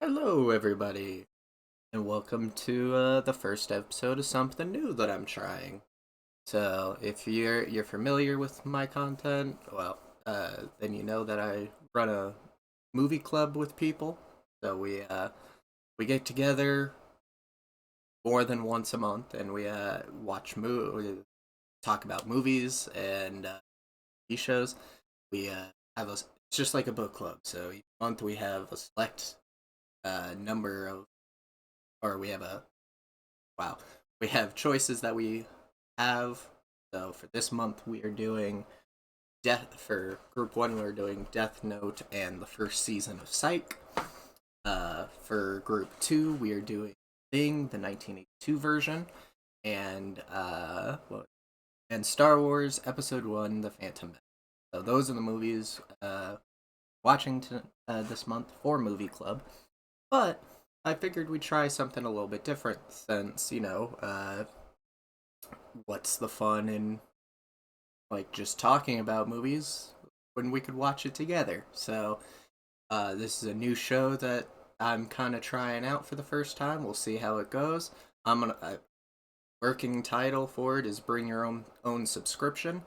Hello, everybody, and welcome to the first episode of something new that I'm trying. So, if you're familiar with my content, well, then you know that I run a movie club with people. So we get together more than once a month, and we talk about movies and TV shows. We have a it's just like a book club. So each month we have a select number of, or we have a wow. We have choices that we have. So for this month, we are doing for group one. We're doing Death Note and the first season of Psych. For group two, we are doing Thing, the 1982 version, and and Star Wars Episode One, The Phantom Menace. So those are the movies watching this month for Movie Club. But I figured we'd try something a little bit different since, what's the fun in like just talking about movies when we could watch it together. So, this is a new show that I'm kind of trying out for the first time. We'll see how it goes. I'm gonna Working title for it is Bring Your Own Subscription.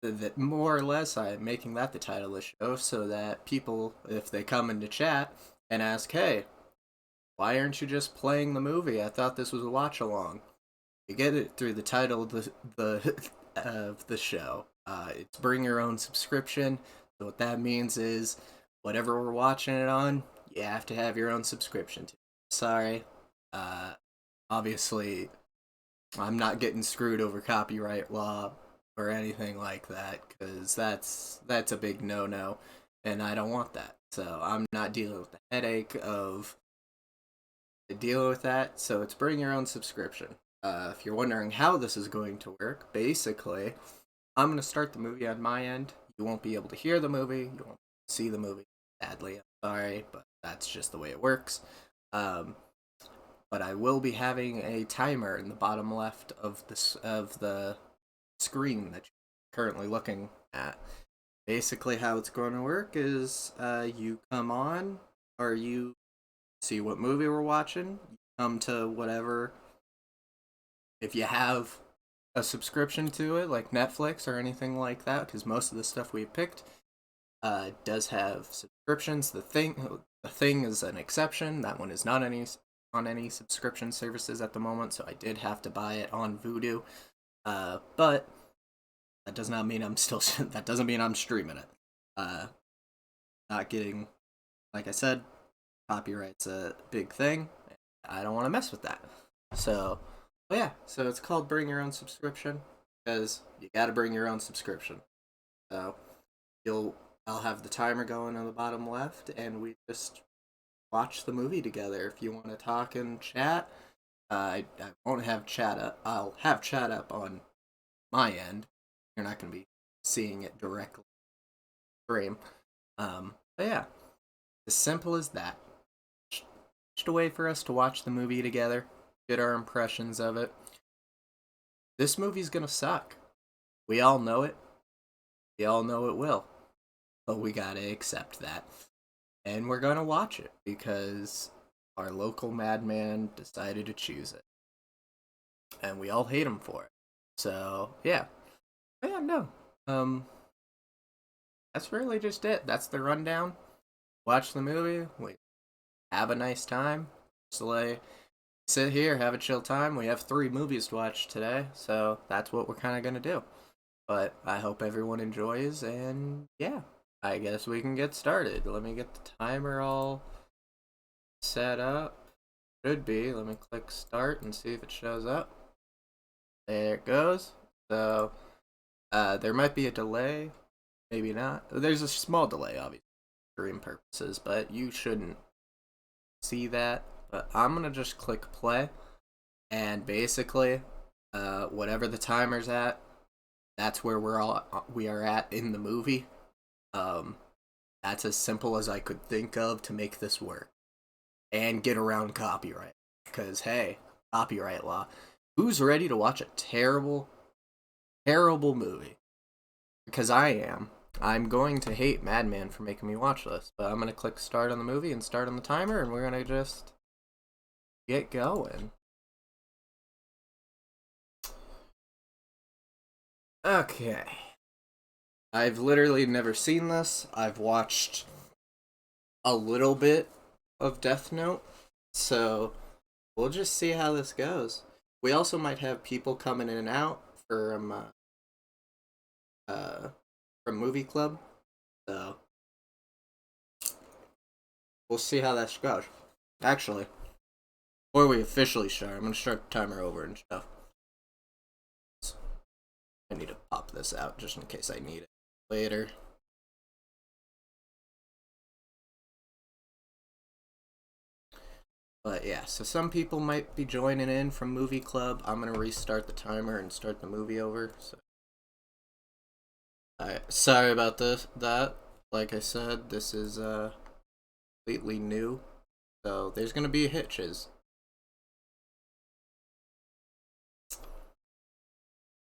That more or less I'm making that the title of the show so that people, if they come into chat and ask, "Hey, why aren't you just playing the movie? I thought this was a watch along." You get it through the title of the of the show. It's Bring Your Own Subscription. So what that means is whatever we're watching it on, you have to have your own subscription to. Sorry. Uh, Obviously, I'm not getting screwed over copyright law or anything like that because that's a big no-no, and I don't want that. So I'm not dealing with the headache of dealing with that. So it's Bring Your Own Subscription. If you're wondering how this is going to work, basically, I'm going to start the movie on my end. You won't be able to hear the movie. You won't see the movie. Sadly, I'm sorry, but that's just the way it works. Um, but I will be having a timer in the bottom left of the screen that you're currently looking at. Basically, how it's going to work is you come on, or you see what movie we're watching. You come to whatever, if you have a subscription to it, like Netflix or anything like that, because most of the stuff we picked does have subscriptions. The thing is an exception. That one is not any on any subscription services at the moment, so I did have to buy it on Vudu. But that does not mean I'm still. That doesn't mean I'm streaming it. Uh, Not getting, like I said, copyright's a big thing. I don't want to mess with that. So, yeah. So it's called Bring Your Own Subscription because you got to bring your own subscription. So you'll I'll have the timer going on the bottom left, and we just watch the movie together. If you want to talk and chat, I won't have chat up. I'll have chat up on my end. You're not going to be seeing it directly stream. But yeah, as simple as that. Just a way for us to watch the movie together, get our impressions of it. This movie's gonna suck. We all know it. We all know it will. But we gotta accept that. And we're gonna watch it because our local madman decided to choose it. And we all hate him for it. So, yeah. Yeah, no. Um, that's really just it. That's the rundown. Watch the movie. We have a nice time. Just like sit here, have a chill time. We have 3 movies to watch today, so that's what we're kind of gonna do. But I hope everyone enjoys, and yeah, I guess we can get started. Let me get the timer all set up. Should be. Let me click start and see if it shows up. There it goes. So, there might be a delay, maybe not. There's a small delay, obviously, for stream purposes, but you shouldn't see that. But I'm gonna just click play, and basically, whatever the timer's at, that's where we are at in the movie. Um, that's as simple as I could think of to make this work and get around copyright. Because hey, copyright law. Who's ready to watch a terrible, terrible movie? Because I am. I'm going to hate Madman for making me watch this, but I'm gonna click start on the movie and start on the timer, and we're gonna just get going. Okay. I've literally never seen this. I've watched a little bit of Death Note, so we'll just see how this goes. We also might have people coming in and out uh from movie club, so we'll see how that goes. Actually, before we officially start, I'm gonna start the timer over and stuff. I need to pop this out just in case I need it later. But yeah, so some people might be joining in from movie club. I'm gonna restart the timer and start the movie over. So, sorry about that. Like I said, this is completely new, so there's gonna be hitches.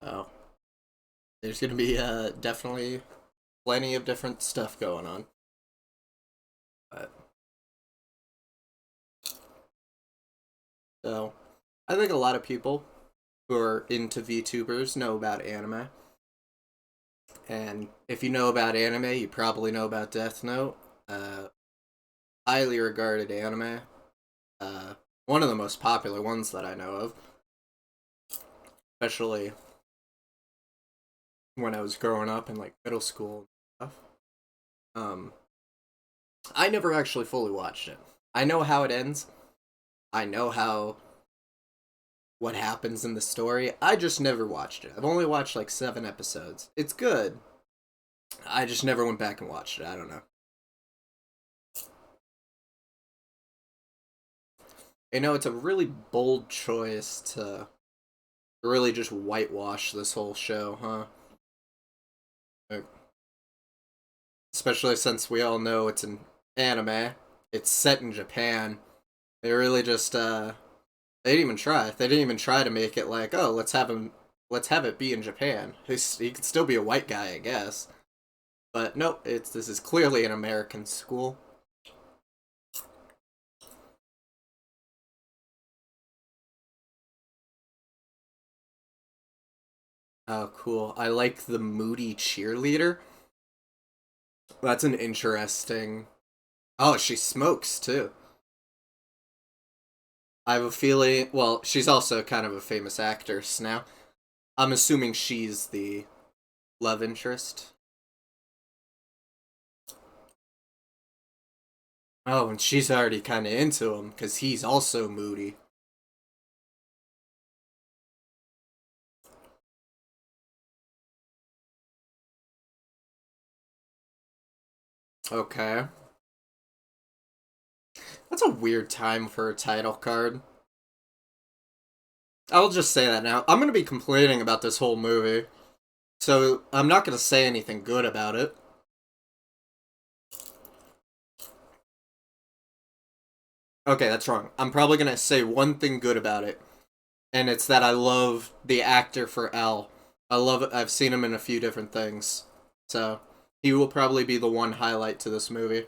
Oh, there's gonna be definitely plenty of different stuff going on. But so I think a lot of people who are into VTubers know about anime. And if you know about anime, you probably know about Death Note. Uh, Highly regarded anime. Uh, One of the most popular ones that I know of. Especially when I was growing up in like middle school and stuff. Um, I never actually fully watched it. I know how it ends. I know what happens in the story. I just never watched it. I've only watched like 7 episodes. It's good. I just never went back and watched it. I don't know. You know, it's a really bold choice to really just whitewash this whole show, huh? Like, especially since we all know it's an anime. It's set in Japan. They really just they didn't even try. They didn't even try to make it like, oh, let's have it be in Japan. He could still be a white guy, I guess. But nope, this is clearly an American school. Oh, cool. I like the moody cheerleader. That's an interesting. Oh, she smokes too. I have a feeling. Well, she's also kind of a famous actress now. I'm assuming she's the love interest. Oh, and she's already kind of into him because he's also moody. Okay. That's a weird time for a title card. I'll just say that now. I'm going to be complaining about this whole movie. So I'm not going to say anything good about it. Okay, that's wrong. I'm probably going to say one thing good about it. And it's that I love the actor for L. I love it. I've seen him in a few different things. So he will probably be the one highlight to this movie.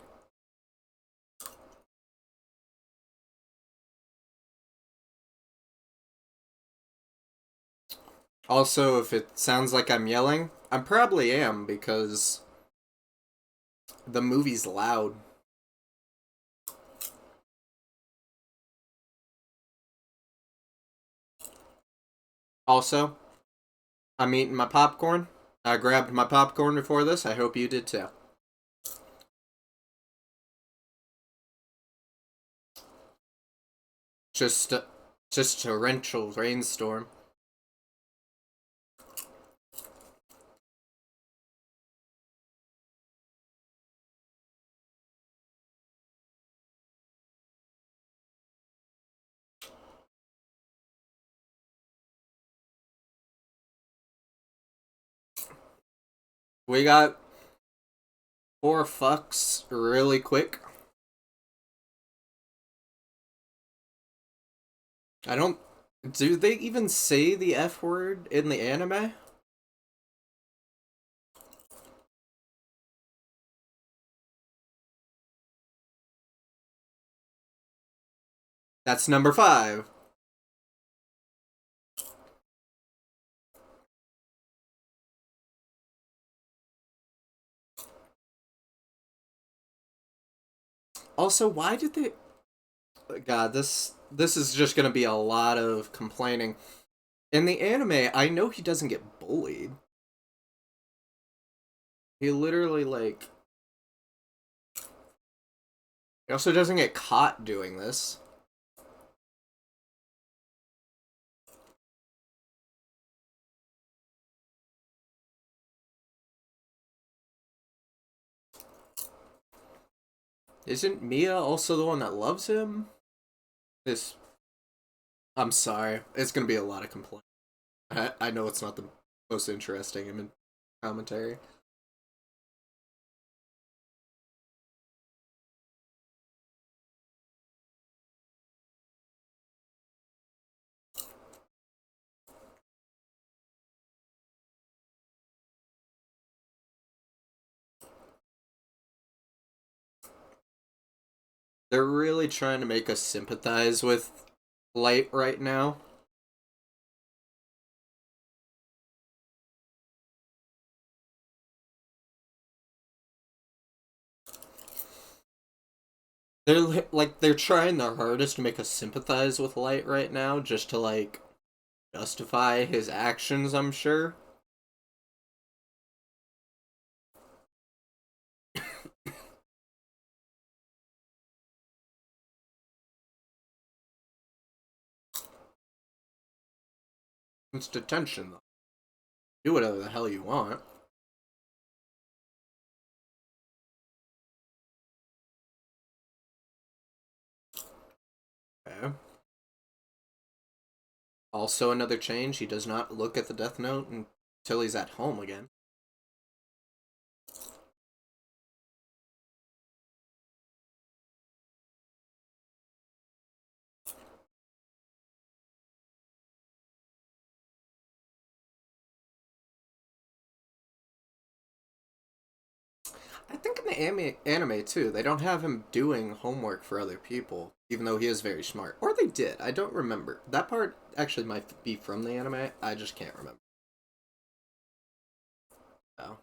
Also, if it sounds like I'm yelling, I probably am because the movie's loud. Also, I'm eating my popcorn. I grabbed my popcorn before this. I hope you did too. Just, just torrential rainstorm. We got 4 fucks really quick. I don't. Do they even say the F word in the anime? That's number 5. Also, why did they? God, this is just gonna be a lot of complaining. In the anime, I know he doesn't get bullied. He literally like. He also doesn't get caught doing this. Isn't Mia also the one that loves him? This. I'm sorry. It's gonna be a lot of complaining. I know it's not the most interesting in commentary. They're really trying to make us sympathize with Light right now. They're trying their hardest to make us sympathize with Light right now, just to like justify his actions. I'm sure. It's detention though. Do whatever the hell you want. Okay. Also, another change: he does not look at the Death Note until he's at home again. I think in the anime too, they don't have him doing homework for other people, even though he is very smart. Or they did. I don't remember. That part actually might be from the anime. I just can't remember. Oh.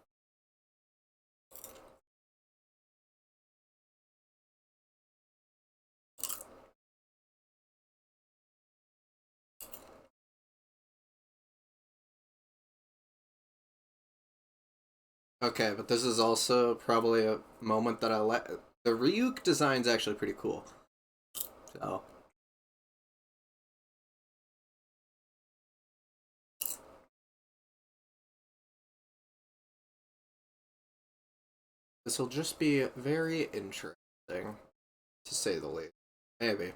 Okay, but this is also probably a moment that I let. The Ryuk design's actually pretty cool. So this will just be very interesting, to say the least. Maybe.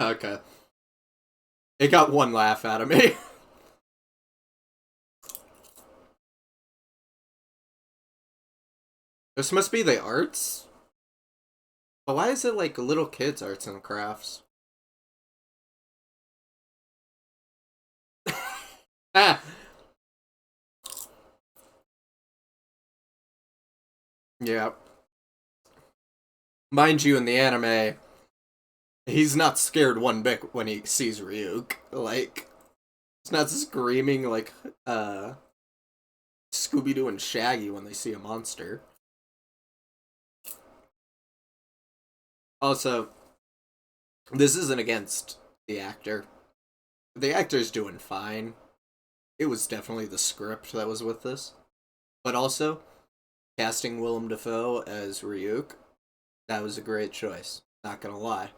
Okay. It got one laugh out of me. This must be the arts? But why is it like little kids' arts and crafts? Ah! Yeah. Mind you, in the anime, he's not scared one bit when he sees Ryuk. Like, he's not screaming like Scooby Doo and Shaggy when they see a monster. Also, this isn't against the actor. The actor's doing fine. It was definitely the script that was with this. But also, casting Willem Dafoe as Ryuk, that was a great choice. Not gonna lie.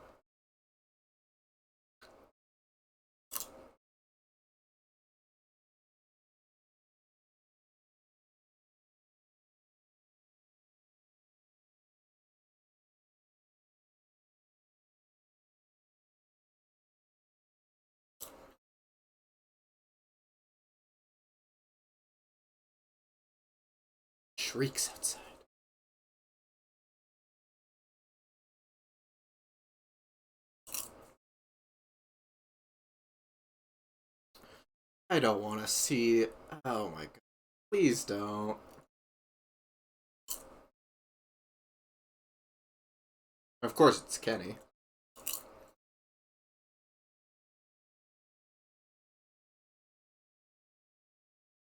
shrieks outside. I don't want to see. Oh my god. Please don't. Of course, it's Kenny.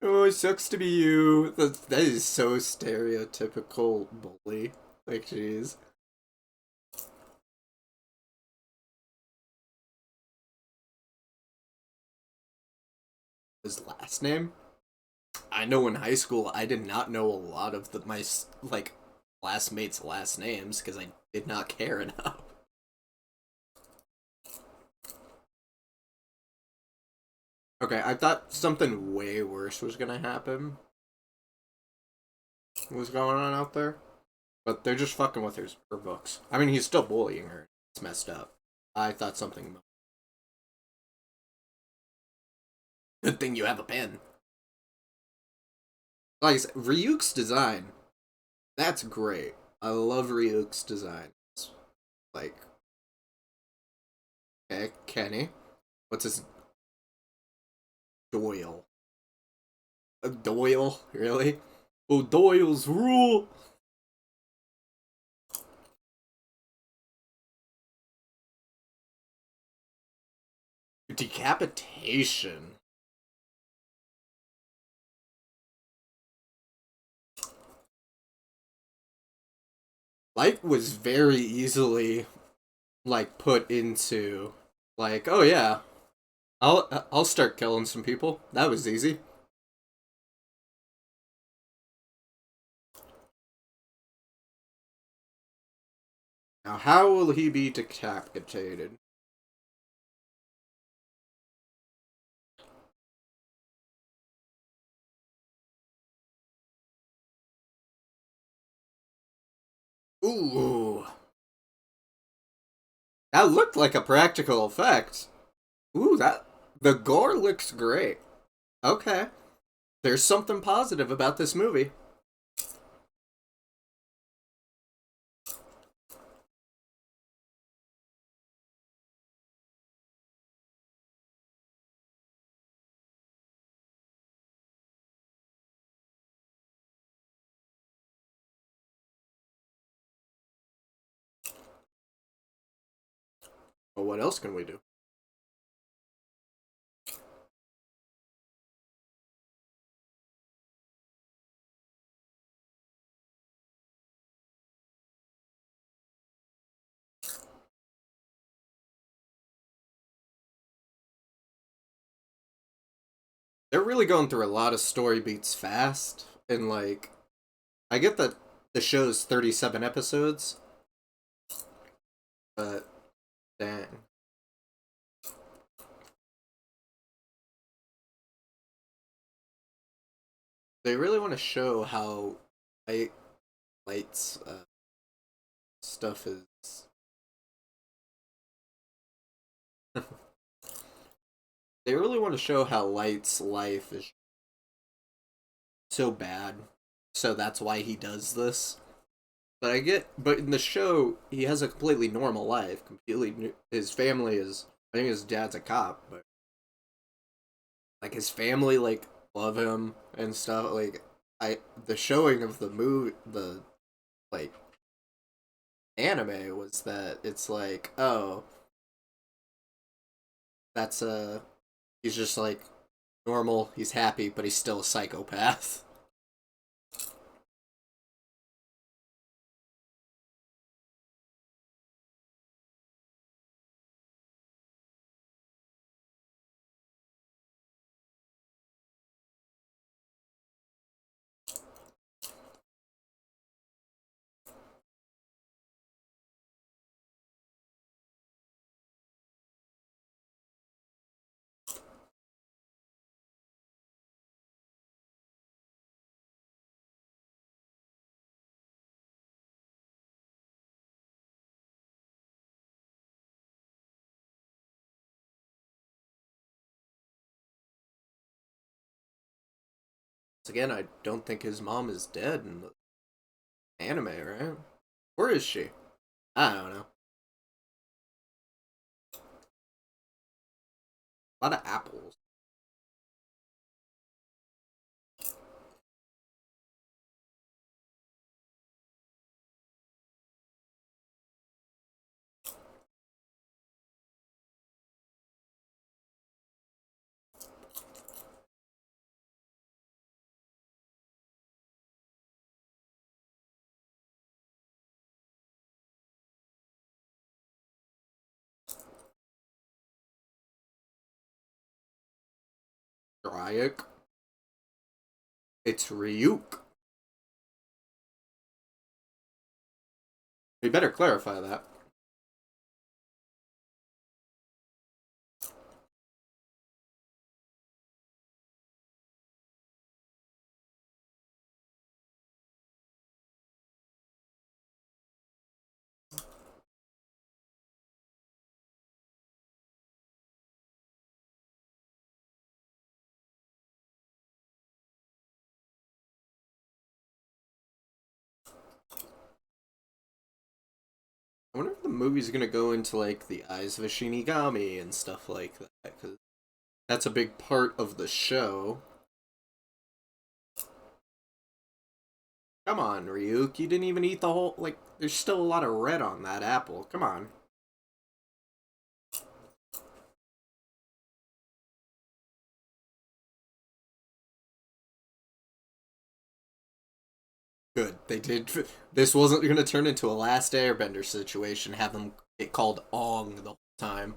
Oh, it sucks to be you. That is so stereotypical bully. Like, jeez. His last name? I know in high school I did not know a lot of my like classmates' last names because I did not care enough. Okay, I thought something way worse was gonna happen. What was going on out there? But they're just fucking with her books. I mean, he's still bullying her. It's messed up. I thought something. Good thing you have a pen. Like I said, Ryuk's design, that's great. I love Ryuk's design. Like, okay, Kenny. What's his Doyle? Doyle? Really? Oh, Doyle's rule! Decapitation. Light was very easily, like, put into, like, oh yeah, I'll start killing some people. That was easy. Now, how will he be decapitated? Ooh, that looked like a practical effect. Ooh, the gore looks great. Okay, there's something positive about this movie. But what else can we do? They're really going through a lot of story beats fast, and like, I get that the show's 37 episodes, but dang. They really want to show how light, Light's stuff is. They really want to show how Light's life is so bad, so that's why he does this. But but in the show, he has a completely normal life. Completely, his family is. I think his dad's a cop, but like his family like love him and stuff. Like the showing of the movie, the like anime was that it's like, oh, that's he's just like normal. He's happy, but he's still a psychopath. Again, I don't think his mom is dead, and Anime, right? Where is she? I don't know. A lot of apples. Dryac. It's Ryuk. We better clarify that. I wonder if the movie's gonna go into like the eyes of a Shinigami and stuff like that, because that's a big part of the show. Come on, Ryuk, you didn't even eat the whole. Like, there's still a lot of red on that apple. Come on. Good, they did. This wasn't gonna turn into a Last Airbender situation. Have them get called Ong the whole time.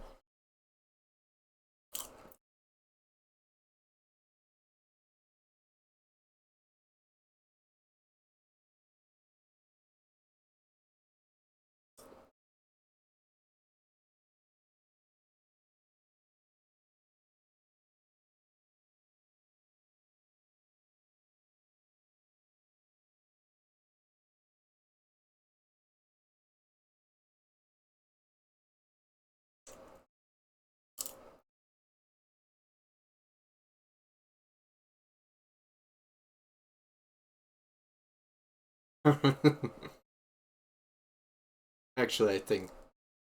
Actually, I think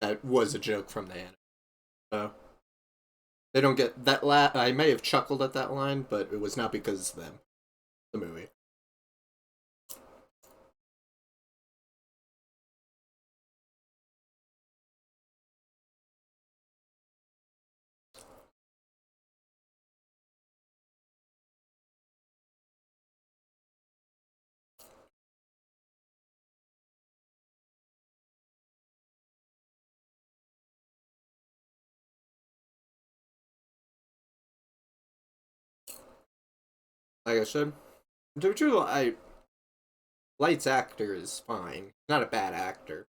that was a joke from the anime. So they don't get that. I may have chuckled at that line, but it was not because of them. The movie. Like I said, to be true, Light's actor is fine. Not a bad actor.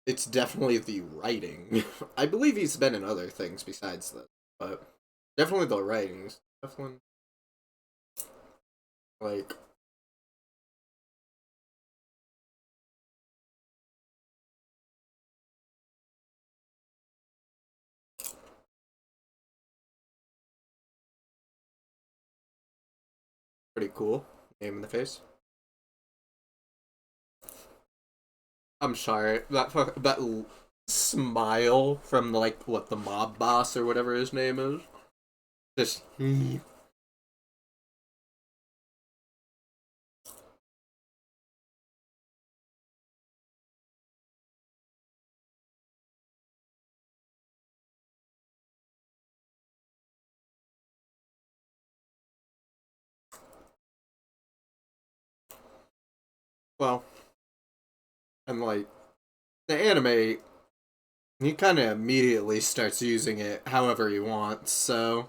It's definitely the writing. I believe he's been in other things besides this, but definitely the writings. Definitely like pretty cool. Name in the face. I'm sorry. That smile from like what the mob boss or whatever his name is. Just well, and like the anime, he kind of immediately starts using it however he wants. So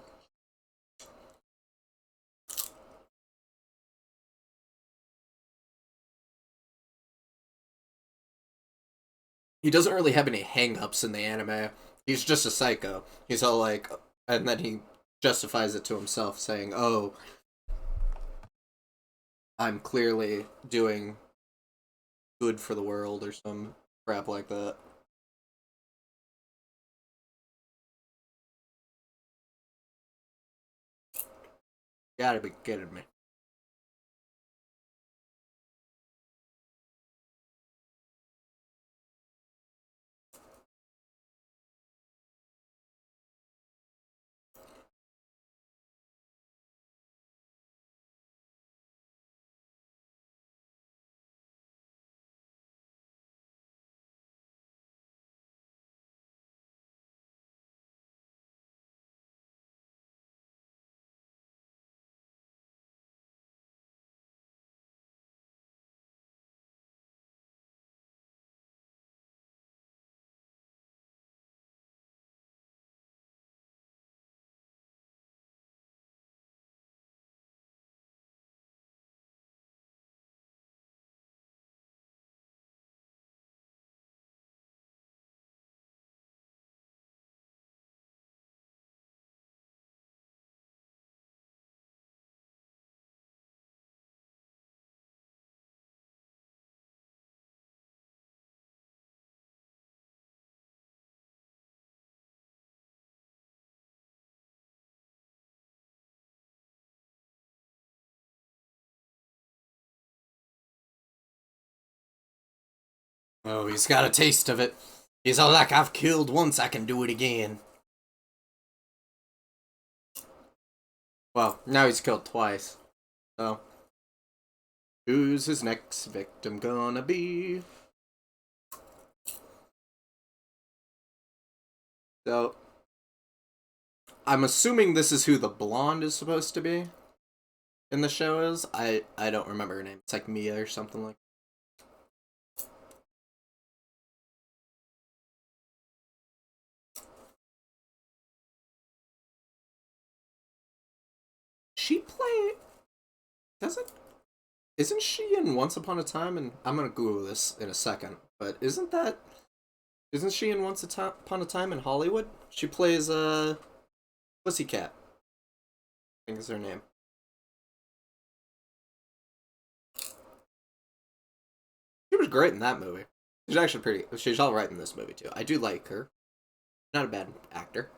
he doesn't really have any hang-ups in the anime. He's just a psycho. He's all like, and then he justifies it to himself, saying, "Oh, I'm clearly doing good for the world," or some crap like that. You gotta be kidding me. Oh, he's got a taste of it. He's all like, I've killed once, I can do it again. Well, now he's killed twice. So, who's his next victim gonna be? So, I'm assuming this is who the blonde is supposed to be in the show is. I don't remember her name. It's like Mia or something like. She play doesn't isn't she in Once Upon a Time? And I'm gonna Google this in a second. But isn't she in Upon a Time in Hollywood? She plays Pussycat. I think is her name. She was great in that movie. She's actually pretty. She's all right in this movie too. I do like her. Not a bad actor.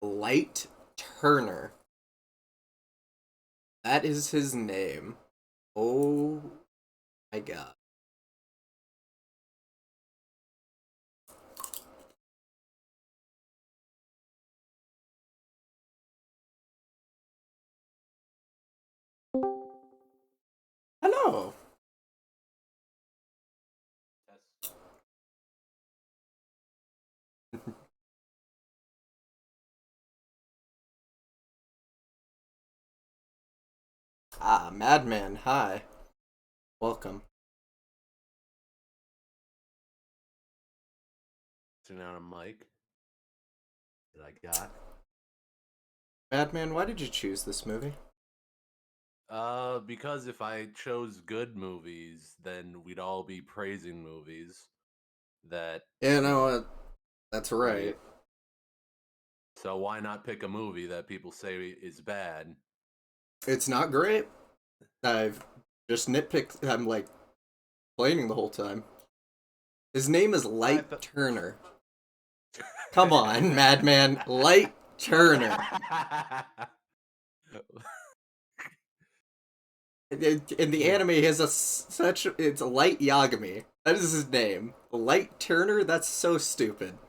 Light Turner. That is his name. Oh my god. Hello. Ah, Madman. Hi. Welcome. Turn on a mic that I got. Madman, why did you choose this movie? Because if I chose good movies, then we'd all be praising movies that, You you know know, what? That's we. right. So why not pick a movie that people say is bad? It's not great. I've just nitpicked. I'm like complaining the whole time. His name is I Light thought. Turner. Come on, Madman. Light Turner. In the anime, he has such. It's Light Yagami. That is his name. Light Turner? That's so stupid.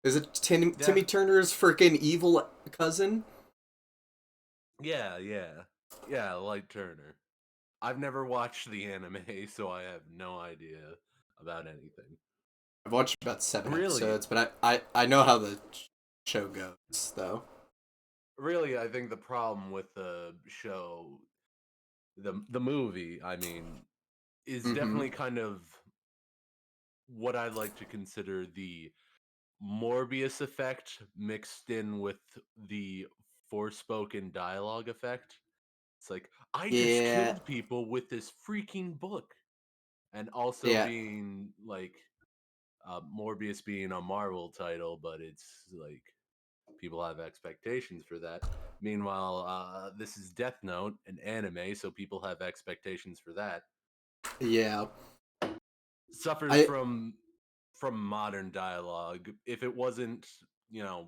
Is it Yeah, Timmy Turner's freaking evil cousin? yeah, like Turner. I've never watched the anime, so I have no idea about anything. I've watched about seven Really, episodes, but I know how the show goes, though. really, I think the problem with the show, the movie, I mean, is Mm-hmm. definitely kind of what I like to consider the Morbius effect mixed in with the forspoken dialogue effect. It's like, I just Yeah, killed people with this freaking book. And also yeah, being like, Morbius being a Marvel title, but it's like people have expectations for that. Meanwhile, this is Death Note, an anime, so people have expectations for that. yeah. Suffers I from modern dialogue. If it wasn't,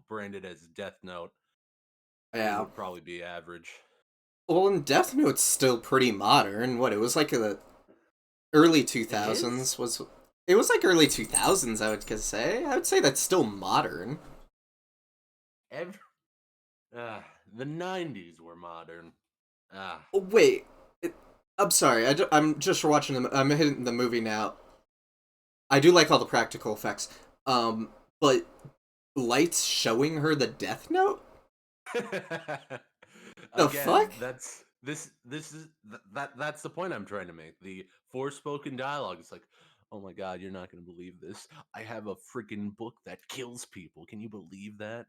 branded as Death Note, it yeah. would probably be average. Well, and Death Note's still pretty modern. What it was like the early two It is. thousands was. It was like early 2000s. I would say. I would say that's still modern. Every, the '90s were modern. Ah, Oh, wait, I'm sorry. I'm just watching them. I'm hitting the movie now. I do like all the practical effects. But lights showing her the Death Note. The fuck? again, this is that's the point I'm trying to make. The forspoken dialogue. It's like, oh my god, you're not gonna believe this. I have a freaking book that kills people. Can you believe that?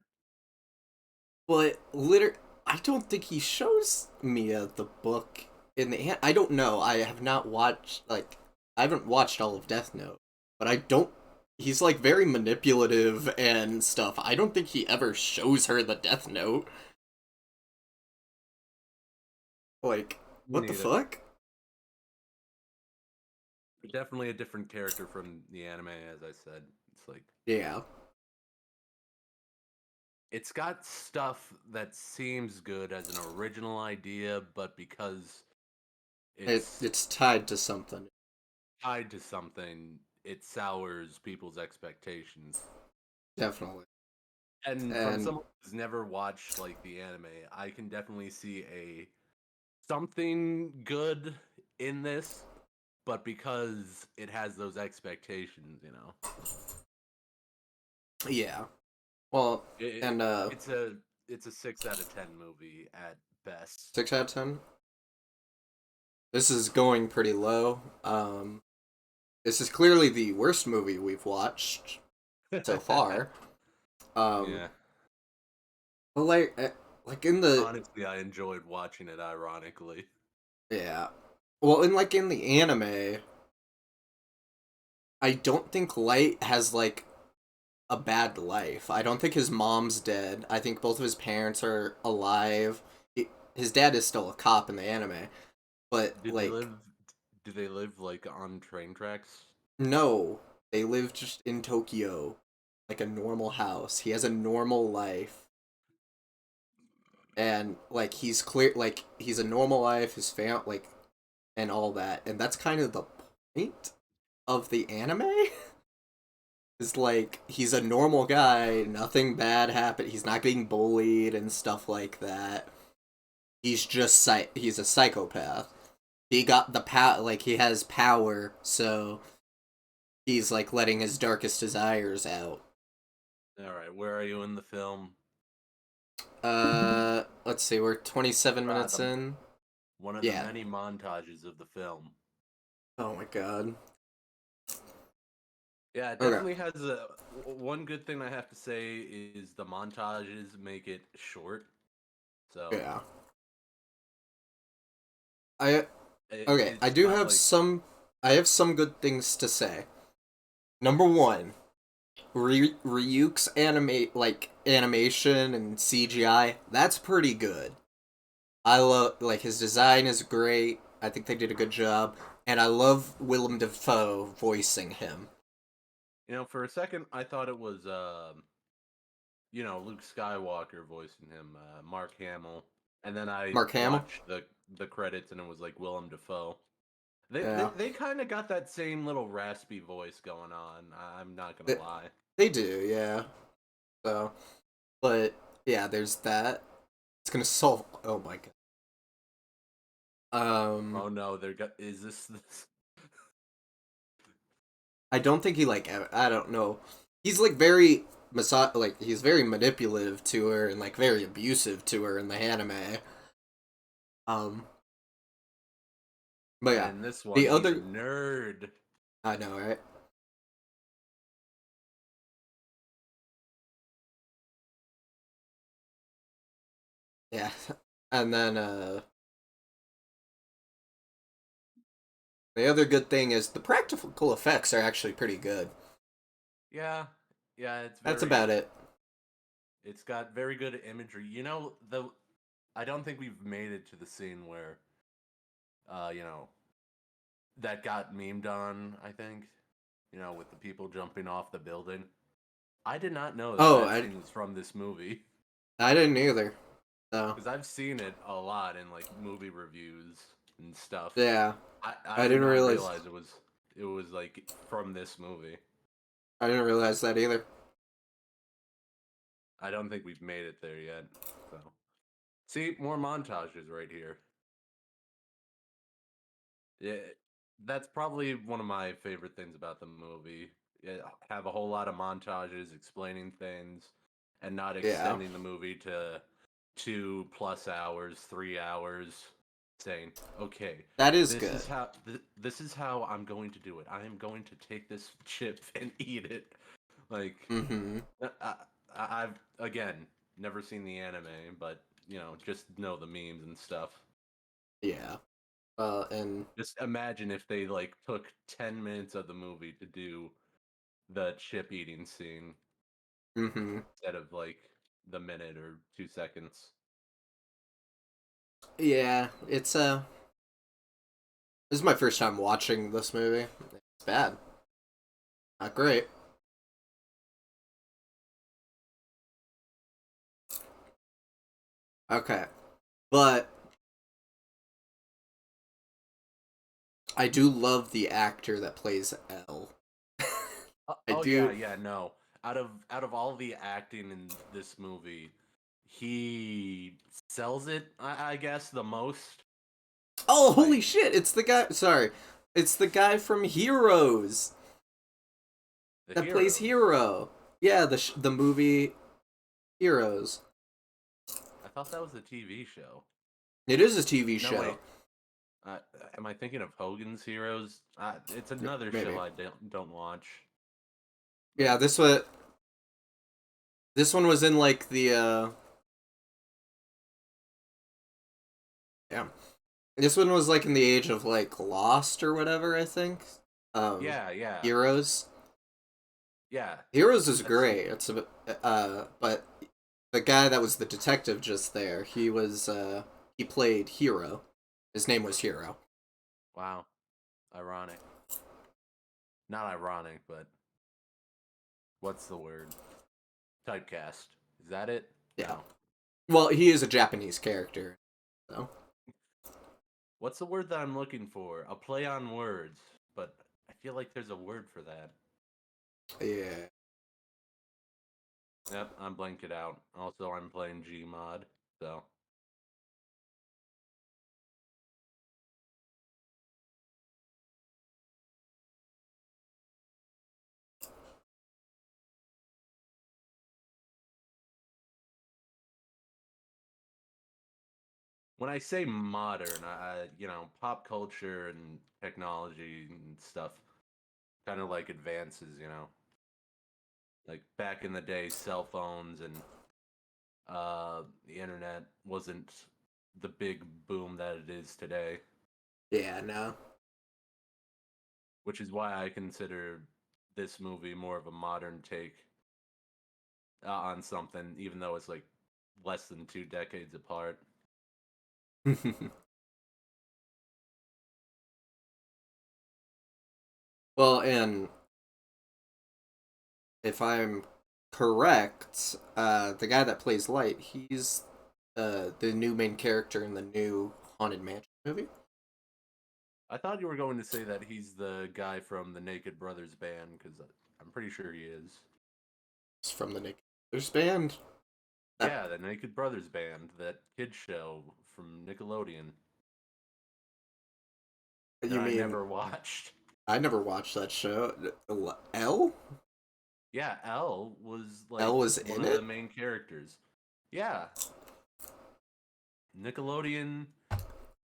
But I don't think he shows Mia the book in the. I don't know. I have not watched I haven't watched all of Death Note, but I don't. He's like very manipulative and stuff. I don't think he ever shows her the Death Note. Like, Me what the neither. fuck? Definitely a different character from the anime, as I said. It's like Yeah. it's got stuff that seems good as an original idea, but because It's It's tied to something. tied to something. It sours people's expectations. Definitely. And from And someone who's never watched like the anime, I can definitely see a something good in this, but because it has those expectations, yeah. Well, it, and it's a 6 out of 10 movie at best. 6 out of 10. This is going pretty low. This is clearly the worst movie we've watched so far. Um, Yeah, but like in the honestly, I enjoyed watching it. Ironically, yeah, well, in the anime, I don't think Light has like a bad life. I don't think his mom's dead. I think both of his parents are alive. His dad is still a cop in the anime, but do they like live? Do they live like on train tracks? no, they live just in Tokyo, like a normal house. He has a normal life. And like he's clear like he's a normal life, his fam like and all that. And that's kind of the point of the anime. Is like he's a normal guy, nothing bad happened. He's not getting bullied and stuff like that. He's a psychopath. He got the like he has power, so he's like letting his darkest desires out. All right, where are you in the film? Let's see, we're 27 Ah, minutes the in. one of the Yeah. many montages of the film. Oh my god. Yeah, it Okay. definitely has a one good thing I have to say is the montages make it short. So Yeah. I okay, I it's do not have like some good things to say. Number one, Ryuk's animation and CGI. That's pretty good. I love like his design is great. I think they did a good job, and I love Willem Dafoe voicing him. for a second I thought it was Luke Skywalker voicing him, Mark Hamill, and then I Mark Hamill. watched the credits and it was like Willem Dafoe. They Yeah, they kind of got that same little raspy voice going on. I'm not gonna they, lie. they do. Yeah. So, but yeah, there's that. It's gonna solve. Oh my god. Oh no, is this? I don't think he like I don't know. He's like very like he's very manipulative to her and like very abusive to her in the anime. Um, but And yeah, in this one, the he's a other nerd. I know, right? Yeah, and then the other good thing is the practical effects are actually pretty good. Yeah, yeah, That's about it. it's got very good imagery. I don't think we've made it to the scene where, uh, you know, that got memed on. I think, with the people jumping off the building. I did not know that Oh, that scene was from this movie I didn't either. So because I've seen it a lot in like movie reviews and stuff. yeah, I I did didn't not realize realize it was like from this movie. I didn't realize that either. I don't think we've made it there yet. So see more montages right here. Yeah, that's probably one of my favorite things about the movie. Yeah, have a whole lot of montages explaining things and not Yeah, extending the movie to 2+ hours, 3 hours, saying, "Okay, that is this good. is how this is how I'm going to do it. I am going to take this chip and eat it." Like, Mm-hmm. I've again never seen the anime, but just know the memes and stuff. Yeah. And Just imagine if they like took 10 minutes of the movie to do the chip eating scene mm-hmm. instead of like the minute or 2 seconds. Yeah, this is my first time watching this movie. It's bad. Not great. Okay. But I do love the actor that plays L. I Oh yeah, do. yeah, no. Out of all the acting in this movie, he sells it, I guess, the most. Oh, holy Like shit! It's the guy. Sorry, it's the guy from Heroes the that plays heroes. Hero. Yeah, the movie Heroes. I thought that was a TV show. It is a TV No, show. wait. Uh, am I thinking of Hogan's Heroes? It's another show Maybe. I don't watch. But Yeah, this one was in like the yeah. This one was like in the age of like Lost or whatever, I think. Um yeah, yeah, Heroes. yeah. Heroes is That's great. It's a but the guy that was the detective just there, he played Hero. His name was Hero. wow. Ironic. Not ironic, but what's the word? Typecast. Is that it? Yeah. No. Well, he is a Japanese character. So, What's the word that I'm looking for? A play on words, but I feel like there's a word for that. yeah. Yep, I'm blanked it out. Also, I'm playing Gmod, so when I say modern, pop culture and technology and stuff kind of like advances, like back in the day, cell phones and the internet wasn't the big boom that it is today, Yeah, no. which is why I consider this movie more of a modern take on something, even though it's like less than 2 decades apart. Well, and if I'm correct, the guy that plays Light, he's the new main character in the new Haunted Mansion movie. I thought you were going to say that he's the guy from the Naked Brothers band, because I'm pretty sure he is. It's from the Naked Brothers band. Uh, Yeah, the Naked Brothers band, that kid show from Nickelodeon that you I mean never watched. I never watched that show? L? Yeah, Elle was L like was one in of the it? main characters. Yeah, Nickelodeon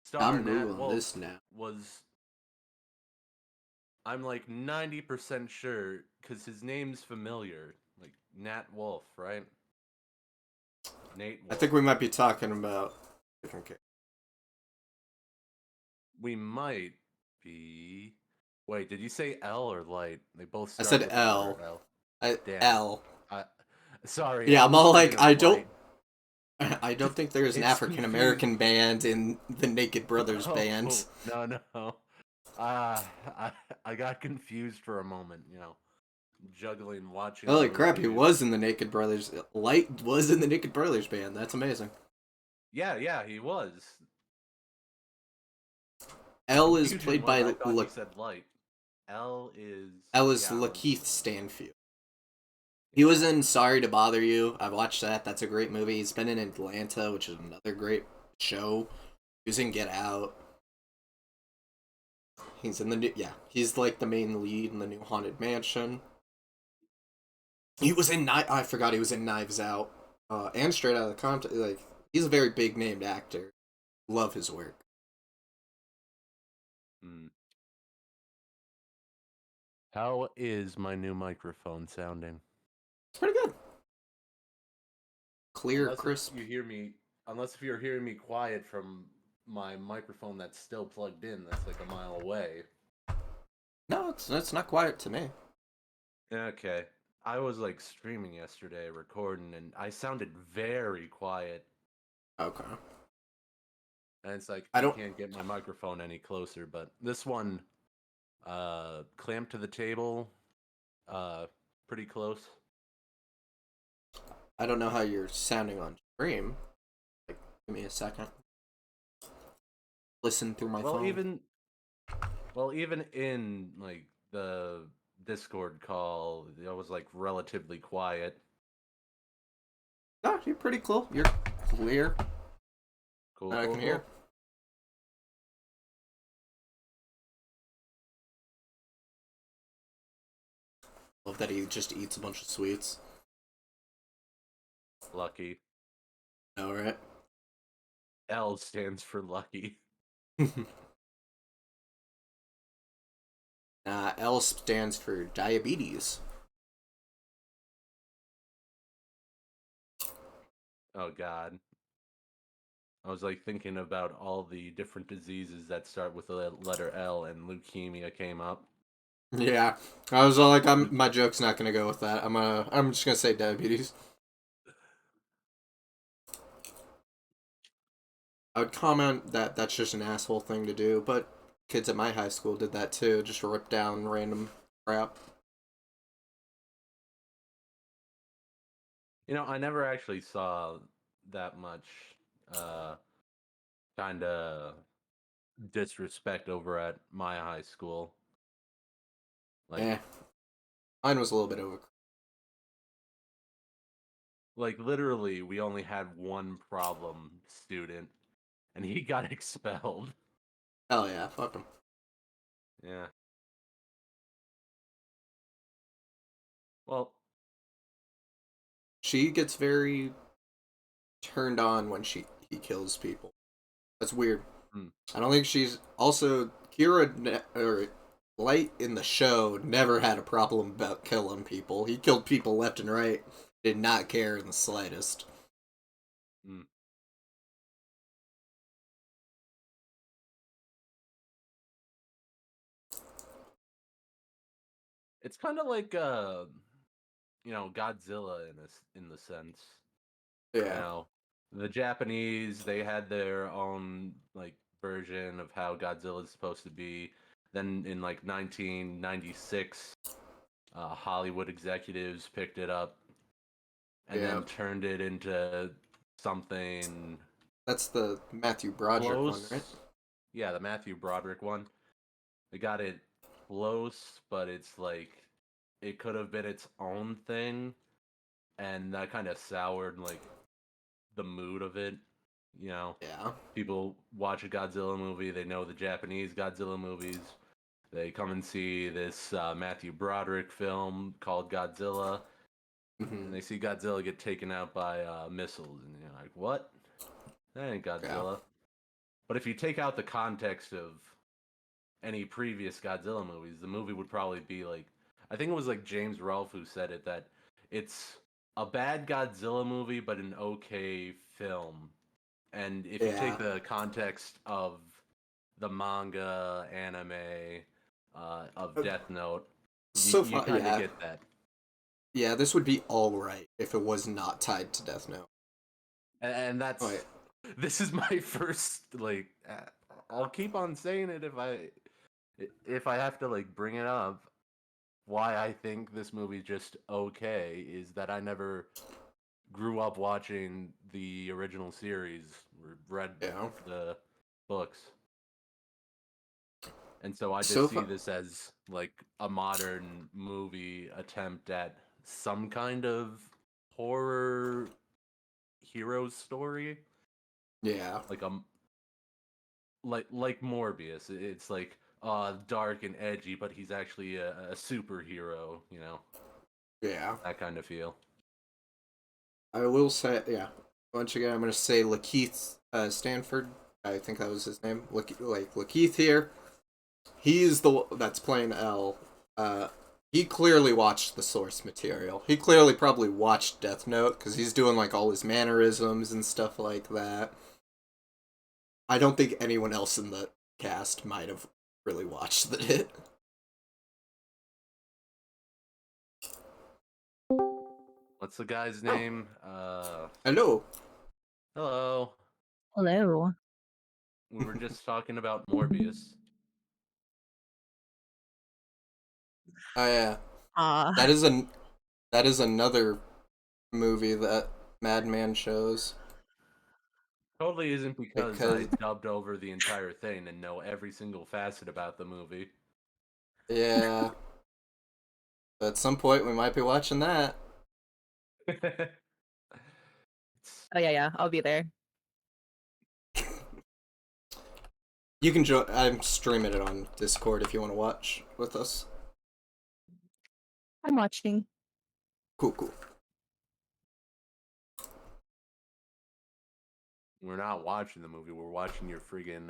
star I'm Nat Googling Wolf this now. was. I'm like 90% sure because his name's familiar. Like Nat Wolf, right? Nate I think Wolf. we might be talking about different characters. We might be. Wait, did you say L or Light? They both I start said with the letter L. L. I, Damn. L. I, sorry, Yeah, I I'm was all thinking like, of Light. I don't think there's an It's African confused. American band in the Naked Brothers band. Oh, no, no. Uh, I, I got confused for a moment, juggling watching the Holy crap, he movie. was in the Naked Brothers. Light was in the Naked Brothers band. That's amazing. Yeah, yeah, he was. The L is confusion played was by I thought you said Light. L is. L is Yeah, I was. Lakeith Stanfield. He was Yeah. in Sorry to Bother You. I watched that. That's a great movie. He's been in Atlanta, which is another great show. He was in Get Out. He's in the new, yeah. He's like the main lead in the new Haunted Mansion. He was in I forgot he was in Knives Out, and Straight Outta Compton. Like he's a very big named actor. Love his work. Hmm. How is my new microphone sounding? It's pretty good. Clear, Unless if crisp. you hear me, unless if you're hearing me quiet from my microphone that's still plugged in, that's like a mile away. No, it's not quiet to me. Okay. I was like streaming yesterday, recording, and I sounded very quiet. Okay. And it's like I I don't can't get my microphone any closer, but this one clamped to the table, uh pretty close. I don't know how you're sounding on stream. Like, give me a second. Listen through my Well, phone. Well, even in like the Discord call, it was like relatively quiet. No, you're pretty cool. You're clear. Cool, I cool, can hear. cool. Love that he just eats a bunch of sweets. Lucky. All right. L stands for lucky. L stands for diabetes. Oh God. I was like thinking about all the different diseases that start with the letter L, and leukemia came up. Yeah, I was all like, my joke's not gonna go with that. I'm just gonna say diabetes. I would comment that that's just an asshole thing to do, but kids at my high school did that too, just rip down random crap. I never actually saw that much uh kind of disrespect over at my high school. Like Eh, mine was a little bit over. like literally we only had one problem student and he got expelled. Hell yeah, fuck them. Yeah. Well, She gets very turned on when he kills people. That's weird. hmm, I don't think she's also or Light in the show never had a problem about killing people. He killed people left and right. Did not care in the slightest. hmm. It's kind of like Godzilla in the sense. You Yeah, know, the Japanese, they had their own like version of how Godzilla is supposed to be. Then in like 1996, Hollywood executives picked it up and yeah. then turned it into something That's the Matthew Broderick one, right? close. Yeah, the Matthew Broderick one. They got it close, but it's like it could have been its own thing, and that kind of soured like the mood of it. You know, Yeah. people watch a Godzilla movie, they know the Japanese Godzilla movies. They come and see this Matthew Broderick film called Godzilla, and Hmm. they see Godzilla get taken out by missiles, and you're like, "What? That ain't Yeah. Godzilla." But if you take out the context of any previous Godzilla movies, the movie would probably be like, I think it was like James Rolfe who said it, that it's a bad Godzilla movie but an okay film. And if you take Yeah. the context of the manga, anime, of Uh, Death Note, So you far, kind of yeah. get that. Yeah, this would be all right if it was not tied to Death Note. And Oh, that's yeah. this is my first like. I'll keep on saying it if I have to like bring it up. Why I think this movie just okay is that I never grew up watching the original series or read Yeah. the books. And so I just So see far, this as like a modern movie attempt at some kind of horror hero story, yeah. like like Morbius. It's like dark and edgy, but he's actually a superhero, Yeah. that kind of feel. I will say, yeah. Once again, I'm going to say Lakeith Stanford. I think that was his name. Lakeith here. He's the that's playing L. Uh, he clearly watched the source material. He clearly probably watched Death Note because he's doing like all his mannerisms and stuff like that. I don't think anyone else in the cast might have really watched it. What's the guy's Oh, name? hello. Hello. Hello. We were just talking about Morbius. Oh yeah, Uh, that is an another movie that Madman shows. Totally isn't because I because dubbed over the entire thing and know every single facet about the movie. yeah, at some point we might be watching that. It's- Oh yeah, yeah. I'll be there. You can join. I'm streaming it on Discord if you want to watch with us. I'm watching. Cool, cool. we're not watching the movie. We're watching your friggin'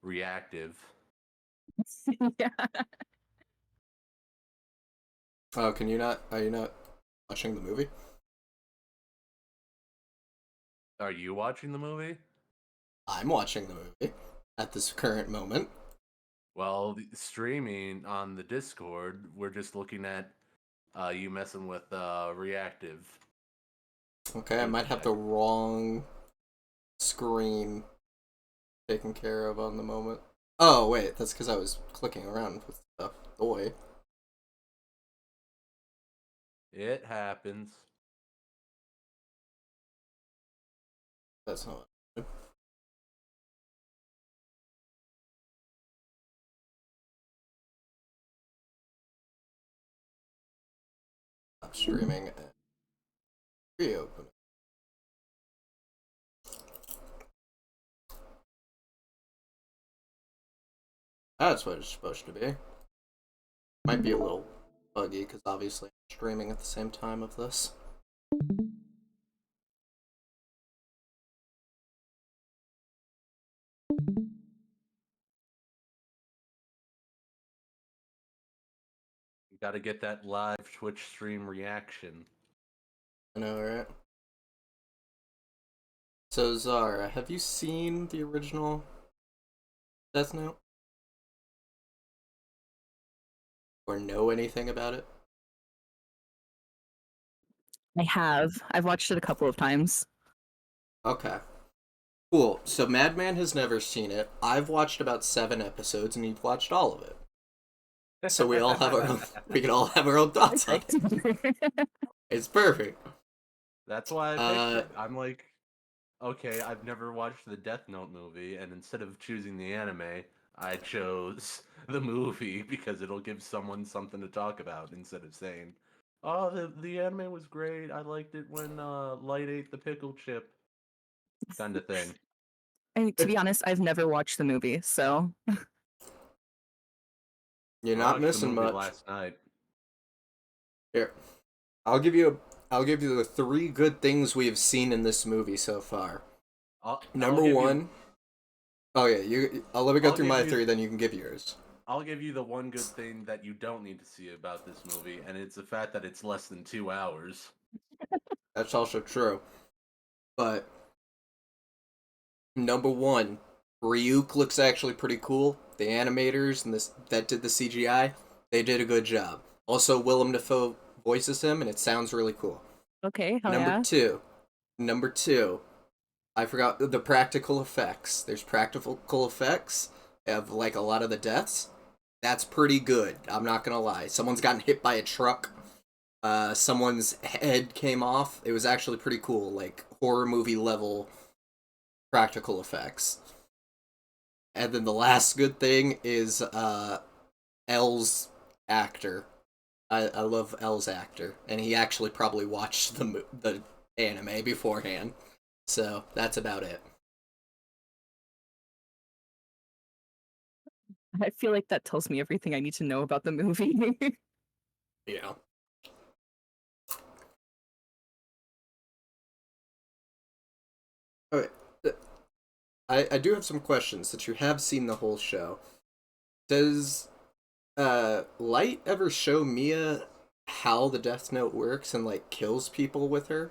reactive. Yeah. Oh, can you not? Are you not watching the movie? Are you watching the movie? I'm watching the movie at this current moment. Well, streaming on the Discord, we're just looking at you messing with reactive Okay, I movie might have the check. wrong screen taken care of on the moment. Oh wait, that's because I was clicking around with stuff. Boy, It happens. that's not. Stop streaming and reopen it. That's what it's supposed to be. Might be a little buggy because obviously I'm streaming at the same time of this. You got to get that live Twitch stream reaction. I know, right? So Zara, have you seen the original Death Note or know anything about it? I have. I've watched it a couple of times. Okay. Cool. So Madman has never seen it. I've watched about 7 episodes, and you've watched all of it. So we all have our own. We can all have our own thoughts on Perfect. it. It's perfect. That's why I picked Uh, it. I'm like, okay, I've never watched the Death Note movie, and instead of choosing the anime, I chose the movie because it'll give someone something to talk about instead of saying, "Oh, the anime was great. I liked it when Light ate the pickle chip," kind of thing. And to be honest, I've never watched the movie, so you're I not watched the missing movie much. last night. Here, I'll give you. I'll give you the 3 good things we have seen in this movie so far. I'll Number give you one. Oh yeah, you. I'll let me go I'll through give my you 3, then you can give yours. I'll give you the one good thing that you don't need to see about this movie, and it's the fact that it's less than 2 hours. That's also true. But number one, Ryuk looks actually pretty cool. The animators and this that did the CGI, they did a good job. Also, Willem Dafoe voices him, and it sounds really cool. okay, hell Number yeah. two, number two, I forgot the practical effects. There's practical effects of like a lot of the deaths. That's pretty good. I'm not gonna lie. Someone's gotten hit by a truck. Someone's head came off. It was actually pretty cool, like horror movie level practical effects. And then the last good thing is L's actor. I love L's actor, and he actually probably watched the anime beforehand. So that's about it. I feel like that tells me everything I need to know about the movie. Yeah. Okay. I do have some questions that you have seen the whole show. Does Light ever show Mia how the Death Note works and like kills people with her?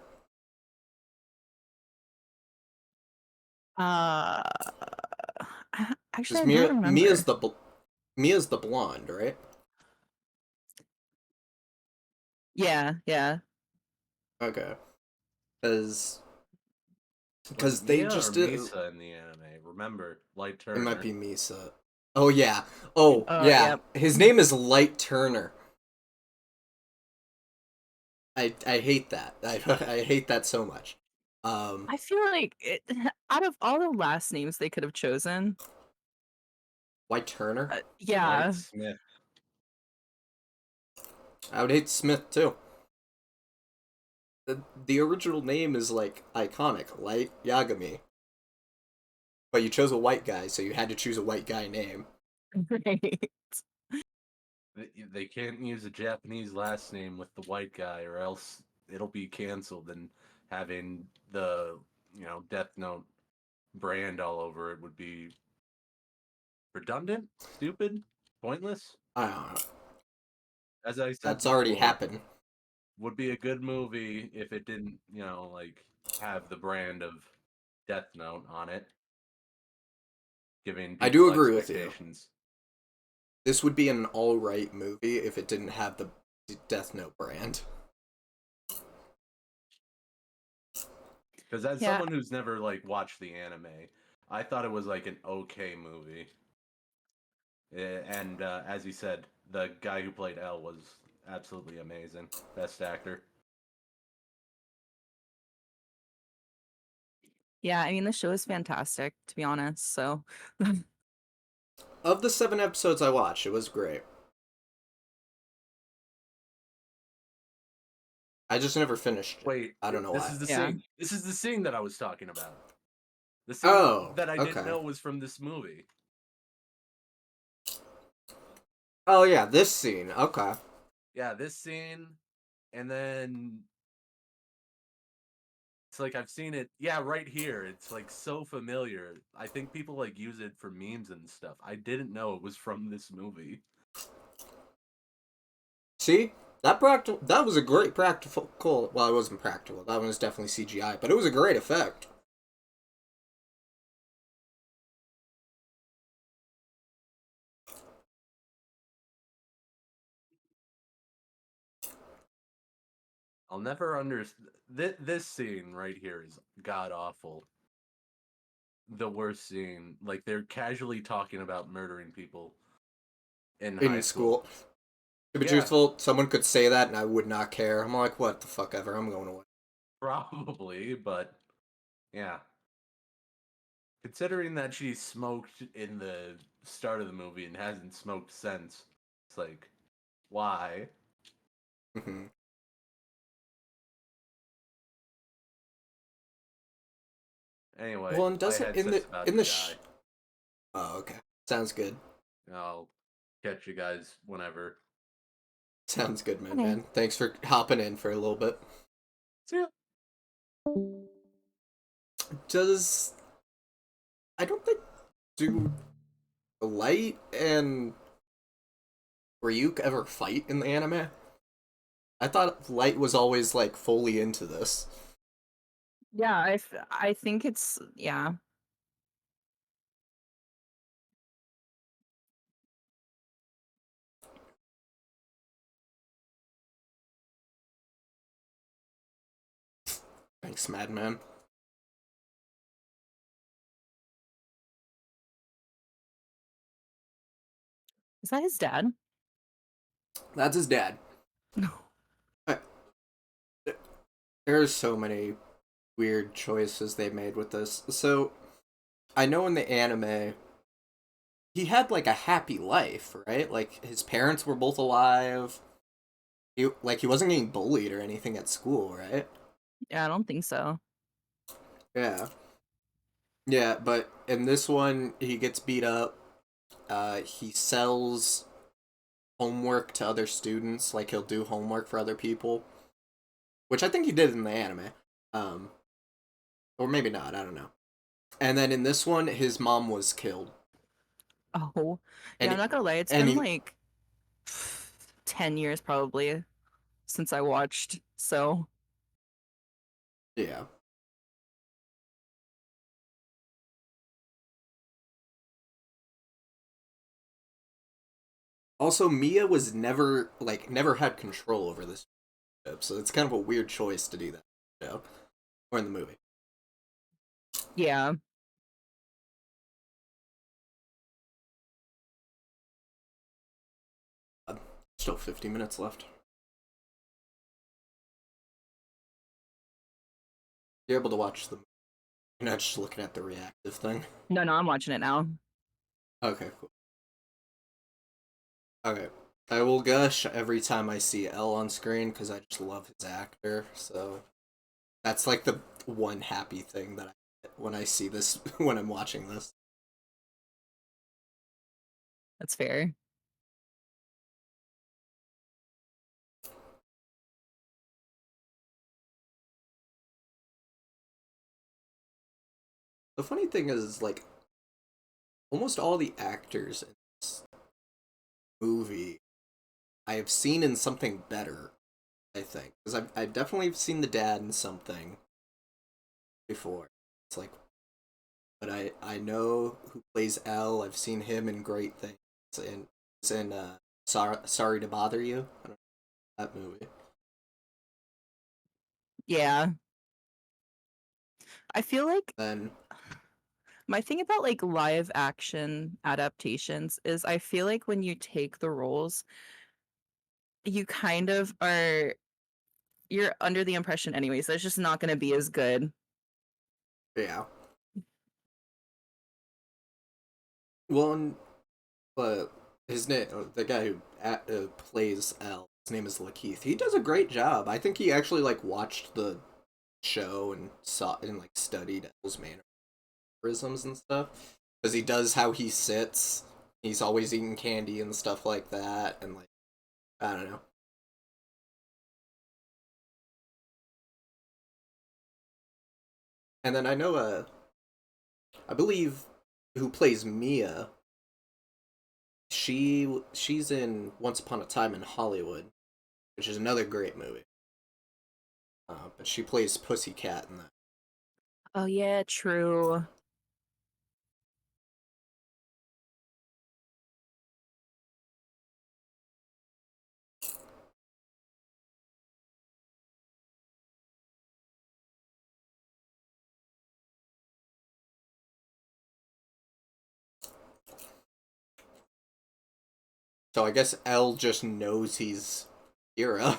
uh, actually, Because I don't remember. Mia's the blonde, right? Yeah, yeah. Okay. Because Was it they Mia or just Misa in the anime? Remember, Light it might Turner. be Misa. Oh yeah. Oh yeah. Yeah. His name is Light Turner. I hate that. I hate that so much. Um, I feel like out of all the last names they could have chosen, White Turner. White yeah, Smith. I would hate Smith too. The original name is like iconic, Light Yagami. But you chose a white guy, so you had to choose a white guy name. right. They can't use a Japanese last name with the white guy, or else it'll be canceled. And having the Death Note brand all over it would be redundant, stupid, pointless. I don't know. As I said That's already before, happened. would be a good movie if it didn't, like have the brand of Death Note on it, giving I do people agree with you. expectations. This would be an alright movie if it didn't have the Death Note brand. Because as Yeah, someone who's never like watched the anime, I thought it was like an okay movie. And as you said, the guy who played L was absolutely amazing, best actor. yeah. I mean, the show is fantastic, to be honest. So, Of the 7 episodes I watched, it was great. I just never finished it. Wait, I don't know this why. is the yeah, scene. This is the scene that I was talking about. The scene Oh, that I didn't okay. know was from this movie. Oh yeah, this scene. Okay. Yeah, this scene, and then it's like I've seen it. Yeah, right here. It's like so familiar. I think people like use it for memes and stuff. I didn't know it was from this movie. See? That was a great practical well, it wasn't practical. That one was definitely CGI, but it was a great effect. I'll never understand. This scene right here is god awful. The worst scene. Like they're casually talking about murdering people in high In school. school. To be Yeah, truthful, someone could say that and I would not care. I'm like, what the fuck ever, I'm going away. probably, but yeah. Considering that she smoked in the start of the movie and hasn't smoked since, it's like, why? Hmm. Anyway, Well, and my doesn't headset's about to die. oh, okay. Sounds good. I'll catch you guys whenever. Sounds good, okay. man. Thanks for hopping in for a little bit. See ya. Does I don't think do Light and Ryuk ever fight in the anime? I thought Light was always like fully into this. Yeah, I think it's yeah. Thanks, Madman. Is that his dad? That's his dad. No. I, there's so many weird choices they made with this. So I know in the anime he had like a happy life, right? Like his parents were both alive. He wasn't getting bullied or anything at school, right? Yeah, I don't think so. Yeah. Yeah, but in this one he gets beat up. He sells homework to other students, like he'll do homework for other people, which I think he did in the anime. Um or maybe not, I don't know. And then in this one his mom was killed. Oh, yeah, And I'm not gonna lie, it's and been he like 10 years probably since I watched. So, yeah. Also, Mia was never had control over this ship, so it's kind of a weird choice to do that, you know, or in the movie. yeah. Still 50 minutes left. You're able to watch them. You're not just looking at the reactive thing. No, I'm watching it now. Okay, cool. Okay. I will gush every time I see L on screen because I just love his actor. So that's like the one happy thing that I get when I see this when I'm watching this. That's fair. The funny thing is, like, almost all the actors in this movie I have seen in something better, I think. Because I've definitely seen the dad in something before. It's like, but I know who plays L. I've seen him in great things. And it's in Sorry to Bother You. I don't know that movie. Yeah. I feel like Then my thing about like live action adaptations is I feel like when you take the roles, you kind of are you're under the impression anyways that it's just not going to be as good. yeah. Well, but his name, the guy who plays L, his name is Lakeith. He does a great job. I think he actually like watched the show and saw and like studied L's mannerisms and stuff because he does how he sits. He's always eating candy and stuff like that, and like I don't know. And then I know I believe who plays Mia. She's in Once Upon a Time in Hollywood, which is another great movie. But she plays Pussycat in that. Oh yeah, true. So I guess L just knows he's Kira.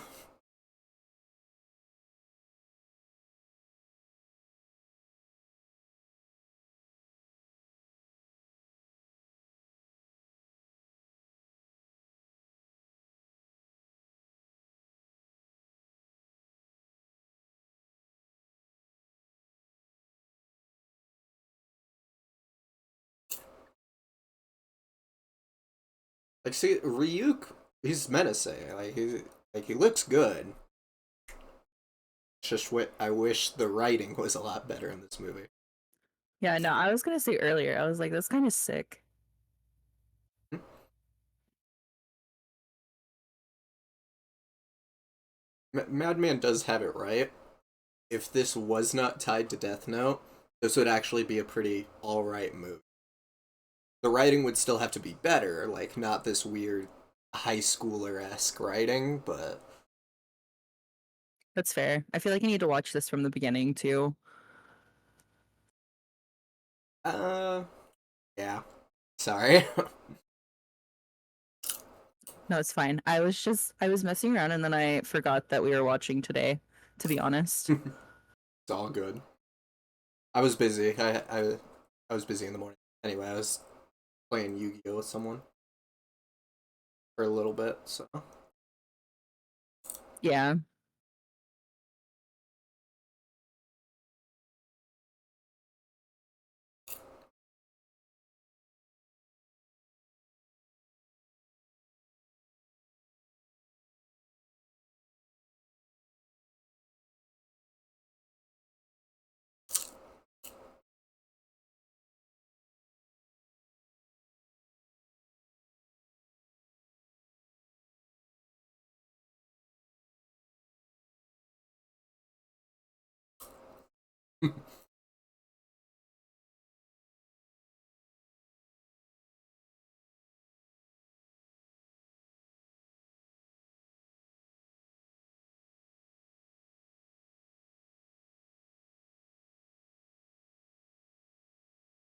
Like, see, Ryuk, he's menacing. He looks good. It's just what I wish the writing was a lot better in this movie. Yeah, no, I was going to say earlier. I was like that's kind of sick. Madman does have it right. If this was not tied to Death Note, this would actually be a pretty alright movie. The writing would still have to be better, like not this weird high schooler esque writing, but That's fair. I feel like I need to watch this from the beginning too. uh yeah. Sorry. No, it's fine. I was messing around and then I forgot that we were watching today, to be honest. It's all good. I was busy. I was busy in the morning. Anyway, I was playing Yu-Gi-Oh with someone for a little bit, so Yeah.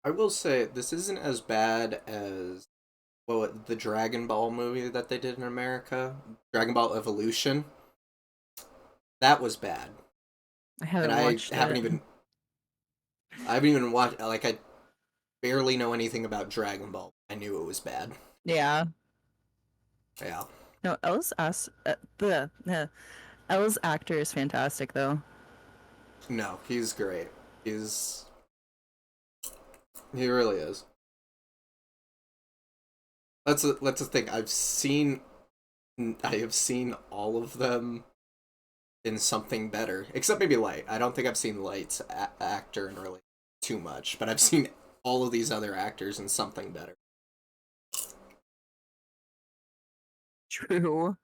I will say this isn't as bad as the Dragon Ball movie that they did in America, Dragon Ball Evolution. That was bad, I and haven't I watched haven't it. even I haven't even watched. Like, I barely know anything about Dragon Ball. I knew it was bad. Yeah. Yeah. No, Elle's actor is fantastic though. No, he's great. He's he really is. That's the thing. I have seen all of them in something better, except maybe Light. I don't think I've seen Light's actor in really too much, but I've seen all of these other actors in something better. True.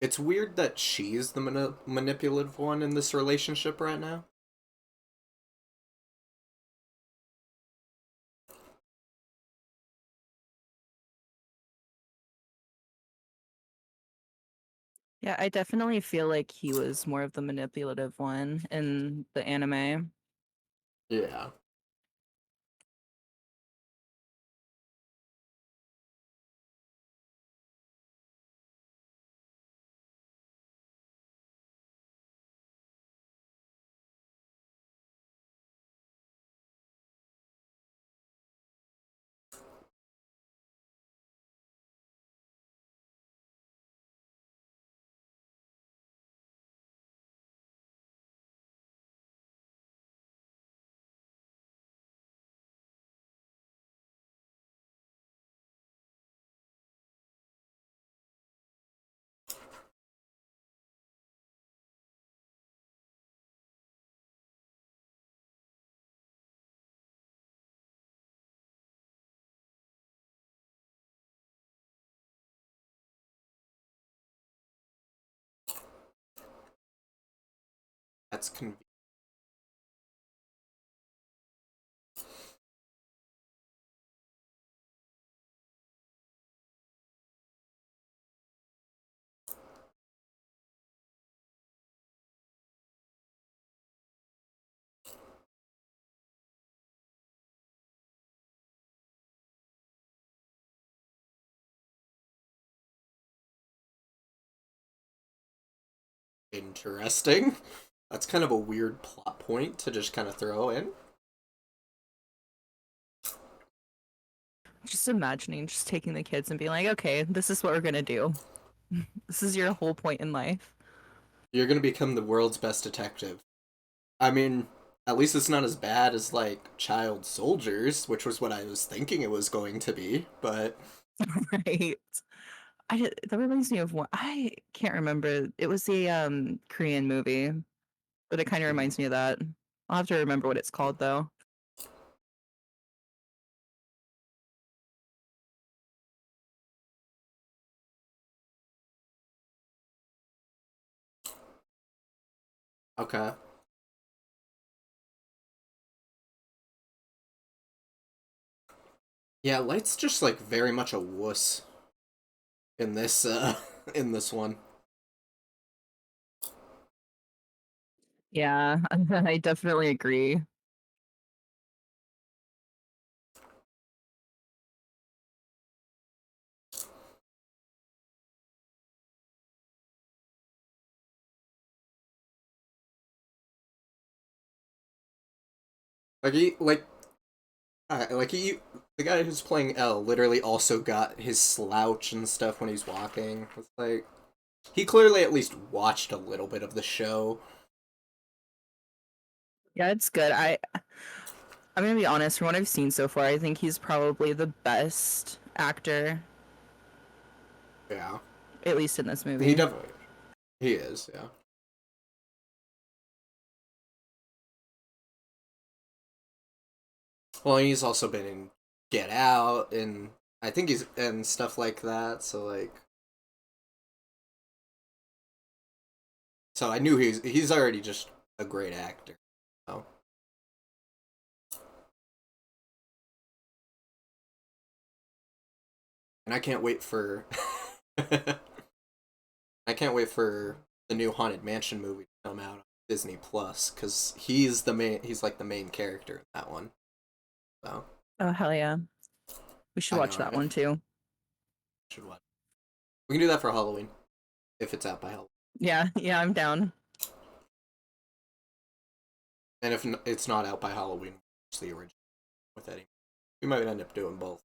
It's weird that she's the manipulative one in this relationship right now. Yeah, I definitely feel like he was more of the manipulative one in the anime. Yeah. That's interesting. That's kind of a weird plot point to just kind of throw in. Just imagining just taking the kids and being like, okay, this is what we're gonna do. This is your whole point in life. You're gonna become the world's best detective. I mean, at least it's not as bad as like Child Soldiers, which was what I was thinking it was going to be. But Right. That reminds me of one. I can't remember. It was the Korean movie, but it kind of mhm. reminds me of that. I'll have to remember what it's called though. Okay, yeah, Light's just like very much a wuss in this in this one. Yeah, I definitely agree. Like he like he the guy who's playing L literally also got his slouch and stuff when he's walking. It's like he clearly at least watched a little bit of the show. Yeah, it's good. I'm gonna be honest, from what I've seen so far, I think he's probably the best actor, Yeah, at least in this he movie. definitely he is. Yeah. Well, he's also been in Get Out, and I think he's and stuff like that. So I knew he's already just a great actor. So and I can't wait for I can't wait for the new Haunted Mansion movie to come out on Disney Plus because he's like the main character in that one. So Oh, hell yeah. We should I watch know, that right? one too. Should watch. We can do that for Halloween if it's out by Halloween. Yeah, yeah, I'm down. And if it's not out by Halloween, it's the original with Eddie. We might end up doing both.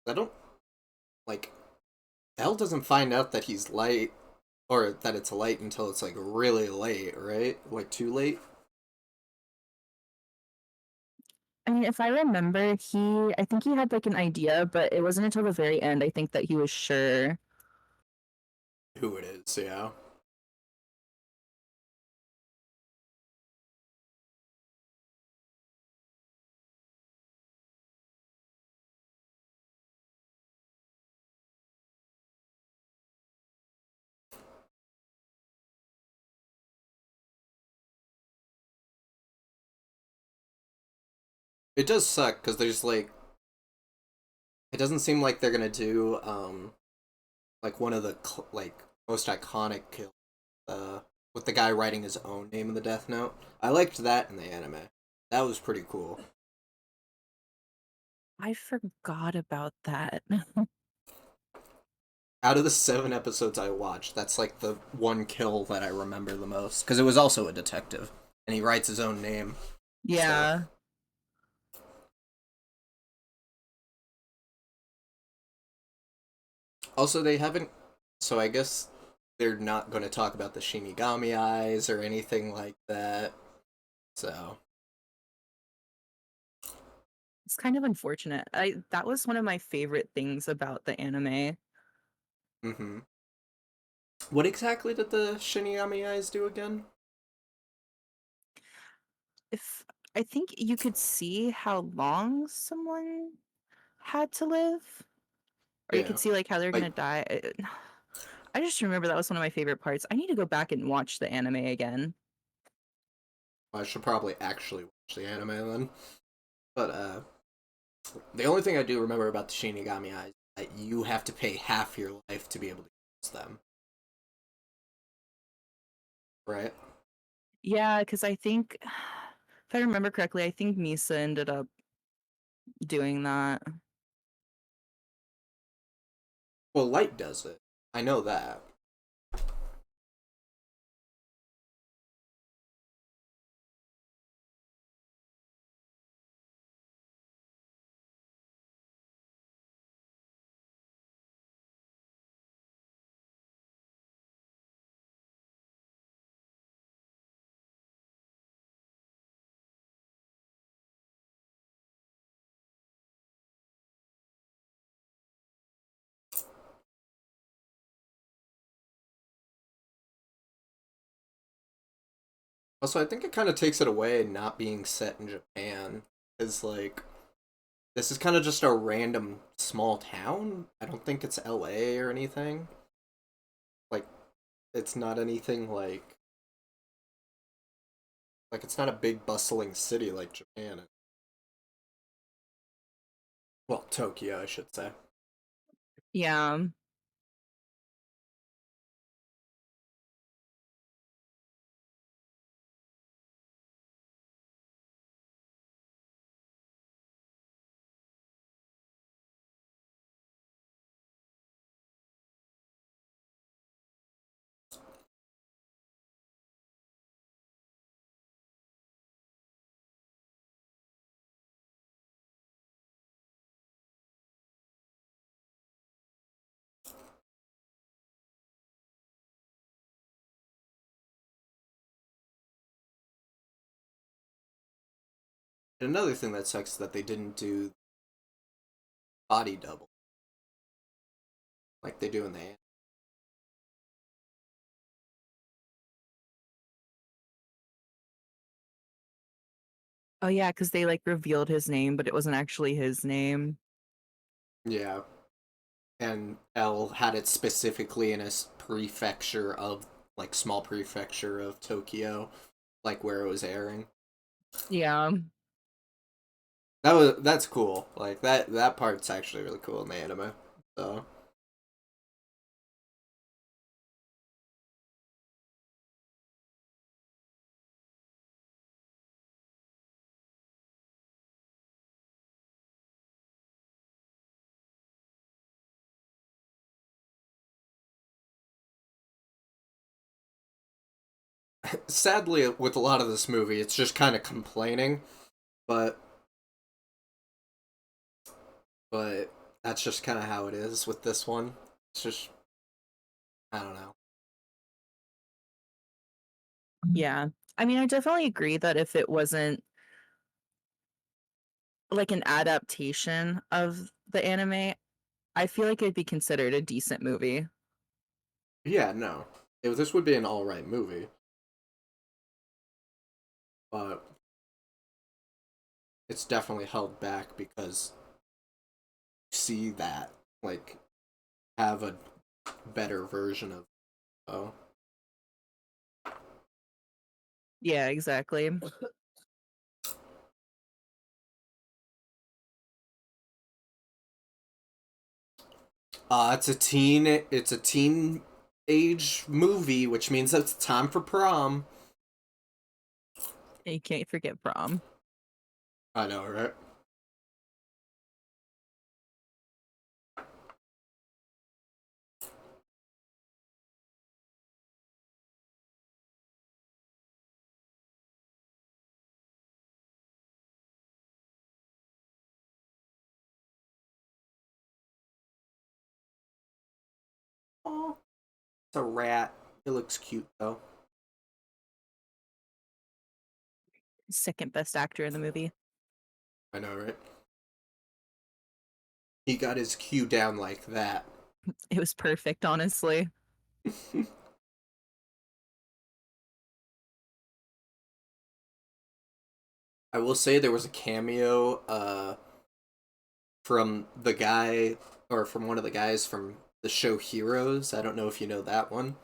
I don't like. Elle doesn't find out that he's light or that it's light until it's like really late, right? Like too late. I mean, if I remember, I think he had like an idea, but it wasn't until the very end, I think, that he was sure. Who it is, yeah. It does suck because there's like it doesn't seem like they're gonna do like one of the like most iconic kills with the guy writing his own name in the Death Note. I liked that in the anime. That was pretty cool. I forgot about that. Out of the 7 episodes I watched, that's like the one kill that I remember the most because it was also a detective and he writes his own name. So Yeah. also they haven't. So I guess they're not going to talk about the Shinigami eyes or anything like that. So It's kind of unfortunate. That was one of my favorite things about the anime. mm-hmm. What exactly did the Shinigami eyes do again? If I think you could see how long someone had to live, or you Yeah. could see like how they're Like gonna die. I just remember that was one of my favorite parts. I need to go back and watch the anime again. I should probably actually watch the anime then. But the only thing I do remember about the Shinigami eyes is that you have to pay half your life to be able to use them. Right? Yeah, because I think, if I remember correctly, I think Misa ended up doing that. Well, light does it. I know that. Also, I think it kind of takes it away not being set in Japan. Is like this is kind of just a random small town. I don't think it's LA or anything. Like it's not anything like it's not a big bustling city like Japan. Well, Tokyo, I should say. Yeah. And another thing that sucks is that they didn't do body double like they do in the anime. Oh yeah, because they like revealed his name, but it wasn't actually his name. Yeah, and L had it specifically in a prefecture of like small prefecture of Tokyo, like where it was airing. Yeah. That's cool. Like that part's actually really cool in the anime. So sadly, with a lot of this movie, it's just kind of complaining, but but that's just kind of how it is with this one. It's just I don't know. Yeah. I mean, I definitely agree that if it wasn't like an adaptation of the anime, I feel like it'd be considered a decent movie. Yeah, no. This would be an all right movie, but it's definitely held back because you see that like have a better version of oh. Yeah, exactly. It's a teen age movie, which means it's time for prom. You can't forget prom. I know, right? Oh, it's a rat. It looks cute though. Second best actor in the movie. I know, right? He got his cue down like that. It was perfect, honestly. I will say there was a cameo from the guy or from one of the guys from the show Heroes. I don't know if you know that one.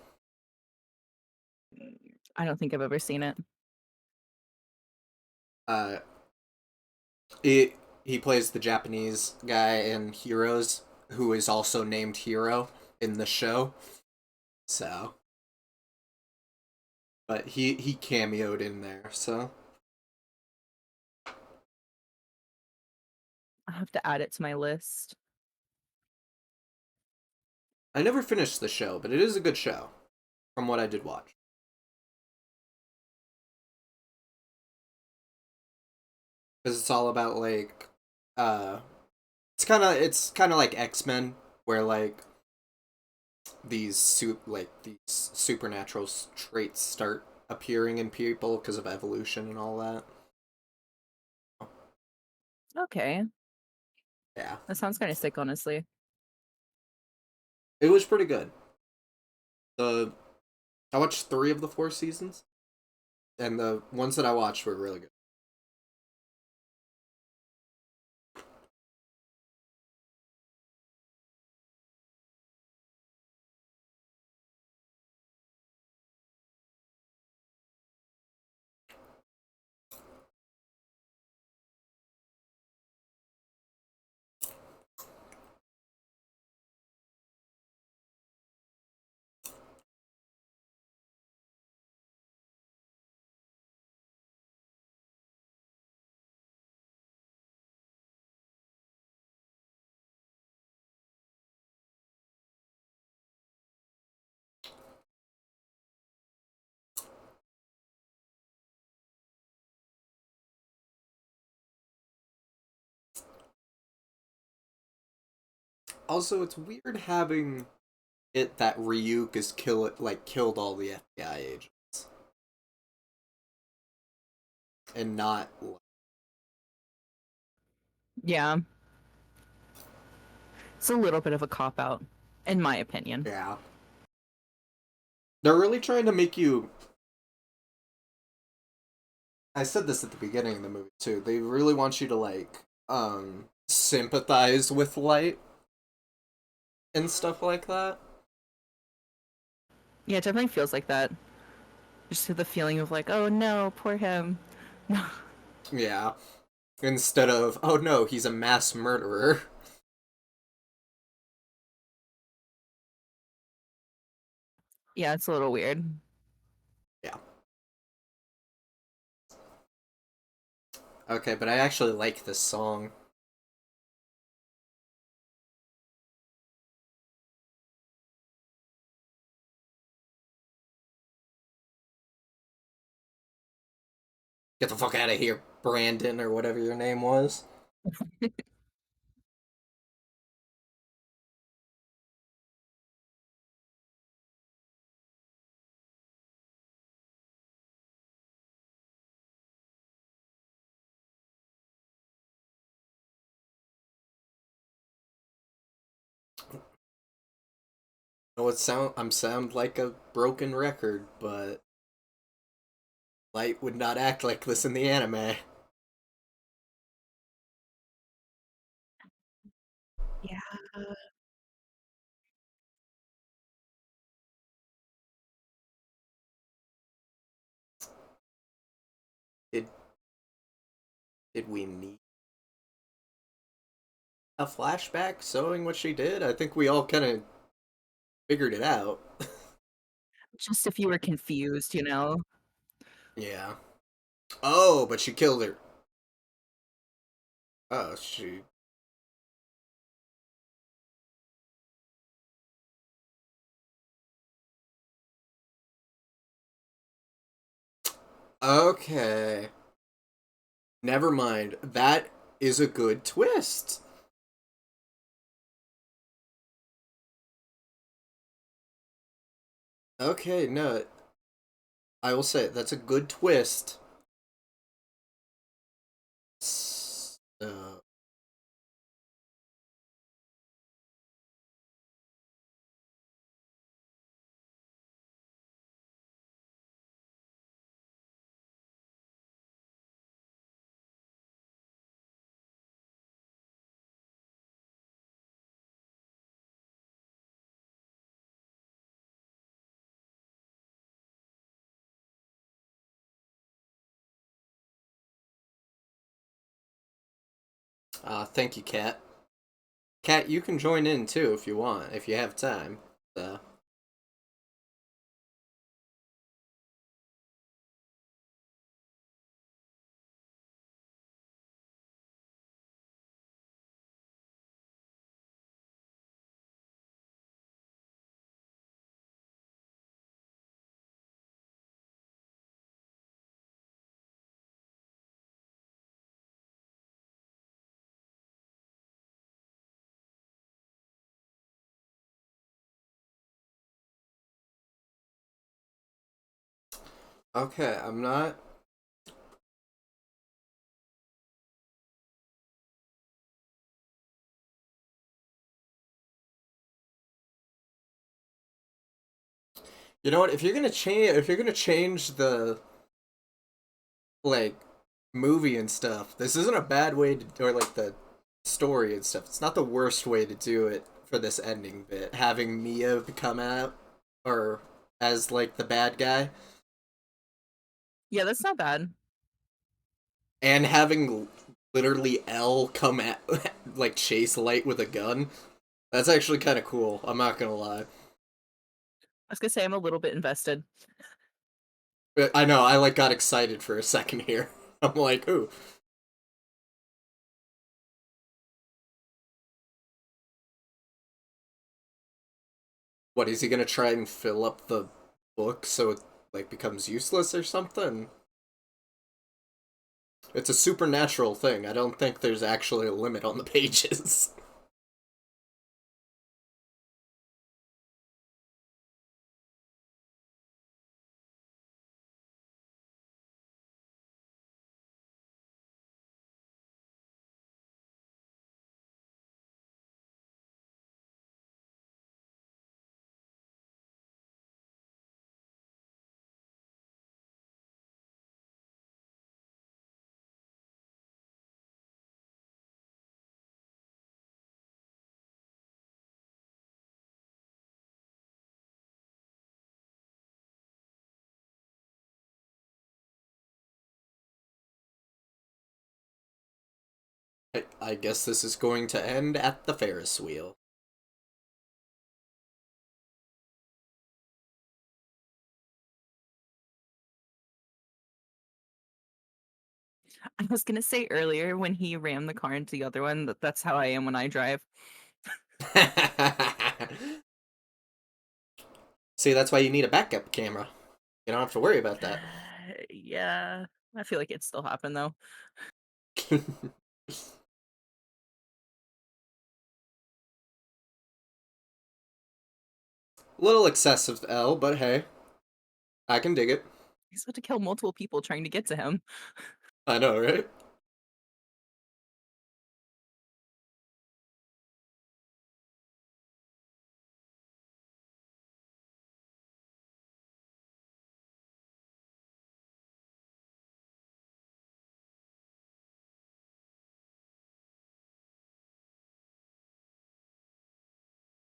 I don't think I've ever seen it. Uh he plays the Japanese guy in Heroes who is also named Hero in the show. So, but he cameoed in there. So, I'll have to add it to my list. I never finished the show, but it is a good show from what I did watch. Cuz it's all about like uh it's kind of like X-Men where like these supernatural traits start appearing in people because of evolution and all that. Okay. Yeah. That sounds kind of sick, honestly. It was pretty good. The I watched 3 of the 4 seasons and the ones that I watched were really good. Also, it's weird having it that Ryuk is killed all the FBI agents and not Yeah. It's a little bit of a cop out, in my opinion. yeah. They're really trying to make you. I said this at the beginning of the movie too. They really want you to like sympathize with Light and stuff like that. Yeah, it definitely feels like that. Just the feeling of like, oh no, poor him. No. Yeah. Instead of, oh no, he's a mass murderer. Yeah, it's a little weird. Yeah. Okay, but I actually like this song. Get the fuck out of here, Brandon, or whatever your name was. No, I'm sound like a broken record, but Light would not act like this in the anime. Yeah. Did did we need a flashback showing what she did? I think we all kind of figured it out. Just if you were confused, you know? Yeah. Oh, but she killed her. Oh, she. Okay. Never mind. That is a good twist. Okay, no, I will say that's a good twist. So, thank you, Kat. Kat, you can join in too if you want, if you have time. So, okay, I'm not. You know what? If you're gonna change the like movie and stuff, this isn't a bad way to, or like the story and stuff. It's not the worst way to do it for this ending bit. Having Mia come out or as like the bad guy, Yeah, that's not bad. and having literally L come at like chase Light with a gun. That's actually kind of cool. I'm not gonna lie. I was gonna say I'm a little bit invested. But I know I like got excited for a second here. I'm like, ooh, what is he gonna try and fill up the book so it like becomes useless or something? It's a supernatural thing. I don't think there's actually a limit on the pages. I guess this is going to end at the Ferris wheel. I was gonna say earlier when he rammed the car into the other one that that's how I am when I drive. See, that's why you need a backup camera. You don't have to worry about that. Yeah, I feel like it still happened though. Little excessive L, but hey, I can dig it. He's about to kill multiple people trying to get to him. I know, right?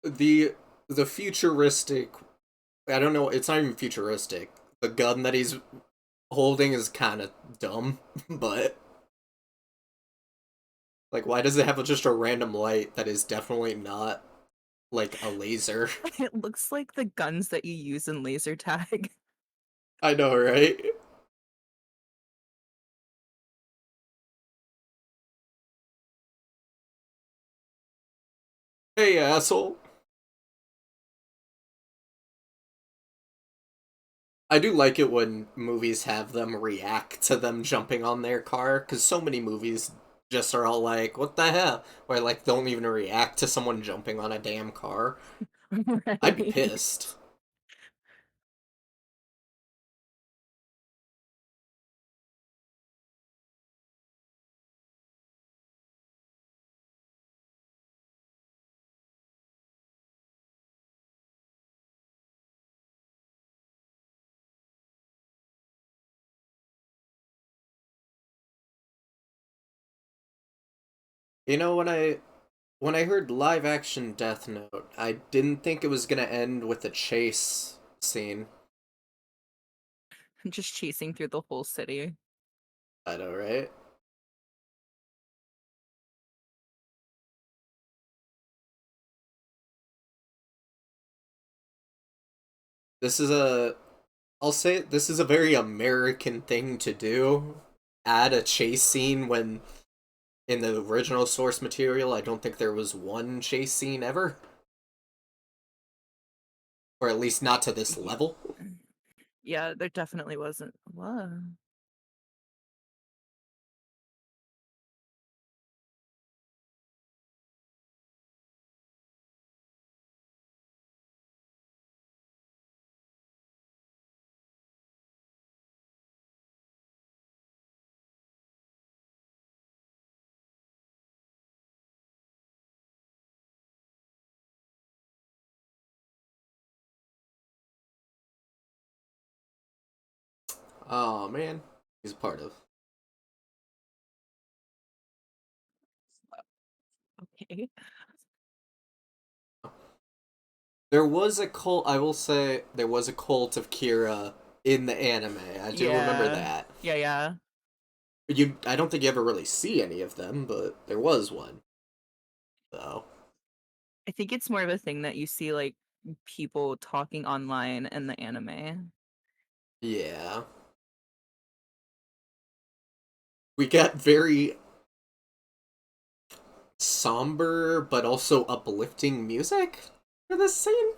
The the futuristic, I don't know, it's not even futuristic. The gun that he's holding is kind of dumb, but like why does it have just a random light that is definitely not like a laser? It looks like the guns that you use in laser tag. I know, right? Hey, asshole. I do like it when movies have them react to them jumping on their car, because so many movies just are all like, what the hell? Or like don't even react to someone jumping on a damn car. I'd be Right. pissed. You know, when I heard live action Death Note, I didn't think it was gonna end with a chase scene. Just chasing through the whole city. I know, right? This is a I'll say it, this is a very American thing to do. Add a chase scene when in the original source material, I don't think there was one chase scene ever. Or at least not to this Y- level. Yeah, there definitely wasn't. What? Oh man, he's a part of. Okay. There was a cult, I will say, there was a cult of Kira in the anime. I do remember Yeah. that. Yeah. I don't think you ever really see any of them, but there was one. So, I think it's more of a thing that you see like people talking online in the anime. yeah. We got very somber but also uplifting music for this scene.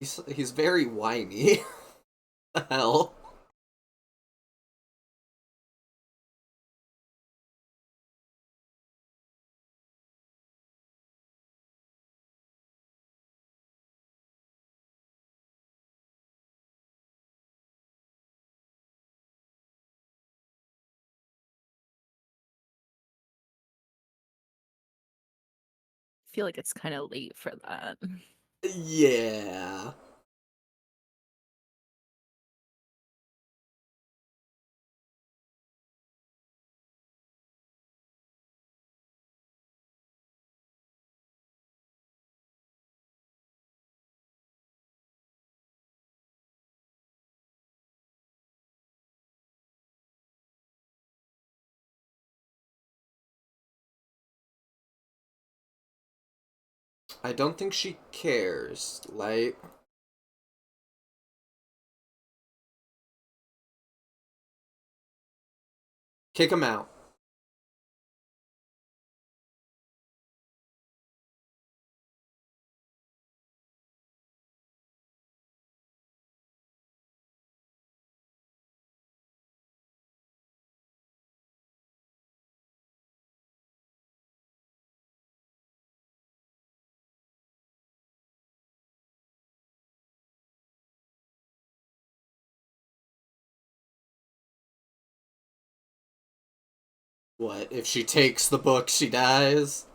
He's very whiny. The hell? I feel like it's kind of late for that. Yeah. I don't think she cares. Like, kick him out. What, if she takes the book, she dies?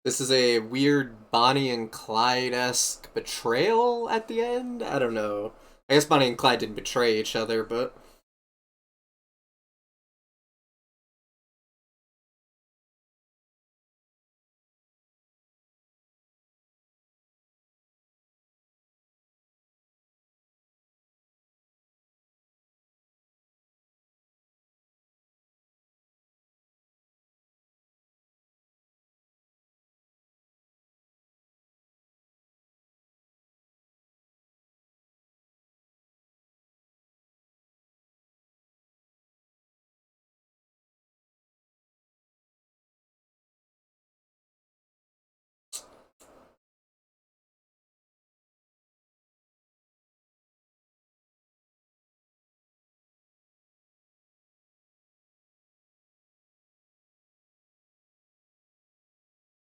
This is a weird Bonnie and Clyde-esque betrayal at the end? I don't know. I guess Bonnie and Clyde didn't betray each other, but...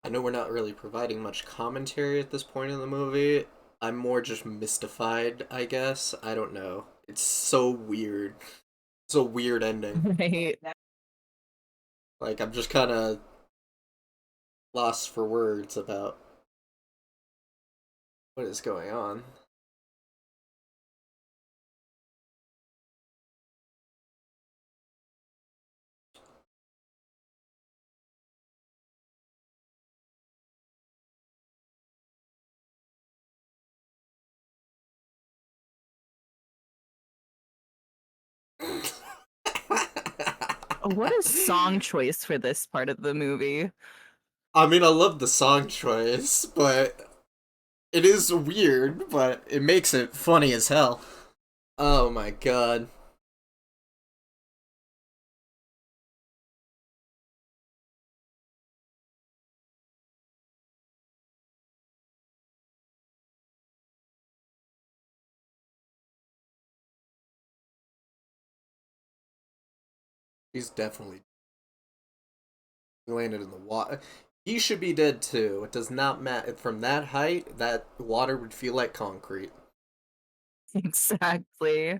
I know we're not really providing much commentary at this point in the movie. I'm more just mystified, I guess. I don't know. It's so weird. It's a weird ending. Right. Like, I'm just kind of lost for words about what is going on. What a song choice for this part of the movie. I mean, I love the song choice, but it is weird, but it makes it funny as hell. Oh my god. He's definitely landed in the water. He should be dead too. It does not matter. From that height, that water would feel like concrete. Exactly.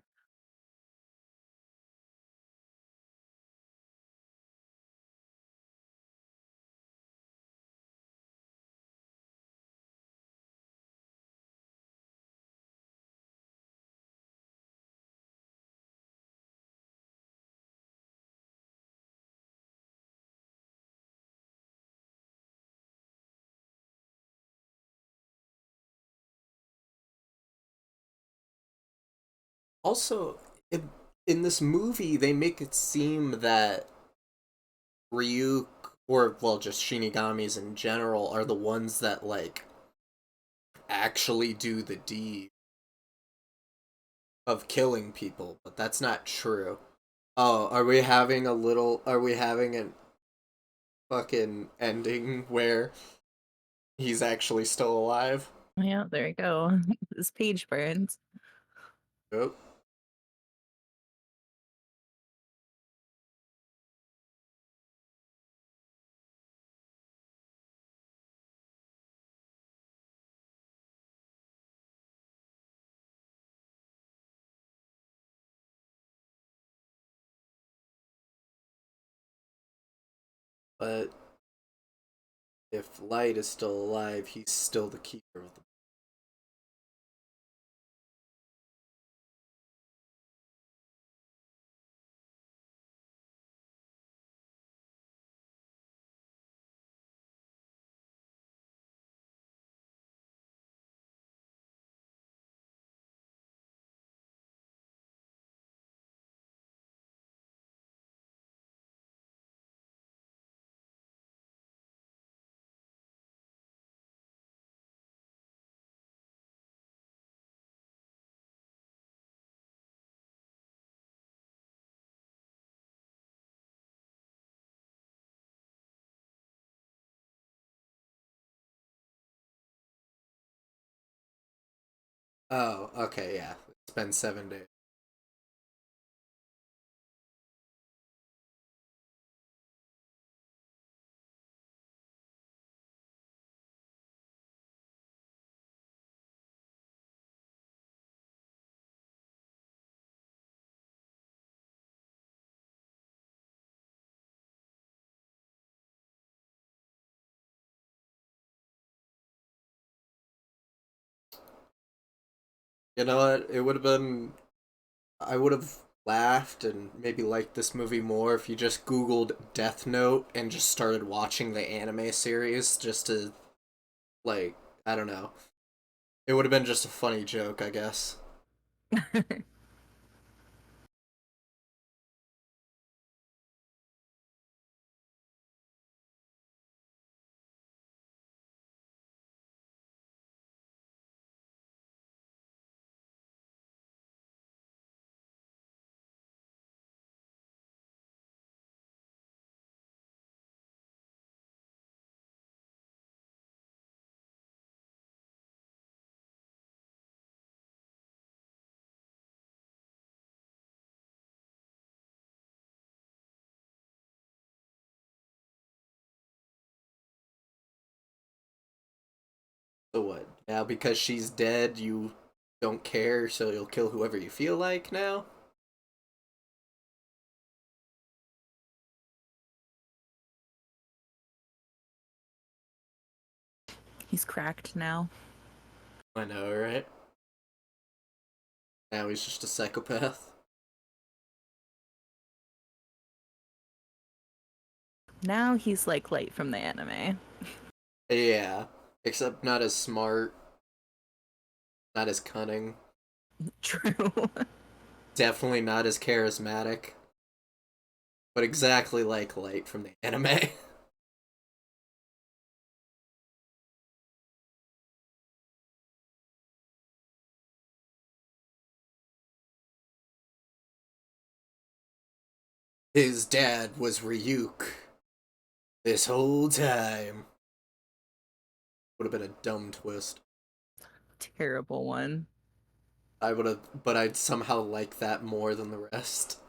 Also, in this movie, they make it seem that Ryuk, or well, just Shinigamis in general, are the ones that like actually do the deed of killing people, but that's not true. Oh, are we having a little? Are we having a fucking ending where he's actually still alive? Yeah, there you go. This page burns. Oh, but if Light is still alive, he's still the keeper of the Oh, okay, yeah. It's been 7 days. You know what? It would have been. I would have laughed and maybe liked this movie more if you just Googled Death Note and just started watching the anime series just to, like, I don't know. It would have been just a funny joke, I guess. So what? Now because she's dead, you don't care, so you'll kill whoever you feel like now? He's cracked now. I know, right? Now he's just a psychopath. Now he's like Light from the anime. Yeah. Except not as smart, not as cunning, True. definitely not as charismatic, but exactly like Light from the anime. His dad was Ryuk this whole time. Would have been a dumb twist. Terrible one. I would have, but I'd somehow like that more than the rest.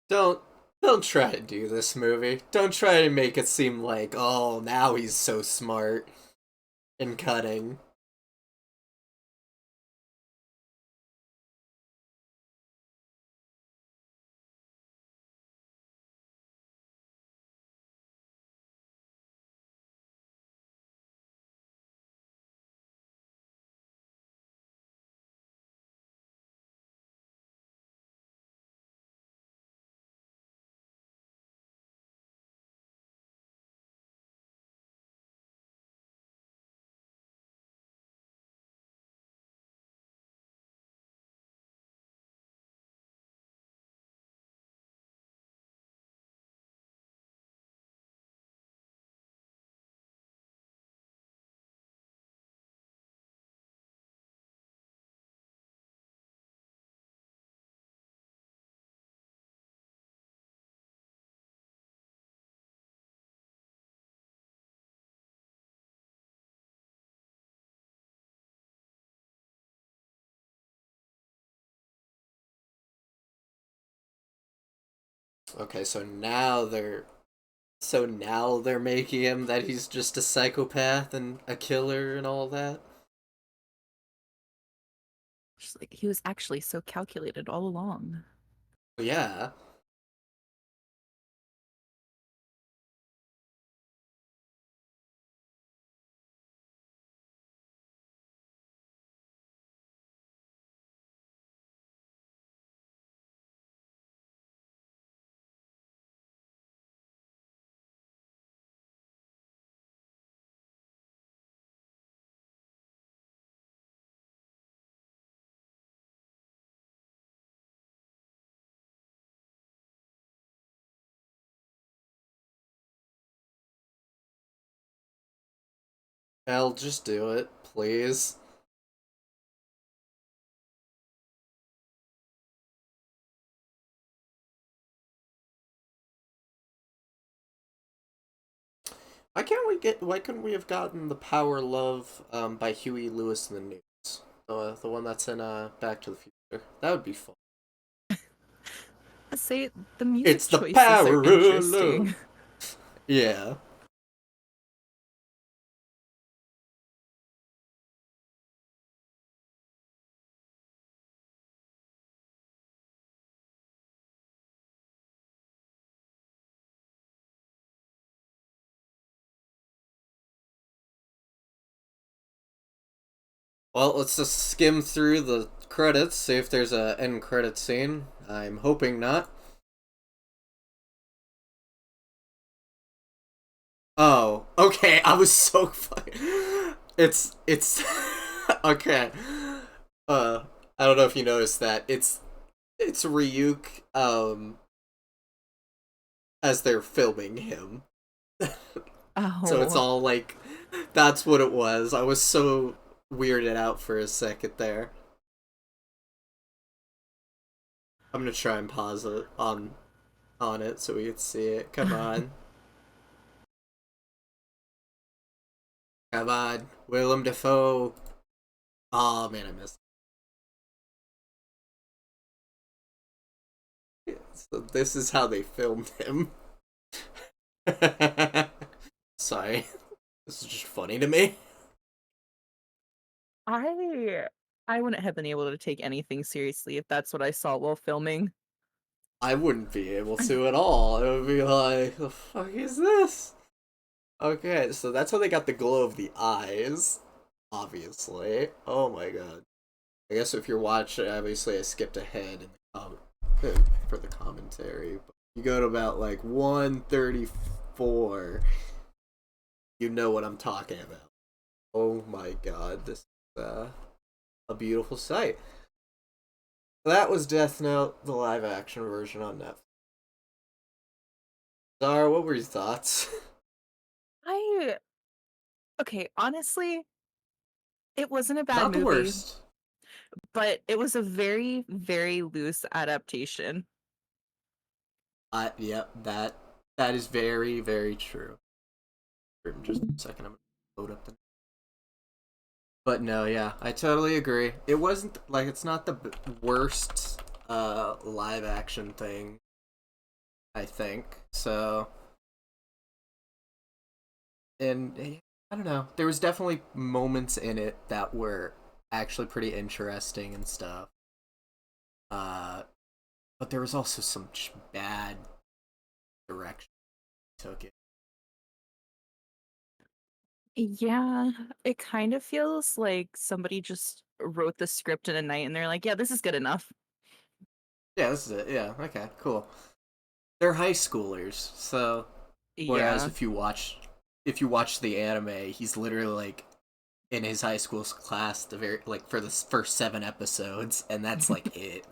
Don't don't try to do this movie. Don't try to make it seem like, oh, now he's so smart and cutting. Okay, so now they're making him that he's just a psychopath and a killer and all that. Just like he was actually so calculated all along. Yeah. Hell, just do it, please. Why couldn't we have gotten The Power Love by Huey Lewis and the News? The one that's in Back to the Future. That would be fun. I say the music It's the choices are power of interesting. love. Yeah. Well, let's just skim through the credits, see if there's a end credit scene. I'm hoping not. Oh, okay. I was so fucking. It's okay. Uh, I don't know if you noticed that. It's Ryuk as they're filming him. So it's Oh. all like that's what it was. I was so weirded out for a second there. I'm gonna try and pause it on it so we can see it. Come on. Come on. Willem Dafoe. Oh man, I missed it. So this is how they filmed him. Sorry. This is just funny to me. I I wouldn't have been able to take anything seriously if that's what I saw while filming. I wouldn't be able to at all. It would be like, the fuck is this? Okay, so that's how they got the glow of the eyes. Obviously. Oh my god. I guess if you're watching, obviously I skipped ahead in for the commentary. But you go to about like 134. You know what I'm talking about. Oh my god, this is a beautiful sight. That was Death Note, the live action version on Netflix. Zara, what were your thoughts? I okay, honestly, it wasn't a bad Not the movie, worst. but it was a very, very loose adaptation. Yep, that is very, very true. For just a second, I'm gonna load up the. But no, yeah, I totally agree. It wasn't like it's not the worst live action thing. I think so. And I don't know. There was definitely moments in it that were actually pretty interesting and stuff. Uh, but there was also some bad direction took it. Yeah, it kind of feels like somebody just wrote the script in a night and they're like, "Yeah, this is good enough." Yeah, this is it. Yeah, okay, cool. They're high schoolers, so whereas Yeah. if you watch the anime, he's literally like in his high school class the very like for the first 7 episodes, and that's like it.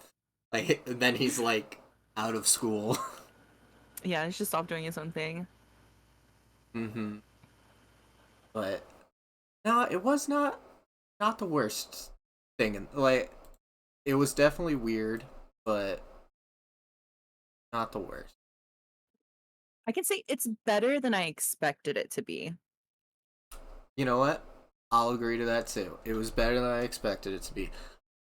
Like then he's like out of school. Yeah, he's just off doing his own thing. Mm-hmm. But no, it was not the worst thing. And like it was definitely weird, but not the worst. I can say it's better than I expected it to be. You know what? I'll agree to that too. It was better than I expected it to be.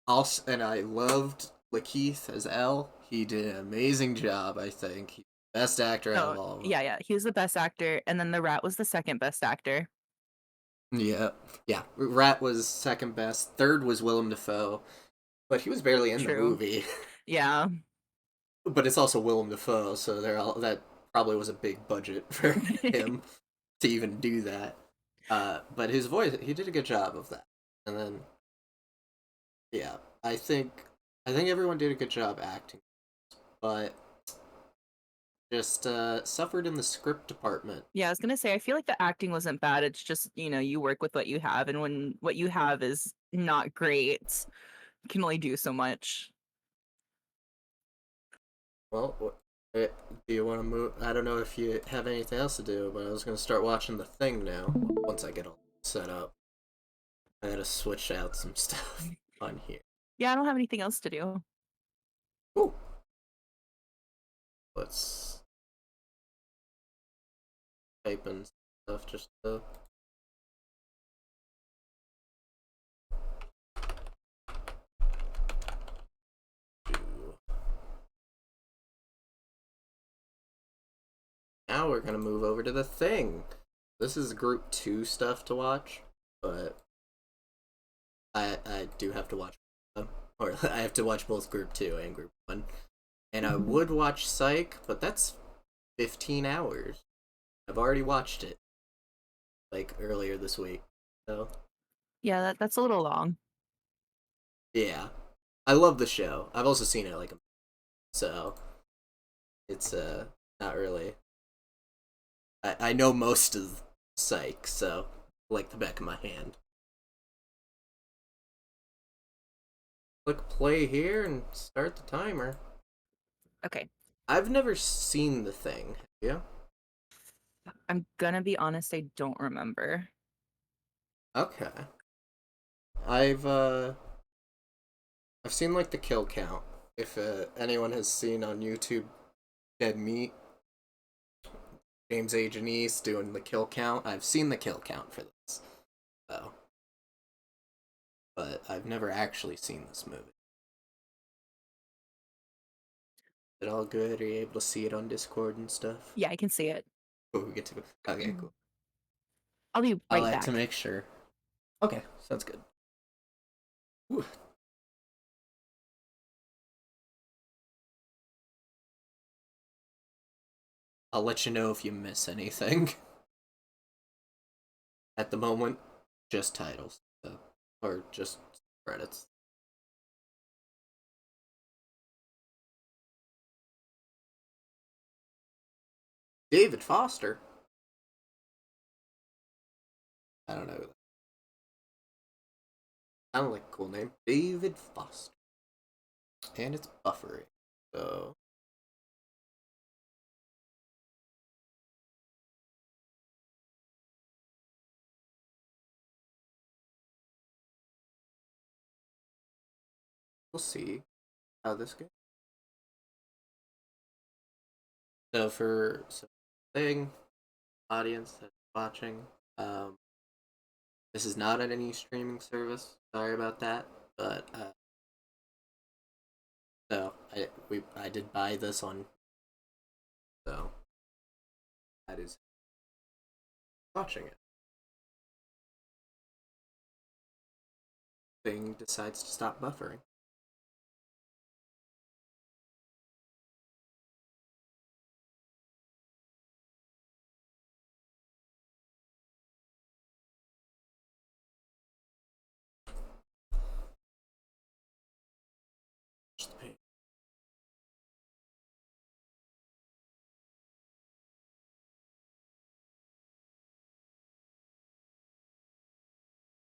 Also, and I loved Lakeith as L. He did an amazing job. I think he's the best actor out Oh, of all of them. yeah, yeah. He was the best actor, and then the rat was the second best actor. Yeah, yeah. Rat was second best. Third was Willem Dafoe. but he was barely in the True. movie. Yeah. But it's also Willem Dafoe, so that probably was a big budget for him to even do that. But his voice, he did a good job of that. And then, yeah, I think everyone did a good job acting, but just suffered in the script department. Yeah, I was gonna say, I feel like the acting wasn't bad. It's just, you work with what you have, and when what you have is not great, you can only do so much. Well, do you want to move? I don't know if you have anything else to do, but I was gonna start watching The Thing now. Once I get all set up, I gotta switch out some stuff on here. Yeah, I don't have anything else to do. Cool. Let's type in stuff just to. Do. Now we're gonna move over to The Thing. This is group 2 stuff to watch, but I do have to watch them. Or I have to watch both group 2 and group 1. And I would watch Psych, but that's 15 hours. I've already watched it, like, earlier this week. So, Yeah, that's a little long. yeah. I love the show. I've also seen it, like, so it's, not really. I know most of Psych, so, like the back of my hand. Click play here and start the timer. Okay. I've never seen The Thing. Have you? I'm gonna be honest, I don't remember. Okay. I've uh I've seen like the kill count. If anyone has seen on YouTube Dead Meat, James A. Janice doing the kill count, I've seen the kill count for this. So, but I've never actually seen this movie. Is it all good? Are you able to see it on Discord and stuff? Yeah, I can see it. Oh, we get to. Okay, cool. I'll be I right like to back. make sure. Okay, sounds good. Whew. I'll let you know if you miss anything. At the moment, just titles. So, or just credits. David Foster. I don't know. I don't like a cool name. David Foster. And it's buffering. So. We'll see how this goes. So, for some thing, audience that's watching, this is not on any streaming service. Sorry about that. But, so, I did buy this on. So, that is watching it. Thing decides to stop buffering.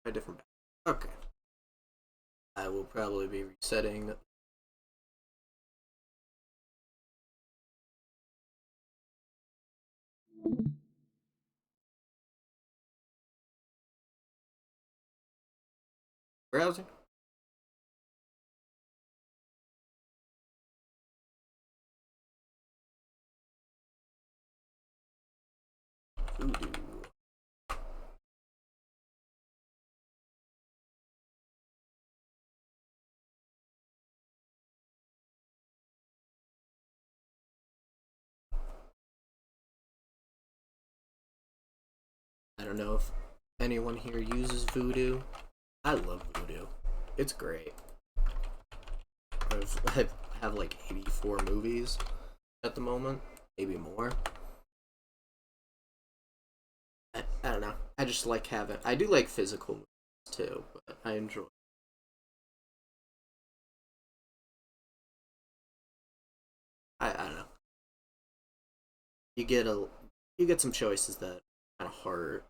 A different. Okay. I will probably be resetting. Browsing. Voodoo. I don't know if anyone here uses Voodoo. I love Voodoo. It's great. I have like 84 movies at the moment, maybe more. I don't know. I just like having. I do like physical movies too, but I enjoy. I don't know. You get a you get some choices that kind of hard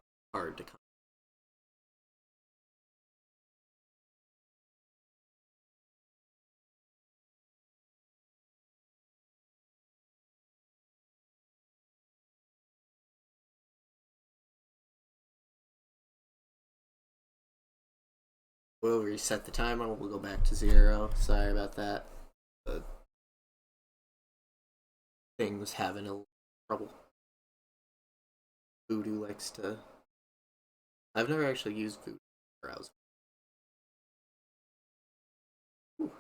to come. We'll reset the timer. We'll go back to 0. Sorry about that. The thing was having a little trouble. Voodoo likes to. I've never actually used Voodoo browser. Ooh.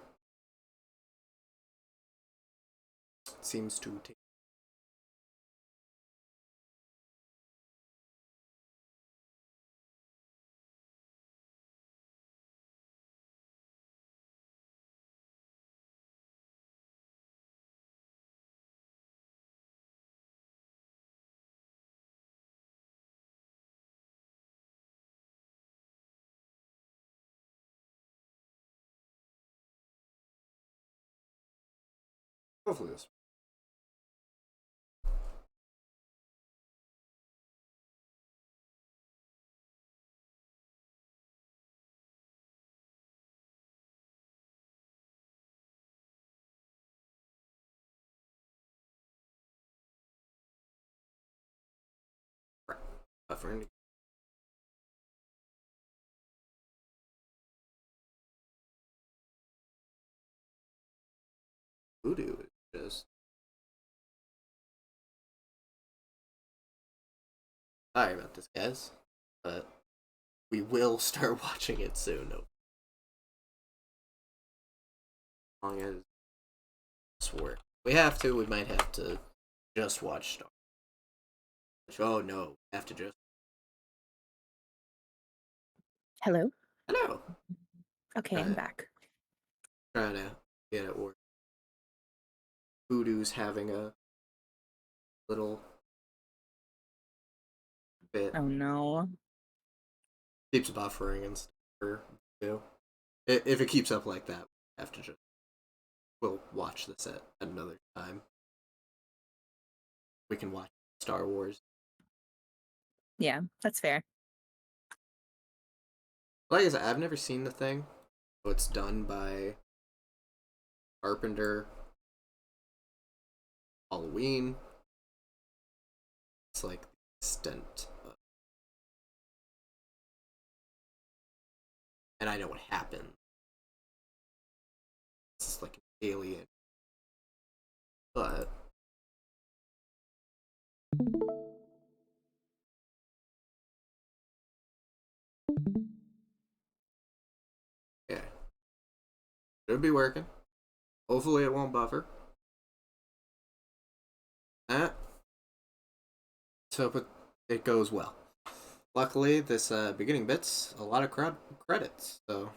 It seems to take. Hopefully this. Buffering. Voodoo is just. Sorry about this, guys, but we will start watching it soon. No, as long as this works. We have to. We might have to just watch Star. Oh no, we have to just. Hello. Hello. Okay, I'm Trying, back. trying to get it work. Voodoo's having a little bit. Oh no. Keeps buffering and stuff. If it keeps up like that, we have to just. We'll watch this at another time. We can watch Star Wars. Yeah, that's fair. Like I said, I've never seen the thing. So it's done by Carpenter. Halloween. It's like the extent of, and I know what happened. It's just like an alien. But yeah. It'll be working. Hopefully it won't buffer. Eh. So but it goes well. Luckily, this beginning bit's a lot of credits, so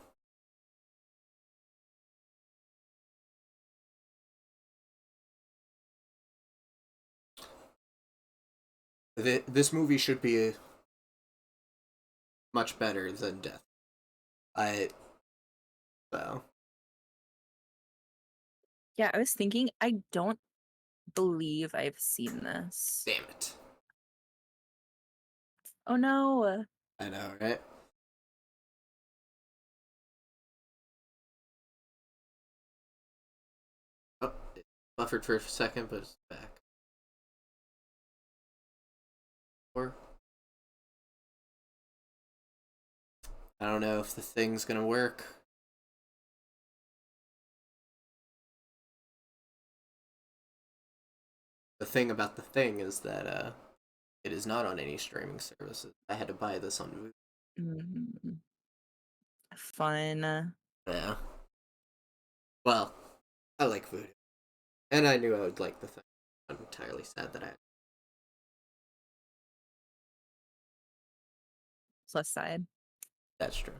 this movie should be much better than Death. I so Yeah, I was thinking I don't believe I've seen this. damn it. Oh no. I know, right? Oh, it buffered for a second, but it's back. Or I don't know if the thing's gonna work. The thing about the thing is that it is not on any streaming services. I had to buy this on Voodoo. Mm, fun. Yeah. Well, I like Voodoo. And I knew I would like the thing. I'm entirely sad that I. Plus side. That's true.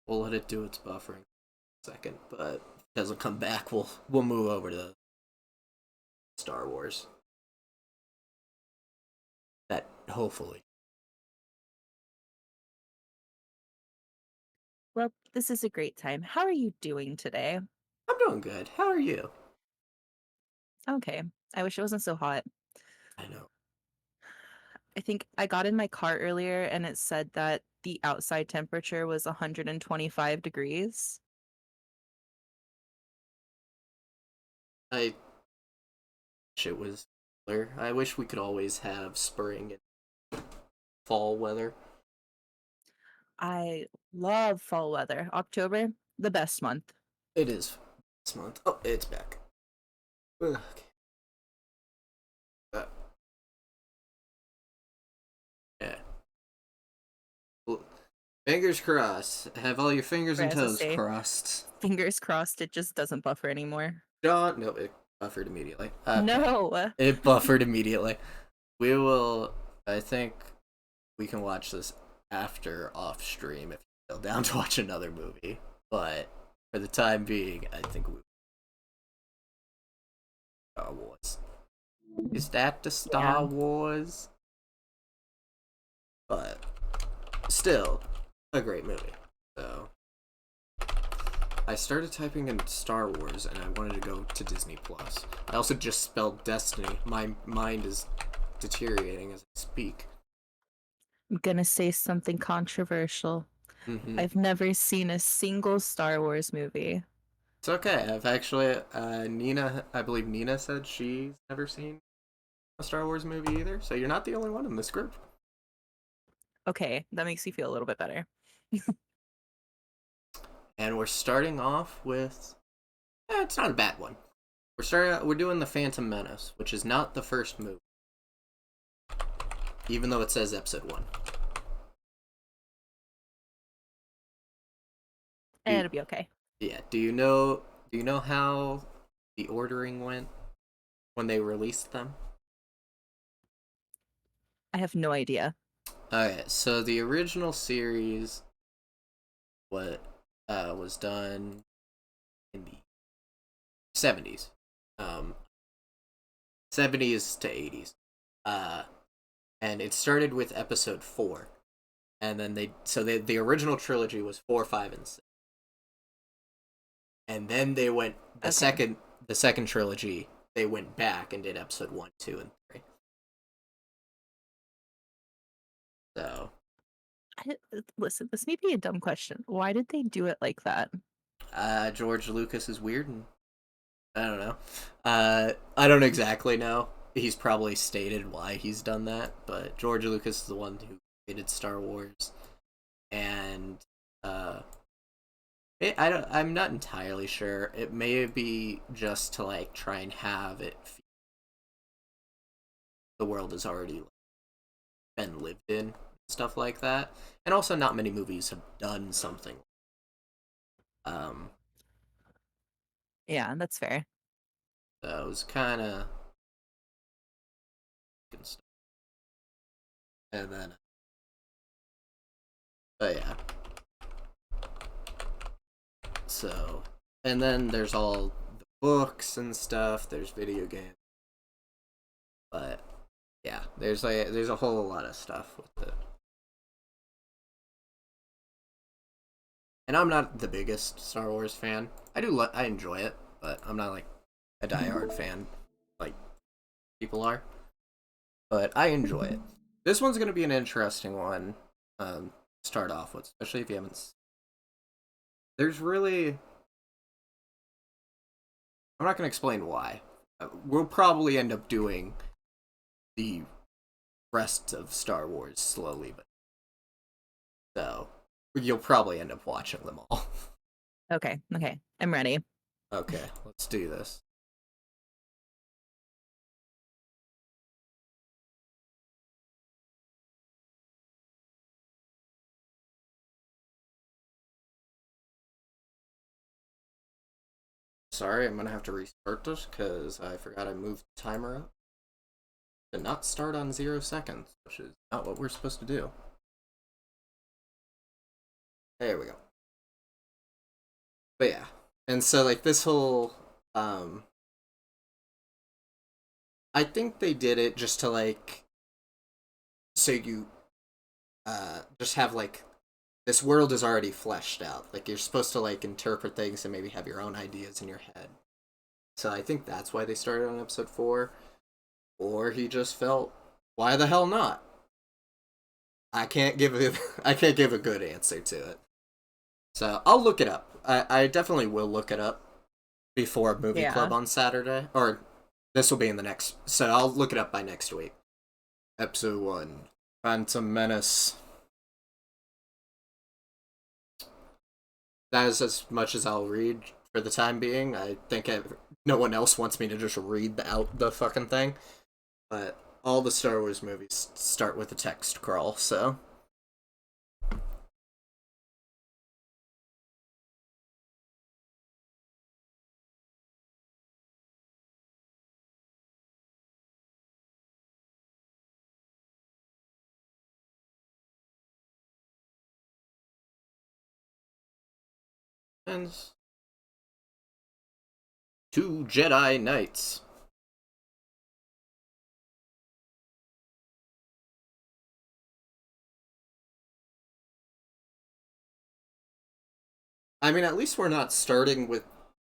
we'll let it do its buffering for a second, but if it doesn't come back, we'll move over to Star Wars. That hopefully. Well, this is a great time. How are you doing today? I'm doing good. How are you? Okay. I wish it wasn't so hot. I know. I think I got in my car earlier and it said that the outside temperature was 125 degrees. I wish it was cooler. I wish we could always have spring and fall weather. I love fall weather. October, the best month. It is this month. Oh, it's back. Ugh. Uh, yeah. Well, fingers crossed. Have all your fingers Or and as I toes say, crossed. fingers crossed it just doesn't buffer anymore. John, no, it buffered immediately. Okay. No. It buffered immediately. We will. I think we can watch this after off stream if you're still down to watch another movie. But for the time being, I think we. Star Wars. Is that the Star Yeah. Wars? But still, a great movie. So I started typing in Star Wars and I wanted to go to Disney Plus. I also just spelled Destiny. My mind is deteriorating as I speak. I'm gonna say something controversial. Mm-hmm. I've never seen a single Star Wars movie. It's okay. I've actually, Nina, I believe Nina said she's never seen a Star Wars movie either. So you're not the only one in this group. Okay, that makes you feel a little bit better. And we're starting off with, it's not a bad one. We're doing the Phantom Menace, which is not the first movie, even though it says episode 1. And it'll be okay. Yeah. Do you know how the ordering went when they released them? I have no idea. Okay, so the original series what was done in the 70s. 70s to 80s. Uh and it started with episode 4. And then the original trilogy was 4, 5 and 6. And then they went Okay. the second trilogy, they went back and did episode 1, 2 and 3. So, Listen, this may be a dumb question. Why did they do it like that? George Lucas is weird and I don't know. I don't exactly know. He's probably stated why he's done that, but George Lucas is the one who created Star Wars, and I'm not entirely sure. It may be just to like try and have it. The world has already been lived in, stuff like that, and also not many movies have done something. Um, Yeah, that's fair. so it was kind of and then, but yeah. So, and then there's all the books and stuff. There's video games, but yeah, there's a whole lot of stuff with it. And I'm not the biggest Star Wars fan. I enjoy it, but I'm not like a diehard fan like people are. But I enjoy it. This one's gonna be an interesting one. Start off with, especially if you haven't. There's really. I'm not gonna explain why. We'll probably end up doing the rest of Star Wars slowly, but so you'll probably end up watching them all. Okay, okay. I'm ready. Okay, let's do this. Sorry, I'm gonna have to restart this because I forgot I moved the timer up. Did not start on 0 seconds, which is not what we're supposed to do. There we go. But yeah, and so like this whole, um, I think they did it just to like, so you just have like this world is already fleshed out. Like you're supposed to like interpret things and maybe have your own ideas in your head. So I think that's why they started on episode 4. Or he just felt, why the hell not? I can't give a good answer to it. So I'll look it up. I definitely will look it up before movie Yeah. club on Saturday. Or this will be in the next, so I'll look it up by next week. Episode 1, Phantom Menace. That is as much as I'll read for the time being. I think no one else wants me to just read out the fucking thing. But all the Star Wars movies start with a text crawl, so. And 2 Jedi Knights. I mean, at least we're not starting with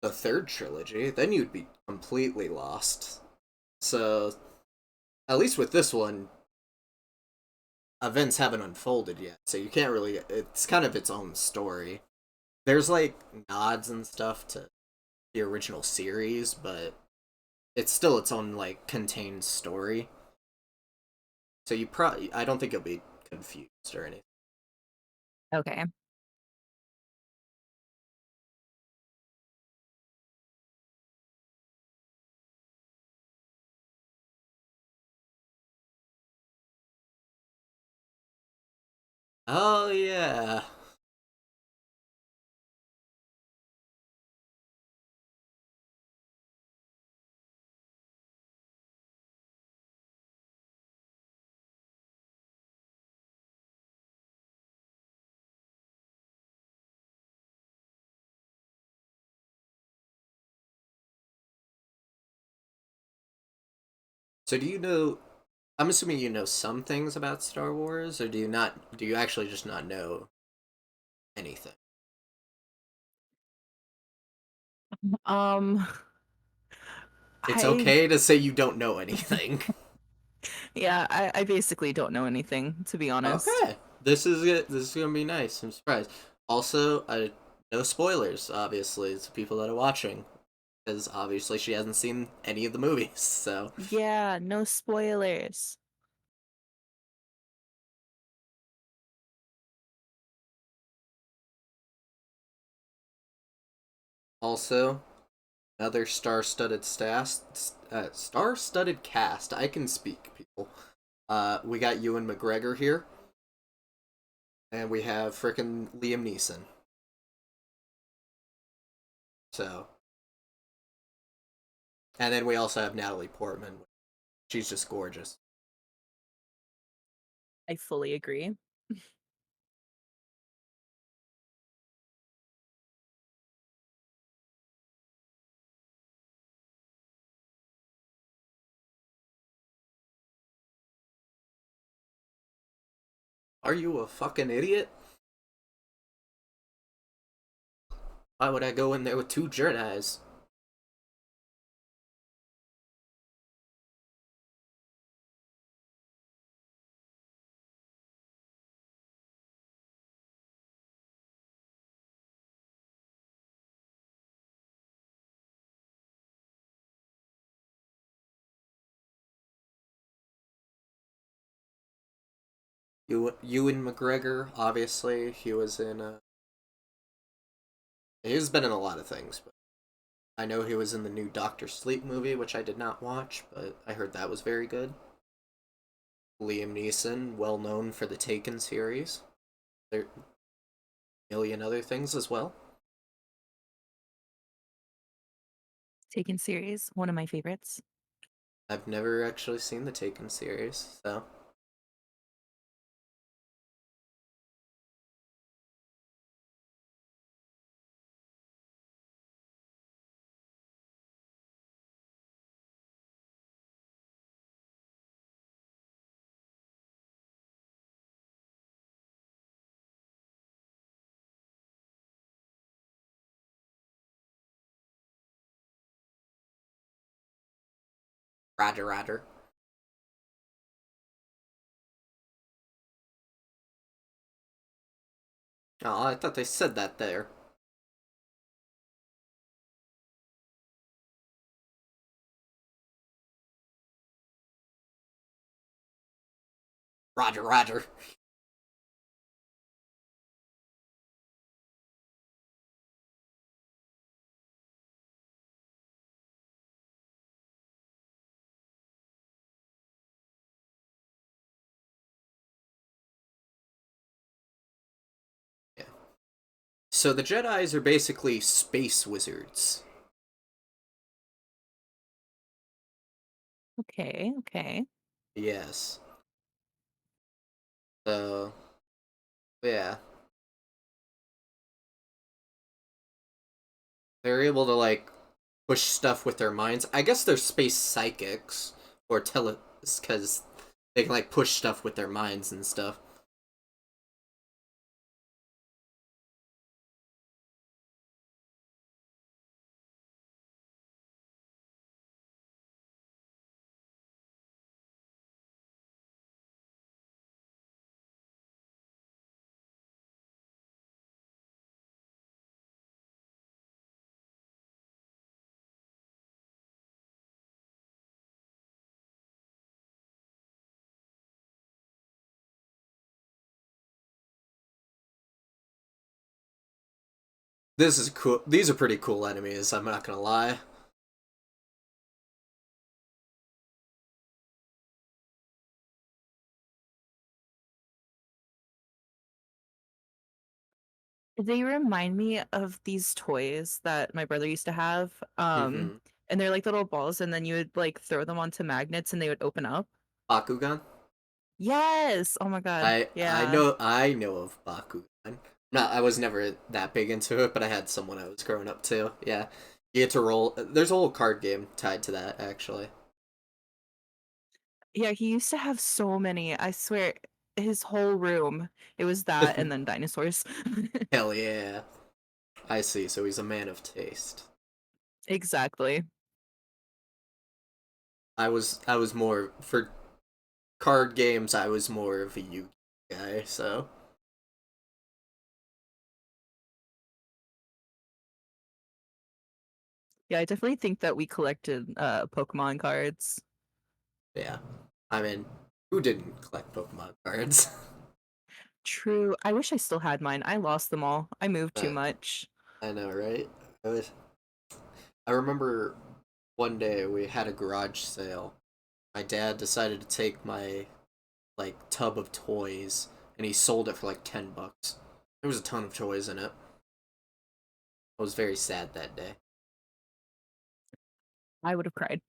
the third trilogy. Then you'd be completely lost. So, at least with this one, events haven't unfolded yet. So you can't really. It's kind of its own story. There's like nods and stuff to the original series, but it's still its own like contained story. So I don't think you'll be confused or anything. Okay. Oh yeah. So do you know? I'm assuming you know some things about Star Wars, or do you not? Do you actually just not know anything? Um, It's I okay to say you don't know anything. yeah, I basically don't know anything, to be honest. Okay, this is it. This is gonna be nice. I'm surprised. Also, no spoilers, obviously, to people that are watching, because obviously she hasn't seen any of the movies. So, Yeah, no spoilers. also another star-studded cast. I can speak, people. We got Ewan McGregor here, and we have frickin' Liam Neeson. So, and then we also have Natalie Portman. She's just gorgeous. I fully agree. Are you a fucking idiot? Why would I go in there with 2 Jedi's? Ewan McGregor, obviously, he was in. He's been in a lot of things, but I know he was in the new Doctor Sleep movie, which I did not watch, but I heard that was very good. Liam Neeson, well known for the Taken series. There are a million other things as well. Taken series, one of my favorites. I've never actually seen the Taken series, so Roger, Roger. Oh, I thought they said that there. Roger, Roger. Yeah. So the Jedi's are basically space wizards. Okay, okay. Yes. So yeah, they're able to like push stuff with their minds. I guess they're space psychics or because they can like push stuff with their minds and stuff. This is cool. These are pretty cool enemies. I'm not gonna lie. They remind me of these toys that my brother used to have. Mm-hmm. And they're like little balls, and then you would like throw them onto magnets and they would open up. Bakugan. Yes. Oh my God. Yeah. I know of Bakugan. Not I was never that big into it, but I had some when I was growing up too. Yeah, you get to roll. There's a whole card game tied to that actually. Yeah, he used to have so many. I swear, his whole room, it was that and then dinosaurs. Hell yeah. I see. So he's a man of taste. Exactly. I was more for card games. I was more of a Yu guy. So Yeah, I definitely think that we collected Pokemon cards. yeah. I mean, who didn't collect Pokemon cards? True. I wish I still had mine. I lost them all. I moved too uh, much. I know, right? I was. I remember one day we had a garage sale. My dad decided to take my like tub of toys and he sold it for like $10. There was a ton of toys in it. I was very sad that day. I would have cried.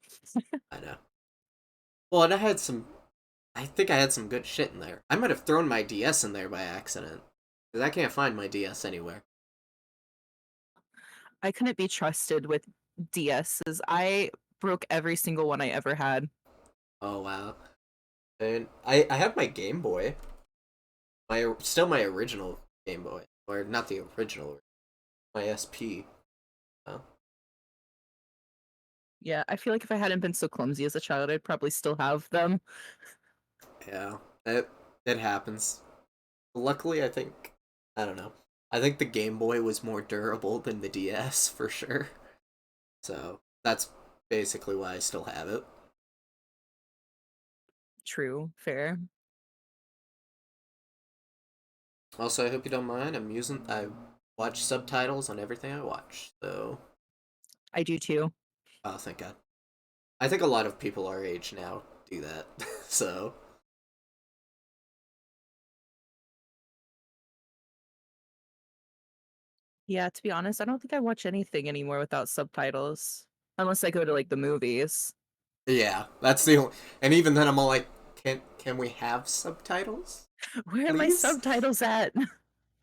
I know. Well, and I think I had some good shit in there. I might have thrown my DS in there by accident. Because I can't find my DS anywhere. I couldn't be trusted with DSs. I broke every single one I ever had. Oh, wow. And I have my Game Boy. Still my original Game Boy. Or not the original, my SP. Oh, Yeah, I feel like if I hadn't been so clumsy as a child, I'd probably still have them. yeah. It happens. Luckily, I don't know. I think the Game Boy was more durable than the DS for sure. So that's basically why I still have it. True, fair. Also, I hope you don't mind. I watch subtitles on everything I watch. So, I do too. oh, thank God. I think a lot of people our age now do that. So, Yeah, to be honest, I don't think I watch anything anymore without subtitles. Unless I go to like the movies. yeah, that's the only. And even then, I'm all like, can we have subtitles, Where are my please? subtitles at?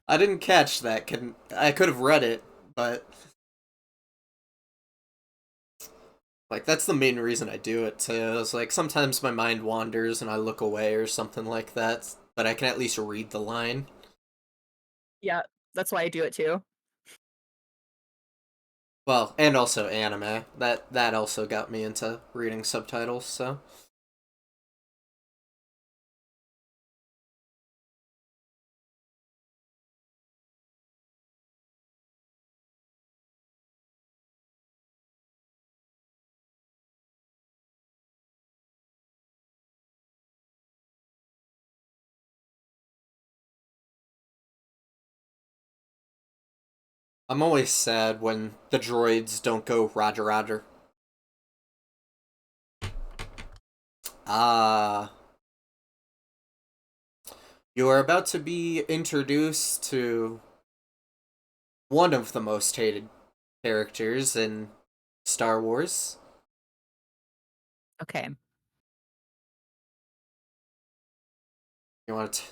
I didn't catch that. Can I could have read it, but like that's the main reason I do it too. It's like sometimes my mind wanders and I look away or something like that, but I can at least read the line. Yeah, that's why I do it too. Well, and also anime. That also got me into reading subtitles. So I'm always sad when the droids don't go Roger Roger. Ah, you are about to be introduced to one of the most hated characters in Star Wars. Okay. You want to?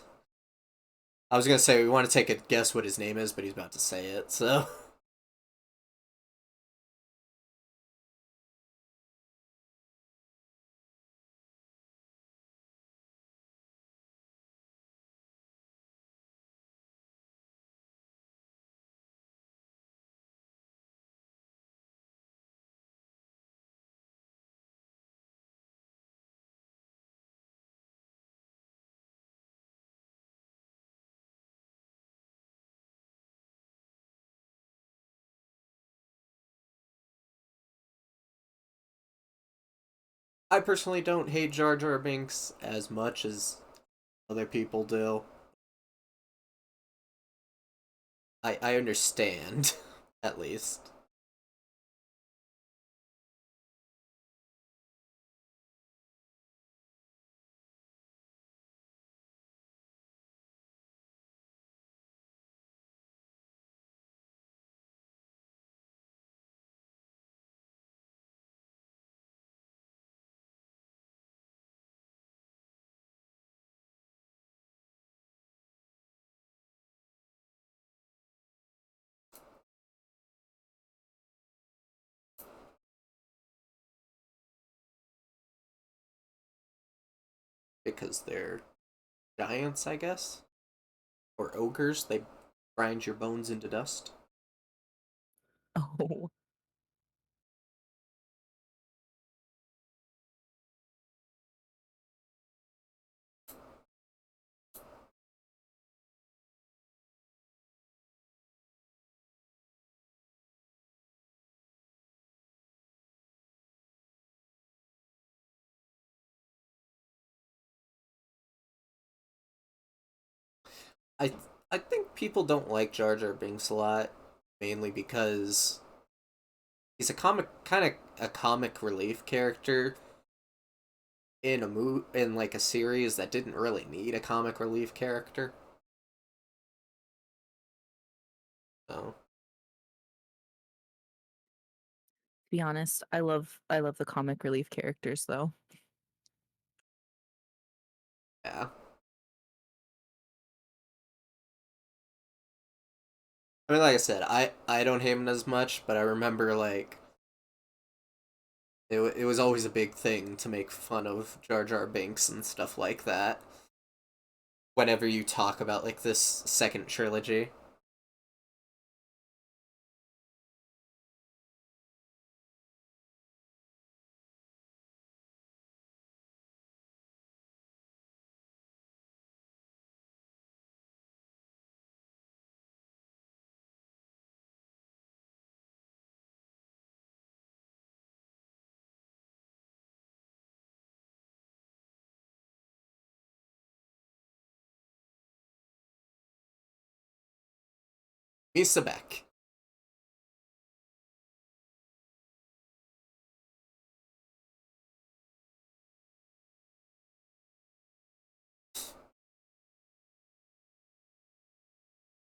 I was gonna say we want to take a guess what his name is, but he's about to say it. So I personally don't hate Jar Jar Binks as much as other people do. I understand, at least. Because they're giants, I guess, or ogres. They grind your bones into dust. Oh. I I think people don't like Jar Jar Binks a lot, mainly because he's a kind of a comic relief character in in like a series that didn't really need a comic relief character. So To be honest, I love the comic relief characters though. yeah, I mean, like I said, I don't hate him as much, but I remember like it was always a big thing to make fun of Jar Jar Binks and stuff like that. Whenever you talk about like this second trilogy, Misa Beck.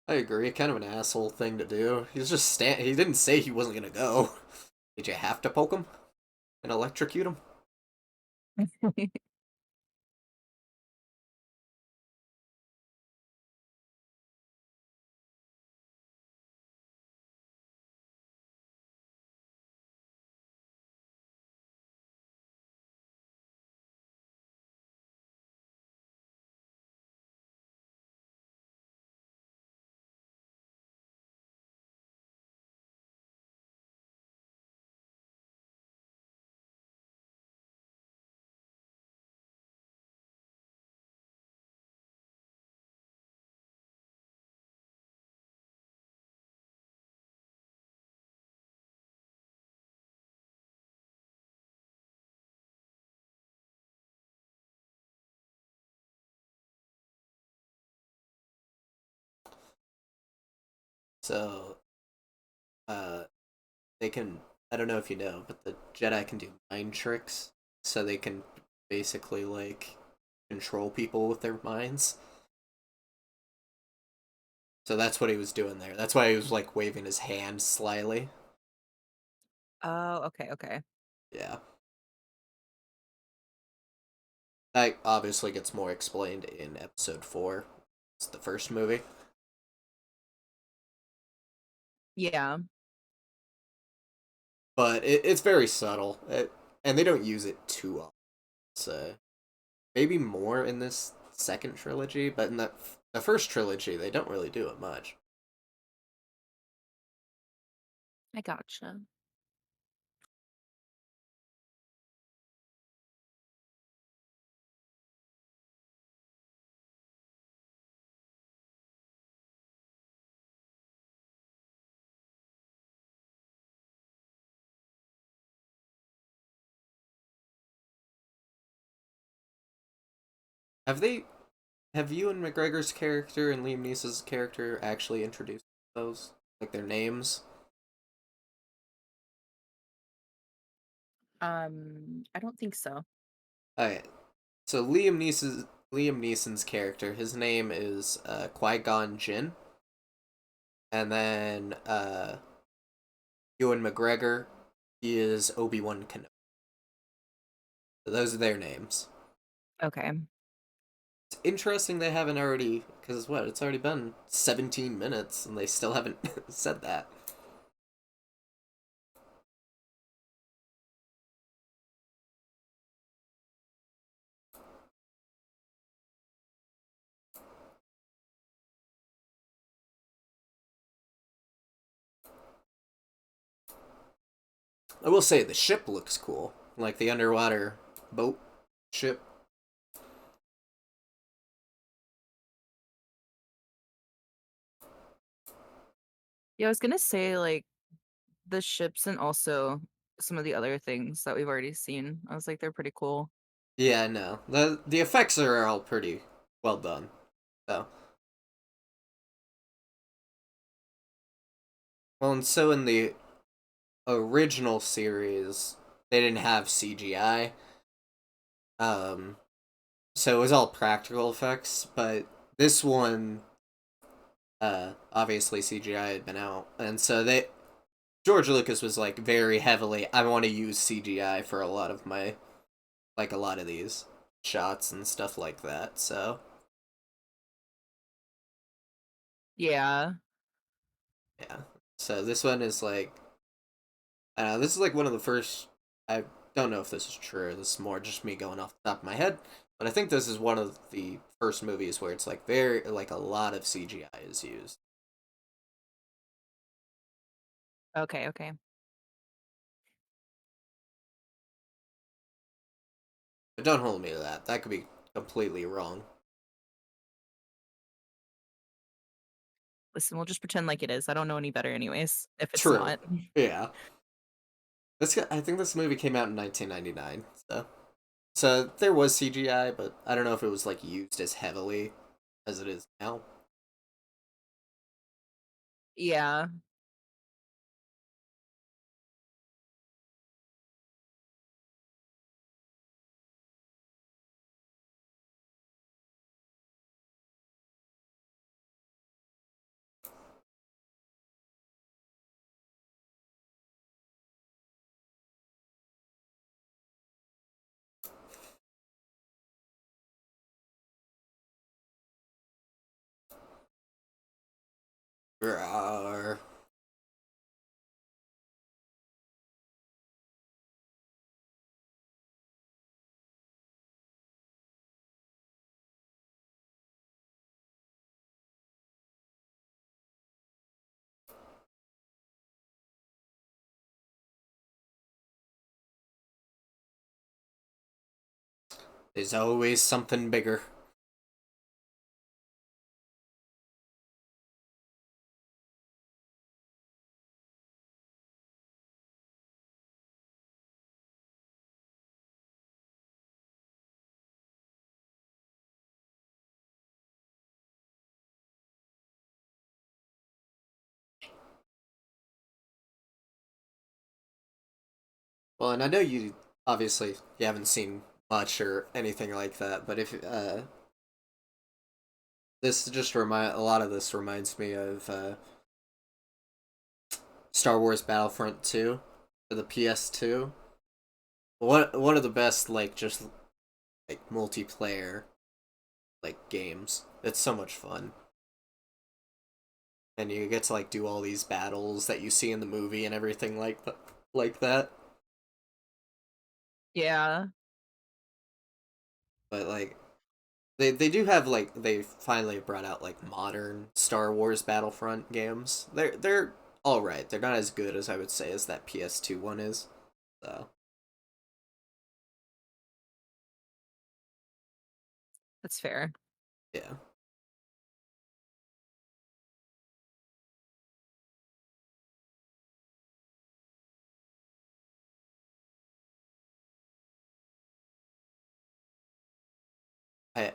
I agree, kind of an asshole thing to do. He's just stand. He didn't say he wasn't gonna go. Did you have to poke him and electrocute him? So, uh, they can. I don't know if you know, but the Jedi can do mind tricks, so they can basically like control people with their minds. So that's what he was doing there. That's why he was like waving his hand slyly. Oh, okay, okay. Yeah. That obviously gets more explained in episode 4. It's the first movie. Yeah. But it's very subtle. And they don't use it too often. So maybe more in this second trilogy, but in the first trilogy, they don't really do it much. I gotcha. Have they have you and McGregor's character and Liam Neeson's character actually introduced those? Like their names? I don't think so. Alright. So Liam Neeson's character, his name is Qui-Gon Jinn. And then Ewan McGregor, he is Obi-Wan Kenobi. So those are their names. Okay. It's interesting they haven't already, because what, it's already been 17 minutes and they still haven't said that. I will say the ship looks cool, like the underwater boat ship. Yeah, I was gonna say like the ships and also some of the other things that we've already seen. I was like, they're pretty cool. Yeah, no, the effects are all pretty well done. So, well, and so in the original series, they didn't have CGI. Um, so it was all practical effects, but this one, obviously CGI had been out, and so George Lucas was like very heavily, I want to use CGI for a lot of my, like a lot of these shots and stuff like that. So Yeah. yeah, so this one is like, I don't know, this is like one of the first. I don't know if this is true. This is more just me going off the top of my head, but I think this is one of the first movies where it's like very like a lot of CGI is used. Okay, okay. But don't hold me to that. That could be completely wrong. Listen, we'll just pretend like it is. I don't know any better anyways, if it's True. not. Yeah. I think this movie came out in 1999. So there was CGI, but I don't know if it was like used as heavily as it is now. Yeah. Rawr. There's always something bigger. Well, and I know you obviously you haven't seen much or anything like that, but if this just remind a lot of this reminds me of Star Wars Battlefront 2 for the PS2. One of the best like just like multiplayer like games. It's so much fun. And you get to like do all these battles that you see in the movie and everything like that. Yeah. But like they do have like they finally brought out like modern Star Wars Battlefront games. They're all right. They're not as good as I would say as that PS2 one is. So, That's fair. yeah.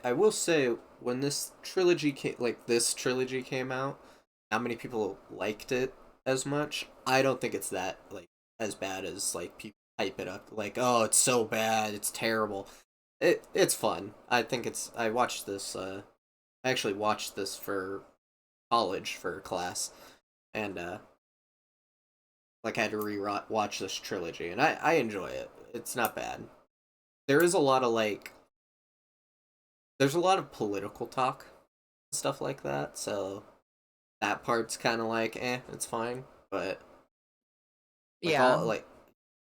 I will say when this trilogy came out, not many people liked it as much. I don't think it's that like as bad as like people hype it up like, oh, it's so bad, it's terrible. It's fun. I think it's I watched this I actually watched this for college for class, and like I had to watch this trilogy, and I enjoy it. It's not bad. There is a lot of like there's a lot of political talk and stuff like that, so that part's kind of like it's fine, but like Yeah.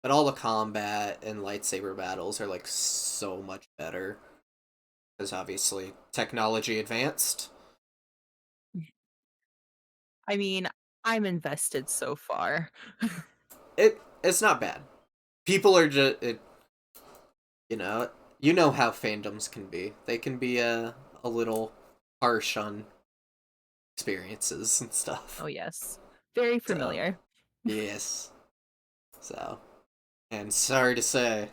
all the combat and lightsaber battles are like so much better because obviously technology advanced. I mean, I'm invested so far. It's not bad. People are just you know you know how fandoms can be. They can be a little harsh on experiences and stuff. Oh, yes. Very So familiar. yes. So and sorry to say,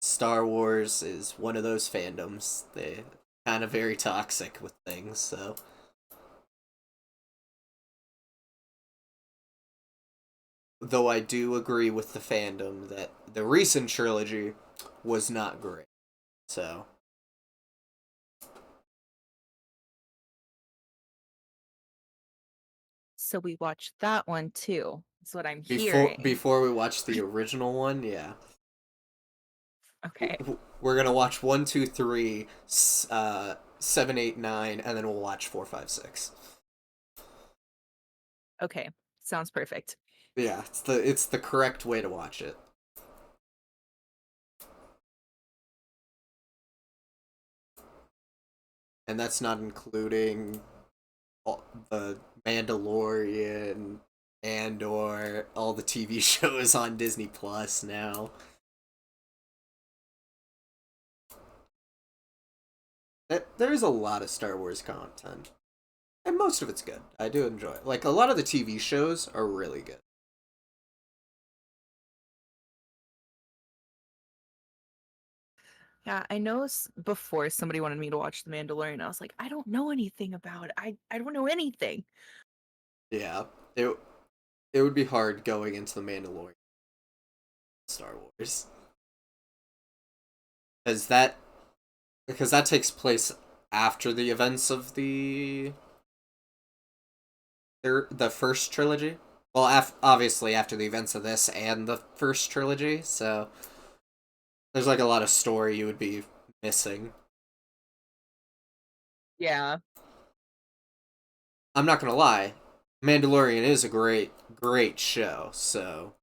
Star Wars is one of those fandoms. They kind of very toxic with things. So though I do agree with the fandom that the recent trilogy was not great. So So we watched that one too. That's what I'm before hearing. before we watch the original one, yeah, Okay. we're gonna watch one, two, three, 7, 8, 9, and then we'll watch 4, 5, 6. Okay. Sounds perfect. Yeah, it's the correct way to watch it. And that's not including all the Mandalorian and or all the TV shows on Disney Plus now. There's a lot of Star Wars content, and most of it's good. I do enjoy it. Like a lot of the TV shows are really good. Yeah, I know before somebody wanted me to watch The Mandalorian. I was like, I don't know anything about it. I don't know anything. Yeah, it it would be hard going into the Mandalorian Star Wars because that takes place after the events of the first trilogy. Well, obviously after the events of this and the first trilogy, so there's like a lot of story you would be missing. Yeah. I'm not gonna lie, Mandalorian is a great show. So,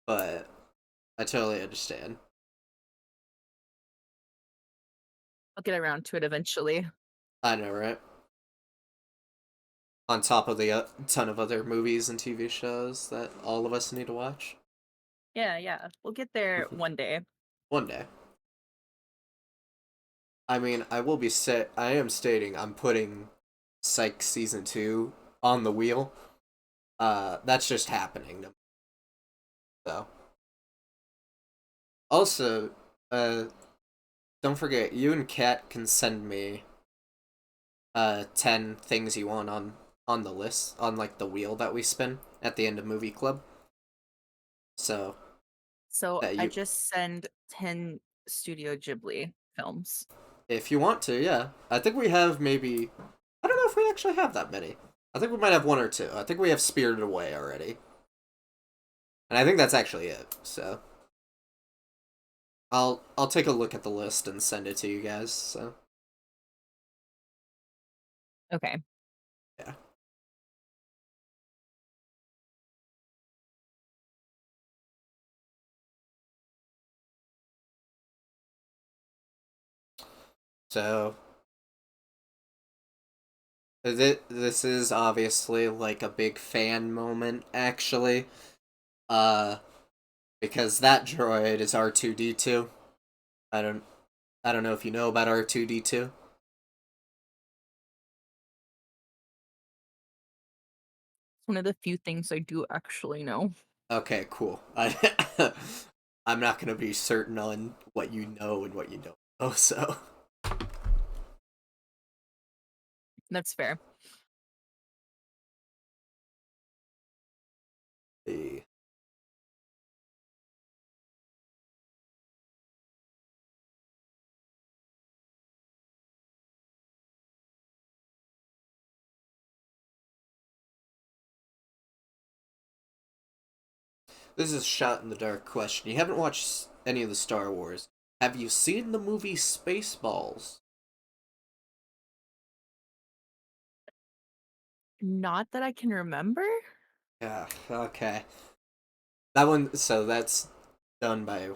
but I totally understand. I'll get around to it eventually. I know, right? On top of the ton of other movies and TV shows that all of us need to watch. Yeah, yeah. We'll get there one day. One day. I mean, I am stating I'm putting Psych season 2 on the wheel. That's just happening. So, also, don't forget you and Kat can send me 10 things you want on the list on like the wheel that we spin at the end of movie club. So, So that I you, just send 10 Studio Ghibli films. if you want to, yeah. I think we have maybe. I don't know if we actually have that many. I think we might have one or two. I think we have Spirited Away already, and I think that's actually it. So I'll take a look at the list and send it to you guys. So Okay. yeah. So this is obviously like a big fan moment, actually. Uh, because that droid is R2D2. I don't I don't know if you know about R2D2. It's one of the few things I do actually know. Okay, cool. I'm not gonna be certain on what you know and what you don't know. So That's fair. the this is a shot in the dark question. You haven't watched any of the Star Wars. Have you seen the movie Spaceballs? Not that I can remember. Yeah. Okay. That one. So that's done by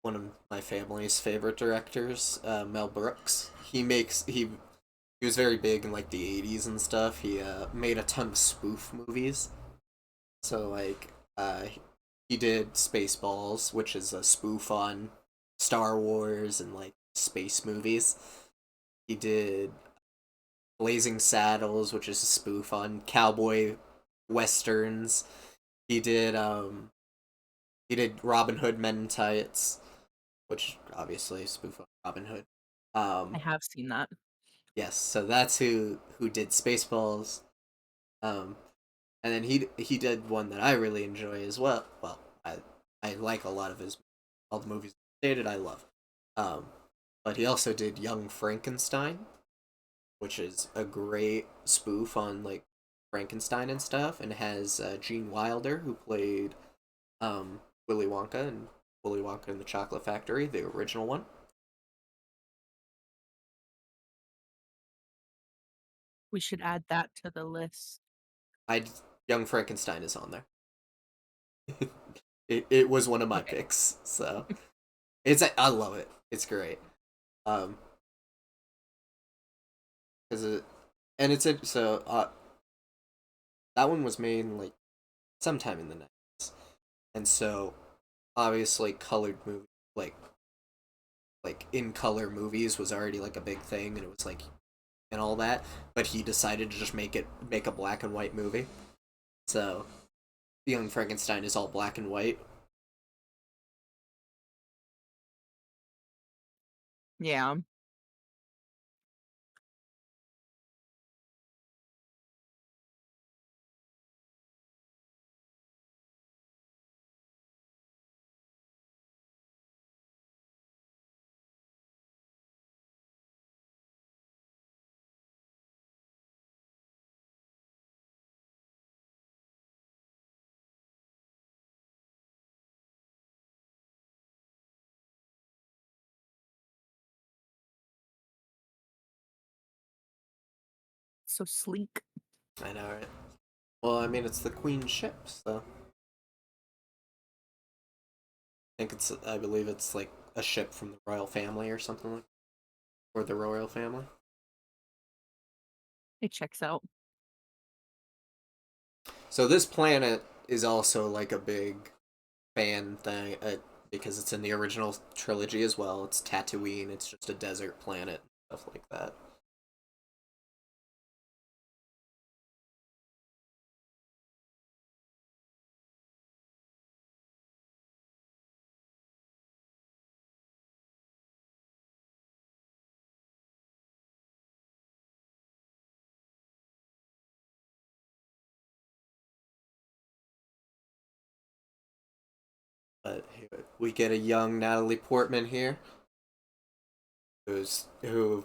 one of my family's favorite directors, Mel Brooks. He was very big in like the '80s and stuff. He made a ton of spoof movies. So like he did Spaceballs, which is a spoof on Star Wars and like space movies. He did Blazing Saddles, which is a spoof on cowboy westerns. He did um he did Robin Hood Men in Tights, which obviously is a spoof on Robin Hood. I Um have seen that. yes, so that's who did Spaceballs. Um and then he did one that I really enjoy as well. Well, I like a lot of his all the movies he stated I love. Um, but he also did Young Frankenstein, which is a great spoof on like Frankenstein and stuff, and has Gene Wilder who played Willy Wonka and Willy Wonka and the Chocolate Factory, the original one. We should add that to the list. I Young Frankenstein is on there. It was one of my Okay. picks, so I love it. It's great. Um, because it and it's a so that one was made in, like sometime in the 90s, and so obviously colored movie like in color movies was already like a big thing, and it was like and all that. But he decided to just make a black and white movie. So Young Frankenstein is all black and white. Yeah. So sleek. I know, right? Well, I mean, it's the Queen's ship, so I believe it's like a ship from the royal family or something like, or the royal family. It checks out. So this planet is also like a big fan thing because it's in the original trilogy as well. It's Tatooine. It's just a desert planet, stuff like that. But we get a young Natalie Portman here, who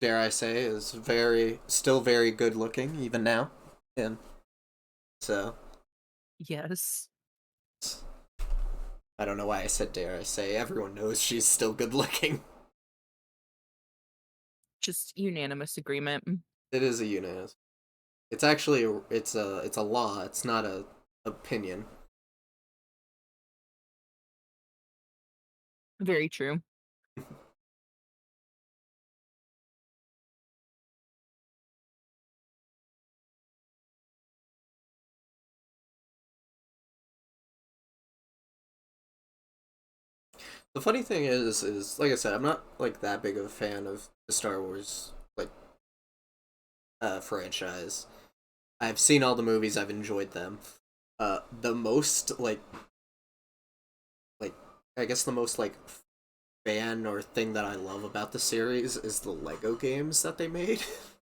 dare I say is still very good looking even now, and so Yes. I don't know why I said dare I say. Everyone knows she's still good looking. Just unanimous agreement. It is a unanimous. It's actually it's a law. It's not a opinion. Very true. The funny thing is like I said, I'm not like that big of a fan of the Star Wars like franchise. I've seen all the movies. I've enjoyed them. The most like I guess the most like fan or thing that I love about the series is the Lego games that they made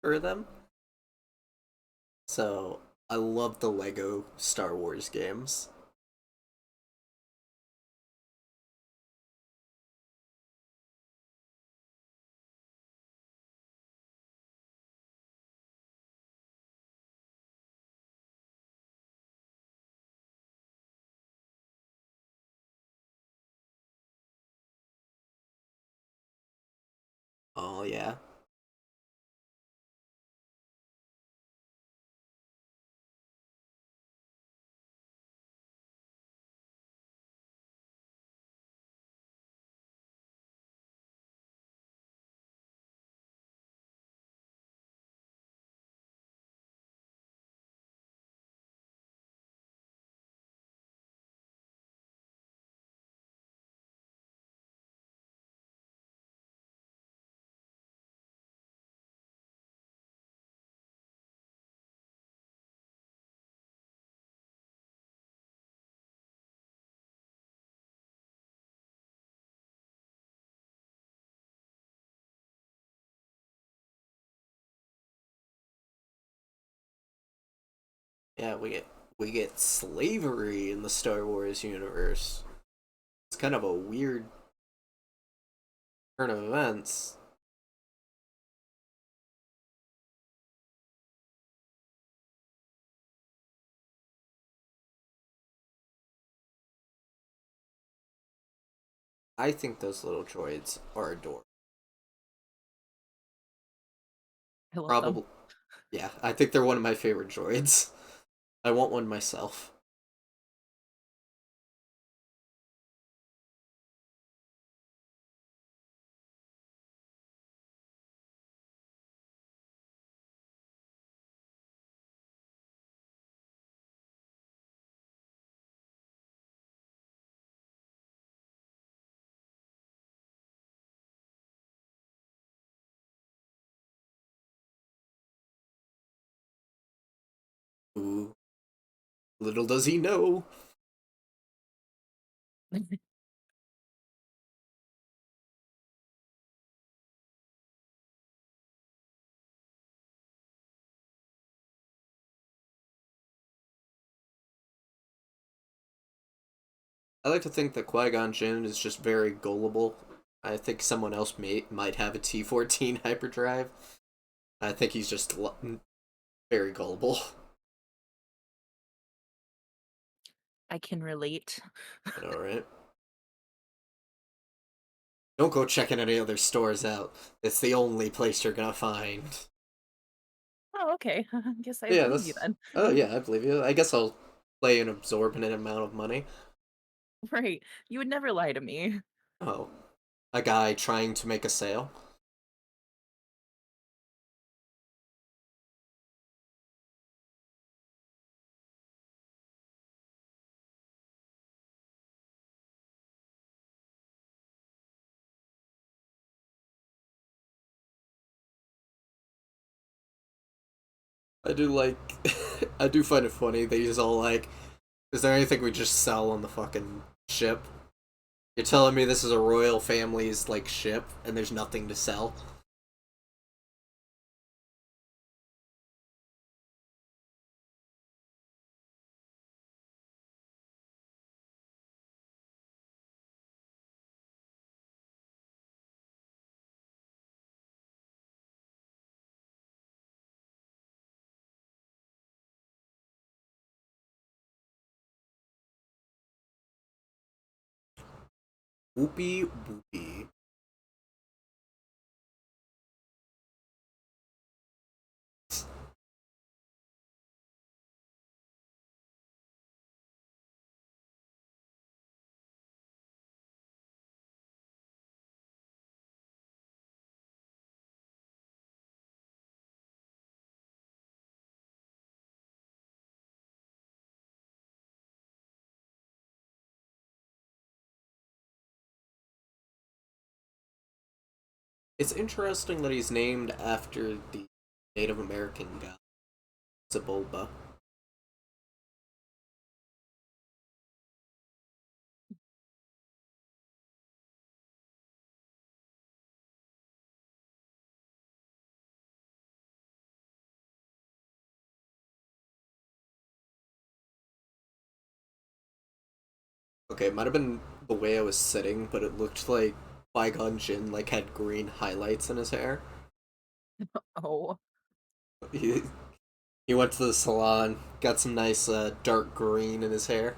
for them. So I love the Lego Star Wars games. Oh yeah. Yeah, we get slavery in the Star Wars universe. It's kind of a weird turn of events. I think those little droids are adorable. I love them. Probably, yeah. I think they're one of my favorite droids. I want one myself. Ooh, little does he know. I like to think that Qui-Gon Jinn is just very gullible. I think someone else might have a T-14 hyperdrive. I think he's just very gullible. I can relate. All right. Don't go checking any other stores out. It's the only place you're gonna find. Oh, okay. Guess I Yeah, believe you that's. then. Oh yeah, I believe you. I guess I'll play an absorbent amount of money. Right. You would never lie to me. Oh, a guy trying to make a sale. I do like. I do find it funny. They just all like. Is there anything we just sell on the fucking ship? You're telling me this is a royal family's like ship, and there's nothing to sell? Whoopie whoopie. It's interesting that he's named after the Native American god Zabulba. Okay, it might have been the way I was sitting, but it looked like Qui-Gon Jinn like had green highlights in his hair. Oh, He, he went to the salon, got some nice dark green in his hair.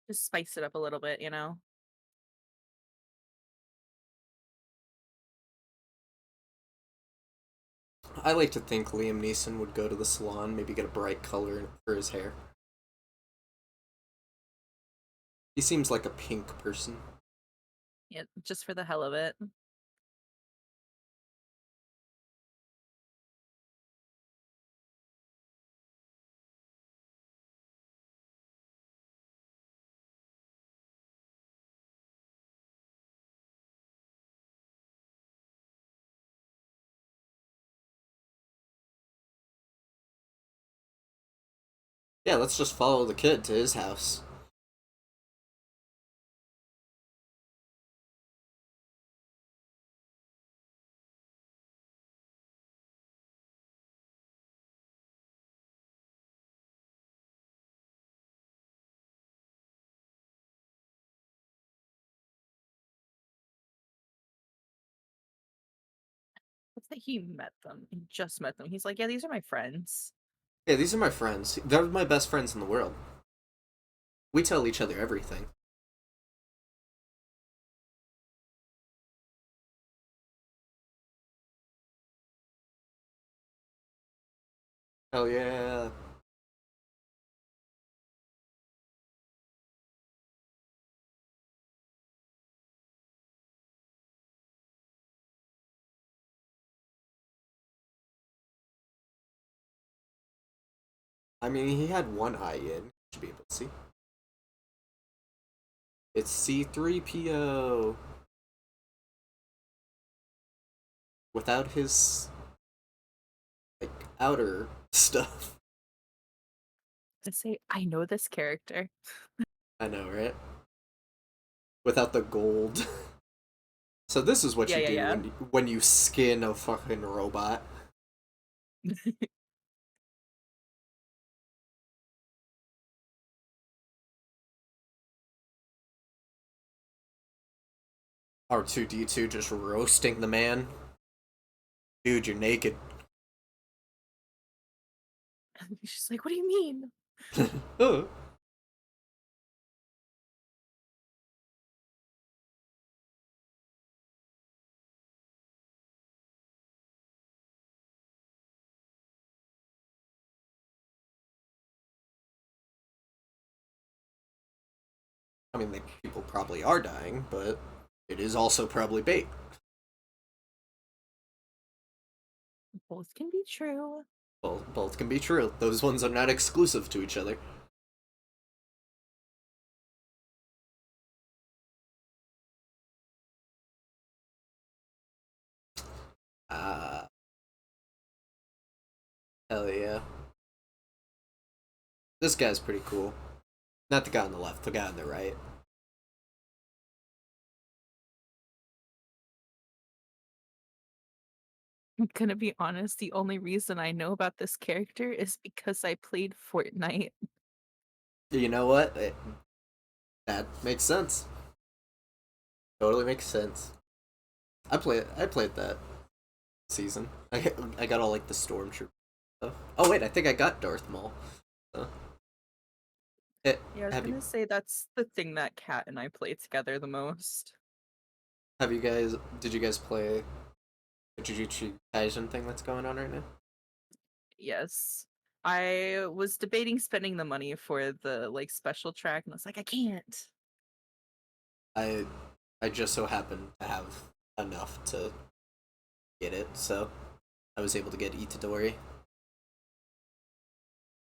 just spice it up a little bit, you know? I like to think Liam Neeson would go to the salon, maybe get a bright color for his hair. He seems like a pink person. Yeah, just for the hell of it. Yeah, let's just follow the kid to his house. It's that he met them. He just met them. He's like, yeah, these are my friends. Yeah, these are my friends. They're my best friends in the world. We tell each other everything. Hell yeah. I mean, he had one eye in. You should be able to see. It's C3PO. Without his, like, outer stuff. To say, I know this character. I know, right? Without the gold. So this is what Yeah, you yeah, do yeah. when you skin a fucking robot. R2D2 just roasting the man. Dude, you're naked. He's just like, what do you mean? Oh. I mean, people probably are dying, but it is also probably bait. Both can be true. Both can be true. Those ones are not exclusive to each other. Ah, hell yeah. This guy's pretty cool. Not the guy on the left, the guy on the right. I'm gonna be honest, the only reason I know about this character is because I played Fortnite. You know what? That makes sense. Totally makes sense. I played that season. I got all like the stormtrooper stuff. Oh wait, I think I got Darth Maul. So, Yeah, I was Have you gonna say that's the thing that Kat and I play together the most. have you guys did you guys play the Jujutsu Kaisen thing that's going on right now? Yes. I was debating spending the money for the like special track, and I was like, I can't. I I just so happened to have enough to get it, so I was able to get Itadori.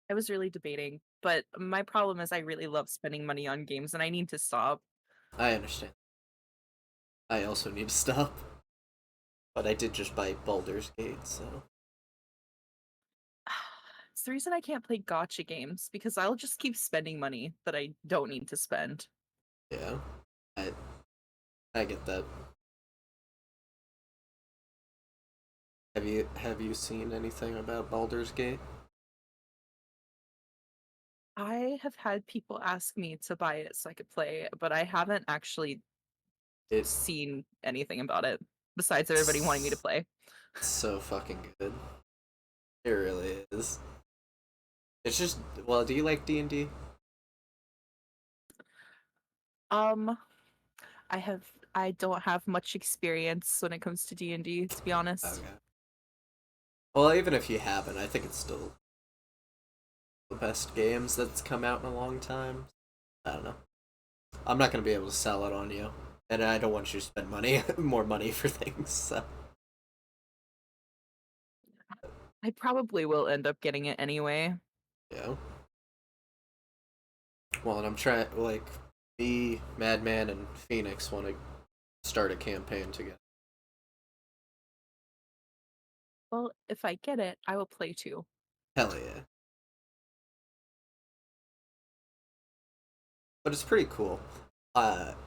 I was really debating, but my problem is I really love spending money on games, and I need to stop. I understand. I also need to stop, but I did just buy Baldur's Gate, so It's the reason I can't play gotcha games because I'll just keep spending money that I don't need to spend. yeah. I I get that. Have you seen anything about Baldur's Gate? I have had people ask me to buy it so I could play, but I haven't actually It seen anything about it besides everybody wanting me to it's play. so fucking good. It really is. It's just well, do you like D&D? Um, I don't have much experience when it comes to D&D, to be honest. Okay. Well, even if you haven't, I think it's still the best games that's come out in a long time. I don't know. I'm not gonna be able to sell it on you, and I don't want you to spend money, more money for things. So I probably will end up getting it anyway. yeah. Well, and I'm trying like me, Madman, and Phoenix want to start a campaign together. Well, if I get it, I will play too. Hell yeah! But it's pretty cool.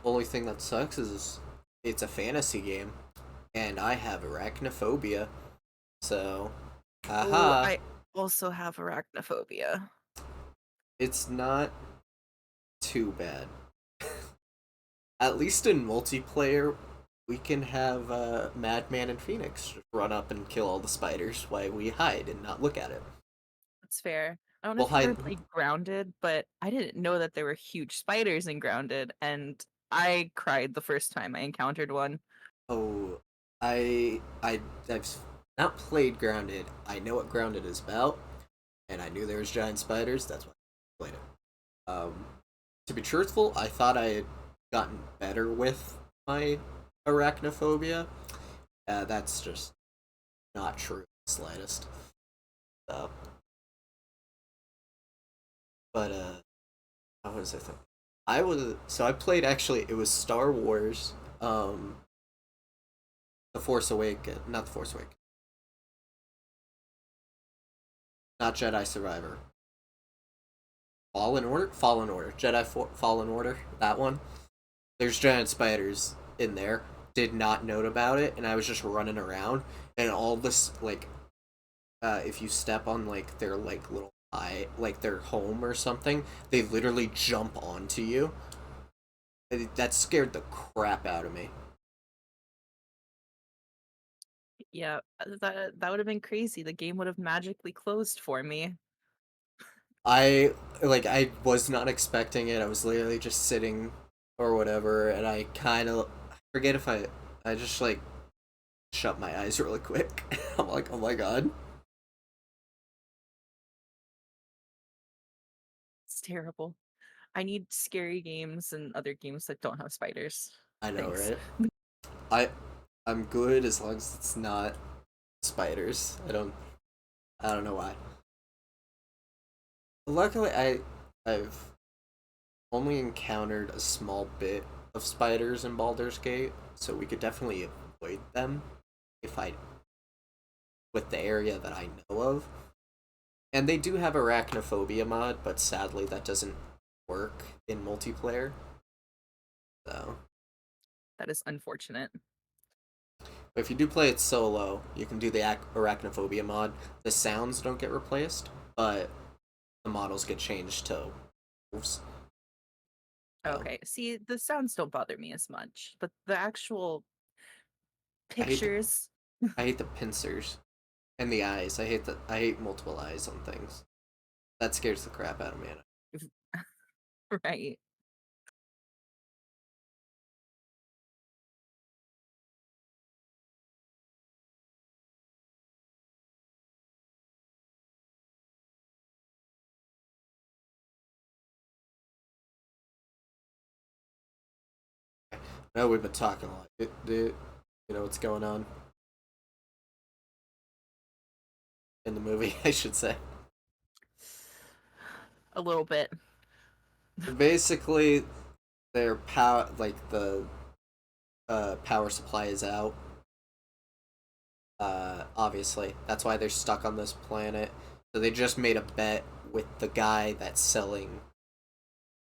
Only thing that sucks is it's a fantasy game, and I have arachnophobia. So, Oh, haha, I also have arachnophobia. it's not too bad. At least in multiplayer, we can have Madman and Phoenix just run up and kill all the spiders while we hide and not look at it. That's fair. I don't know We'll if you've hide. ever played Grounded, but I didn't know that there were huge spiders in Grounded, and I cried the first time I encountered one. Oh, I've not played Grounded. I know what Grounded is about, and I knew there was giant spiders. That's why I played it. To be truthful, I thought I had gotten better with my arachnophobia. That's just not true in the slightest. Uh, but what was I thinking? I played actually. It was Star Wars. The Force Awakens, not the Force Awakens, not Jedi Survivor. Fallen Order, Fallen Order. That one. There's giant spiders in there. Did not note about it, and I was just running around, and all this like, if you step on like their like little eye, like their home or something, they literally jump onto you. That scared the crap out of me. Yeah, that would have been crazy. The game would have magically closed for me. I I was not expecting it. I was literally just sitting or whatever, and I kind of forget if I just like shut my eyes really quick. I'm like, oh my god. It's terrible. I need scary games and other games that don't have spiders. I know, Thanks. right? I I'm good as long as it's not spiders. I don't know why. Luckily, I've only encountered a small bit of spiders in Baldur's Gate, so we could definitely avoid them if I with the area that I know of. And they do have arachnophobia mod, but sadly that doesn't work in multiplayer. So, That is unfortunate. but if you do play it solo, you can do the arachnophobia mod. The sounds don't get replaced, but the models get changed to wolves. So, Okay, see, the sounds don't bother me as much, but the actual I hate the pictures. I hate the pincers and the eyes. I hate multiple eyes on things. That scares the crap out of me. Right. No, we've been talking a lot. You know what's going on in the movie? I should say. A little bit. Basically, their power, like the power supply, is out. Obviously, that's why they're stuck on this planet. So they just made a bet with the guy that's selling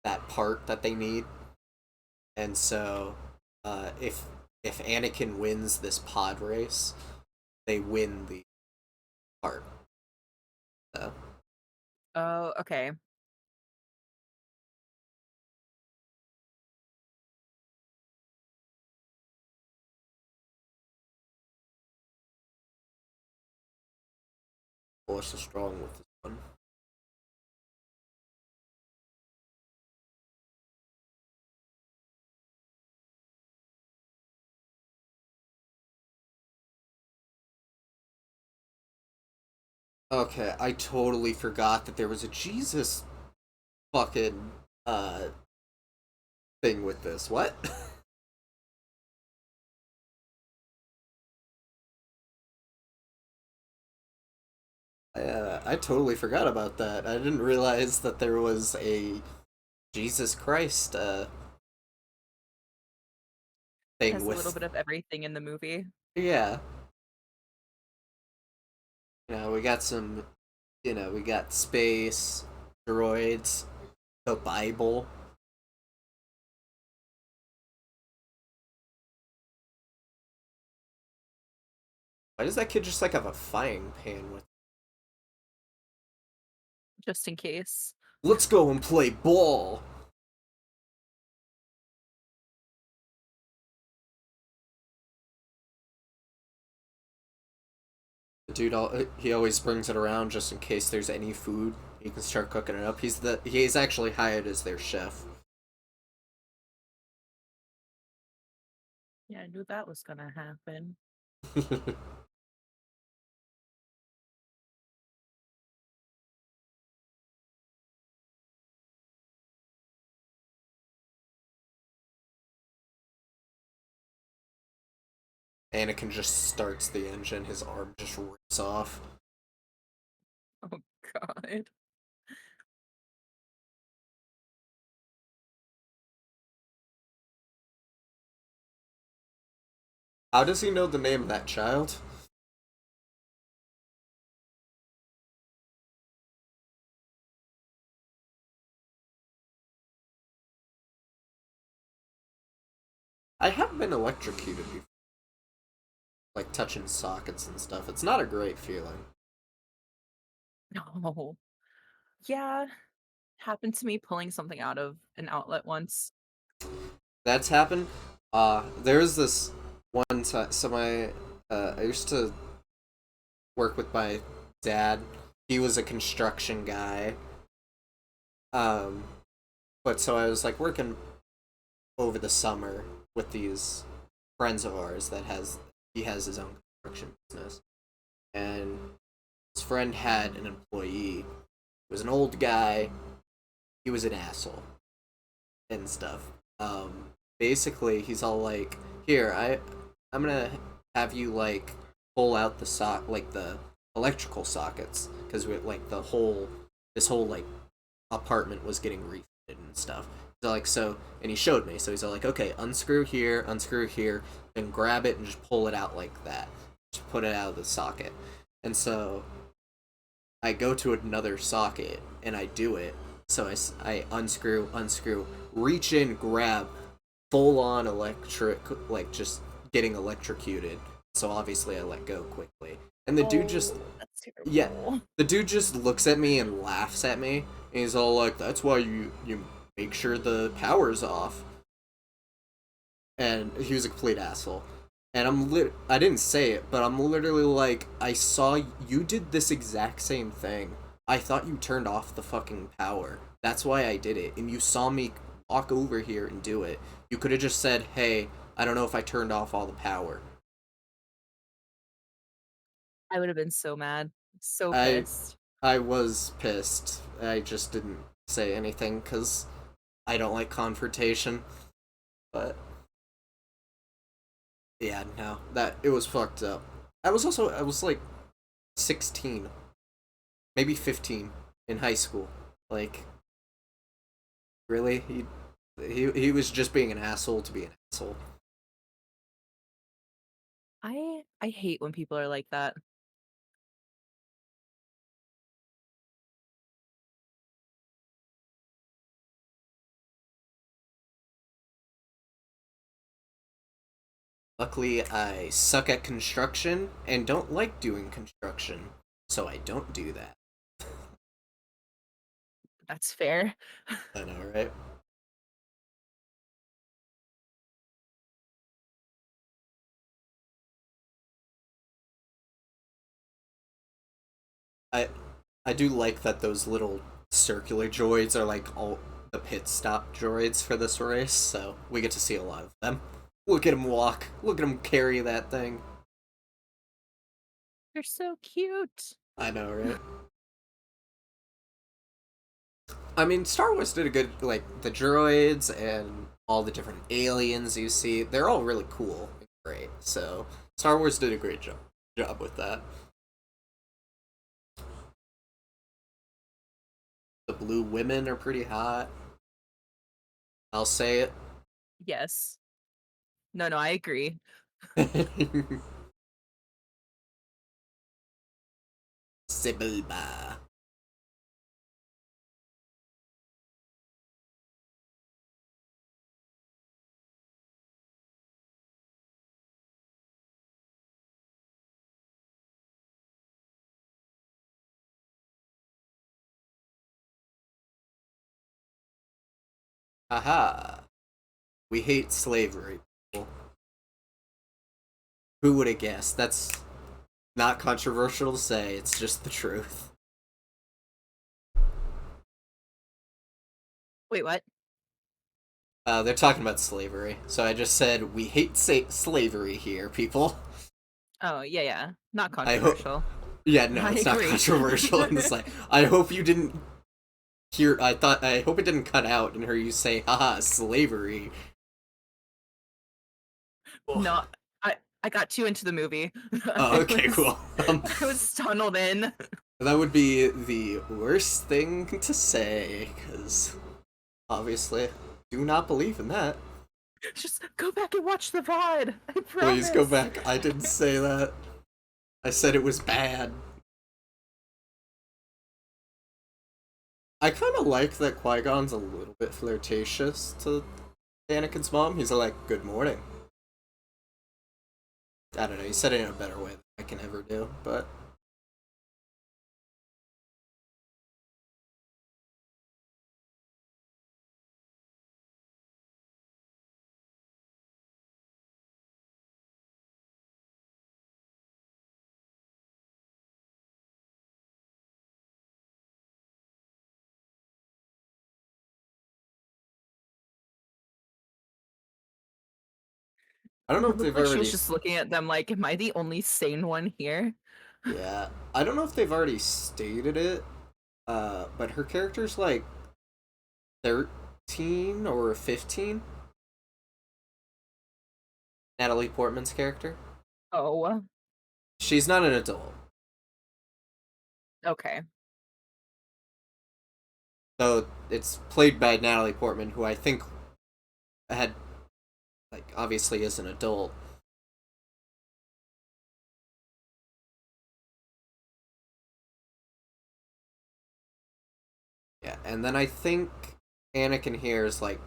that part that they need, and so if Anakin wins this pod race, they win the part. So Oh, okay. Force is strong with this one. Okay, I totally forgot that there was a Jesus fucking thing with this. What? I totally forgot about that. I didn't realize that there was a Jesus Christ It thing has a little with. bit of everything in the movie. Yeah, we got some. We got space, droids, the Bible. Why does that kid just like have a frying pan with? Just in case. Let's go and play ball. The dude, he always brings it around just in case there's any food. He can start cooking it up. He's actually hired as their chef. Yeah, I knew that was gonna happen. Anakin just starts the engine. His arm just rips off. Oh god. How does he know the name of that child? I have been electrocuted before, like touching sockets and stuff. It's not a great feeling. No. Yeah. Happened to me pulling something out of an outlet once. That's happened. There's this one time. So I used to work with my dad. He was a construction guy. Um, but so I was like working over the summer with these friends of ours he has his own construction business, and his friend had an employee. He was an old guy. He was an asshole and stuff. Basically, he's all like, "Here, I'm gonna have you like pull out like the electrical sockets, because we like this whole like apartment was getting refitted and stuff." So like and he showed me. So he's all like, "Okay, unscrew here, then grab it and just pull it out like that. Just put it out of the socket." And so I go to another socket and I do it. So I unscrew, reach in, grab, full on electric, like just getting electrocuted. So obviously I let go quickly. And the dude just, Oh, that's yeah, terrible. the dude just looks at me and laughs at me. And he's all like, "That's why you make sure the power's off." And he was a complete asshole. And I didn't say it, but I'm literally like, "I saw you did this exact same thing. I thought you turned off the fucking power. That's why I did it. And you saw me walk over here and do it. You could have just said, hey, I don't know if I turned off all the power. I would have been so mad, so I pissed. I was pissed. I just didn't say anything because I don't like confrontation. But yeah, no, that it was fucked up. I was like 16, maybe 15 in high school. Like really, he was just being an asshole to be an asshole. I hate when people are like that. Luckily, I suck at construction and don't like doing construction, so I don't do that. That's fair. I know, right? I I do like that those little circular droids are like all the pit stop droids for this race, so we get to see a lot of them. Look at him walk. Look at him carry that thing. You're so cute. I know, right? I mean, Star Wars did a good like the droids and all the different aliens you see. They're all really cool and great. So Star Wars did a great job with that. The blue women are pretty hot. I'll say Yes. No, no, I agree. it. Sibylba. Haha. We hate slavery, people. Who would have guessed? That's not controversial to say, it's just the truth. Wait, what? They're talking about slavery, so I just said we hate slavery here, people. Oh, yeah, yeah. Not I hope. controversial. Yeah, no, I it's not agree. controversial in the slightest. I hope you didn't hear. I hope it didn't cut out and hear you say, haha, slavery. No, Oh, I got too into the movie. oh I okay, was cool. I was tunneled in. That would be the worst thing to say, because obviously, do not believe in that. Just go back and watch the VOD. I Please go promise. back. I didn't say that. I said it was bad. I kind of like that Qui-Gon's a little bit flirtatious to Anakin's mom. He's like, good morning. I don't know, he said it in a better way than I can ever do, but I don't know It if looked they've like she already. was just looking at them like, am I the only sane one here? Yeah, I don't know if they've already stated it, but her character's like 13 or 15. Natalie Portman's character. Oh, She's not an adult. okay. So it's played by Natalie Portman, who I think had, like, obviously is an adult. Yeah, and then I think Anakin here is like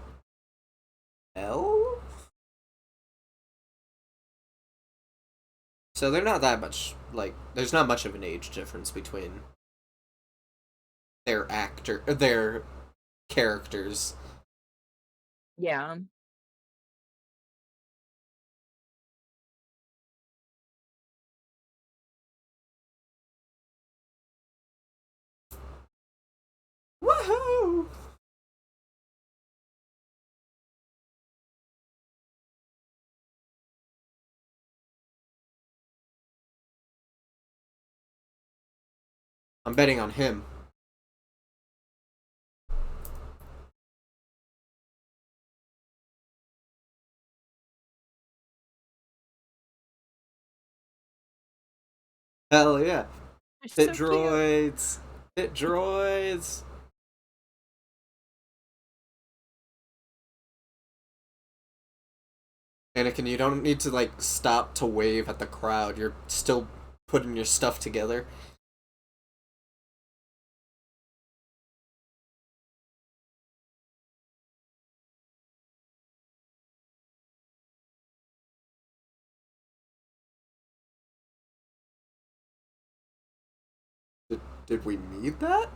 12? So they're not that much, like, there's not much of an age difference between their characters. Yeah. Woohoo! I'm betting on him. Hell yeah. They're Hit so cute. droids. Hit droids. Anakin, you don't need to like stop to wave at the crowd. You're still putting your stuff together. Did we need that?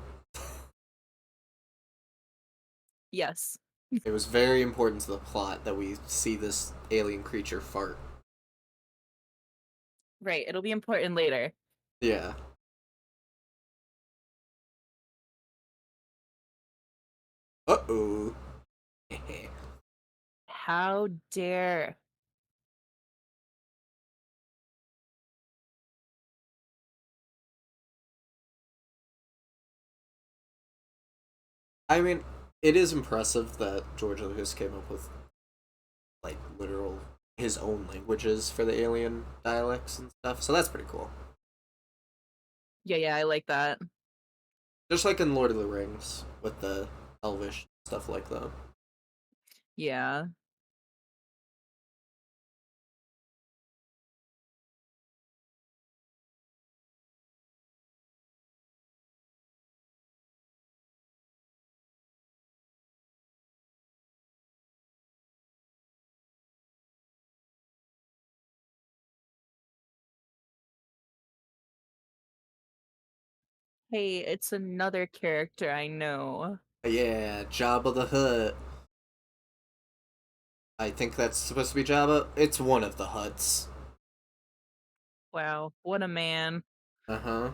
Yes. It was very important to the plot that we see this alien creature fart. Right. It'll be important later. Yeah. Uh-oh. How dare. I mean, it is impressive that George Lucas came up with like literal his own languages for the alien dialects and stuff. So that's pretty cool. Yeah, I like that. Just like in Lord of the Rings with the Elvish stuff like that. Yeah. Hey, it's another character I know. Yeah, Jabba the Hutt. I think that's supposed to be Jabba. It's one of the Hutts. Wow, what a man. Uh huh.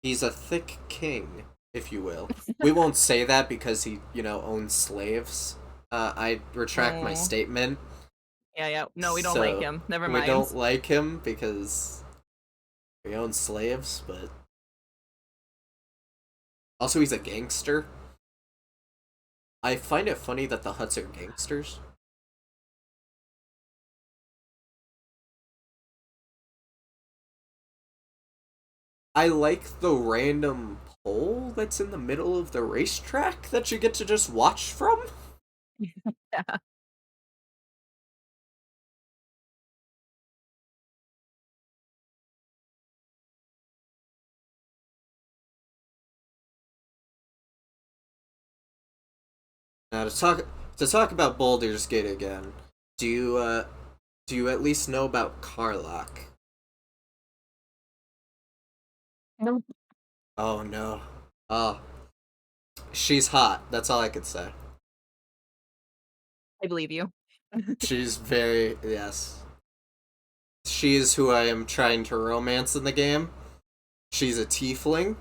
He's a thick king, if you will. We won't say that because he, owns slaves. I retract my Oh, statement. yeah. No, we don't like So him. Never we mind. don't like him because he owns slaves, but also he's a gangster. I find it funny that the Hutts are gangsters. I like the random pole that's in the middle of the racetrack that you get to just watch from. Yeah. Now to talk about Baldur's Gate again. Do you do you at least know about Karlach? Nope. Oh no. Oh, she's hot. That's all I could say. I believe you. She's very yes. She is who I am trying to romance in the game. She's a tiefling,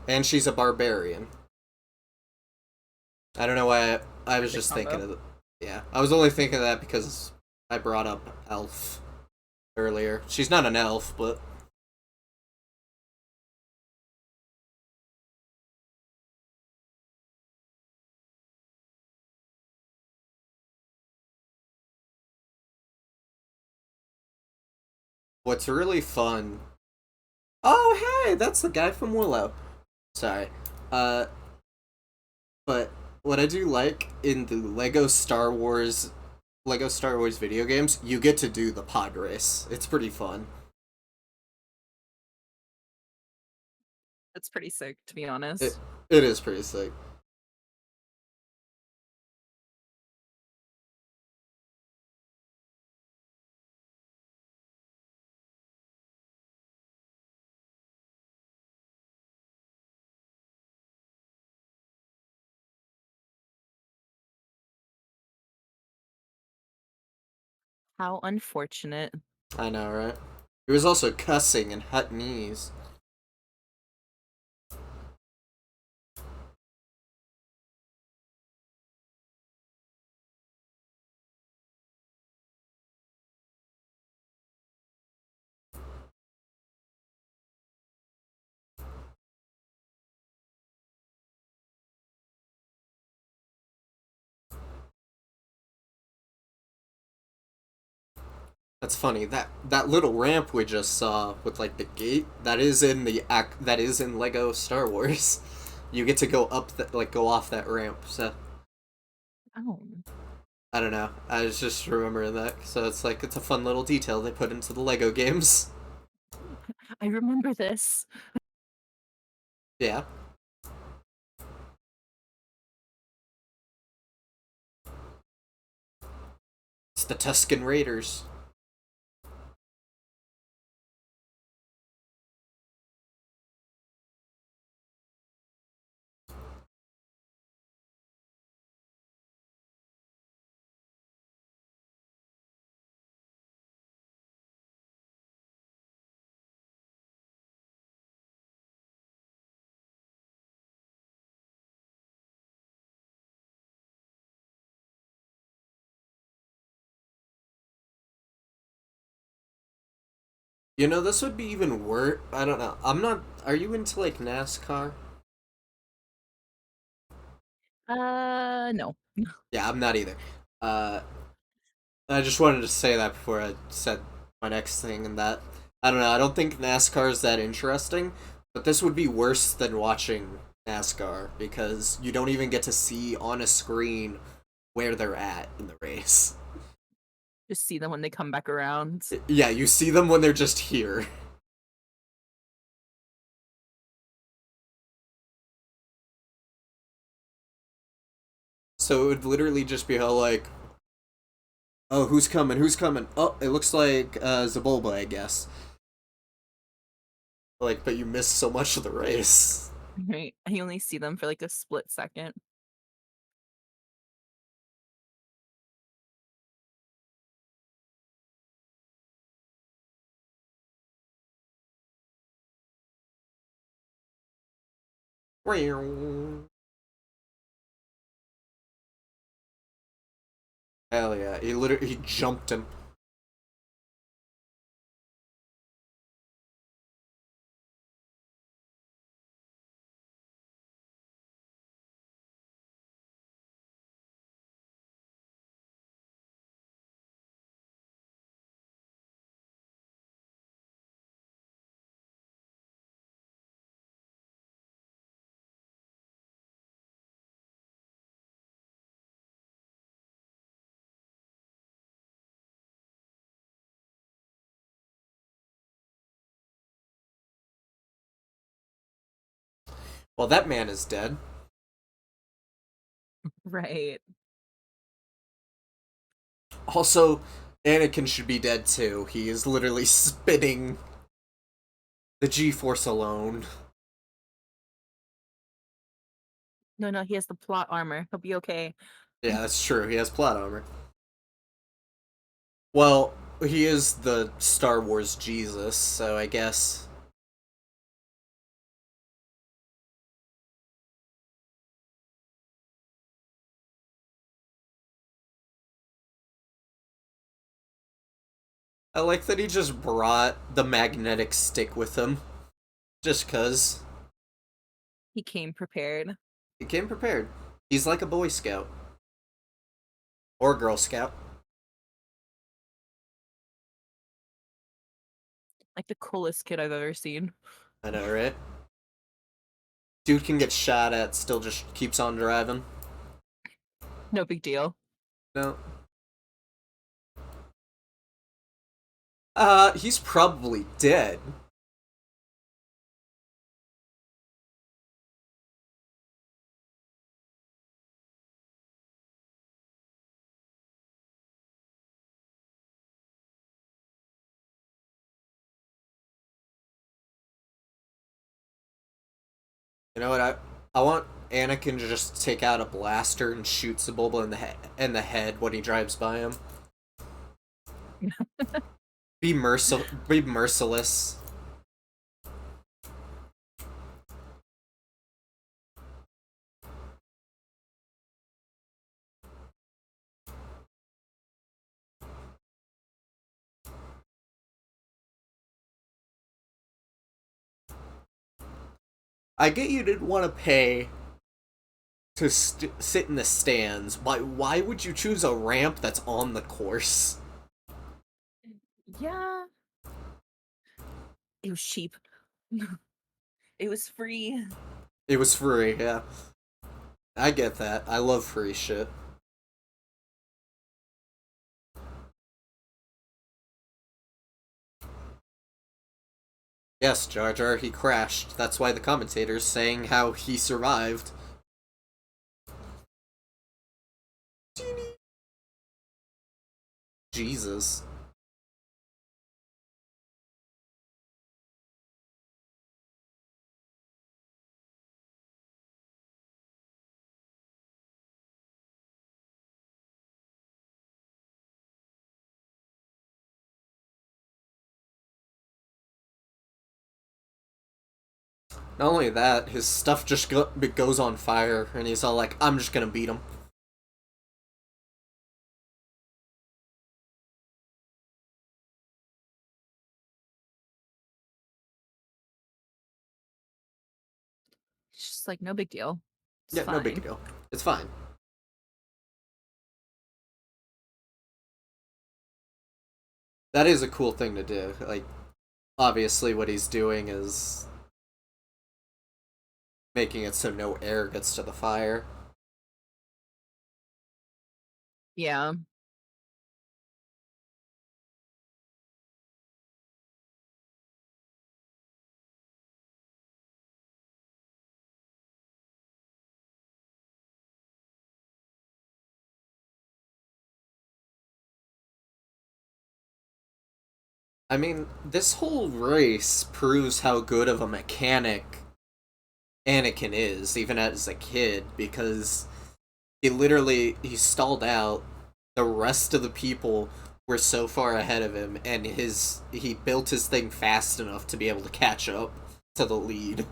and she's a barbarian. I don't know why I was Perfect just thinking combo. of it. Yeah, I was only thinking of that because I brought up elf earlier. She's not an elf, but what's really fun. Oh, hey, that's the guy from Willow. Sorry. Uh, but what I do like in the Lego Star Wars video games, you get to do the pod race. It's pretty fun. It's pretty sick, to be It honest. it is pretty sick. How unfortunate. I know, right? He was also cussing in Huttonese. That's funny. That little ramp we just saw with like the gate, that is in the act that is in Lego Star Wars. You get to go up that like go off that ramp. So Oh, I don't know. I was just remembering that. So it's like it's a fun little detail they put into the Lego games. I remember this. Yeah. It's the Tusken Raiders. You know, this would be even worse. I don't know. I'm not. Are you into like NASCAR? No. Yeah, I'm not either. Uh, I just wanted to say that before I said my next thing, and that I don't know. I don't think NASCAR is that interesting, but this would be worse than watching NASCAR because you don't even get to see on a screen where they're at in the race. Just see them when they come back around. Yeah, you see them when they're just here. So it would literally just be how like, oh, who's coming? Who's coming? Oh, it looks like Zabulba, I guess. Like, but you missed so much of the race. Right. I only see them for like a split second. Hell yeah! He jumped him. Well, that man is dead. Right. Also, Anakin should be dead too. He is literally spinning the G-force alone. No, no, he has the plot armor. He'll be okay. Yeah, that's true. He has plot armor. Well, he is the Star Wars Jesus, so I guess. I like that he just brought the magnetic stick with him. Just cuz. He came prepared. He came prepared. He's like a Boy Scout. Or Girl Scout. Like the coolest kid I've ever seen. I know, right? Dude can get shot at, still just keeps on driving. No big deal. No. He's probably dead. You know what? I want Anakin to just take out a blaster and shoot Sebulba in the head when he drives by him. Be merciless. I get you didn't want to pay to sit in the stands. Why would you choose a ramp that's on the course? Yeah, it was cheap. It was free. It was free, yeah. I get that. I love free shit. Yes, Jar Jar, he crashed. That's why the commentator's saying how he survived. Jesus. Not only that, his stuff just goes on fire, and he's all like, I'm just gonna beat him. It's just like no big deal. It's Yeah, no big fine. deal. It's fine. That is a cool thing to do. Like, obviously, what he's doing is making it so no air gets to the fire. Yeah. I mean, this whole race proves how good of a mechanic Anakin is, even as a kid, because he stalled out. The rest of the people were so far ahead of him, and he built his thing fast enough to be able to catch up to the lead.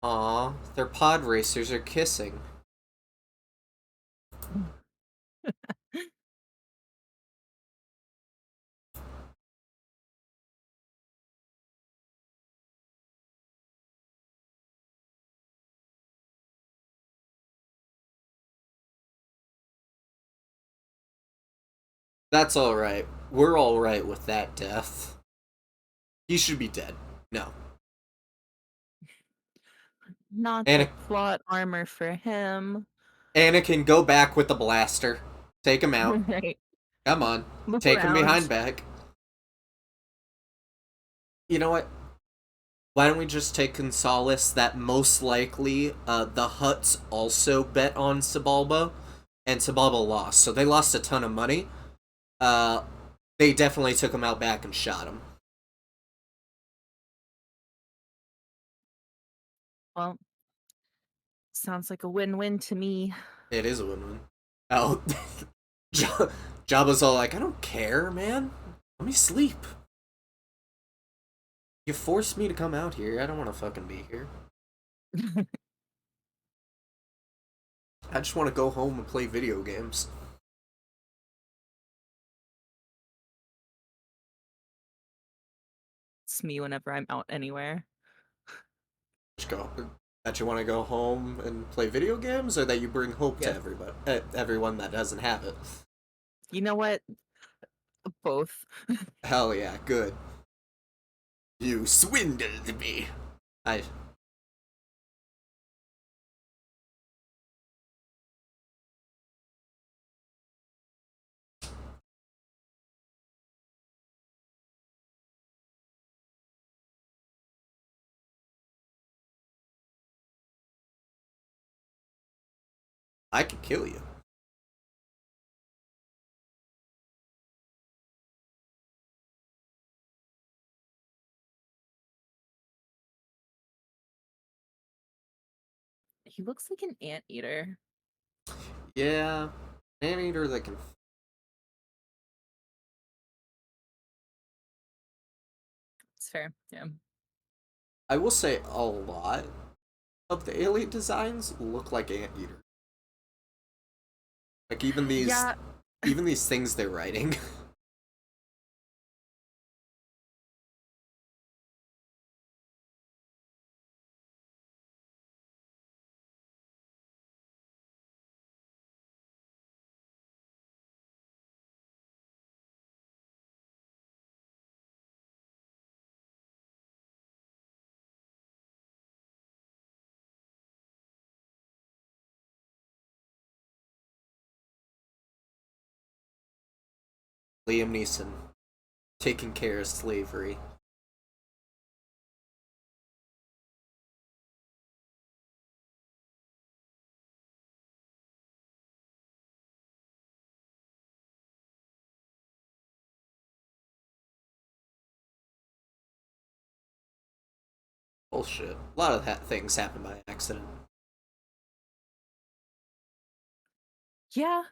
Aw, their pod racers are kissing. That's alright. We're alright with that death. He should be dead. No. Not the Ana- plot armor for him. Anakin, go back with the blaster. Take him out. Right. Come on. Look Take him behind around. back. You know what? Why don't we just take solace that most likely the Hutts also bet on Sabalba, and Sabalba lost. So they lost a ton of money. Uh, they definitely took him out back and shot him. Well, sounds like a win-win to me. It is a win-win. Oh, Jabba's all like, I don't care, man. Let me sleep. You forced me to come out here. I don't want to fucking be here. I just want to go home and play video games. It's me whenever I'm out anywhere. Just go. That you want to go home and play video games, or that you bring hope to Yeah. everybody, everyone that doesn't have it. You know what? Both. Hell yeah, good. You swindled me. I I could kill you. He looks like an anteater. Yeah, Maneater that can. It's fair. Yeah. I will say a lot. of the alien designs look like anteaters. Like even these Yeah, even these things they're writing. Liam Neeson taking care of slavery. Bullshit. A lot of things happen by accident. yeah.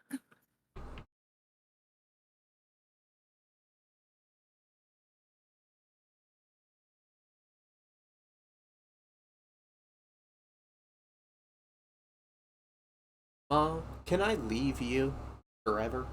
Can I leave you forever?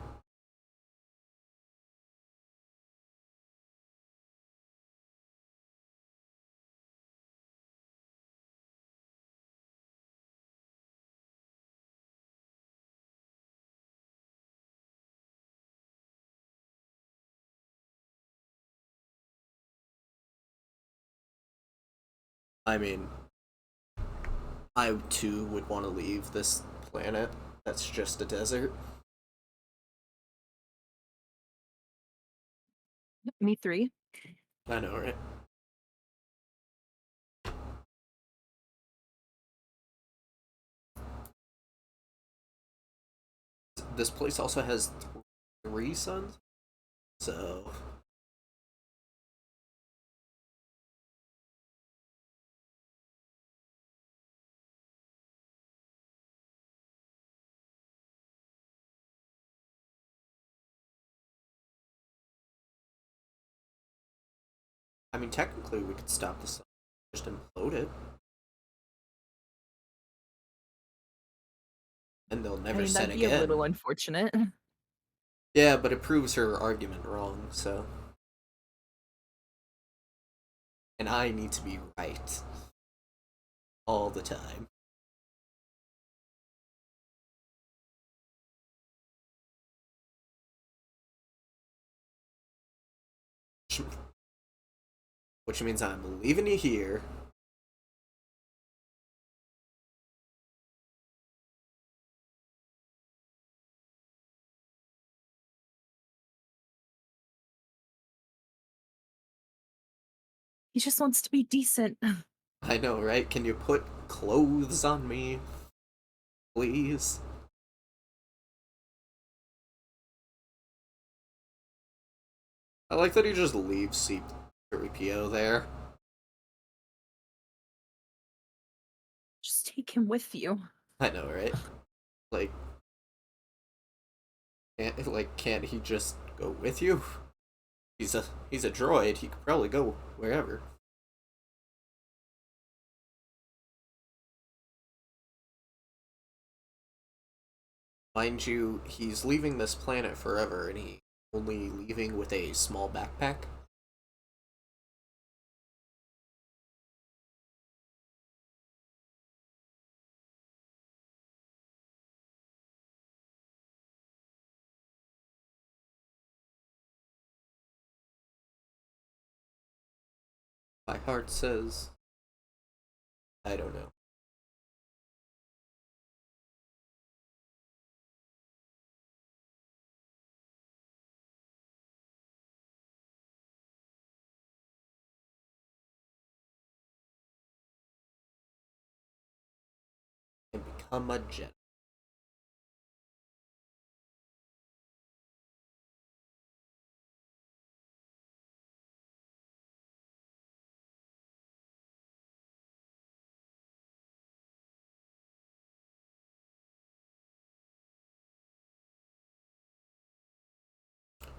I mean, I too would want to leave this planet that's just a desert. Me three. I know, right? This place also has three suns, so I mean, technically we could stop the sun, just implode it, and they'll I never mean, set that'd be a little again. unfortunate. Yeah, but it proves her argument wrong. So, and I need to be right all the time. Which means I'm leaving you here. He just wants to be decent. I know, right? Can you put clothes on me, please? I like that he just leaves C-3PO there. Just take him with you. I know, right? Like, can't he just go with you? He's a droid. He could probably go wherever. Mind you, he's leaving this planet forever, and he only leaving with a small backpack. My heart says, I don't know. And become a Jedi.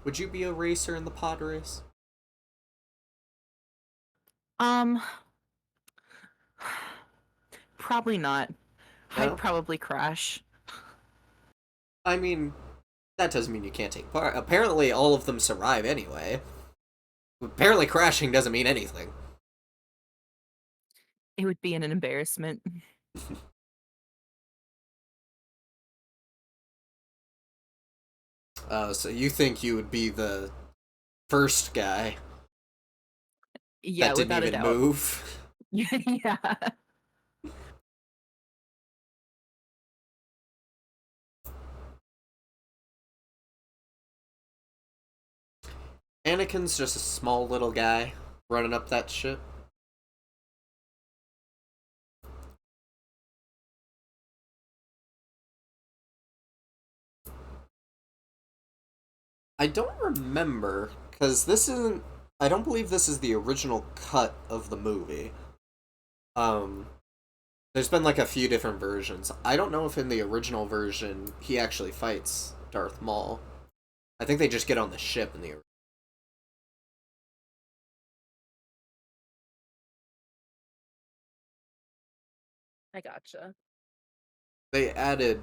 Would you be a racer in the pod race? Um, Probably not. I'd No? probably crash. I mean, that doesn't mean you can't take part. Apparently, all of them survive anyway. Apparently, crashing doesn't mean anything. It would be an embarrassment. So you think you would be the first guy Yeah, that didn't without a even doubt. move? Yeah. Anakin's just a small little guy running up that shit. I don't remember, because this isn't. I don't believe this is the original cut of the movie. Um, there's been like a few different versions. I don't know if in the original version he actually fights Darth Maul. I think they just get on the ship in the. I gotcha. They added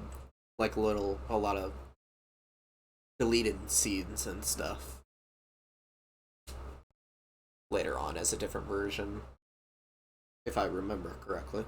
like a lot of deleted scenes and stuff later on as a different version, if I remember correctly.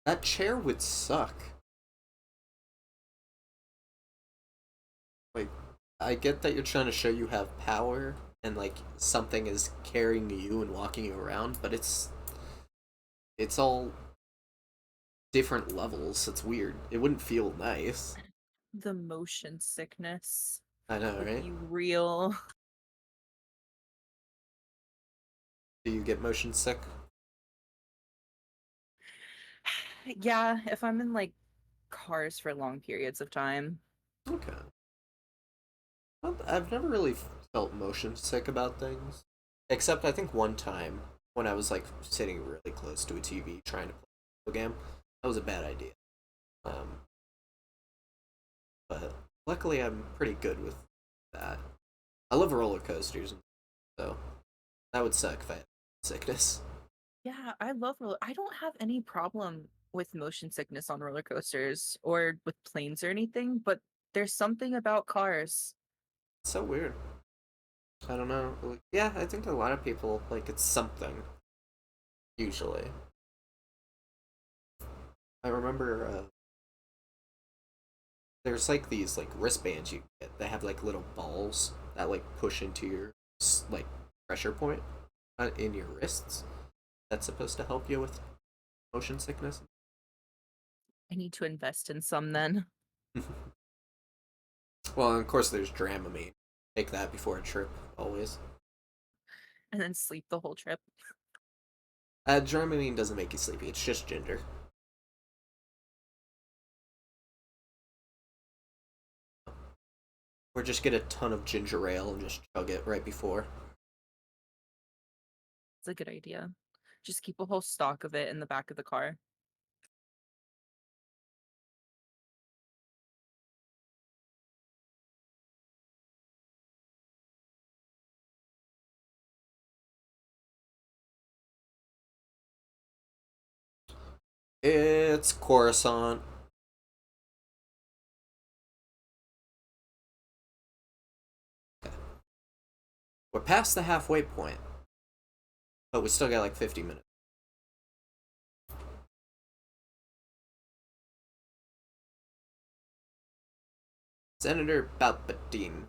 That chair would suck. Like, I get that you're trying to show you have power and like something is carrying you and walking you around, but it's all different levels. It's weird. It wouldn't feel nice. The motion sickness I know, would right? be real. Do you get motion sick? Yeah, if I'm in like cars for long periods of time. Okay. Well, I've never really felt motion sick about things, except I think one time when I was like sitting really close to a TV trying to play a video game. That was a bad idea. Um, but luckily I'm pretty good with that. I love roller coasters, so that would suck if I had sickness. Yeah, I love I don't have any problem with motion sickness on roller coasters or with planes or anything, but there's something about cars. It's so weird. I don't know. Yeah, I think a lot of people like it's something usually. I remember there's like these like wristbands you get that have like little balls that like push into your like pressure point in your wrists. That's supposed to help you with motion sickness. I need to invest in some then. Well, and of course there's Dramamine. Take that before a trip always. And then sleep the whole trip. Dramamine doesn't make you sleepy. It's just ginger. Or just get a ton of ginger ale and just chug it right before. It's a good idea. Just keep a whole stock of it in the back of the car. It's Coruscant. We're past the halfway point, but we still got like 50 minutes. Senator Palpatine.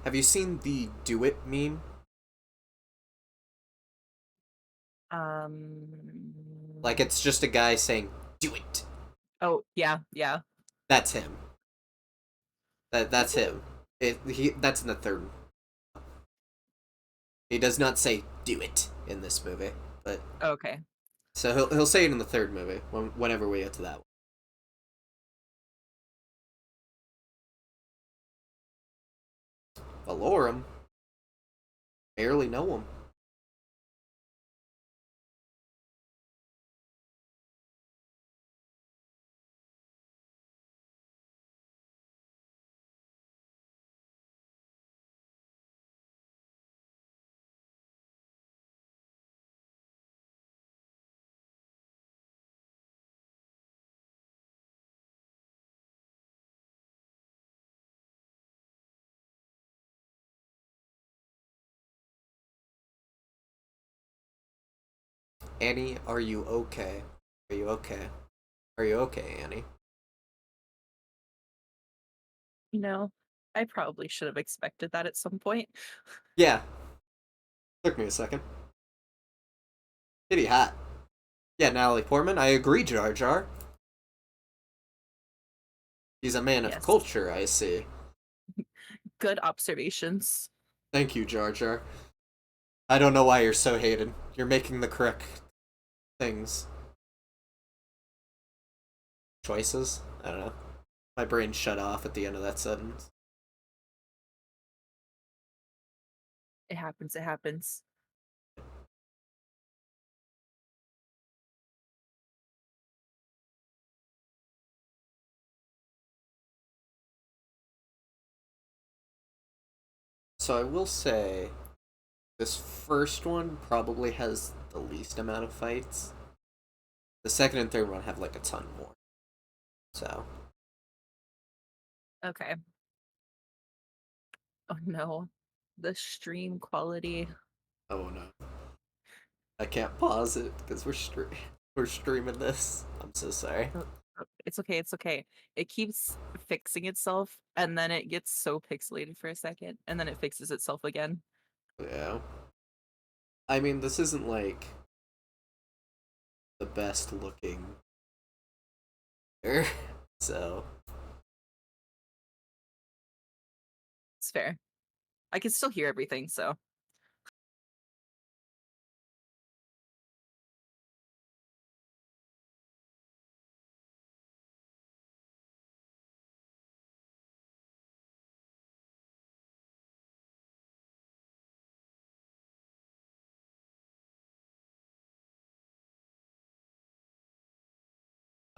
Have you seen the "Do It" meme? Like Um it's just a guy saying "Do it." Oh, yeah, yeah. That's him. That's him. That's in the third. He does not say "Do it" in this movie, but Okay. So he'll say it in the third movie whenever we get to that one. Valorum, barely know him. Annie, are you okay? Are you okay? Are you okay, Annie? You know, I probably should have expected that at some point. Yeah, took me a second. Kitty hot. Yeah, Natalie Portman, I agree, Jar Jar. He's a man of Yes. culture, I see. Good observations. Thank you, Jar Jar. I don't know why you're so hated. You're making the correct things. Choices? I don't know. My brain shut off at the end of that sentence. It happens, it happens. So I will say, this first one probably has the least amount of fights. The second and third one have like a ton more. So, Okay. Oh no. The stream quality. oh no. I can't pause it because we're streaming this. I'm so sorry. It's okay, it's okay. It keeps fixing itself and then it gets so pixelated for a second and then it fixes itself again. Yeah. I mean, this isn't like the best looking so It's fair. I can still hear everything, so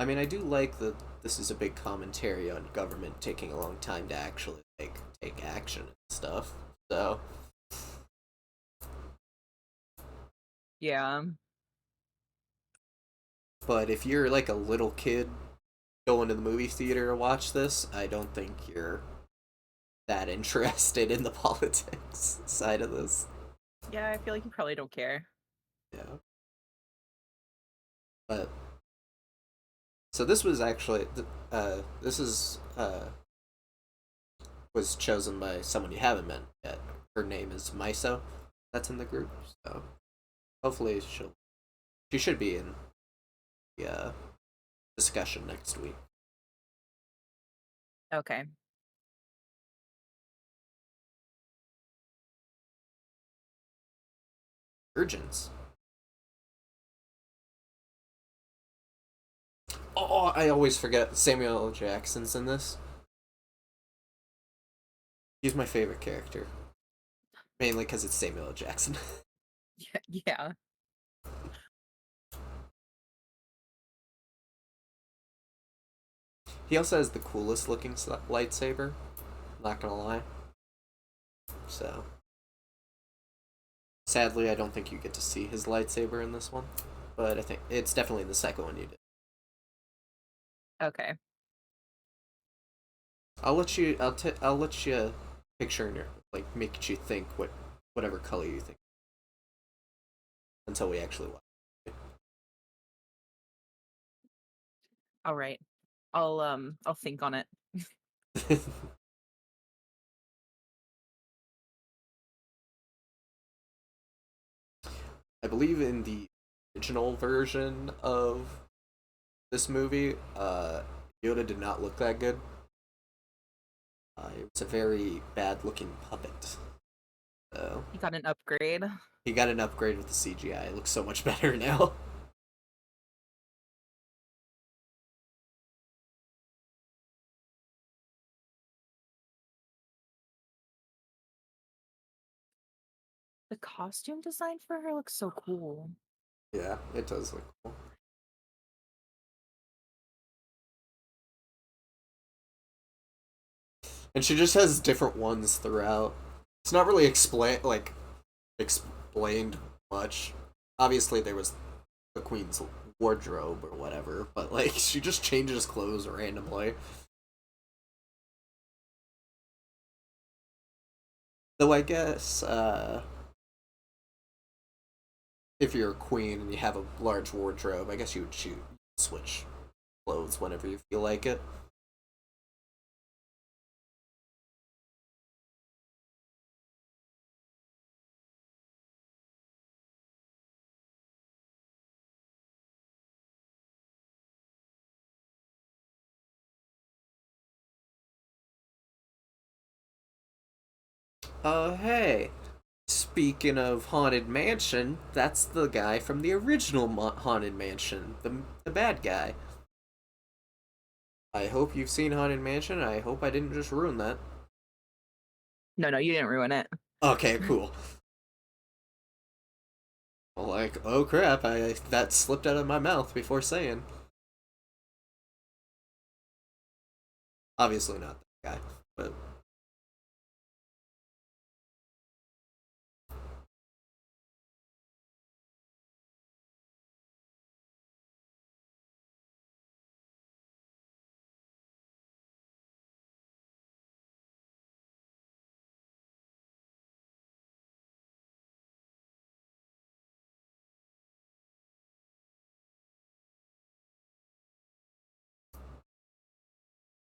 I mean, I do like that this is a big commentary on government taking a long time to actually like take action and stuff. So, yeah. but if you're like a little kid going to the movie theater to watch this, I don't think you're that interested in the politics side of this. Yeah, I feel like you probably don't care. Yeah. But so this was actually this is was chosen by someone you haven't met yet. Her name is Miso. That's in the group. So hopefully she should be in the discussion next week. Okay. Urgents. Oh, I always forget Samuel L. Jackson's in this. He's my favorite character, mainly because it's Samuel L. Jackson. Yeah. He also has the coolest looking lightsaber. Not gonna lie. So sadly, I don't think you get to see his lightsaber in this one, but I think it's definitely in the second one you did. Okay. I'll let you picture in your like make you think whatever color you think until we actually watch. All right. I'll think on it. I believe in the original version of this movie, Yoda did not look that good. It was a very bad looking puppet. So You got an upgrade. he got an upgrade with the CGI. It looks so much better now. The costume design for her looks so cool. Yeah, it does look cool. And she just has different ones throughout. It's not really explained much. Obviously, there was the queen's wardrobe or whatever, but like she just changes clothes randomly. Though I guess if you're a queen and you have a large wardrobe, I guess you would switch clothes whenever you feel like it. Hey. Speaking of Haunted Mansion, that's the guy from the original Haunted Mansion, the bad guy. I hope you've seen Haunted Mansion. I hope I didn't just ruin that. No, you didn't ruin it. Okay, cool. Well, like, oh crap, I that slipped out of my mouth before saying. Obviously not that guy, but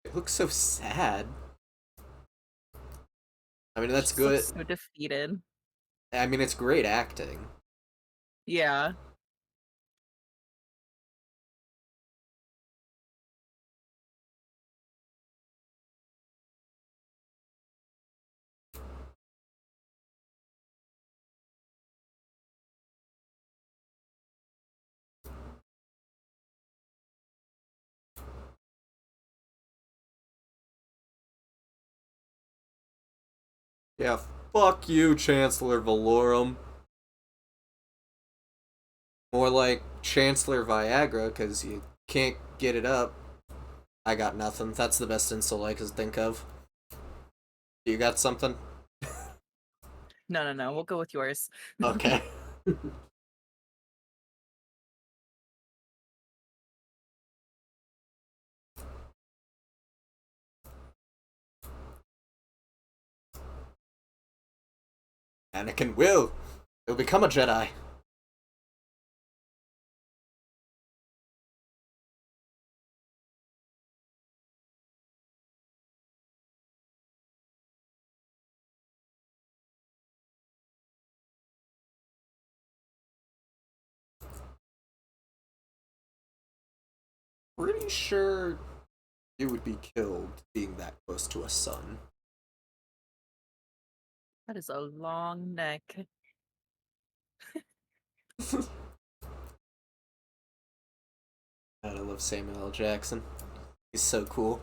it looks so sad. I mean, She that's just good. looks so defeated. I mean, it's great acting. Yeah. Yeah, fuck you, Chancellor Valorum. More like Chancellor Viagra, because you can't get it up. I got nothing. That's the best insult I could think of. You got something? No. We'll go with yours. Okay. Anakin will. He'll become a Jedi. Pretty sure you would be killed being that close to a sun. That is a long neck. God, I love Samuel L. Jackson. He's so cool.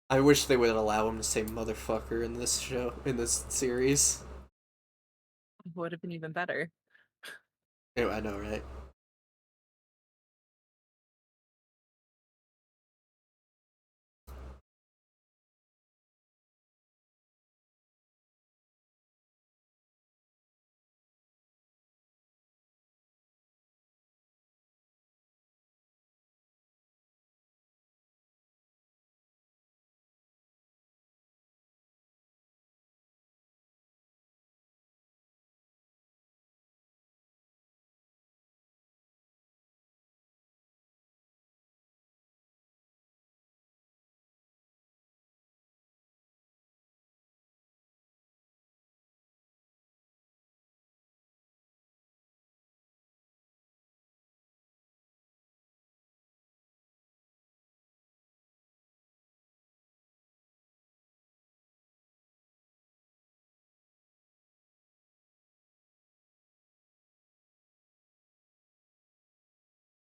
I wish they would allow him to say motherfucker in this show, in this series. Would have been even better. Anyway, I know, right?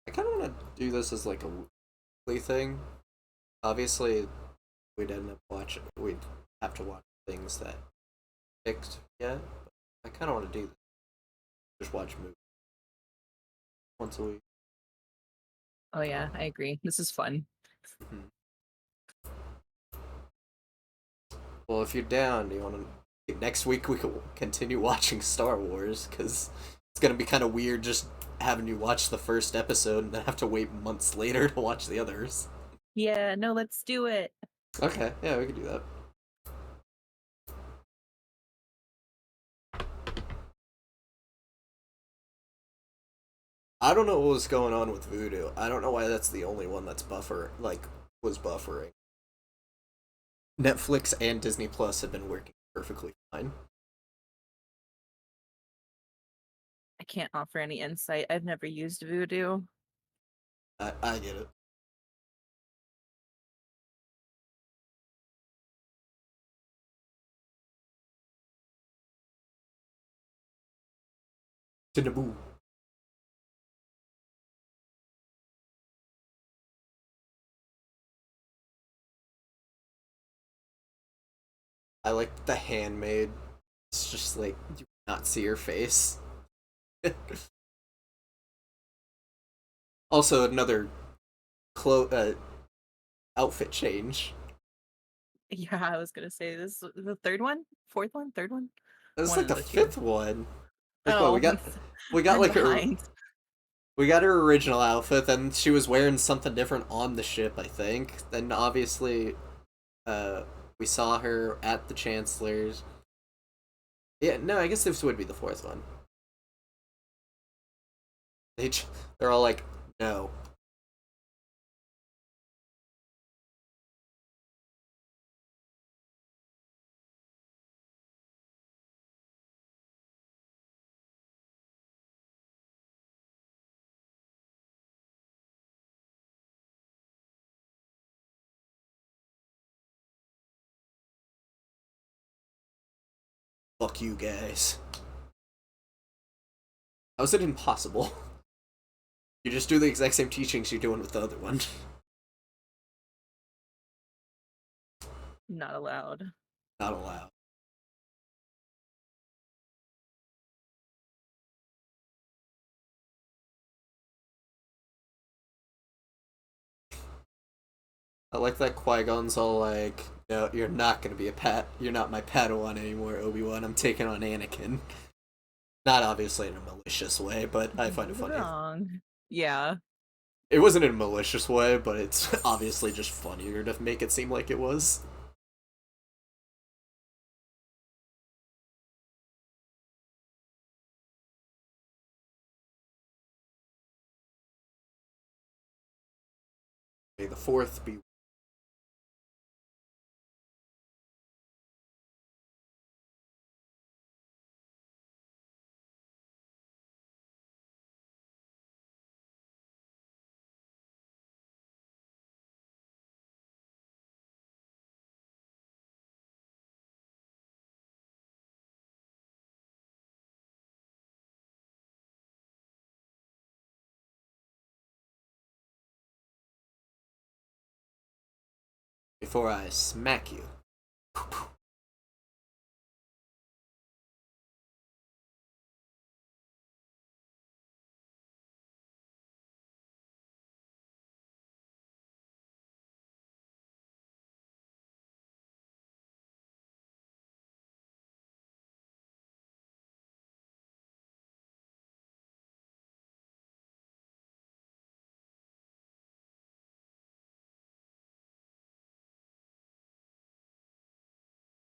I kind of want to do this as like a weekly thing. Obviously, we'd end up watching. We'd have to watch things that picked yet. I kind of want to do this. Just watch movies once a week. Oh yeah, I agree. This is fun. Mhm. Well, if you're down, do you want to? Next week we could continue watching Star Wars because it's gonna be kind of weird just having you watch the first episode and then have to wait months later to watch the others. Yeah, no, let's do it. Okay, yeah, we could do that. I don't know what was going on with Voodoo. I don't know why that's the only one that's was buffering. Netflix and Disney Plus have been working perfectly fine. I can't offer any insight. I've never used Voodoo. I get it. To Naboo. I like the handmade. It's just like you not see her face. Also, another outfit change. Yeah, I was gonna say this the third one, fourth one, third one, It's one like of the the two. fifth one. Like what Oh, we got I'm like her behind. we got her original outfit. Then she was wearing something different on the ship, I think. Then obviously, uh, we saw her at the Chancellor's. Yeah, no, I guess this would be the fourth one. They're all like, no, fuck you guys. How is it impossible? You just do the exact same teachings you're doing with the other one. Not allowed. Not allowed. I like that Qui-Gon's all like, no, you're not gonna be you're not my Padawan anymore, Obi-Wan. I'm taking on Anakin. Not obviously in a malicious way, but I find it funny. Wrong. Yeah. It wasn't in a malicious way, but it's obviously just funnier to make it seem like it was. May the fourth be. Before I smack you.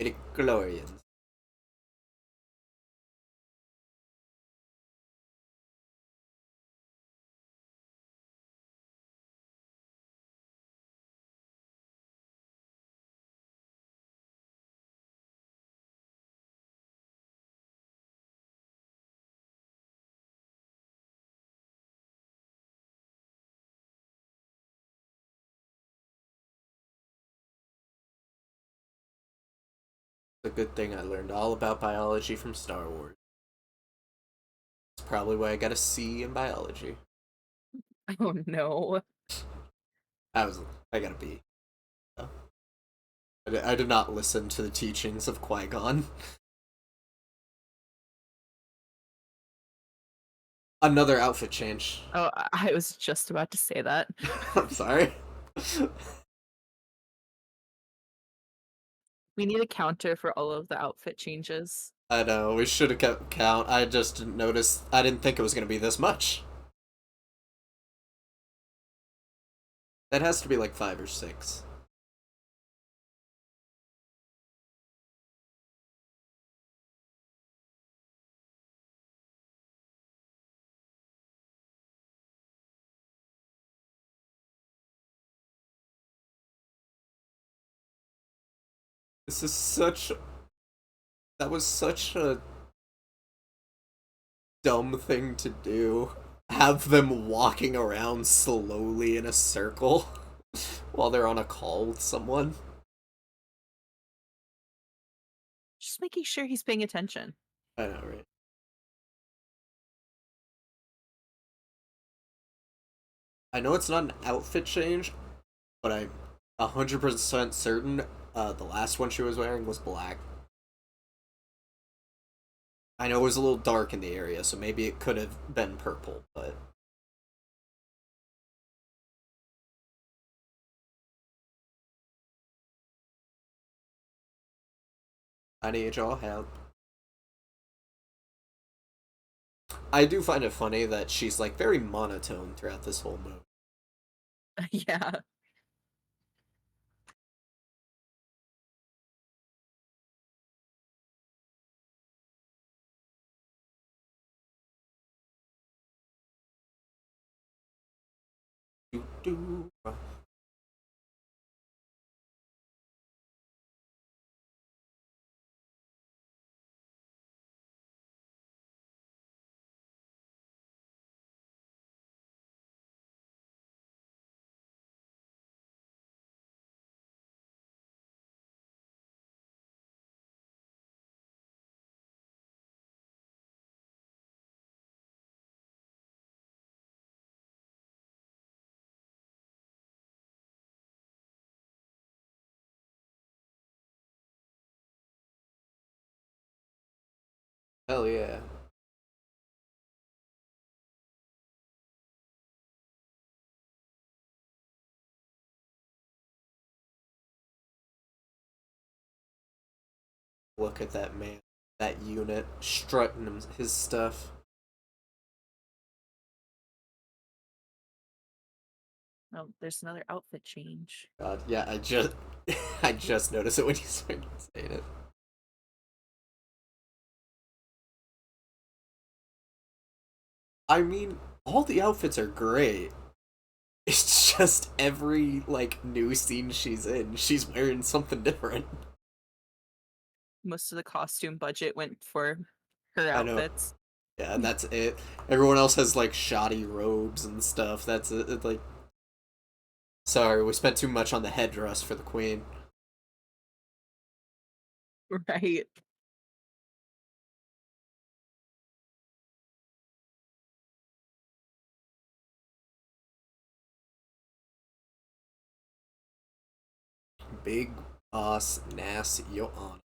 Midichlorians. It's a good thing I learned all about biology from Star Wars. It's probably why I got a C in biology. Oh no. I was I got a B. I did not listen to the teachings of Qui Gon. Another outfit change. Oh, I was just about to say that. I'm sorry. We need a counter for all of the outfit changes. I know, we should have kept count. I just didn't notice. I didn't think it was going to be this much. That has to be like 5 or 6. This is such. That was such a dumb thing to do. Have them walking around slowly in a circle while they're on a call with someone. Just making sure he's paying attention. I know, right? I know it's not an outfit change, but I'm 100% certain the last one she was wearing was black. I know it was a little dark in the area, so maybe it could have been purple, but I need y'all help. I do find it funny that she's like very monotone throughout this whole movie. Yeah. Do, do. Hell yeah. Look at that man. That unit strutting his stuff. Oh, there's another outfit change. God, yeah, I just I just noticed it when you started saying it. I mean, all the outfits are great. It's just every like new scene she's in, she's wearing something different. Most of the costume budget went for her I know. outfits. Yeah, and that's it. Everyone else has like shoddy robes and stuff. That's it. Like, sorry, we spent too much on the headdress for the queen. Right. Big boss Nass, yo on.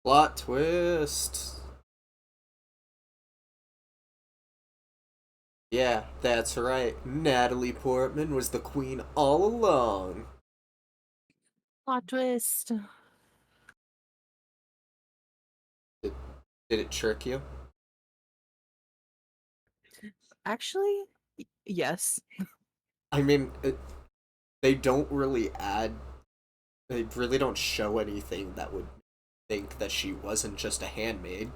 Plot twist. Yeah, that's right. Natalie Portman was the queen all along. Plot twist. Did, did it trick you? Actually, yes. I mean, they don't really add. They really don't show anything that would think that she wasn't just a handmaid.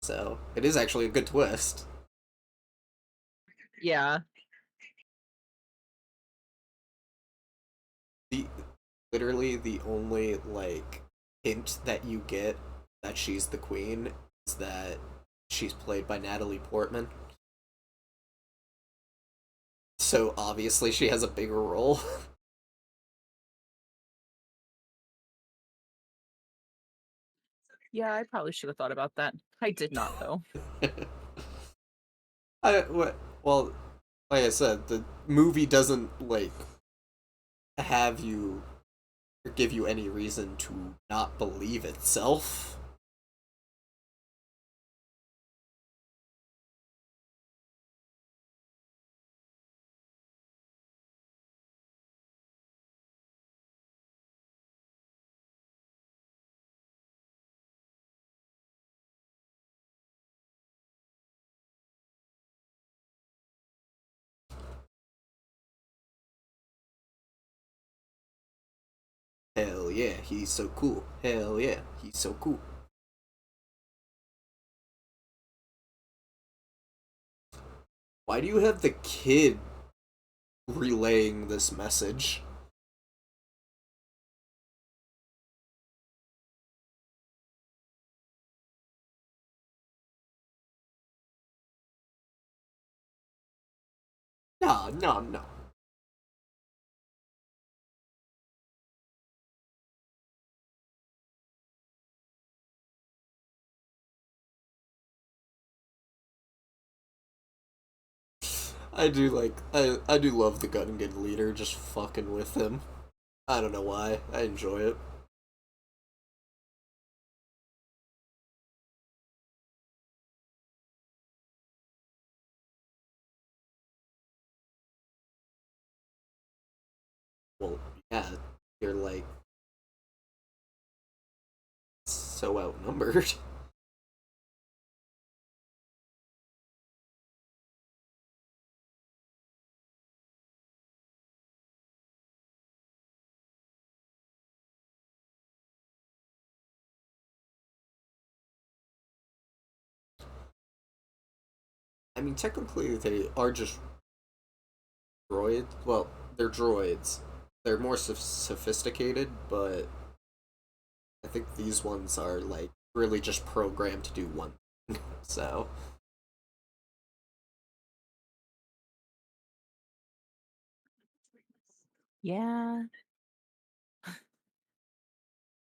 So it is actually a good twist. Yeah. The literally the only like hint that you get that she's the queen is that she's played by Natalie Portman. So obviously she has a bigger role. Yeah, I probably should have thought about that. I did not, though. Well, like I said, the movie doesn't like have you or give you any reason to not believe itself. Hell yeah, he's so cool. Hell yeah, he's so cool. Why do you have the kid relaying this message? No, no, no. I do love the Gungan leader just fucking with him. I don't know why. I enjoy it. Well, yeah, you're like so outnumbered. I mean, technically they are just droids. Well, they're droids. They're more sophisticated, but I think these ones are like really just programmed to do one thing. So, Yeah.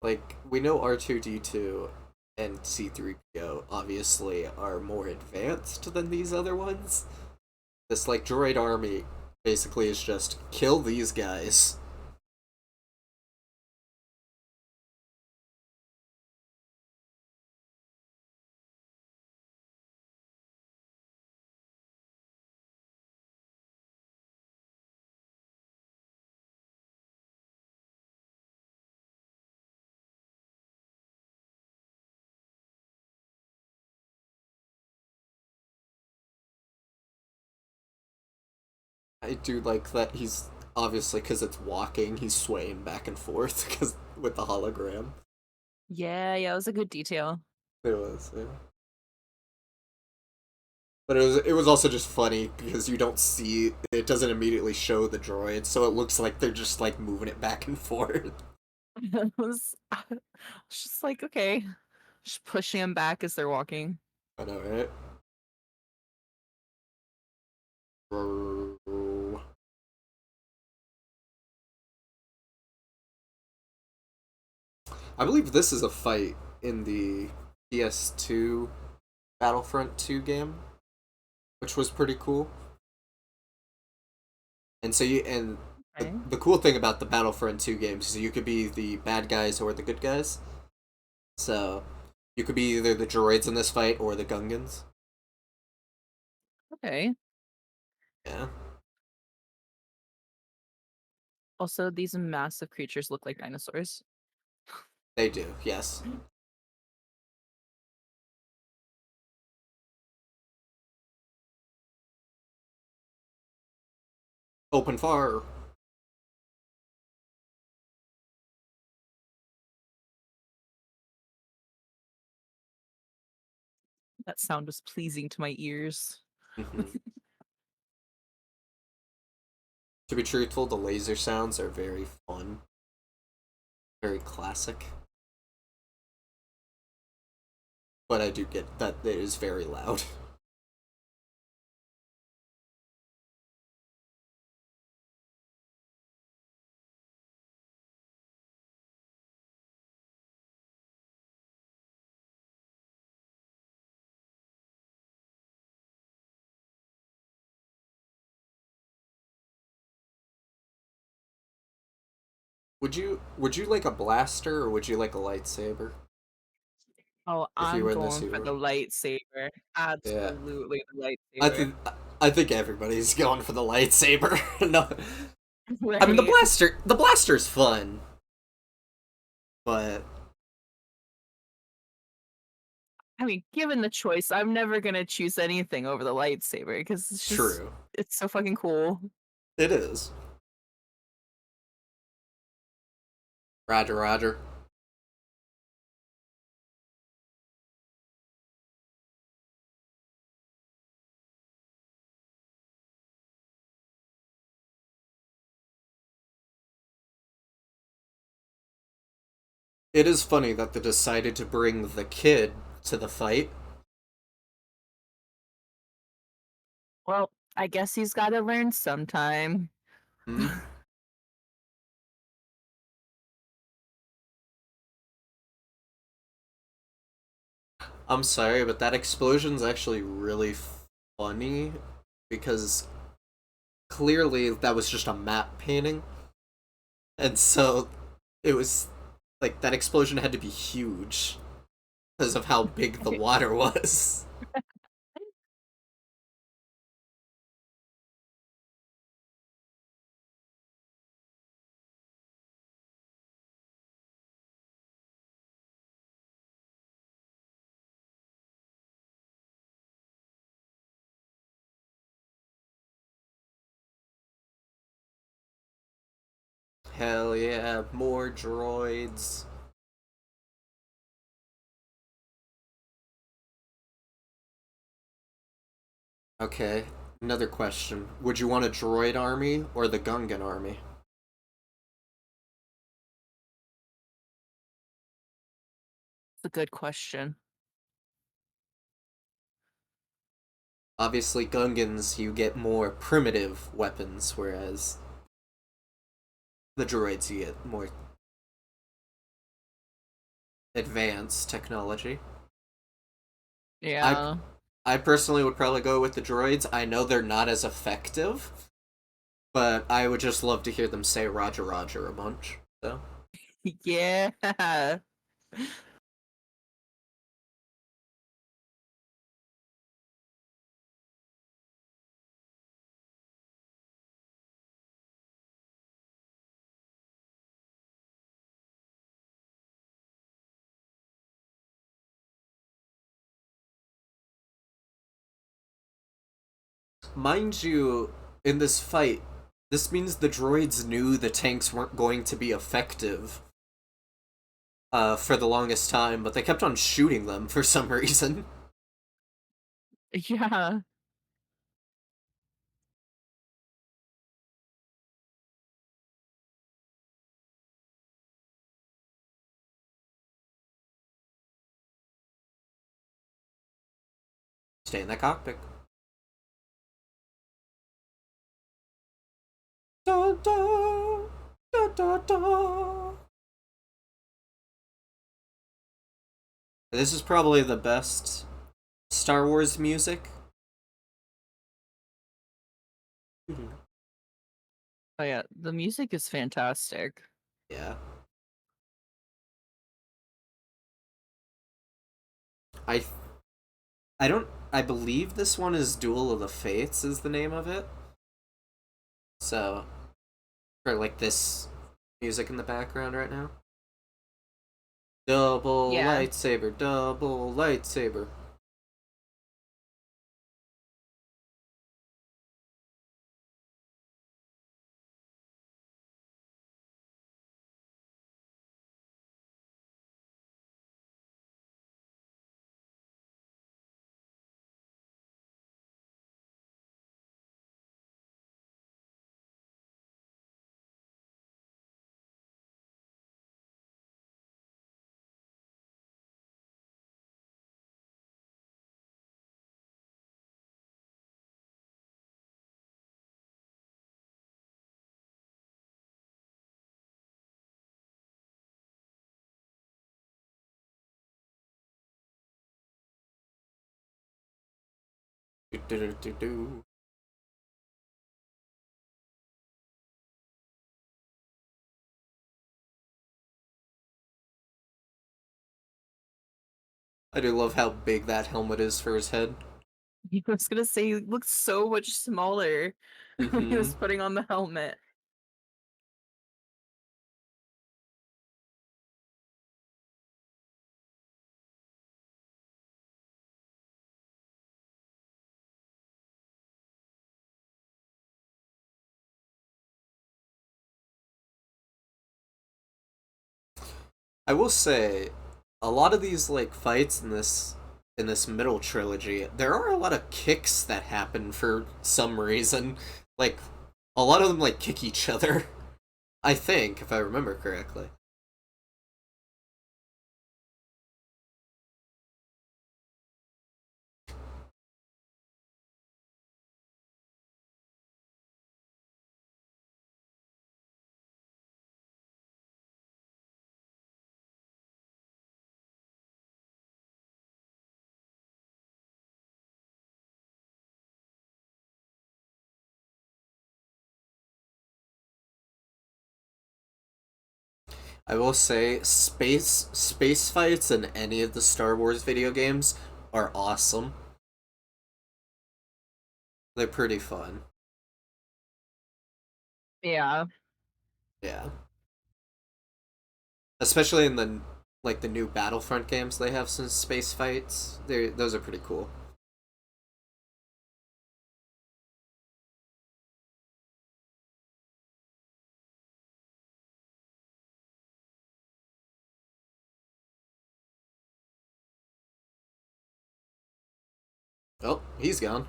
like we know R2D2 and C3PO obviously are more advanced than these other ones. This like droid army basically is just kill these guys. I do like that he's obviously because it's walking, he's swaying back and forth because with the hologram. Yeah, yeah, it was a good detail. It was, yeah. But it was also just funny because you don't see it doesn't immediately show the droid, so it looks like they're just like moving it back and forth. I was just like, okay, just pushing him back as they're walking. I know, right? I believe this is a fight in the PS2 Battlefront 2 game, which was pretty cool. And so you and Okay. the cool thing about the Battlefront 2 games is you could be the bad guys or the good guys. So you could be either the droids in this fight or the Gungans. Okay. Yeah, Also, these massive creatures look like dinosaurs. they do. Yes. Open fire. That sound was pleasing to my ears. Mhm. To be truthful, the laser sounds are very fun, very classic. but I do get that it is very loud. Would you like a blaster or would you like a lightsaber Oh, if you I'm were in this going for the universe? lightsaber. Yeah. Absolutely the I lightsaber. think I think everybody's going for the lightsaber. No, I mean Right. the blaster's fun, but I mean, given the choice, I'm never gonna choose anything over the lightsaber because true. it's so fucking cool. It is. Roger, Roger. It is funny that they decided to bring the kid to the fight. Well, I guess he's gotta learn sometime. Hmm? I'm sorry, but that explosion's actually really funny because clearly that was just a map painting, and so it was like that explosion had to be huge because of how big the water was. Hell yeah, more droids. Okay, another question. Would you want a droid army or the Gungan army? It's a good question. Obviously, Gungans, you get more primitive weapons, whereas the droids, you get more advanced technology. I Yeah. I personally would probably go with the droids. I know they're not as effective, but I would just love to hear them say Roger Roger a bunch. So Yeah. mind you, in this fight, this means the droids knew the tanks weren't going to be effective for the longest time, but they kept on shooting them for some reason. Yeah. Stay in that cockpit. Da, da, da, da, da. This is probably the best Star Wars music. Oh yeah, the music is fantastic. Yeah. I I don't I believe this one is Duel of the Fates is the name of it. So for like this music in the background right now. Double Yeah. lightsaber, double lightsaber. Do-do-do-do-do. I do love how big that helmet is for his head. I was gonna say he looks so much smaller when he Mm-hmm. was putting on the helmet. I will say, a lot of these like fights in this middle trilogy, there are a lot of kicks that happen for some reason. Like a lot of them like kick each other. I think, if I remember correctly. I will say, space fights in any of the Star Wars video games are awesome. They're pretty fun. Yeah. Yeah, especially in the like the new Battlefront games, they have some space fights. They those are pretty cool. Oh, he's gone.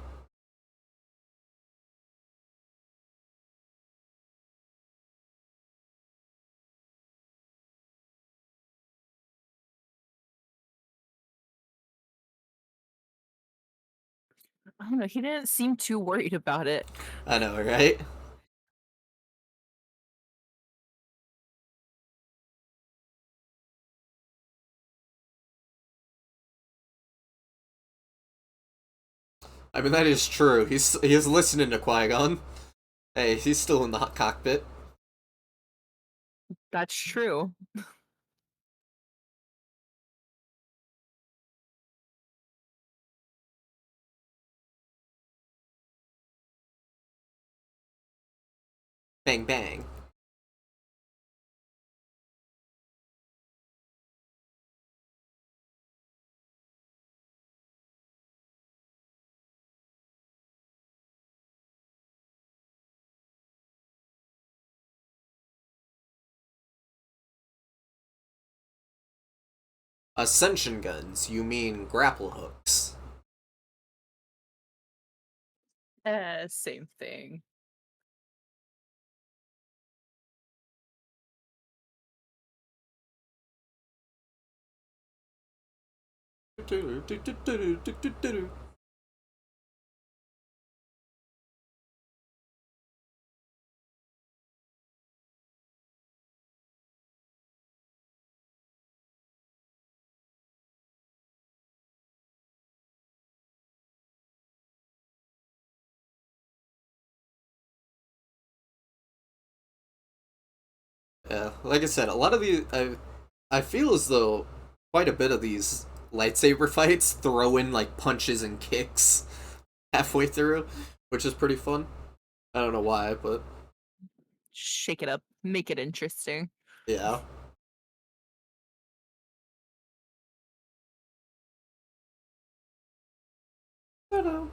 I don't know, he didn't seem too worried about it. I know, right? I mean, that is true. He's listening to Qui Gon. Hey, he's still in the cockpit. That's true. Bang bang. Ascension guns. You mean grapple hooks? Same thing. Yeah, like I said, a lot of these I feel as though quite a bit of these lightsaber fights throw in like punches and kicks halfway through, which is pretty fun. I don't know why, but Shake it up, make it interesting. yeah. Ta-da.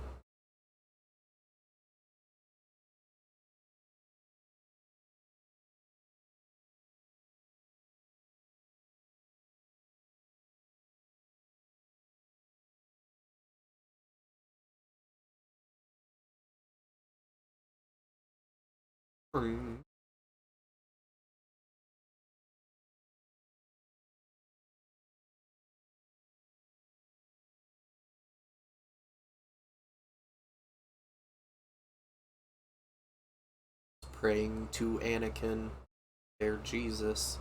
Mm. Praying to Anakin, their Jesus.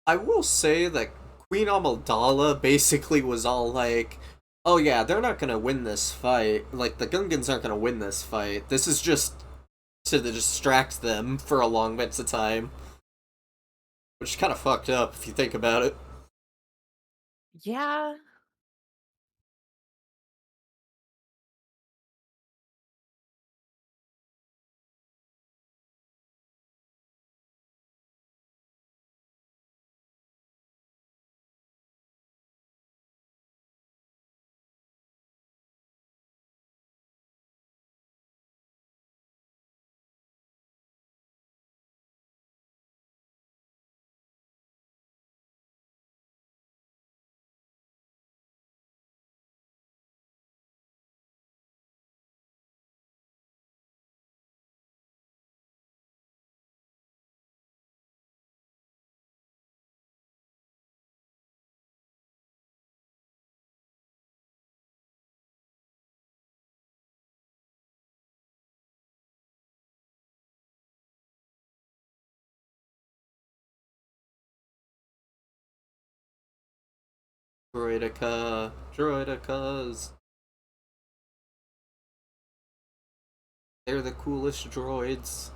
I will say that Queen Amidala basically was all like, "Oh yeah, they're not gonna win this fight. Like the Gungans aren't gonna win this fight. This is just to distract them for a long bits of time," which is kind of fucked up if you think about it. Yeah. Droidicas, they're the coolest droids.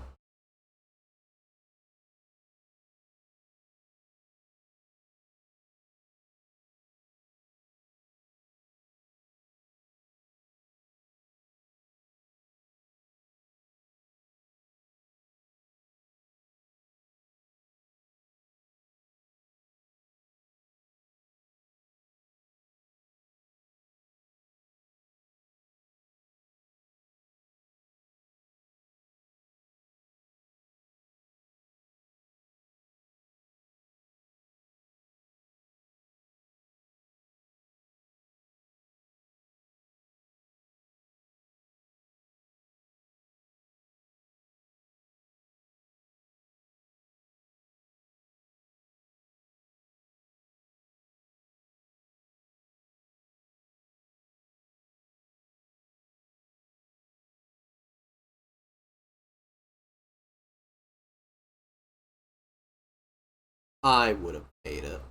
I would have paid it.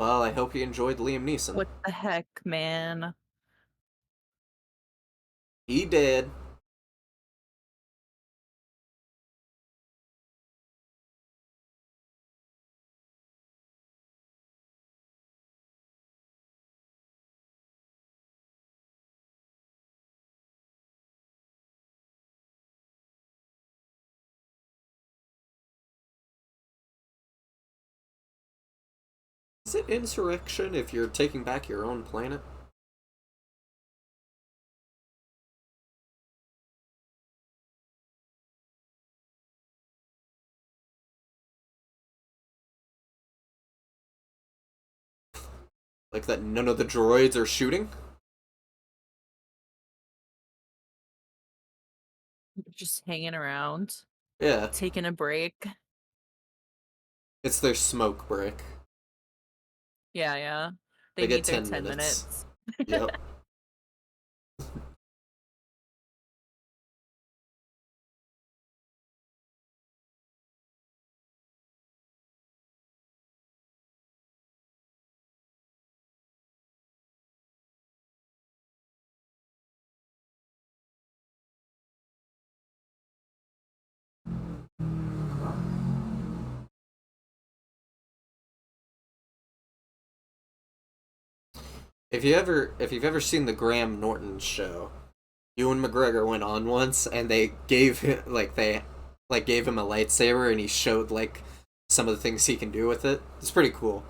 Well, I hope you enjoyed Liam Neeson. What the heck, man? He did. Is it insurrection if you're taking back your own planet? Like that none of the droids are shooting? Just hanging around, Yeah, taking a break. it's their smoke break. Yeah, yeah. They They get need their 10 10 minutes. minutes. Yep. If you've ever seen the Graham Norton show, Ewan McGregor went on once and they gave him gave him a lightsaber and he showed like some of the things he can do with it. It's pretty cool.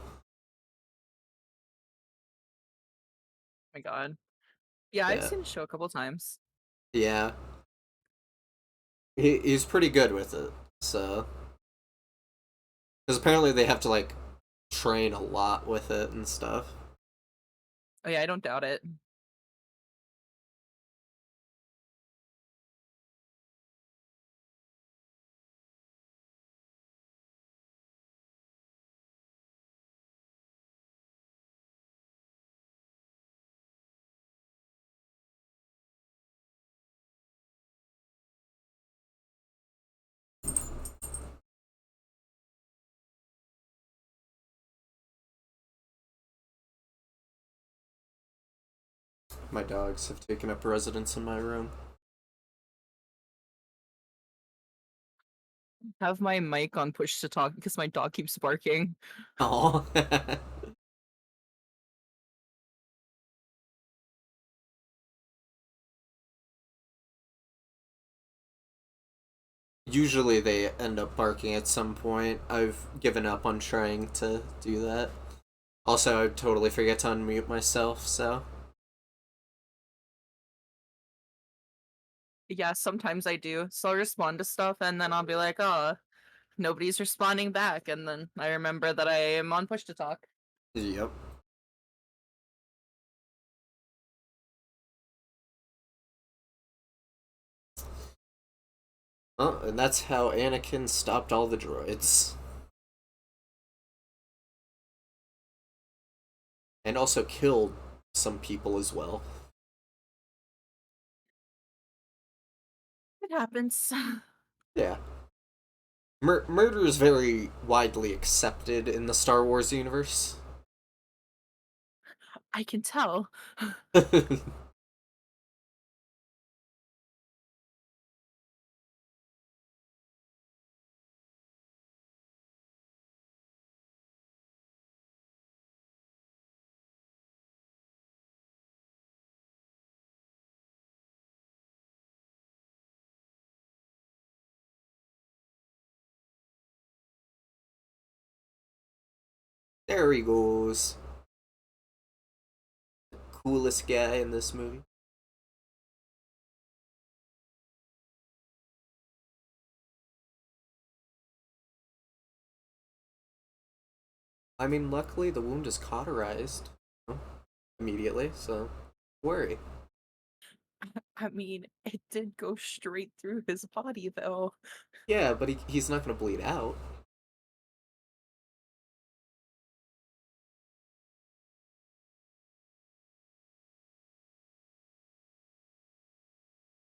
My God. Yeah, I've Yeah. seen the show a couple times. Yeah. he's pretty good with it. So, because apparently they have to like train a lot with it and stuff. Oh yeah, I don't doubt it. My dogs have taken up residence in my room. Have my mic on push to talk because my dog keeps barking. Oh. Usually they end up barking at some point. I've given up on trying to do that. Also, I totally forget to unmute myself, so. Yeah, sometimes I do. So I'll respond to stuff and then I'll be like, oh, nobody's responding back. And then I remember that I am on push to talk. Yep. Oh, and that's how Anakin stopped all the droids. And also killed some people as well. It happens. Yeah. Murder is very widely accepted in the Star Wars universe. I can tell. There he goes. Coolest guy in this movie. I mean, luckily the wound is cauterized immediately, so worry. I mean, it did go straight through his body, though. Yeah, but he's not gonna bleed out.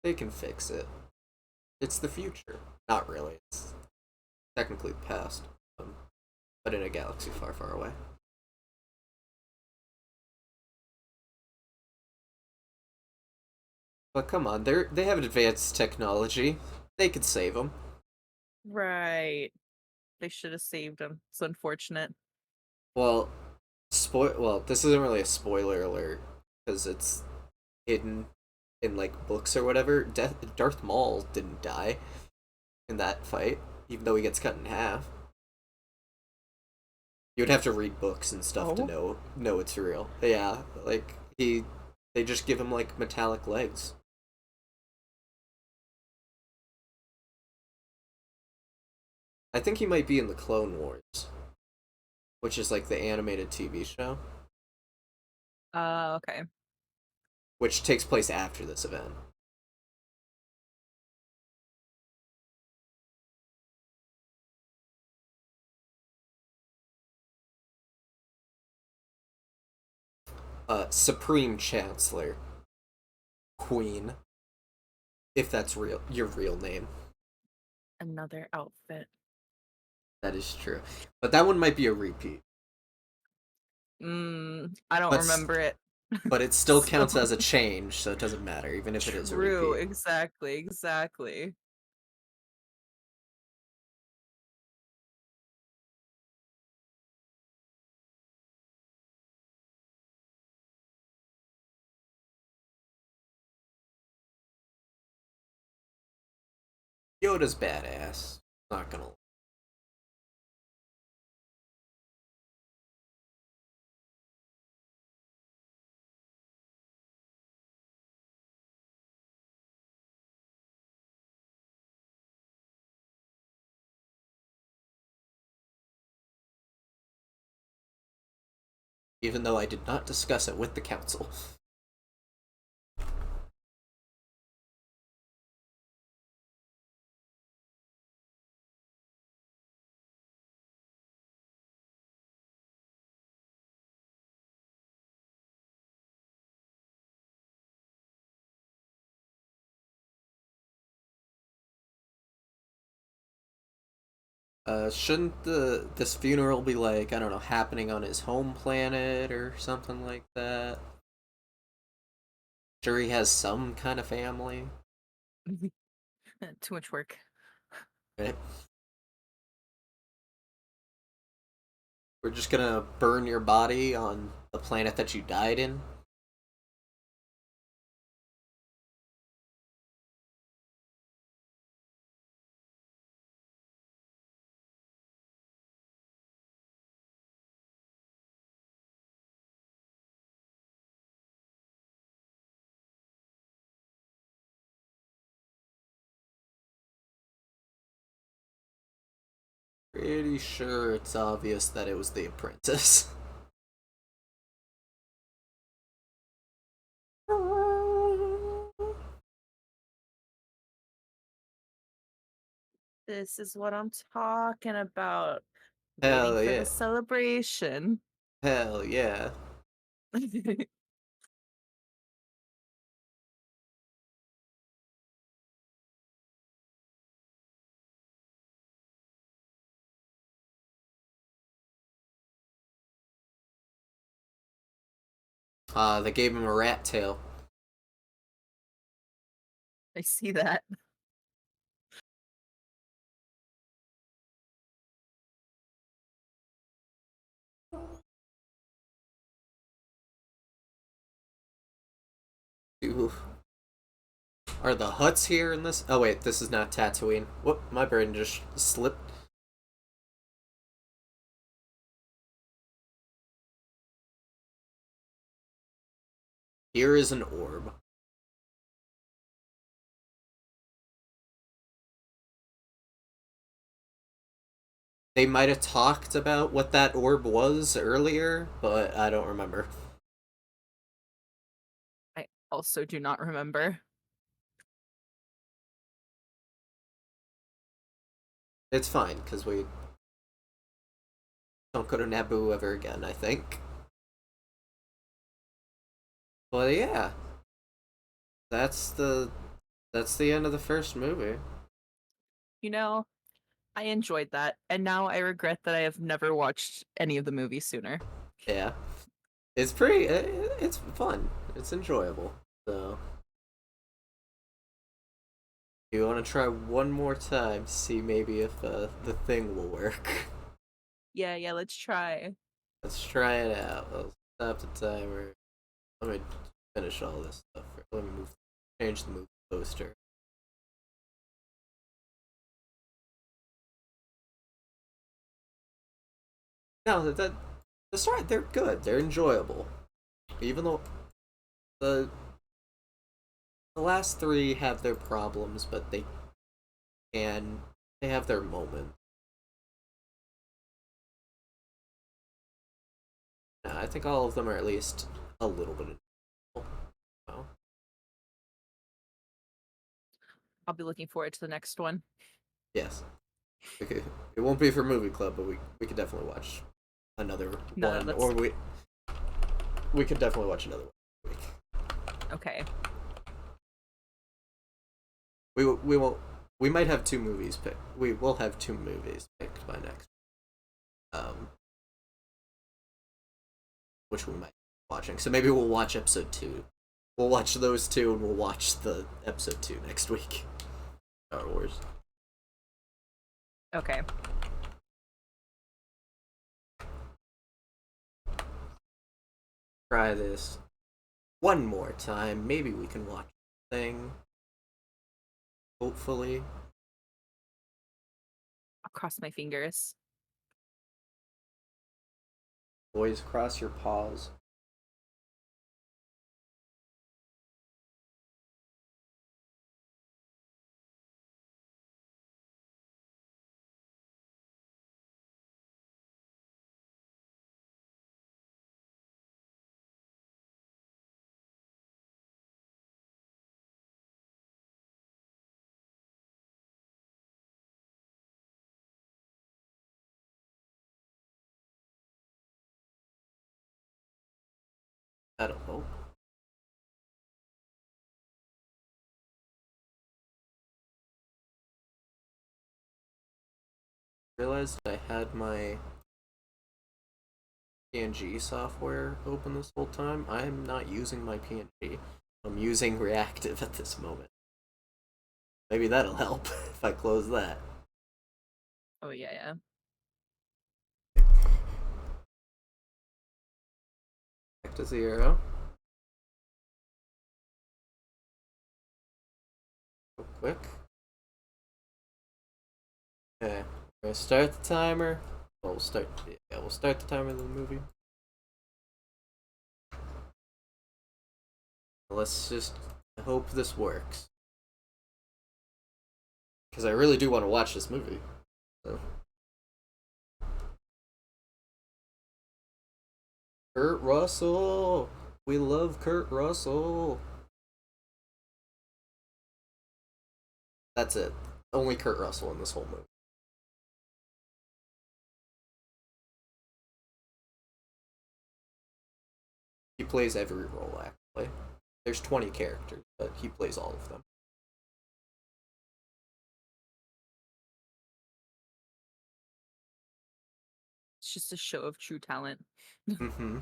They can fix it. It's the future. Not really. It's technically the past, but in a galaxy far, far away. But come on, they have advanced technology. They could save him. Right. They should have saved him. It's unfortunate. Well, Well, this isn't really a spoiler alert because it's hidden in like books or whatever. Darth Maul didn't die in that fight, even though he gets cut in half. You would have to read books and stuff to Oh? know it's real. Yeah, like they just give him like metallic legs. I think he might be in the Clone Wars, which is like the animated TV show, Okay. which takes place after this event. Supreme Chancellor, Queen, if that's real, your real name. Another outfit. That is true, but that one might be a repeat. I don't But remember it. but it still So counts as a change, so it doesn't matter, even if it is a true, repeat. exactly, exactly. Yoda's badass. Not gonna even though I did not discuss it with the council. Shouldn't this funeral be like, I don't know, happening on his home planet or something like that? Sure, he has some kind of family, Too much work. right? We're just gonna burn your body on the planet that you died in. Pretty sure it's obvious that it was the apprentice. This is what I'm talking about. Waiting Hell for the yeah. celebration. Hell yeah. They gave him a rat tail. I see that. Ooh. Are the huts here in this? Oh wait, this is not Tatooine. Whoop, my brain just slipped. Here is an orb. They might have talked about what that orb was earlier, but I don't remember. I also do not remember. It's fine, because we don't go to Naboo ever again, I think. But yeah, that's the that's the end of the first movie. You know, I enjoyed that, and now I regret that I have never watched any of the movies sooner. Yeah, it's pretty. It's fun. It's enjoyable. So, you want to try one more time, see maybe if the thing will work. Yeah, let's try. Let's try it out. Let's stop the timer. Let me finish all this stuff. Let me change the movie poster. No, that's right. They're good. They're enjoyable. Even though the the last three have their problems, but can they have their moment. No, I think all of them are at least a little bit enjoyable. Oh, I'll be looking forward to the next one. yes. Okay. It won't be for movie club, but we could definitely watch another No, one, that's or we could definitely watch another one. okay. We won't. We might have two movies picked. We will have two movies picked by next. Um, which we might be watching. So maybe we'll watch episode two. We'll watch those two, and we'll watch the episode two next week. Star Wars. Okay. Try this one more time. Maybe we can watch the thing. Hopefully. I'll cross my fingers. Boys, cross your paws. That'll help. Realized I had my PNG software open this whole time. I am not using my PNG. I'm using Reactive at this moment. Maybe that'll help if I close that. Oh yeah. Back to 0. Real quick. Okay, we're gonna start the timer. Well, we'll start the timer of the movie. Let's just hope this works. Because I really do want to watch this movie. So. Kurt Russell! We love Kurt Russell! That's it. Only Kurt Russell in this whole movie. He plays every role, actually. There's 20 characters, but he plays all of them. It's just a show of true talent. Mm-hmm. A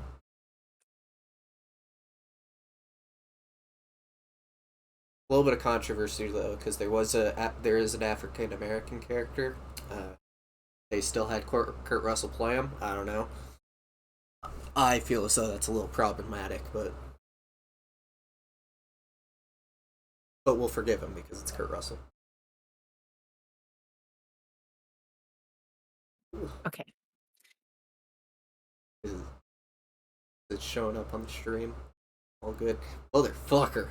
little bit of controversy though, because there is an African American character. They still had Kurt Russell play him. I don't know. I feel as though that's a little problematic, but we'll forgive him because it's Kurt Russell. Okay. It's showing up on the stream. All good. Motherfucker.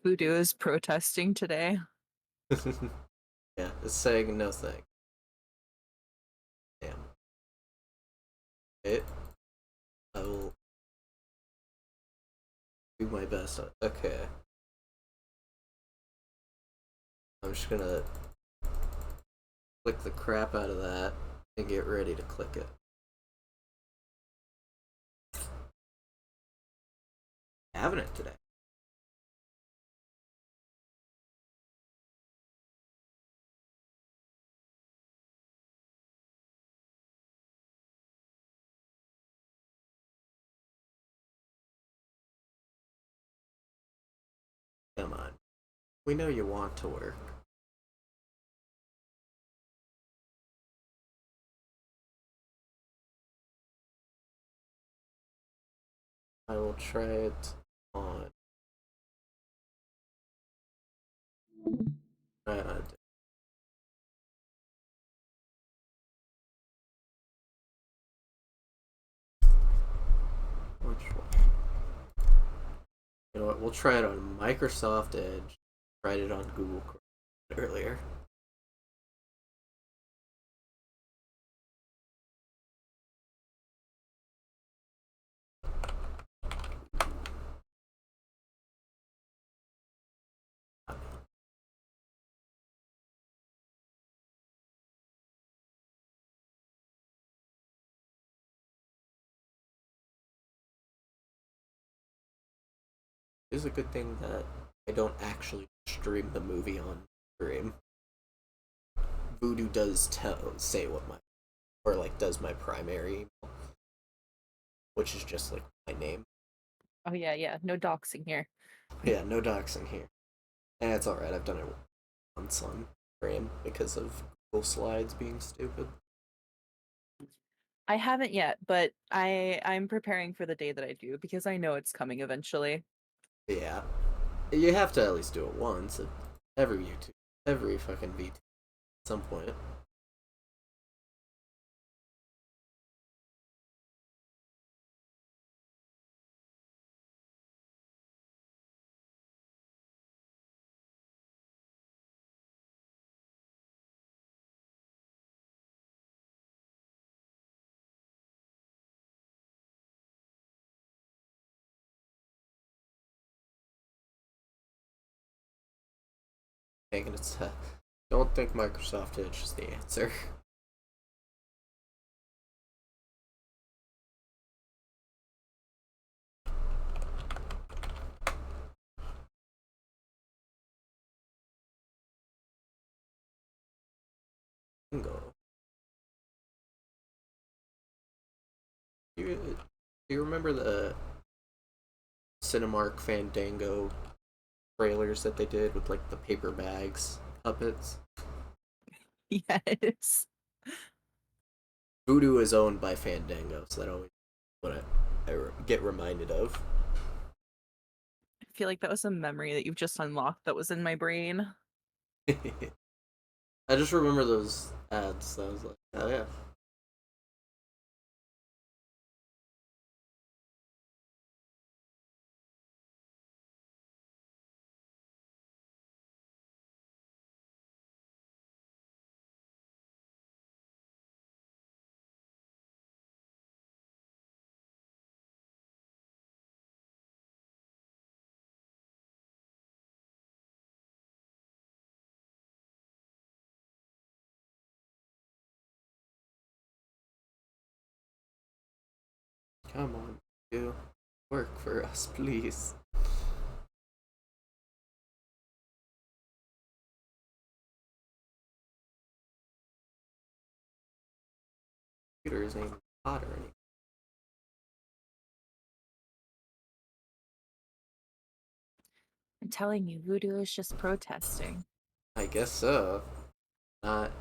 Voodoo is protesting today. Yeah, it's saying no thing. Damn. I will do my best. Okay. I'm just gonna click the crap out of that and get ready to click it. Having it today. Come on. We know you want to work. I will try it on. Uh, which one? You know what? We'll try it on Microsoft Edge. Tried it on Google Chrome earlier. It's a good thing that I don't actually stream the movie on stream. Voodoo does say what does my primary email, which is just like my name. Oh yeah. No doxing here. Yeah, no doxing here. And it's alright, I've done it once on stream because of Google Slides being stupid. I haven't yet, but I'm preparing for the day that I do because I know it's coming eventually. Yeah. You have to at least do it once. Every YouTube. Every fucking VT at some point. Dang it, don't think Microsoft Edge is the answer. Bingo. Do you remember the Cinemark Fandango trailers that they did with like the paper bags puppets? Yes. Voodoo is owned by Fandango, so that always what I get reminded of. I feel like that was a memory that you've just unlocked that was in my brain. I just remember those ads. So I was like, oh yeah. Come on, you work for us, please. Computer isn't even hot or anything. I'm telling you, Voodoo is just protesting. I guess so. Not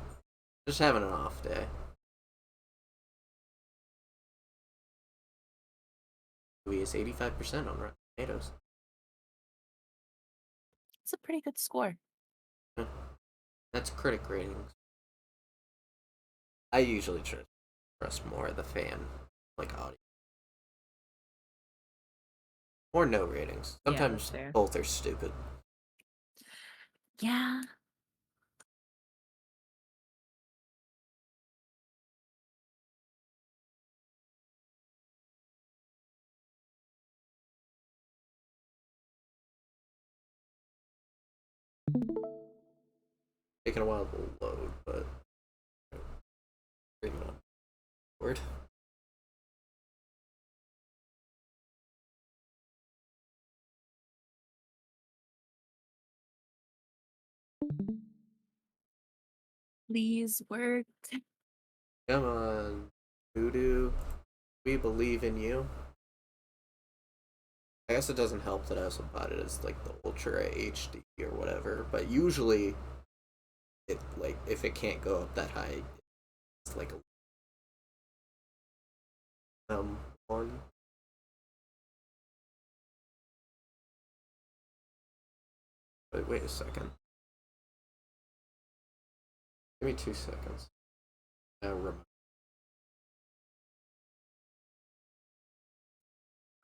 just having an off day. Movie is 85% on Rotten Tomatoes. It's a pretty good score. That's critic ratings. I usually trust more the fan, like audio. Or no ratings. Yeah, that's Sometimes fair. both are stupid. Yeah. Taking a while to load, but bring it on board. Please work. Come on, Voodoo. We believe in you. I guess it doesn't help that I also bought it as like the Ultra HD or whatever, but usually it like if it can't go up that high, it's like a one. Wait a second. Give me 2 seconds.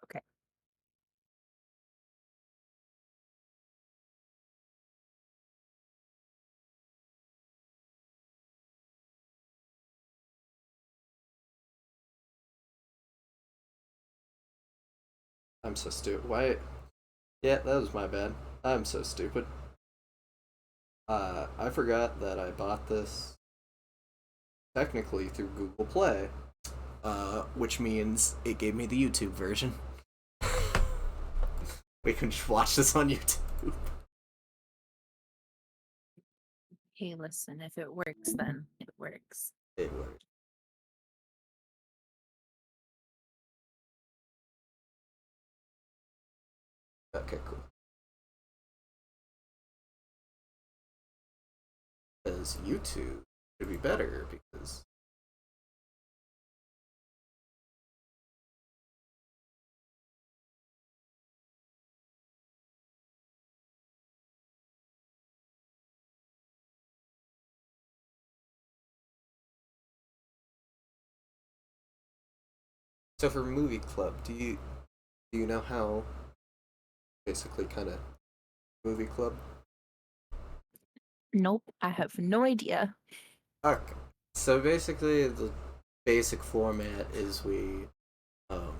Okay. I'm so stupid. Why? Yeah, that was my bad. I'm so stupid. I forgot that I bought this technically through Google Play, which means it gave me the YouTube version. We can just watch this on YouTube. Hey, listen, if it works, then it works. It worked. Okay, cool. Because YouTube should be better because so for movie club, do you know how basically kind of movie club? Nope, I have no idea. Okay. So basically the basic format is we um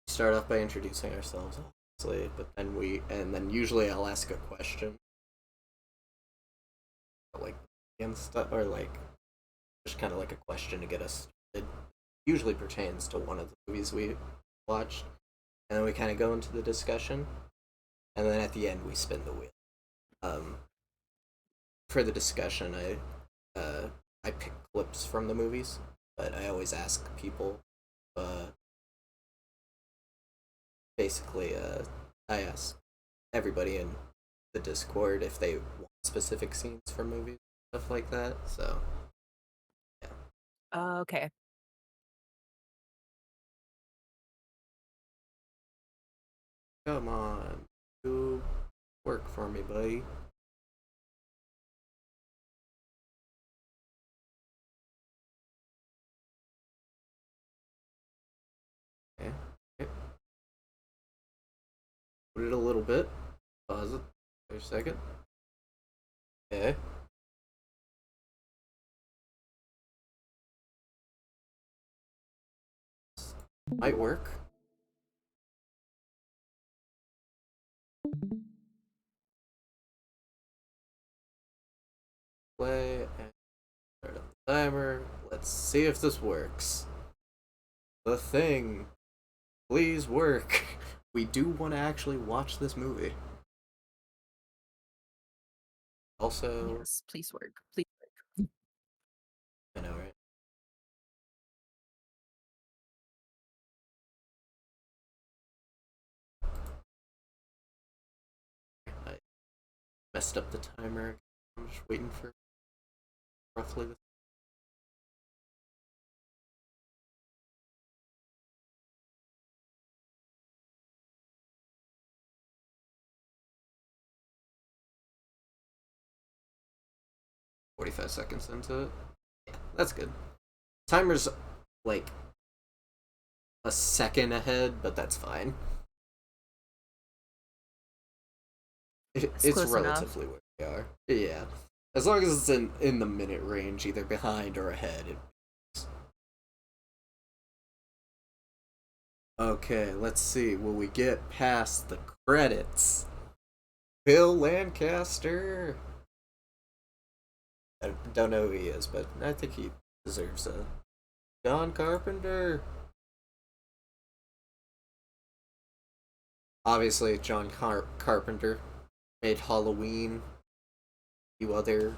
start off by introducing ourselves, obviously, but then usually I'll ask a question, like and stuff, or like just kind of like a question to get us started. Usually pertains to one of the movies we watched, and then we kind of go into the discussion, and then at the end we spin the wheel. Um, for the discussion, I pick clips from the movies, but I always ask people. Uh, basically, I ask everybody in the Discord if they want specific scenes from movies, stuff like that. So yeah, Okay. come on, do work for me, buddy. Okay. Okay. Put it a little bit. Pause it for a second. Okay. Might work. Play and start up the timer. Let's see if this works. The Thing. Please work. We do want to actually watch this movie. Also, Yes, please work. Please work. I know, right? I messed up the timer. I'm just waiting for roughly the 45 seconds into it. Yeah, that's good. Timer's like a second ahead, but that's fine. It's It's close enough. relatively where we are. Yeah. As long as it's in the minute range, either behind or ahead. Okay, let's see. Will we get past the credits? Bill Lancaster. I don't know who he is, but I think he deserves a John Carpenter. Obviously, John Carpenter made Halloween. A few other,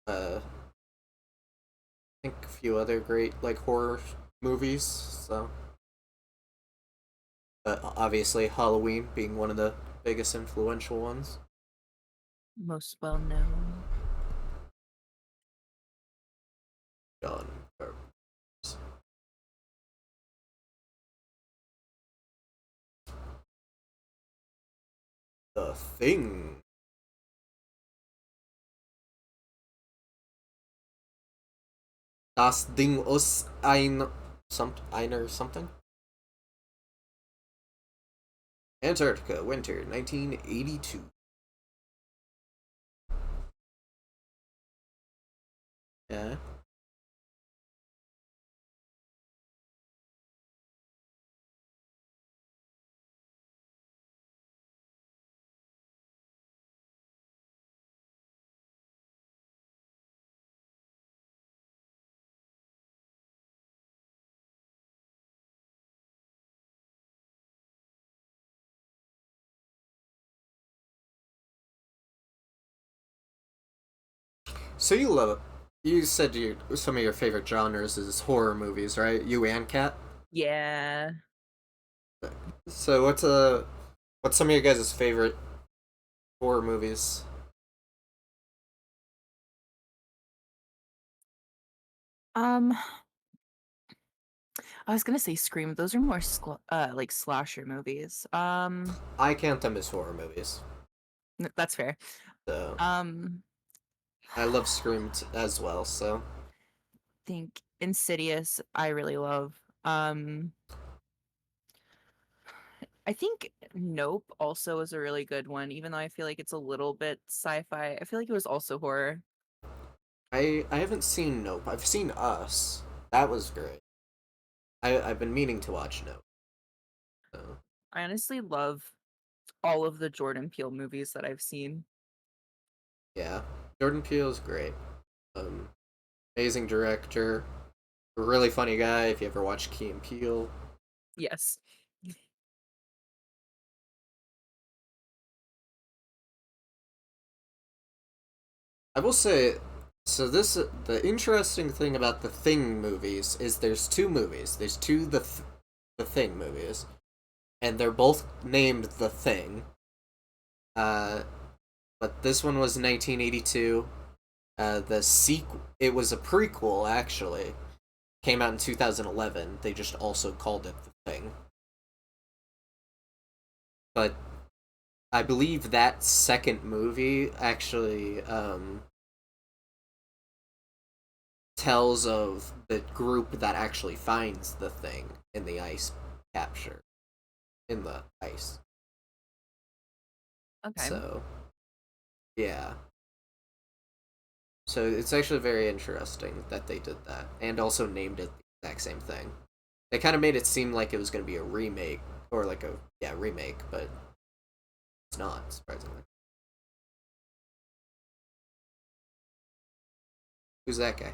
I think a few other great like horror movies. So, but obviously, Halloween being one of the biggest influential ones. Most well known. John Carpenter. The Thing. Das Ding aus einer something. Antarctica, winter, 1982. Yeah. So you love it. You said some of your favorite genres is horror movies, right? You and Kat. Yeah. So what's some of your guys' favorite horror movies? Um, I was gonna say Scream. Those are more like slasher movies. I count them as horror movies. That's fair. So Um, I love Scream as well. So think Insidious. I really love. I think Nope also is a really good one, even though I feel like it's a little bit sci-fi. I feel like it was also horror. I haven't seen Nope. I've seen Us. That was great. I've been meaning to watch Nope. So I honestly love all of the Jordan Peele movies that I've seen. yeah, Jordan Peele is great. Amazing director, a really funny guy. If you ever watch Key and Peele, Yes. I will say, so this the interesting thing about the Thing movies is there's two movies. There's two the Thing movies, and they're both named The Thing. Uh, but this one was 1982. The sequel, it was a prequel actually. Came out in 2011. They just also called it The Thing. But I believe that second movie actually tells of the group that actually finds the thing in the ice capture in the ice. Okay. So yeah. So it's actually very interesting that they did that and also named it the exact same thing. They kind of made it seem like it was going to be a remake or like a remake, but it's not surprisingly. Who's that guy?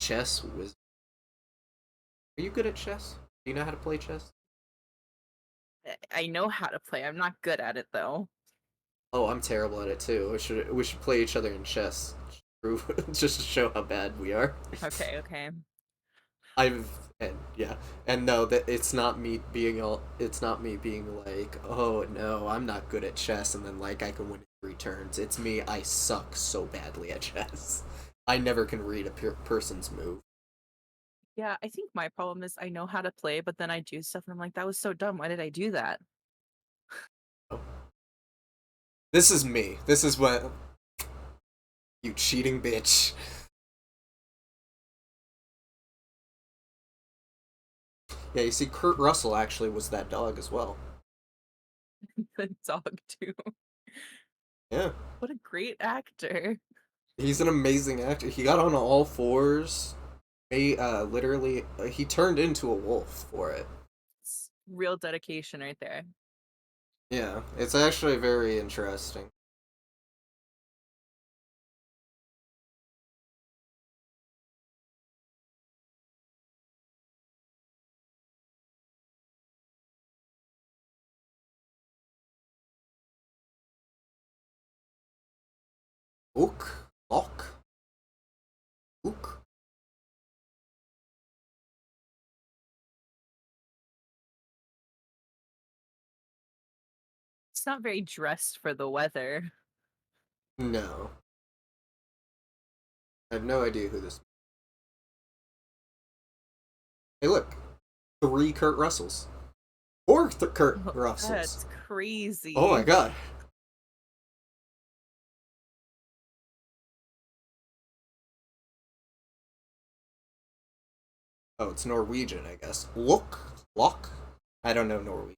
Chess Wizard. Are you good at chess? Do you know how to play chess? I know how to play. I'm not good at it though. Oh, I'm terrible at it too. We should play each other in chess. Just to show how bad we are. Okay, okay. I've and yeah, and no, that it's not me being like, oh no, I'm not good at chess, and then like I can win in 3 turns. It's me, I suck so badly at chess. I never can read a person's move. Yeah, I think my problem is I know how to play, but then I do stuff and I'm like, that was so dumb. Why did I do that? This is me. This is what you cheating bitch. Yeah, you see, Kurt Russell actually was that dog as well. The dog too. Yeah, What a great actor. he's an amazing actor. He got on all fours. He literally he turned into a wolf for it. It's real dedication right there. Yeah, it's actually very interesting. Ook, Lok, Ook. It's not very dressed for the weather. No, I have no idea who this. Hey, look, 3 Kurt Russells, 4 Kurt Russells. That's crazy. Oh my god. Oh, it's Norwegian, I guess. Lok. I don't know Norwegian.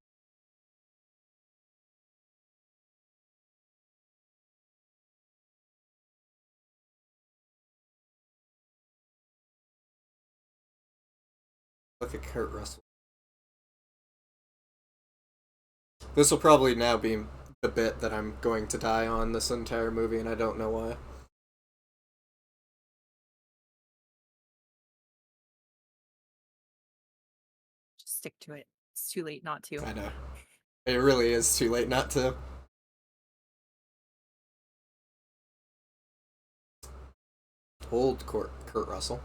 Look at Kurt Russell. This will probably now be the bit that I'm going to die on this entire movie, and I don't know why. Just stick to it. It's too late not to. I know. It really is too late not to. Old Kurt Russell.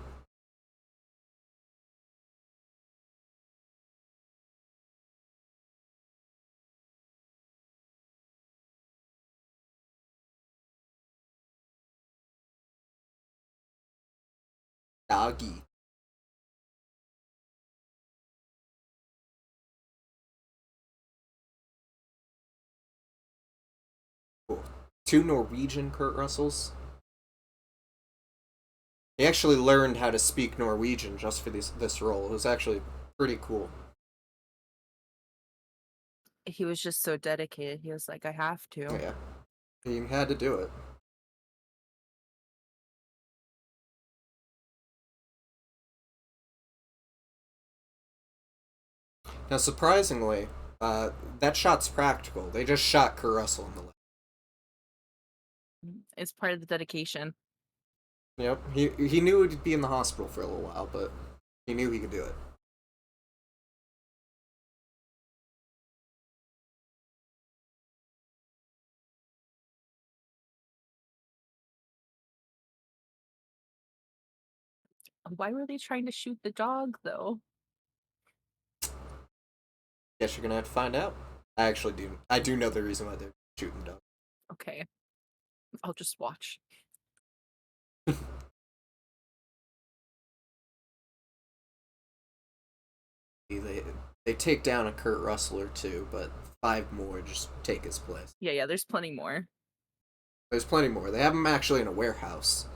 Doggy. Cool. 2 Norwegian Kurt Russells. He actually learned how to speak Norwegian just for this role. It was actually pretty cool. He was just so dedicated. He was like, I have to. Yeah. He had to do it. Now, surprisingly, that shot's practical. They just shot Kurt Russell in the leg. It's part of the dedication. Yep. He knew he'd be in the hospital for a little while, but he knew he could do it. Why were they trying to shoot the dog though? Guess you're gonna have to find out. I actually do. I do know the reason why they're shooting dogs. Okay, I'll just watch. They they take down a Kurt Russell or two, but 5 more just take his place. Yeah, there's plenty more. There's plenty more. They have them actually in a warehouse.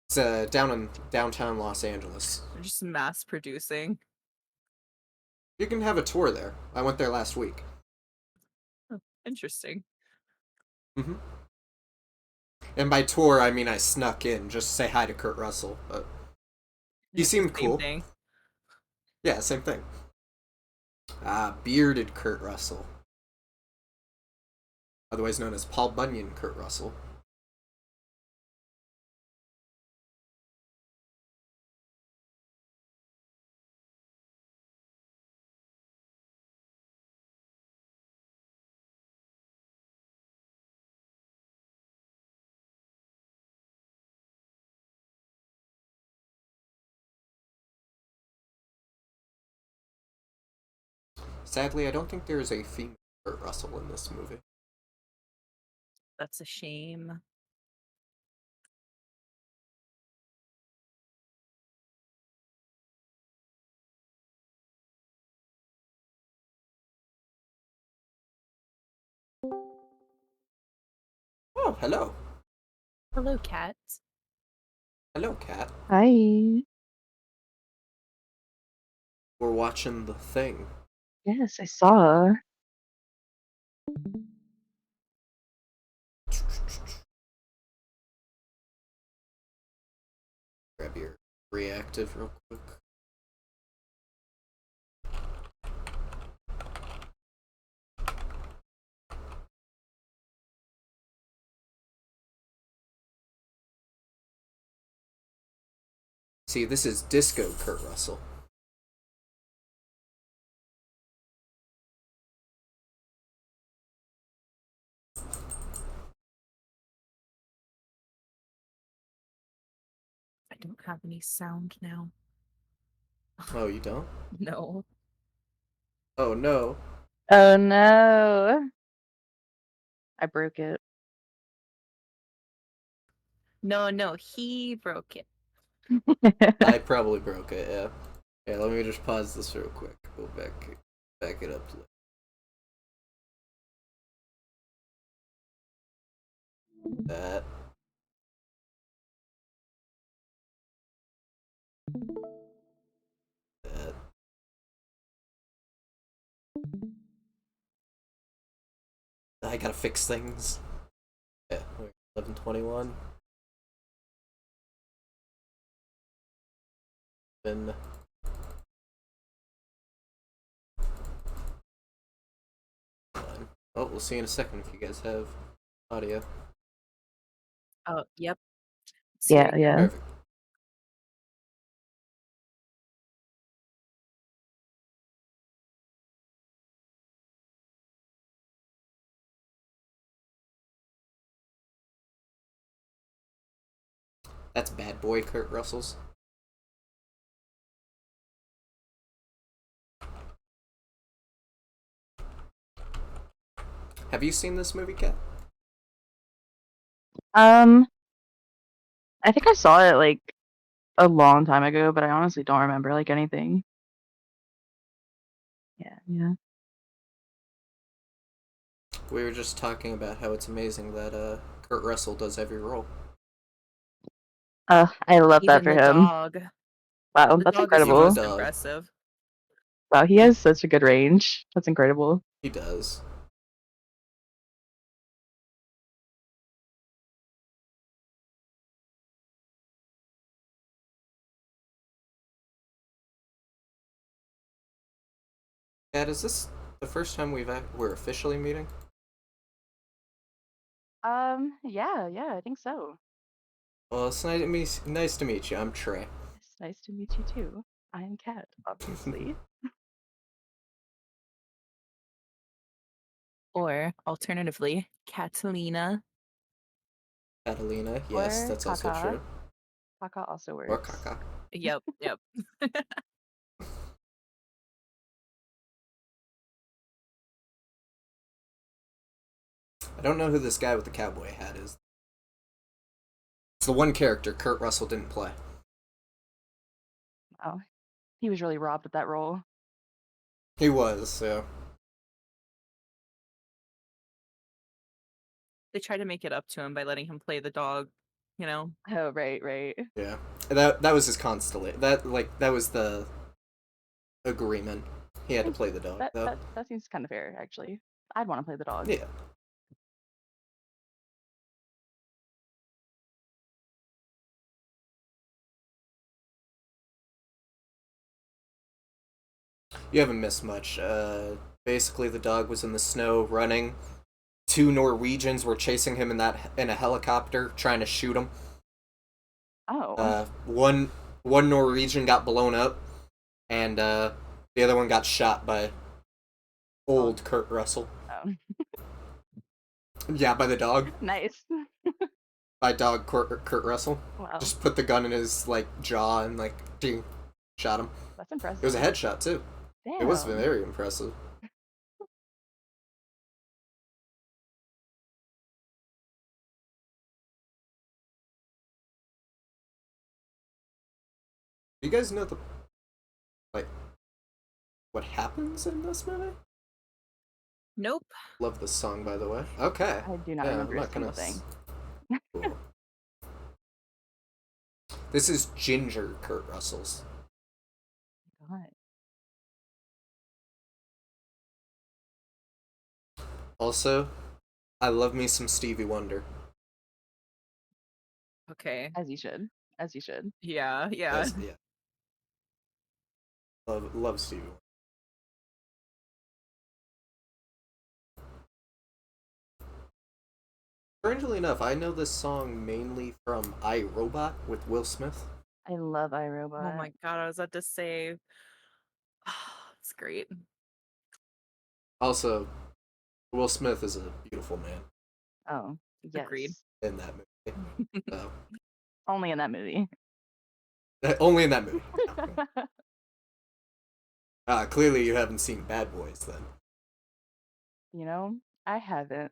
It's down in downtown Los Angeles. They're just mass producing. You can have a tour there. I went there last week. Oh, interesting. hmm And by tour, I mean I snuck in just to say hi to Kurt Russell. But he It's the seemed same cool. thing. Yeah, same thing. Bearded Kurt Russell, otherwise known as Paul Bunyan Kurt Russell. Sadly, I don't think there is a female Kurt Russell in this movie. That's a shame. Oh, hello. Hello, cat. Hello, Cat. Hi. We're watching The Thing. Yes, I saw. Grab your reactive real quick. See, this is Disco Kurt Russell. I don't have any sound now. Oh, you don't? No. Oh, no. Oh no. I broke it. No, he broke it. I probably broke it, yeah. Yeah, let me just pause this real quick. Go back it up. That. That. I gotta fix things. Yeah, 11:21. Then. Oh, we'll see in a second if you guys have audio. Oh, yep. Yeah, yeah. Perfect. That's Bad Boy Kurt Russell's. Have you seen this movie, Kat? Um, I think I saw it like a long time ago, but I honestly don't remember like anything. Yeah. We were just talking about how it's amazing that Kurt Russell does every role. I love that Even for the him. dog. Wow, The that's dog is the Even the incredible. most dog. impressive. Wow, he has such a good range. That's incredible. He does. Kat, is this the first time we're officially meeting? Yeah, I think so. Well, it's nice to meet you. I'm Trey. It's nice to meet you too. I am Kat, obviously. Or alternatively, Catalina. Catalina. Yes, Or that's also Kaka. true. Kaka also Or works. Kaka. Yep. I don't know who this guy with the cowboy hat is. It's the one character Kurt Russell didn't play. Oh, he was really robbed of that role. He was, so. They tried to make it up to him by letting him play the dog, you know? Oh, right. Yeah. That was his constellation. That was the agreement. He had to play the dog, That though. that seems kind of fair, actually. I'd want to play the dog. Yeah. You haven't missed much. Basically, the dog was in the snow running. Two Norwegians were chasing him in a helicopter, trying to shoot him. Oh. One Norwegian got blown up, and the other one got shot by old Kurt Russell. Oh. Yeah, by the dog. Nice. By dog Kurt Russell. Wow. Just put the gun in his jaw and ding, shot him. That's impressive. It was a headshot too. Damn. It was very impressive. Do you guys know what happens in this movie? Nope. Love this song, by the way. Okay. I do not Yeah, remember I'm a not single gonna thing. Cool. This is Ginger Kurt Russell's. God. Also, I love me some Stevie Wonder. Okay. As you should. As you should. Yeah. Yeah. Love Stevie Wonder. Strangely enough, I know this song mainly from I, Robot with Will Smith. I love iRobot. Oh my god, I was about to say. It's great. Also, Will Smith is a beautiful man Oh, yes. Agreed. in that movie. So, Only in that movie. only in that movie. Clearly you haven't seen Bad Boys then. You know, I haven't.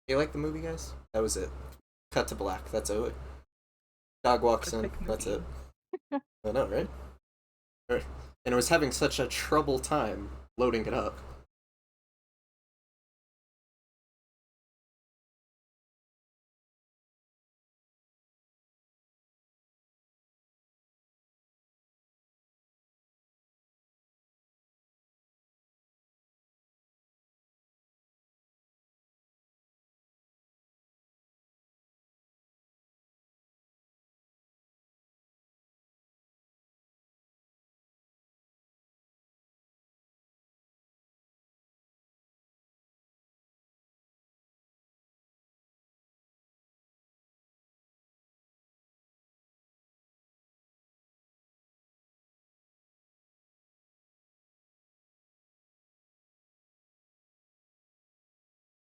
You like the movie, guys? That was it. Cut to black. That's it. Dog walks in. Perfect That's it. movie. I know, right? Right. And it was having such a trouble time loading it up.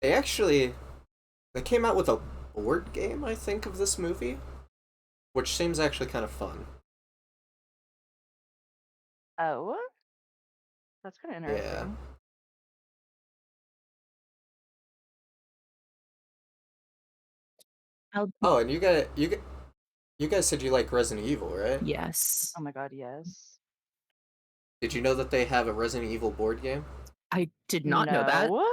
They came out with a board game, I think, of this movie, which seems actually kind of fun. Oh, that's kind of interesting. Yeah. Oh, and you guys said you like Resident Evil, right? Yes. Oh my god, yes. Did you know that they have a Resident Evil board game? I did not know that. No?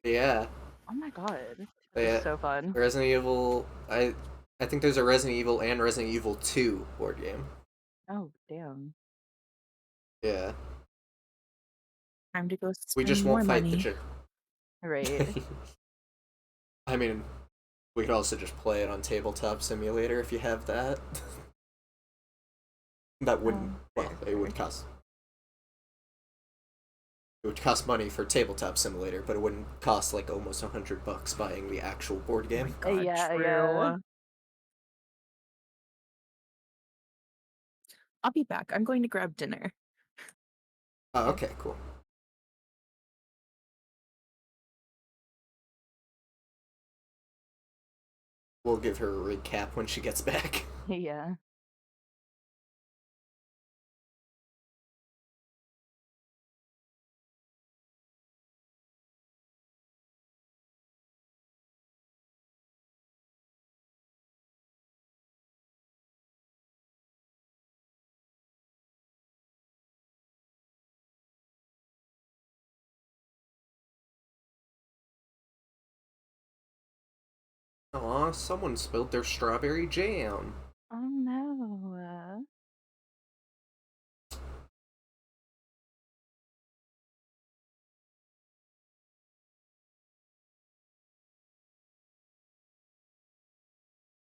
Yeah. Oh my god. They, That's so fun. Resident Evil. I think there's a Resident Evil and Resident Evil 2 board game. Oh, damn. Yeah. Time to go We spend just more won't fight money. the chick. Right. I mean, we could also just play it on Tabletop Simulator if you have that. That wouldn't. Well, fair, it would fair. cost. It would cost money for Tabletop Simulator, but it wouldn't cost almost $100 buying the actual board game. God, Yeah, true. yeah. I'll be back. I'm going to grab dinner. Oh, okay, cool. We'll give her a recap when she gets back. Yeah. Aw, someone spilled their strawberry jam. Oh no.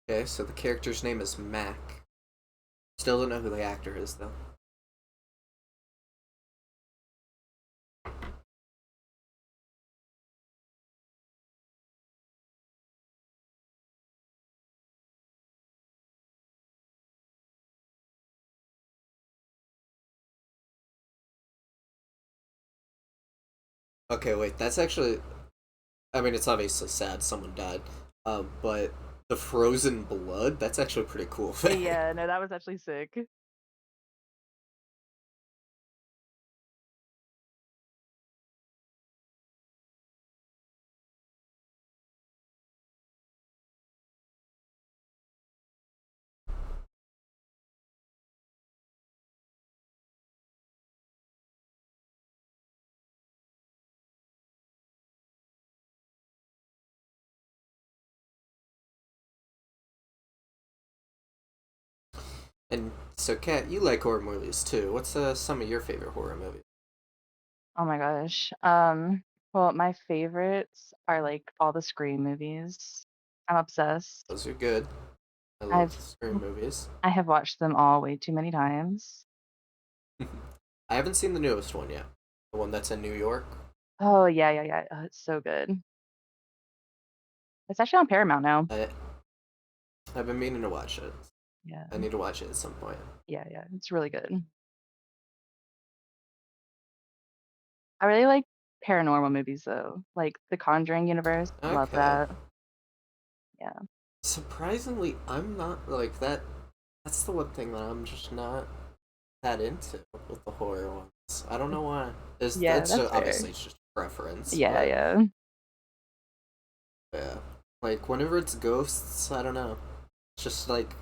Okay, so the character's name is Mac. Still don't know who the actor is, though. Okay, wait, that's actually. I mean, it's obviously sad someone died. But the frozen blood, that's actually a pretty cool thing. Yeah, no, that was actually sick. And so, Kat, you like horror movies too. What's some of your favorite horror movies? Oh my gosh. Well, my favorites are like all the Scream movies. I'm obsessed. Those are good. I love I've scary movies. I have watched them all way too many times. I haven't seen the newest one yet. The one that's in New York. Oh yeah, yeah, yeah. It's so good. It's actually on Paramount now. I I've been meaning to watch it. Yeah, I need to watch it at some point. yeah, yeah. It's really good. I really like paranormal movies though, like the Conjuring universe. Love Okay. that. Yeah, Surprisingly, I'm not like that. That's the one thing that I'm just not that into with the horror ones. I don't know why. yeah, It's that's fair. obviously it's just preference, Yeah, but yeah, yeah. Like whenever it's ghosts, I don't know. It's just like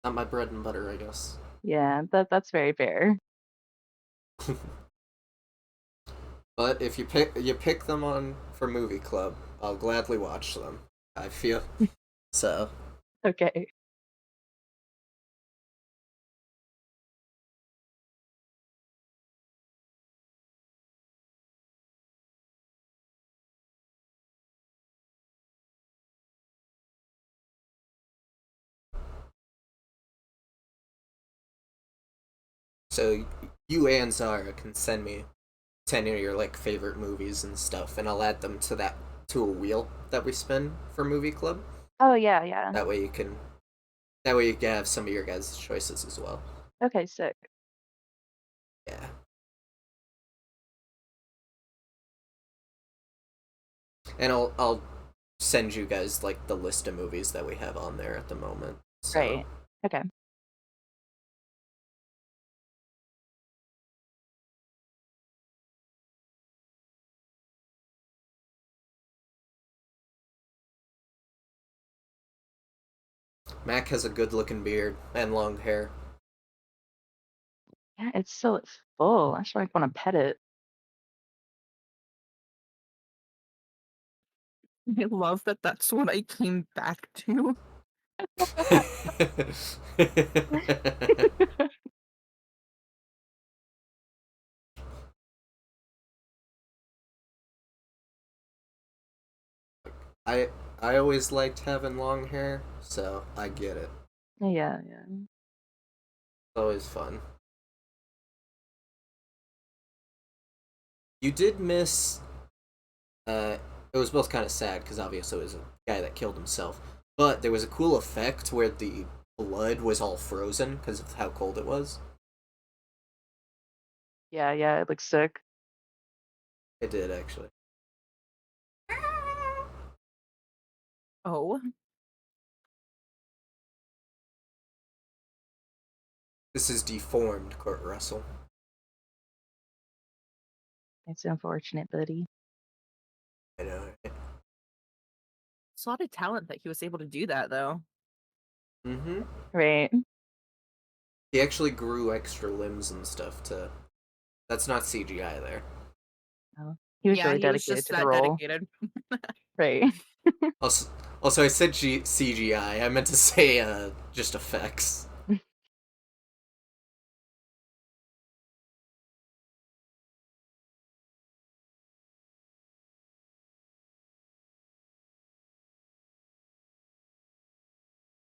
not my bread and butter, I guess. yeah. That's very fair. But if you pick them on for movie club, I'll gladly watch them. I feel so. Okay. So you and Zara can send me 10 of your like favorite movies and stuff, and I'll add them to a wheel that we spin for movie club. Oh yeah, yeah. That way you can that way you can have some of your guys' choices as well. Okay, sick. Yeah. And I'll send you guys like the list of movies that we have on there at the moment. So Great. Okay. Mac has a good looking beard and long hair. Yeah, it's so full. I just like want to pet it. I love that that's what I came back to. I I always liked having long hair, so I get it. Yeah, yeah. It's always fun. You did miss. It was both kind of sad because obviously it was a guy that killed himself, but there was a cool effect where the blood was all frozen because of how cold it was. Yeah, it looks sick. It did actually. Oh, This is deformed, Kurt Russell. It's unfortunate, buddy. I know. it's a lot of talent that he was able to do that, though. Mm-hmm. Right. He actually grew extra limbs and stuff to. That's not CGI there. Oh, he was Yeah, really he was dedicated just to the that role. dedicated. Right. Also, I said CGI. I meant to say just effects.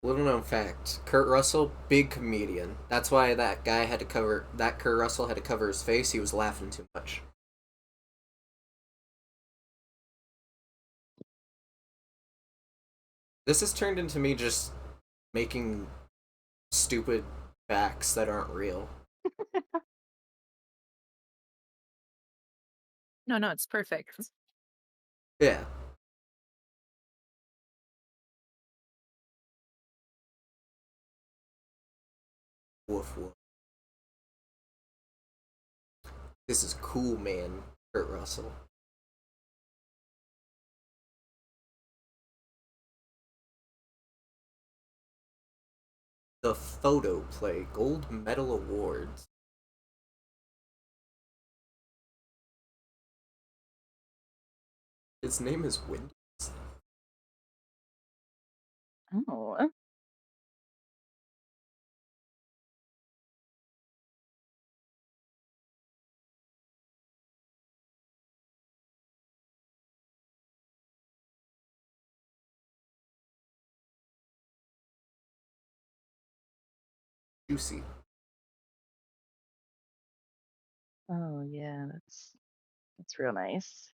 Little known fact: Kurt Russell, big comedian. That's why that guy had to cover. That Kurt Russell had to cover his face. He was laughing too much. This has turned into me just making stupid facts that aren't real. No, it's perfect. Yeah. Woof woof. This is cool, man. Kurt Russell. The Photo Play Gold Medal Awards. His name is Windows. Oh. Juicy. Oh yeah, that's real nice.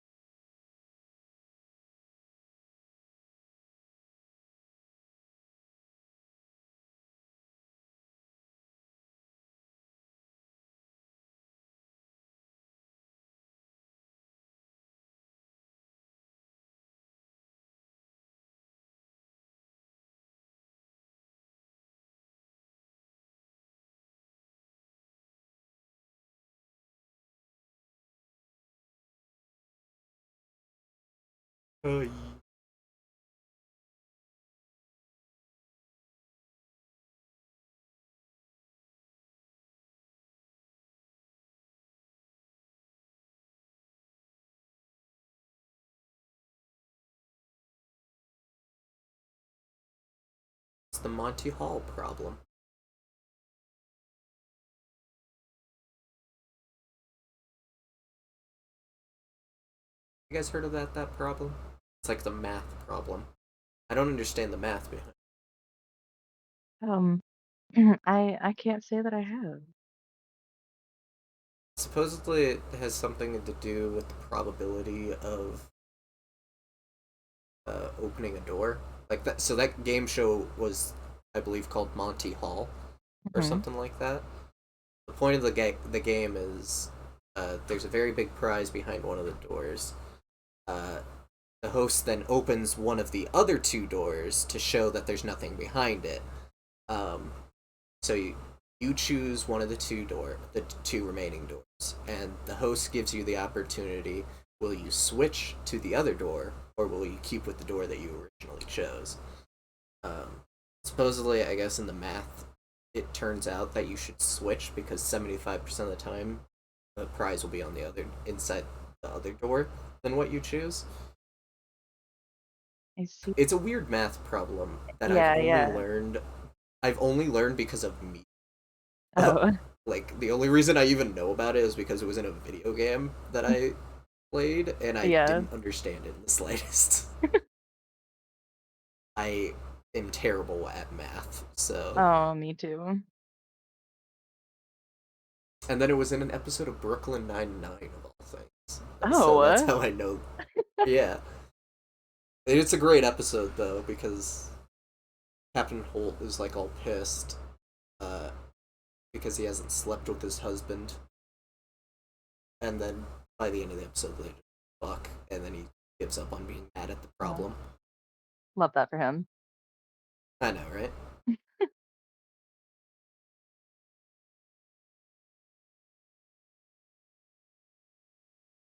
Uh, it's the Monty Hall problem. You guys heard of that problem? It's like the math problem. I don't understand the math behind it. Um, I can't say that I have. Supposedly it has something to do with the probability of opening a door. Like that so that game show was I believe called Monty Hall or Hmm. something like that. The point of the game is there's a very big prize behind one of the doors. Uh, the host then opens one of the other two doors to show that there's nothing behind it. Um, so you choose one of the two remaining doors, and the host gives you the opportunity. Will you switch to the other door, or will you keep with the door that you originally chose? Um, Supposedly, I guess in the math, it turns out that you should switch because 75% of the time, the prize will be on the other inside the other door than what you choose. I see. It's a weird math problem that Yeah. I've only learned because of me. Oh, Like the only reason I even know about it is because it was in a video game that I played and I yeah. didn't understand it in the slightest. I am terrible at math, so Oh, me too. and then it was in an episode of Brooklyn Nine-Nine of all things. So that's Oh, how I know. Yeah. It's a great episode though because Captain Holt is like all pissed, uh, because he hasn't slept with his husband, and then by the end of the episode they just fuck, and then he gives up on being mad at the Oh, problem. love that for him. I know, right?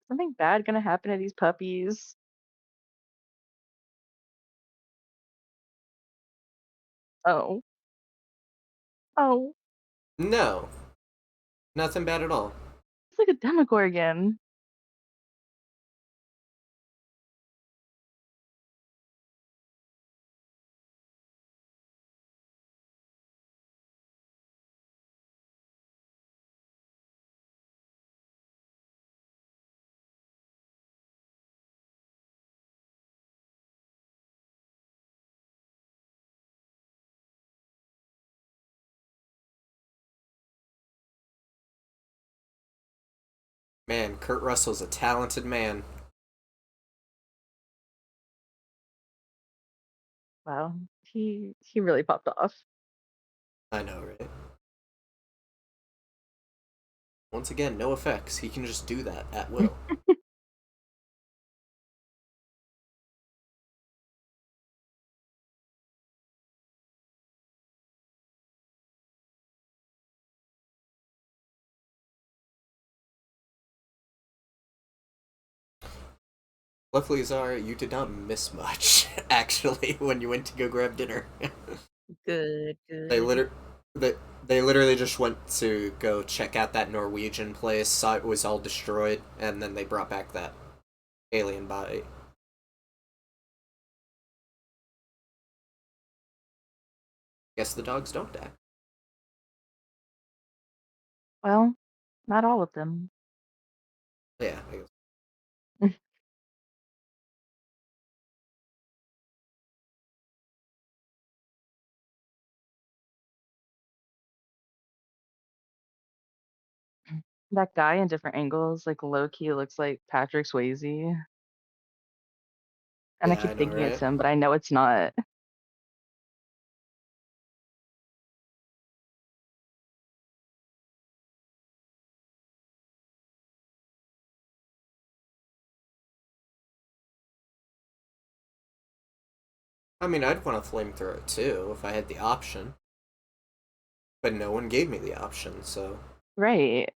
Something bad gonna happen to these puppies. Oh. Oh. No, nothing bad at all. It's like a demogorgon. Man, Kurt Russell's a talented man. Wow. He really popped off. I know, right? Once again, no effects. He can just do that at will. Luckily, Zara, you did not miss much, actually, when you went to go grab dinner. Good, they good. liter- they, they literally just went to go check out that Norwegian place, saw it was all destroyed, and then they brought back that alien body. Guess the dogs don't die. Well, not all of them. Yeah, I guess. That guy in different angles, like low key looks like Patrick Swayze. And I Yeah, I keep know, thinking it's right? him, but I know it's not. I mean, I'd want a flamethrower too if I had the option, but no one gave me the option, so. Right.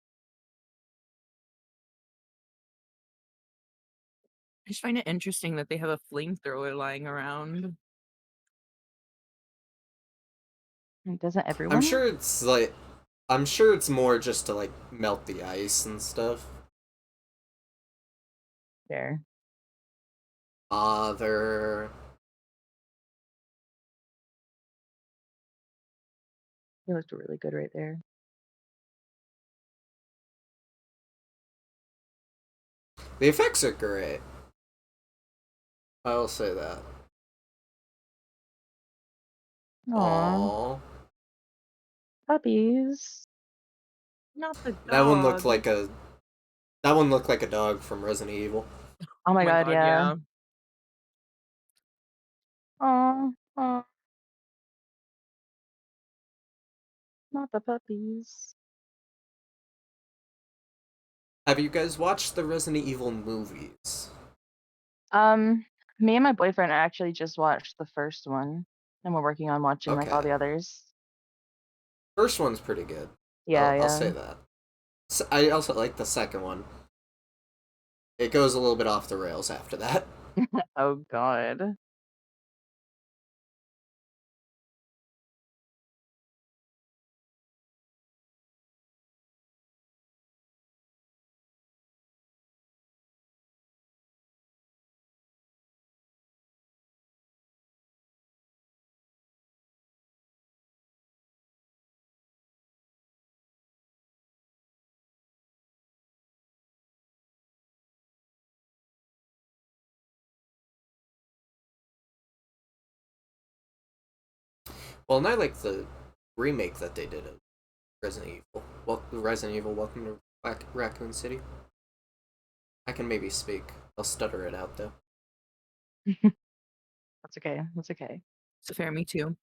I just find it interesting that they have a flamethrower lying around. Doesn't I'm everyone? sure it's like. I'm sure it's more just to, like, melt the ice and stuff. There. Father. He looked really good right there. The effects are great. I will say that. Aw, Aww. puppies. Not the That one looked dog. like a. That one looked like a dog from Resident Evil. Oh Oh my my god, god, yeah. yeah. Aw, aw, not the puppies. Have you guys watched the Resident Evil movies? Um, Me and my boyfriend actually just watched the first one, and we're working on watching like all Okay. the others. First one's pretty good. Yeah, I'll yeah. say that. I also like the second one. It goes a little bit off the rails after that. Oh god. Well, and I like the remake that they did of Resident Evil. Well, Resident Evil Welcome to Raccoon City. I can maybe speak. I'll stutter it out though. That's okay. That's okay. So fair, me too.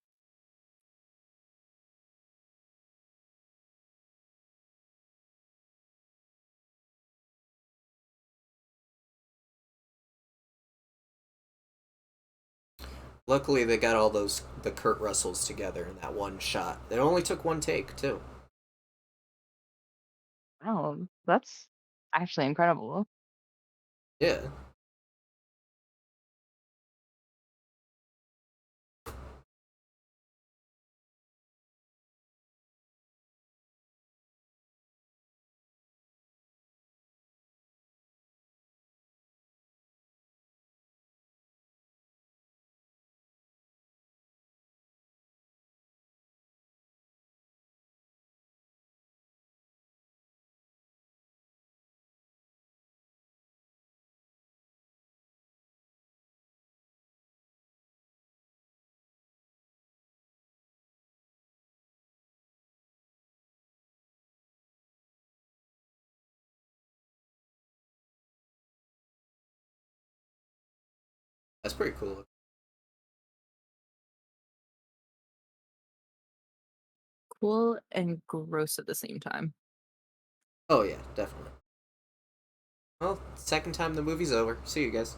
Luckily, they got all the Kurt Russells together in that one shot. It only took one take too. Wow, that's actually incredible. Yeah. That's pretty cool. Cool and gross at the same time. Oh yeah, definitely. Well, second time the movie's over. See you guys.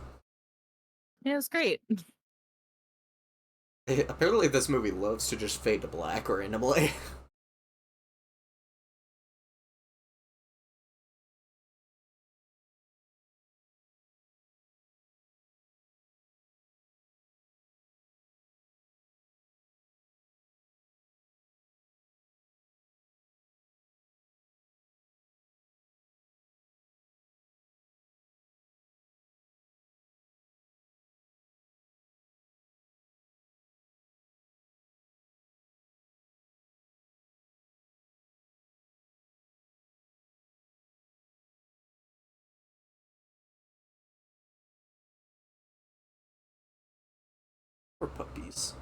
Yeah, it was great. Apparently, this movie loves to just fade to black randomly. Poor puppies.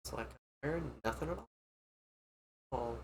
It's like nothing at all.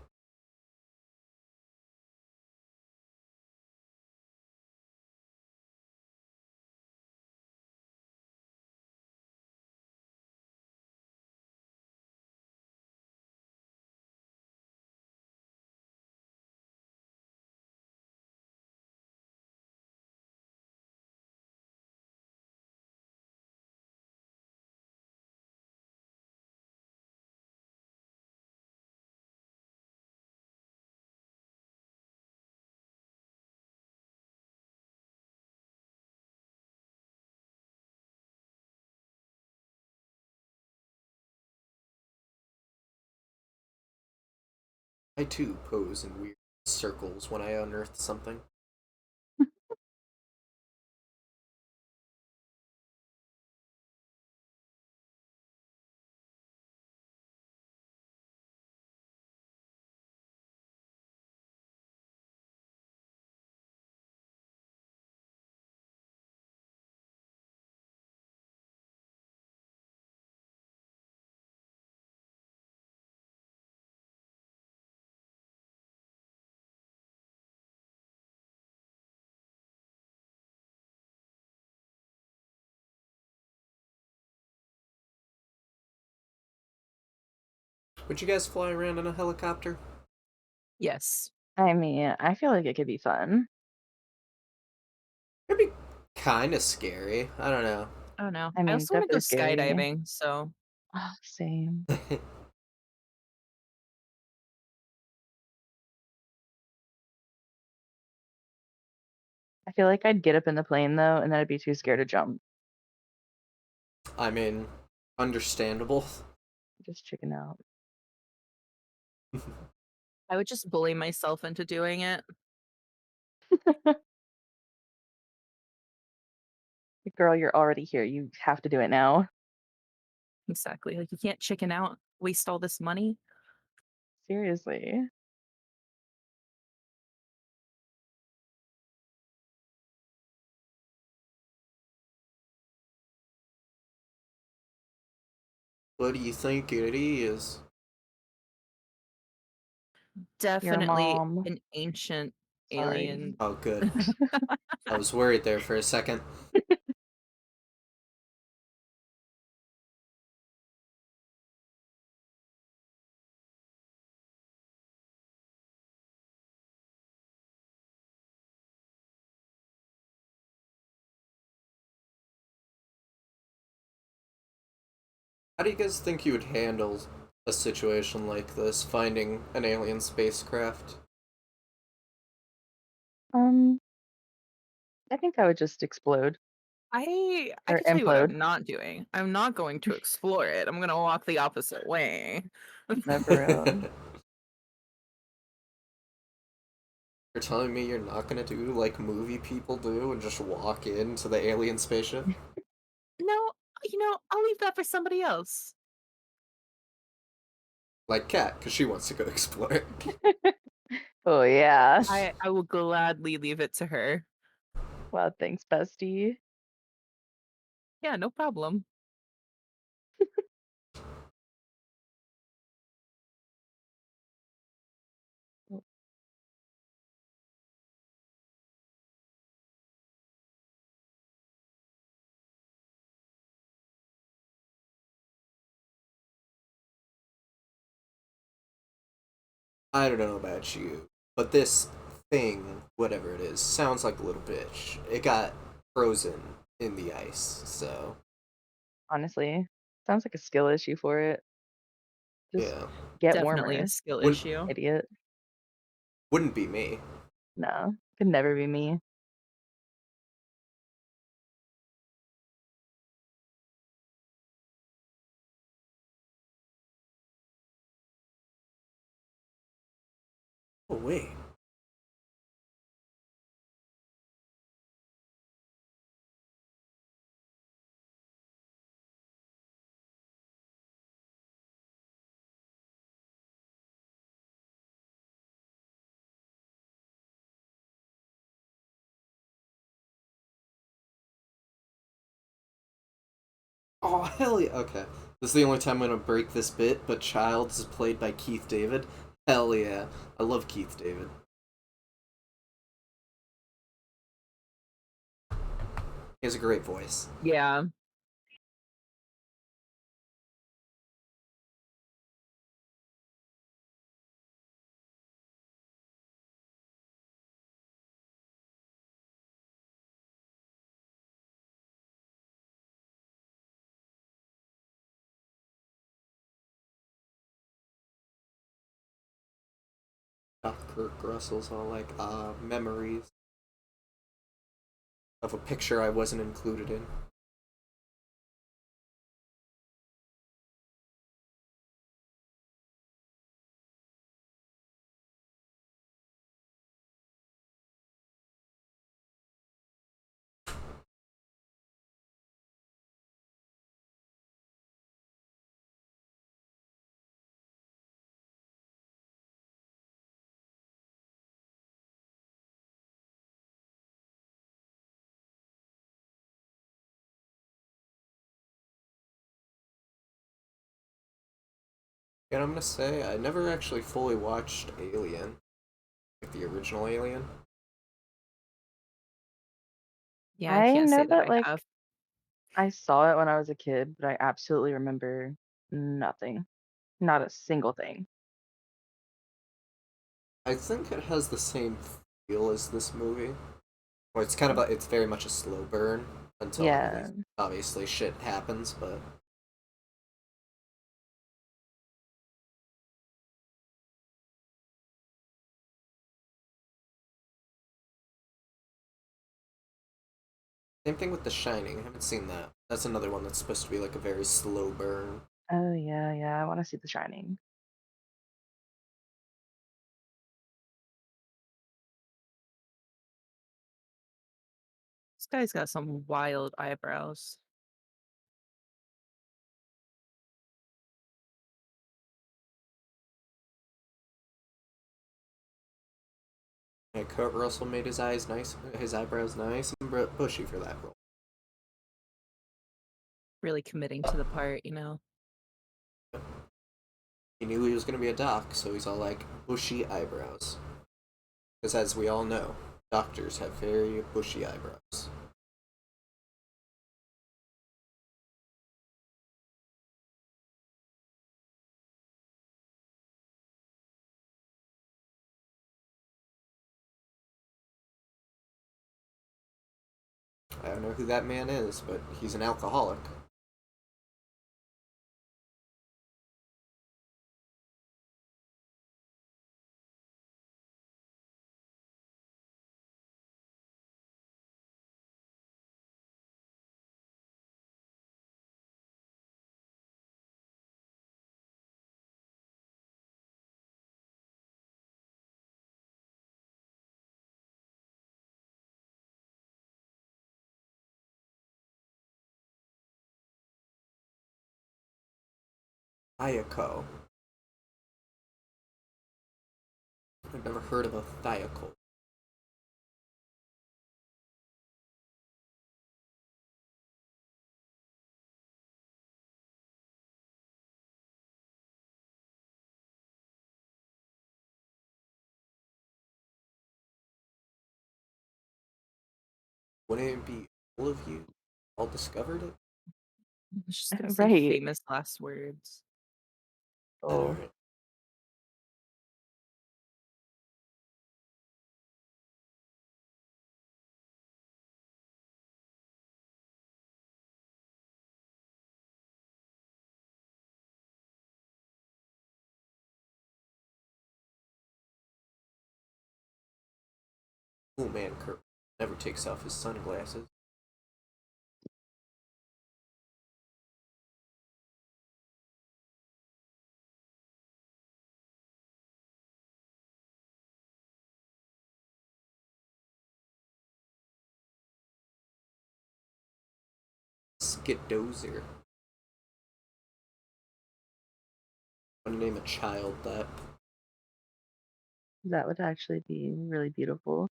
I too pose in weird circles when I unearth something. Would you guys fly around in a helicopter? Yes. I mean, I feel like it could be fun. It'd be kind of scary. I don't know. I don't know. I I mean, also want to go definitely scary. skydiving, so Oh, same. I feel like I'd get up in the plane though, and then I'd be too scared to jump. I mean, understandable. Just chicken out. I would just bully myself into doing it. Girl, you're already here. You have to do it now. Exactly. Like you can't chicken out, waste all this money. Seriously. What do you think it is? Your Definitely mom. an ancient Sorry. alien. Oh, good. I was worried there for a second. How do you guys think you would handle a situation like this, finding an alien spacecraft? Um, I think I would just explode I or can tell you what implode. I'm not doing. I'm not going to explore it. I'm gonna walk the opposite way. No, for real. You're telling me you're not gonna do like movie people do and just walk into the alien spaceship? No, I'll leave that for somebody else. Like Kat, because she wants to go explore it. Oh yeah. I will gladly leave it to her. Wow, thanks, bestie. Yeah, no problem. I don't know about you, but this thing, whatever it is, sounds like a little bitch. It got frozen in the ice, so Honestly, sounds like a skill issue for it. Just yeah. get Definitely a warmer, skill Wouldn't issue. idiot. wouldn't be me. No, could never be me. Oh wait. Oh hell yeah. Okay. This is the only time I'm gonna break this bit, but Childs is played by Keith David. Hell yeah. I love Keith David. He has a great voice. Yeah. Kurt Russell's all like, memories of a picture I wasn't included in. And I'm gonna say I never actually fully watched Alien, like the original Alien. Yeah, I I can't say know that that I like have. I saw it when I was a kid, but I absolutely remember nothing. Not a single thing. I think it has the same feel as this movie. Or it's kind of it's very much a slow burn until Yeah. obviously shit happens, but same thing with The Shining. I haven't seen that. That's another one that's supposed to be like a very slow burn. Oh yeah, yeah. I want to see The Shining. guy's got some wild eyebrows. Yeah, Kurt Russell made his eyebrows nice and bushy for that role. Really committing to the part, you know. He knew he was going to be a doc, so he's all like, bushy eyebrows. Because as we all know, doctors have very bushy eyebrows. I don't know who that man is, but he's an alcoholic. Thiaco. I've never heard of a thiacal. Wouldn't it be all of you all discovered it? I was just gonna say Right. famous last words. Oh, Alright. Oh man, Kurt never takes off his sunglasses. Skidozer. I'm gonna name a child that. that would actually be really beautiful.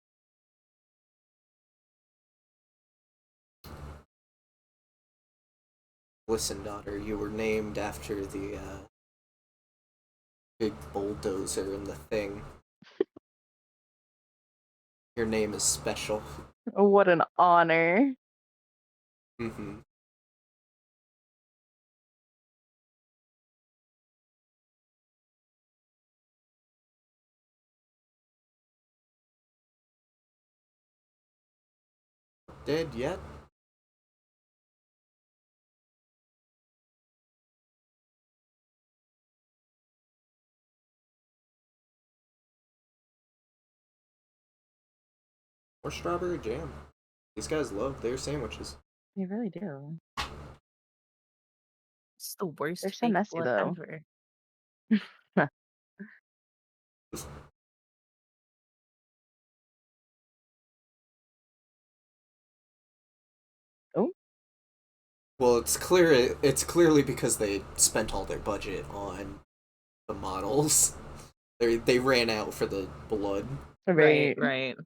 Listen, daughter, you were named after the big bulldozer in the thing. Your name is special. Oh, what an honor. Mm-hmm. Dead yet? Or strawberry jam. These guys love their sandwiches. They really do. It's the They're worst so fake messy blood though. ever. Oh, Well, it's clear. It's clearly because they spent all their budget on the models. They ran out for the blood. Right, right. right.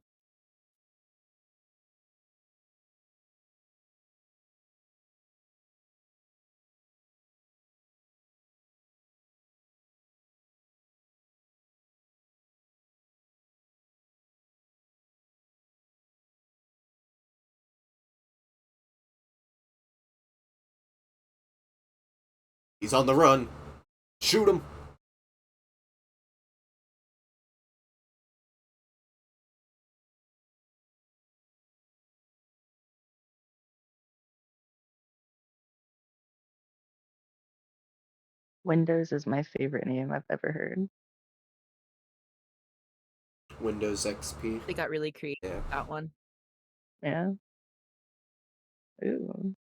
He's on the run. Shoot him. Windows is my favorite name I've ever heard. Windows XP. They got really creative Yeah. with that one. Yeah. Ooh.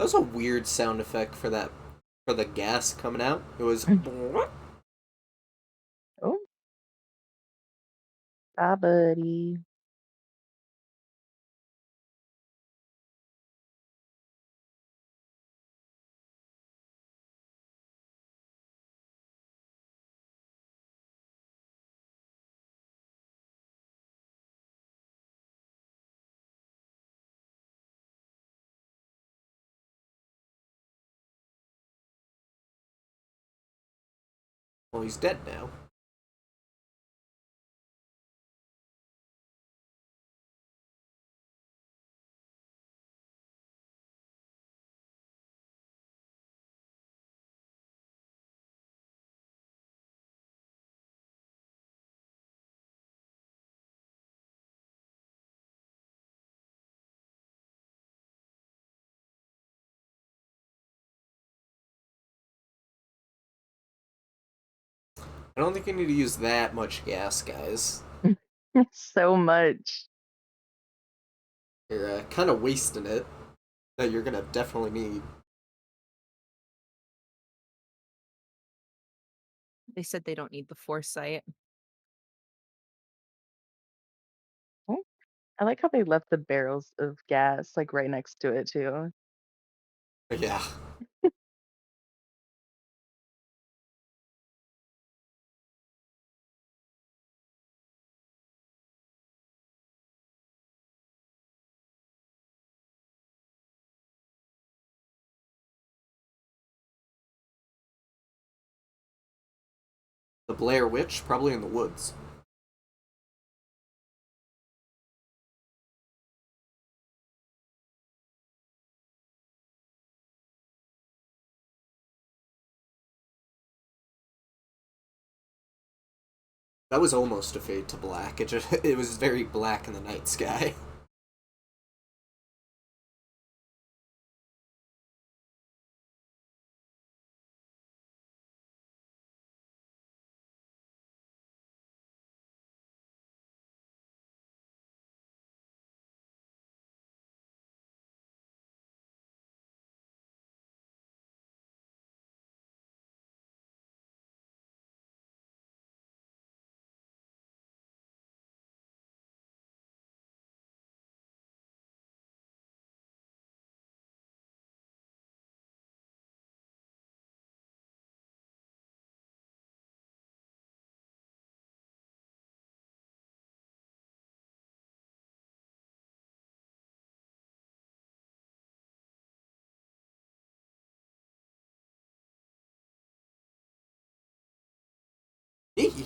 That was a weird sound effect for the gas coming out. It was. Oh, bye, buddy. Well, he's dead now. I don't think you need to use that much gas, guys. So much. You're kind of wasting it. That you're gonna definitely need. They said they don't need the foresight. Oh, I like how they left the barrels of gas like right next to it too. Yeah. The Blair Witch, probably in the woods. That was almost a fade to black. It was very black in the night sky. It's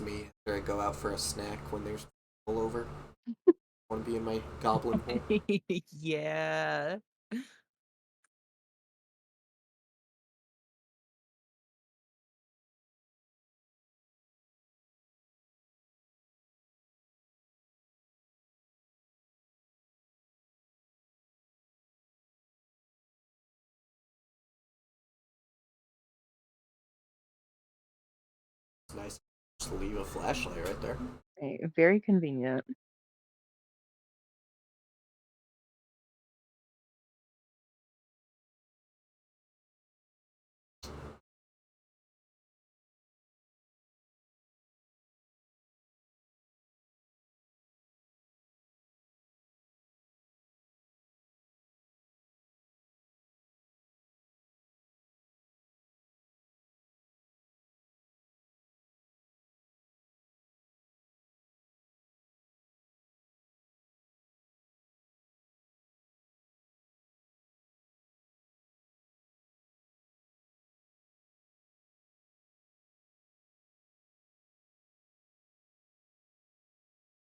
me after I go out for a snack when there's people over. I want to be in my goblin hole. Yeah. It's nice. Just leave a flashlight right there. Very convenient.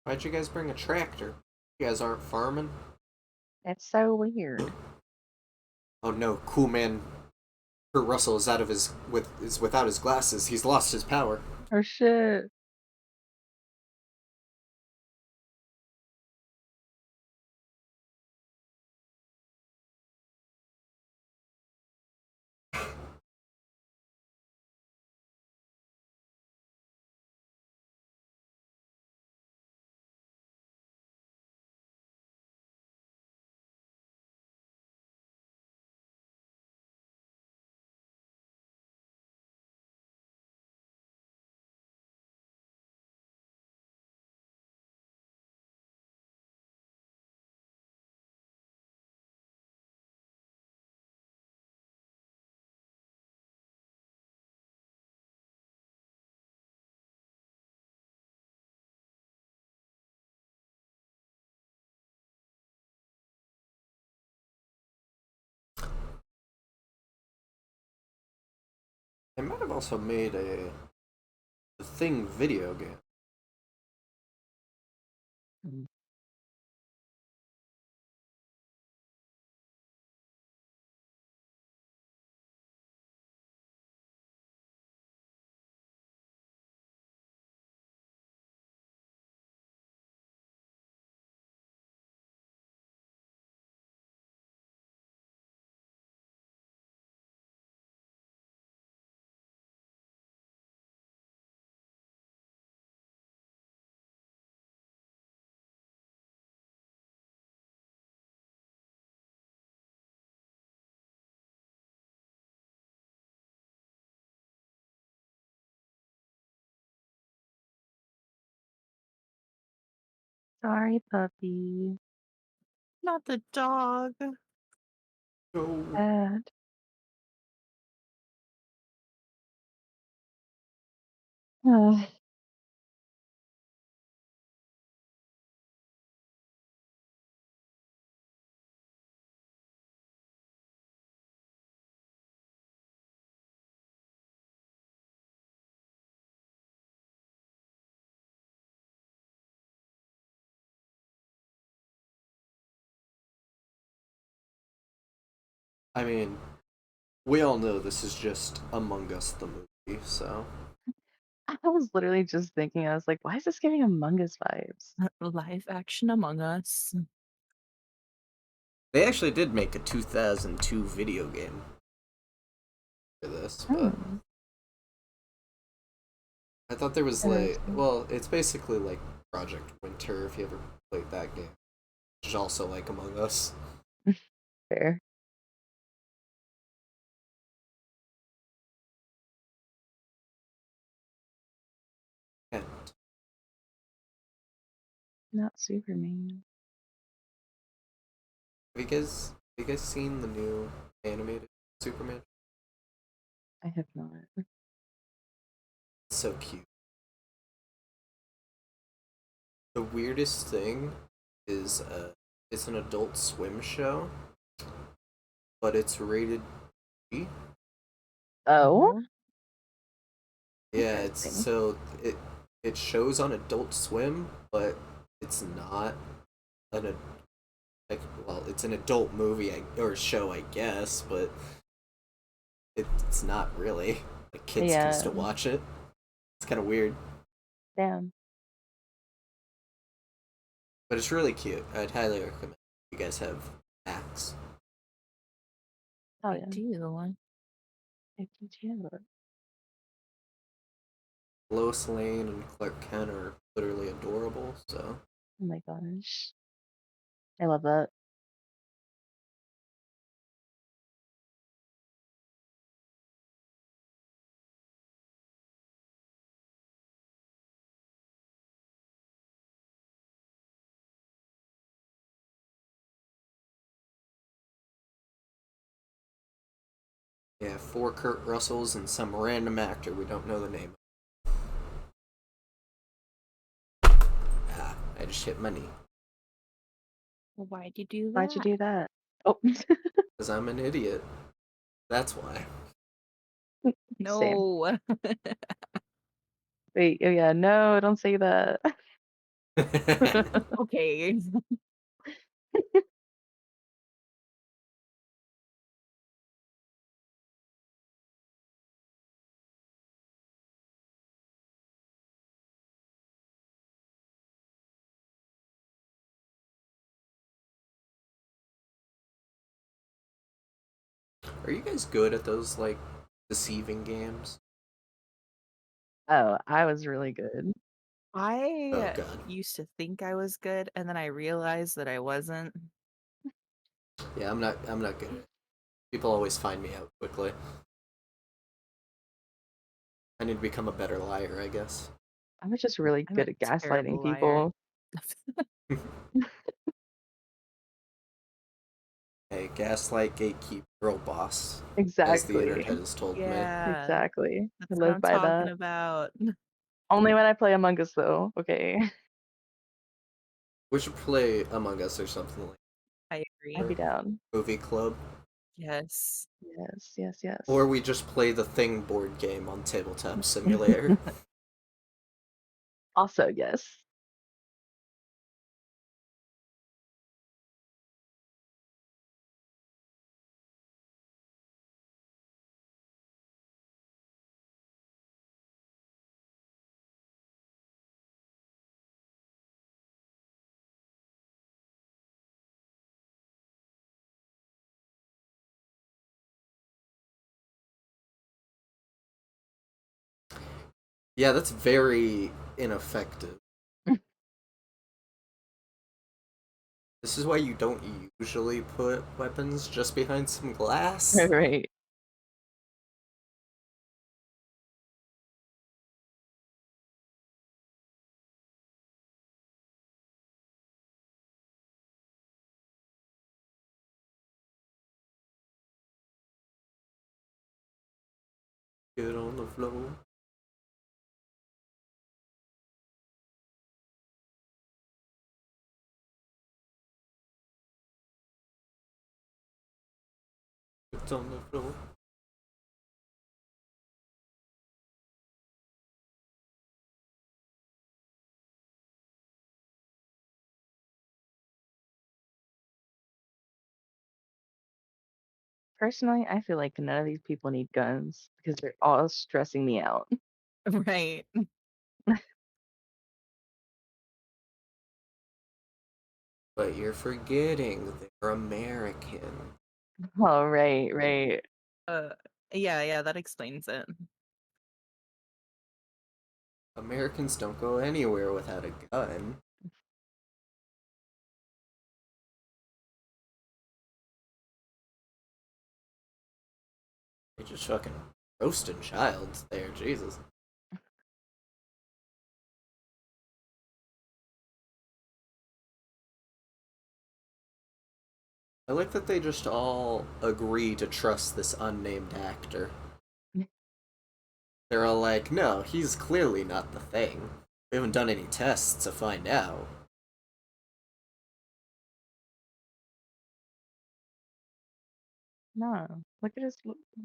Why'd you guys bring a tractor? You guys aren't farming? It's so weird. Oh no, cool man Kurt Russell is without his glasses. He's lost his power. Oh shit. They might have also made a The Thing video game. Mm. Sorry, puppy. Not the dog. So Bad. Ugh. I mean, we all know this is just Among Us the movie, so I was literally just thinking, I was like, why is this giving Among Us vibes? Live action Among Us. they actually did make a 2002 video game for this, but Hmm, I thought there was like, interesting. well, it's basically like Project Winter if you ever played that game, which is also like Among Us. Fair. And Not Superman. have you guys seen the new animated Superman? I have not. It's so cute. The weirdest thing is it's an Adult Swim show, but it's rated G. Oh, Oh. Yeah, it's interesting. so it shows on Adult Swim, but it's not an like, well, it's an adult movie or show, I guess, but it's not really. Like kids can Yeah, still watch it. It's kind of weird, damn. but it's really cute. I'd highly recommend you guys have Max. Oh I yeah, do. I can too. Lois Lane and Clark Kent are literally adorable. So Oh my gosh, I love that. yeah, four Kurt Russells and some random actor we don't know the name of. Ah, I just hit my knee Why'd you do Why'd you that? do that? Oh, because I'm an idiot. That's why. same. No. Wait, oh yeah, no, don't say that. Okay. Are you guys good at those like deceiving games? Oh, I was really good. Oh I god. used to think I was good, and then I realized that I wasn't. Yeah, I'm not good at it. People always find me out quickly. I need to become a better liar, I guess. I was just really I'm a good at terrible gaslighting liar. people. Hey, gaslight, gatekeep, girl boss, as the internet Exactly. has told me. Yeah, Exactly. I that's what live I'm by talking that. about. Only when I play Among Us though. Okay. We should play Among Us or something like I I'd that. agree. be down. Movie club. Yes. Yes, yes, yes. Or we just play the Thing board game on Tabletop Simulator. Also, yes. Yeah, that's very ineffective. This is why you don't usually put weapons just behind some glass. Right. Get on the floor. Get on the floor. Personally, I feel like none of these people need guns because they're all stressing me out. Right. But you're forgetting they're American. Oh, right, right. Uh, yeah, that explains it. Americans don't go anywhere without a gun. They just fucking roasting childs there, Jesus. I like that they just all agree to trust this unnamed actor. They're all like, no, he's clearly not the thing. We haven't done any tests to find out. No, look at his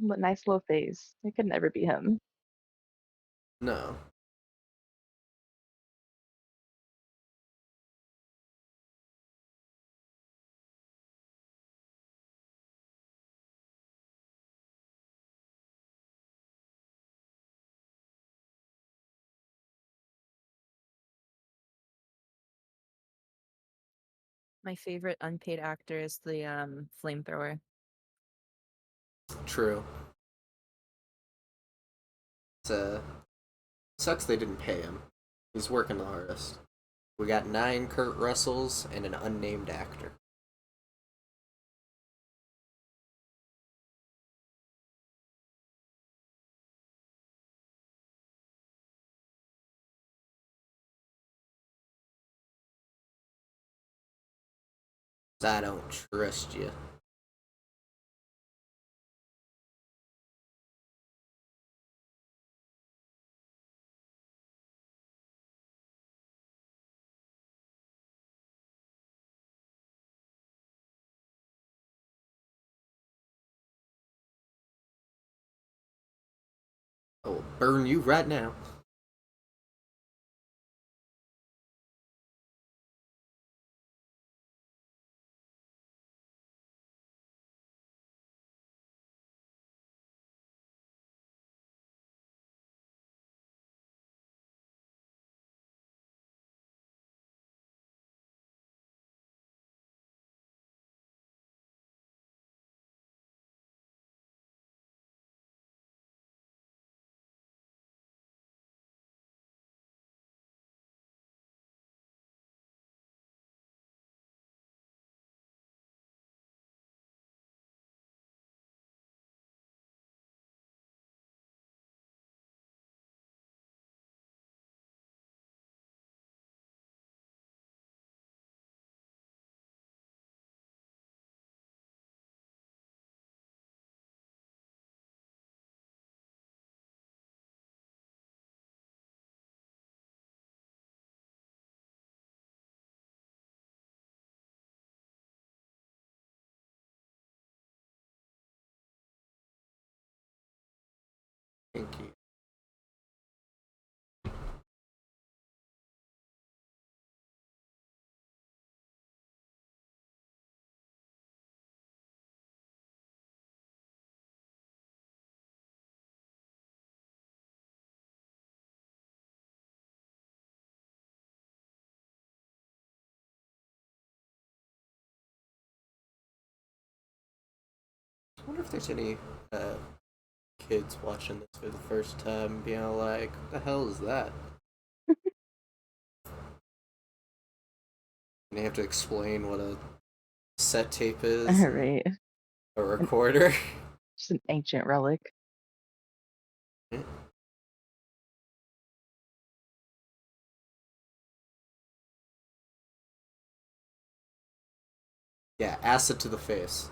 nice little face. It could never be him. No. My favorite unpaid actor is the flamethrower. True. It's sucks they didn't pay him. He's working the hardest. We got 9 Kurt Russells and an unnamed actor. I don't trust you. I will burn you right now. Thank you. I wonder if there's any kids watching this for the first time being like, what the hell is that? And you have to explain what a set tape is, Right. a recorder. Just an ancient relic. Yeah, acid to the face.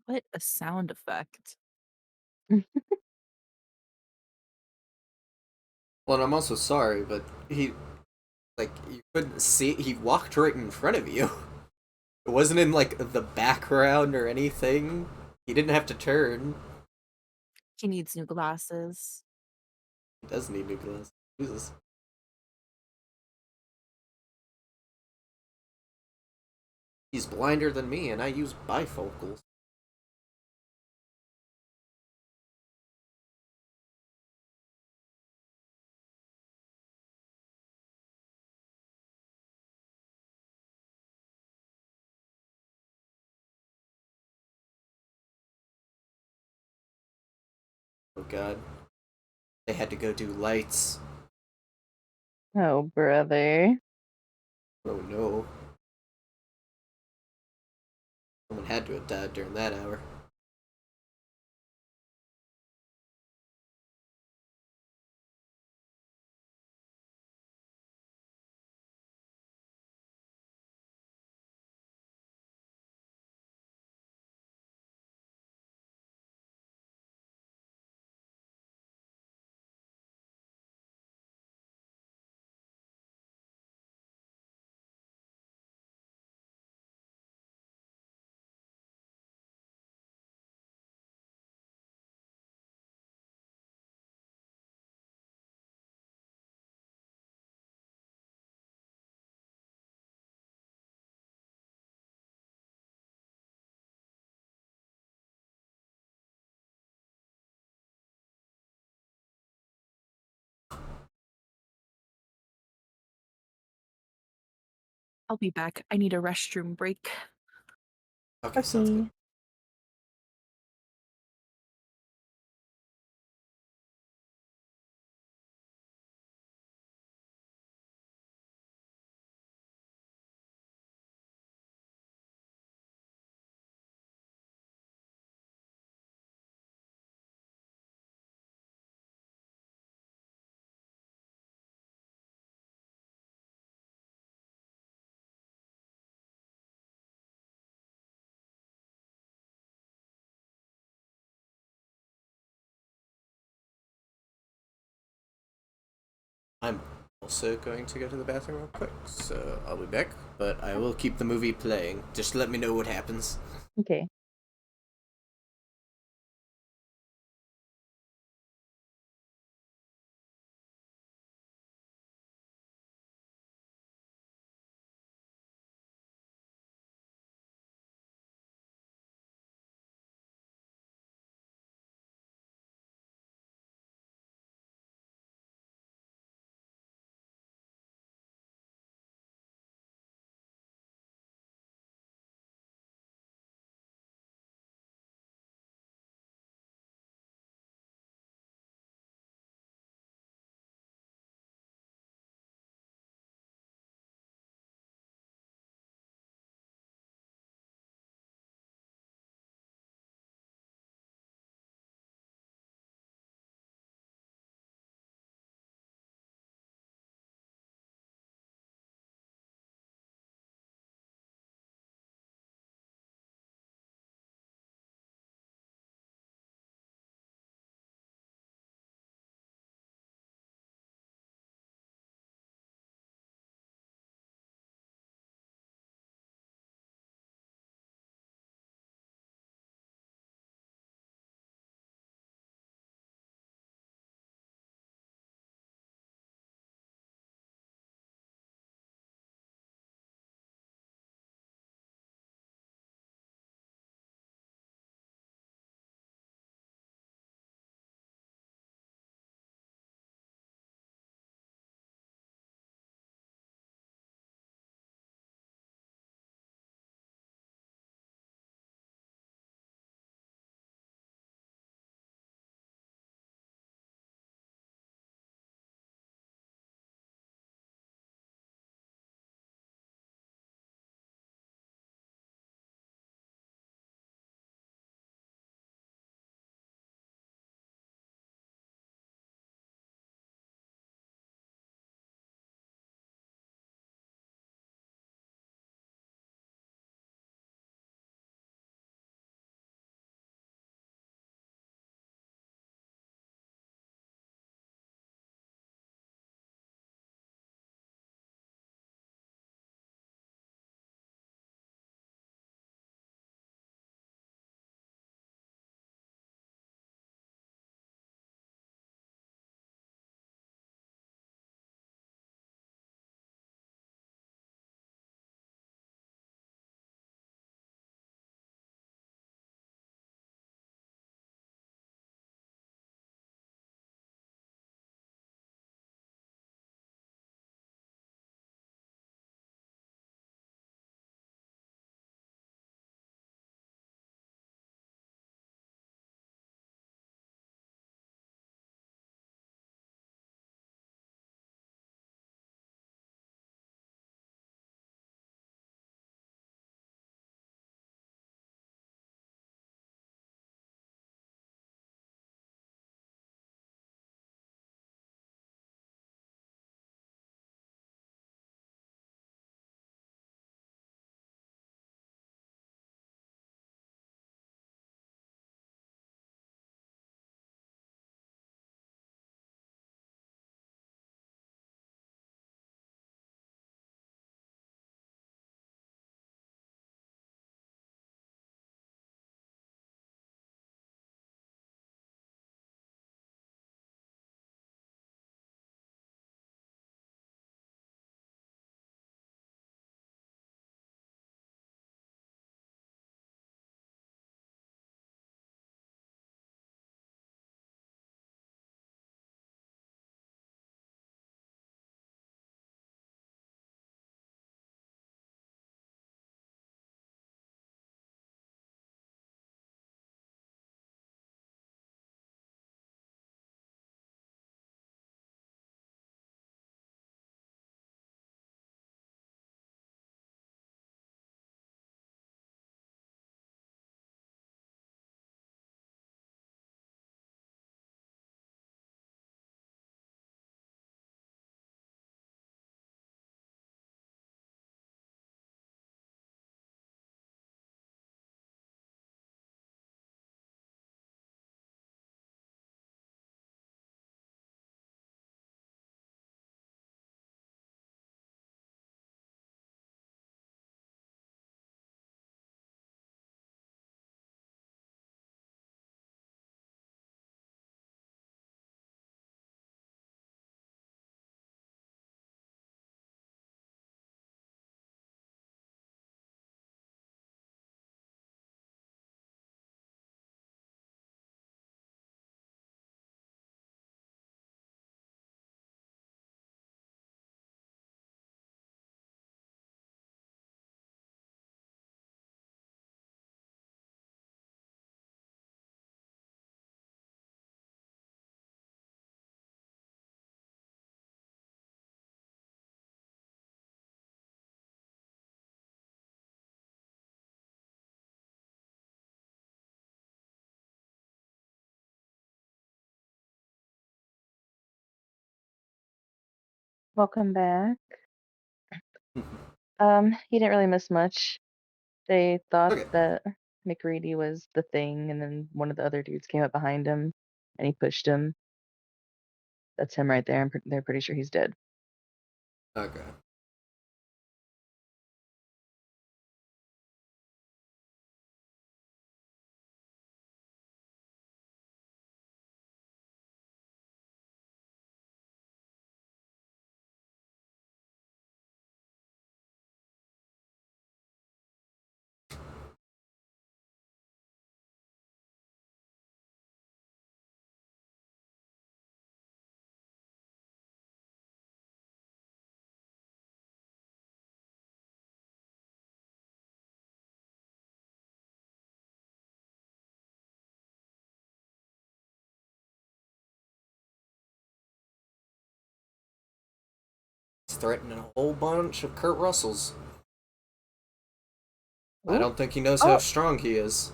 What a sound effect. Well, and I'm also sorry, but he, like, you couldn't see, he walked right in front of you. It wasn't in, like, the background or anything. He didn't have to turn. He needs new glasses. He does need new glasses. Jesus. He's blinder than me, and I use bifocals. Oh god. They had to go do lights. Oh, brother. Oh no. Someone had to have died during that hour. I'll be back. I need a restroom break. Okay, sounds good. Okay. I'm also going to go to the bathroom real quick, so I'll be back. But I will keep the movie playing. Just let me know what happens. Okay. Welcome back. He didn't really miss much. They thought Okay. that McReady was the thing, and then one of the other dudes came up behind him, and he pushed him. That's him right there. They're pretty sure he's dead. Okay. He's threatening a whole bunch of Kurt Russells. I Ooh. don't think he knows how Oh, strong he is.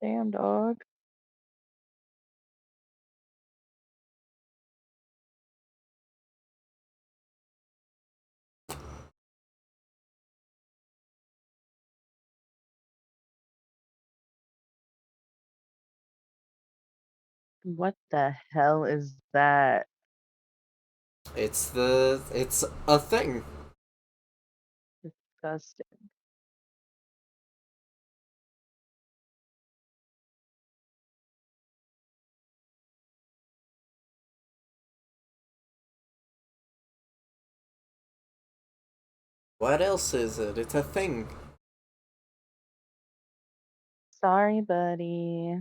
damn dog. What the hell is that? It's a thing. Disgusting. What else is it? It's a thing. Sorry, buddy.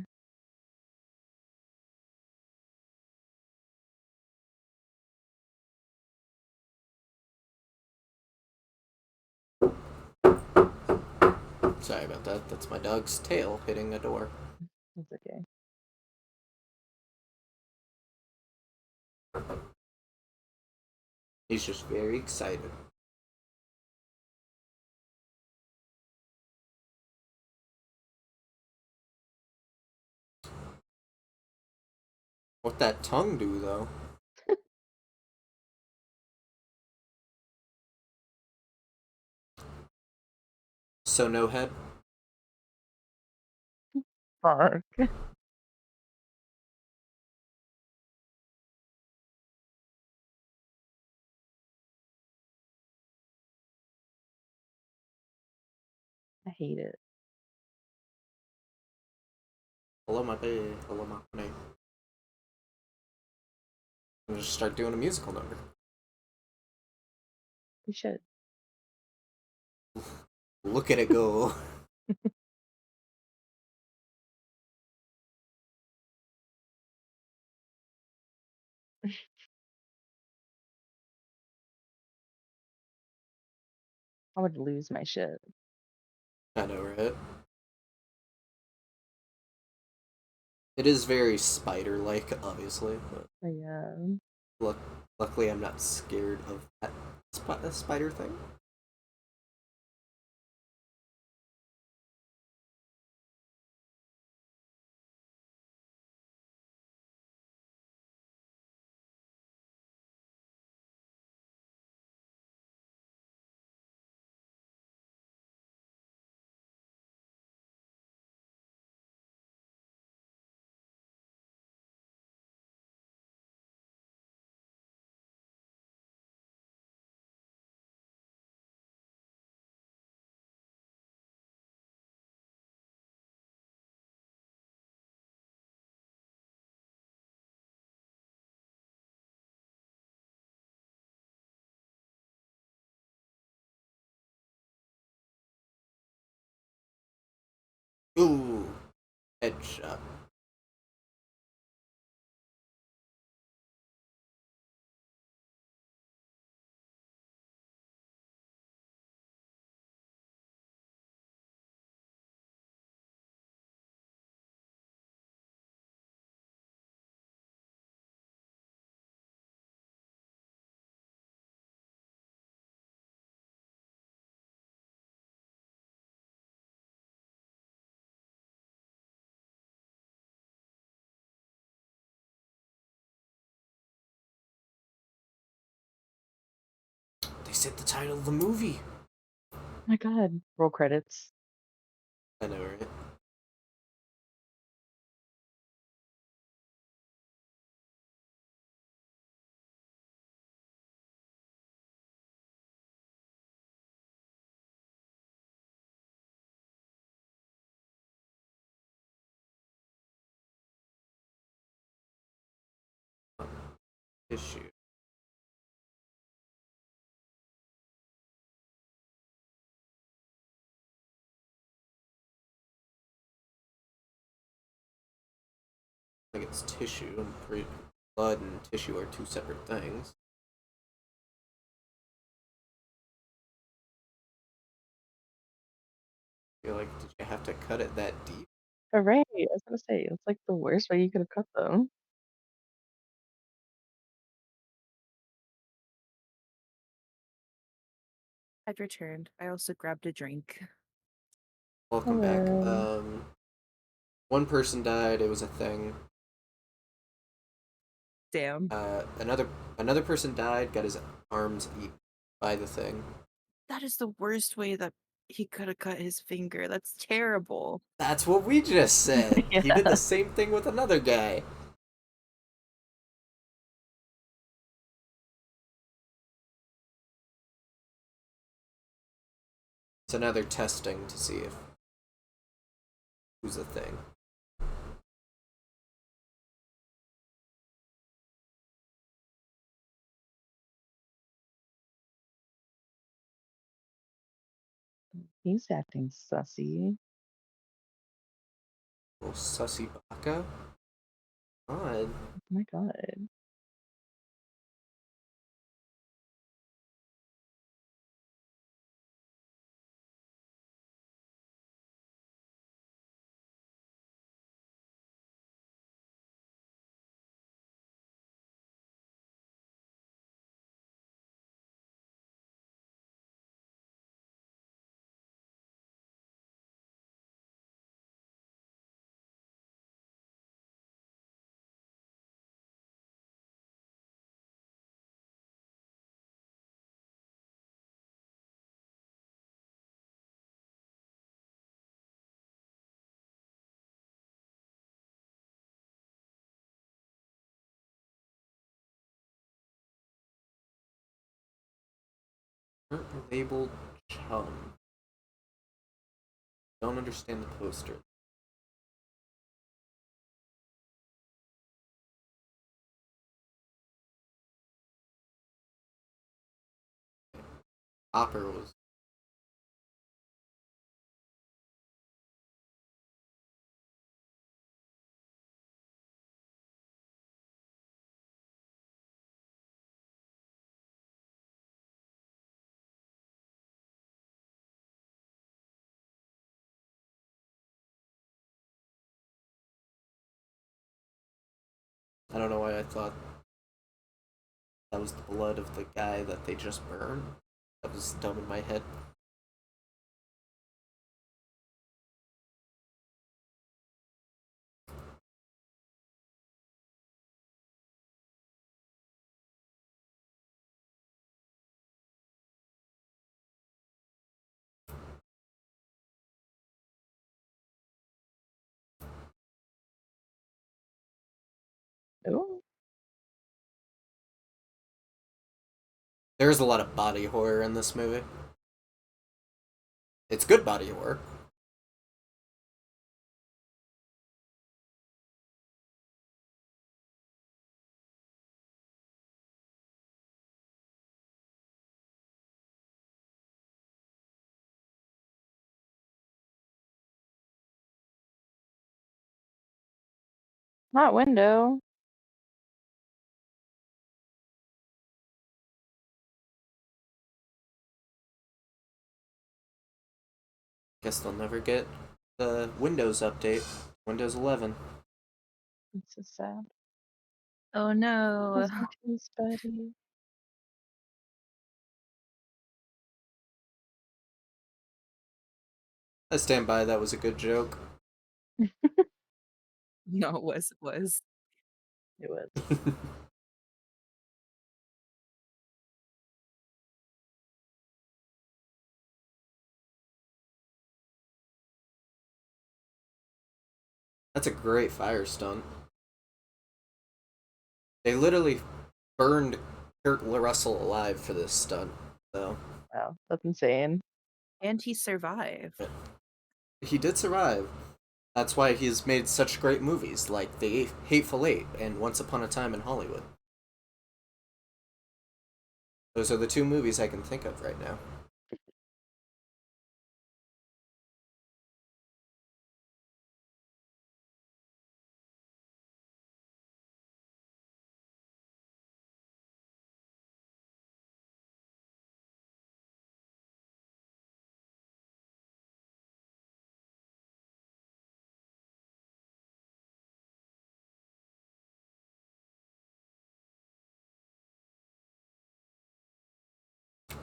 Sorry about that. That's my dog's tail hitting a door. It's okay. He's just very excited. What that tongue do, though? So no head? Fuck. I hate it. Hello, my baby. Hello, my name. I'm just start doing a musical number. We should. Look at it go. I would lose my shit. I know, right? It is very spider-like, obviously, but Yeah. look, luckily I'm not scared of that spider thing. Ooh, headshot. They said the title of the movie. Oh my god. Roll credits. I know, right? Issue. Like it's tissue, and blood and tissue are two separate things. I feel like, did you have to cut it that deep? Hooray! I was gonna say, it's like the worst way you could have cut them. I've returned. I also grabbed a drink. Welcome back. Hello. One person died. It was a thing. Damn. Another person died. Got his arms eaten by the thing. That is the worst way that he could have cut his finger. That's terrible. That's what we just said. He did Yeah. the same thing with another guy. So now they're testing to see if who's the thing. He's acting sussy. Little sussy baka. Odd. Oh my god. Labeled chum. Don't understand the poster. Hopper was. I don't know why I thought that was the blood of the guy that they just burned. That was dumb in my head. Oh. There's a lot of body horror in this movie. It's good body horror. Not window. Guess they'll never get the Windows update. Windows 11. It's so sad. Oh no. Listen to his buddy. I stand by. That was a good joke. No, it was. It was. That's a great fire stunt. They literally burned Kurt Russell alive for this stunt. So Wow, that's insane. And he survived. he did survive. That's why he's made such great movies like The Hateful Eight and Once Upon a Time in Hollywood. Those are the two movies I can think of right now.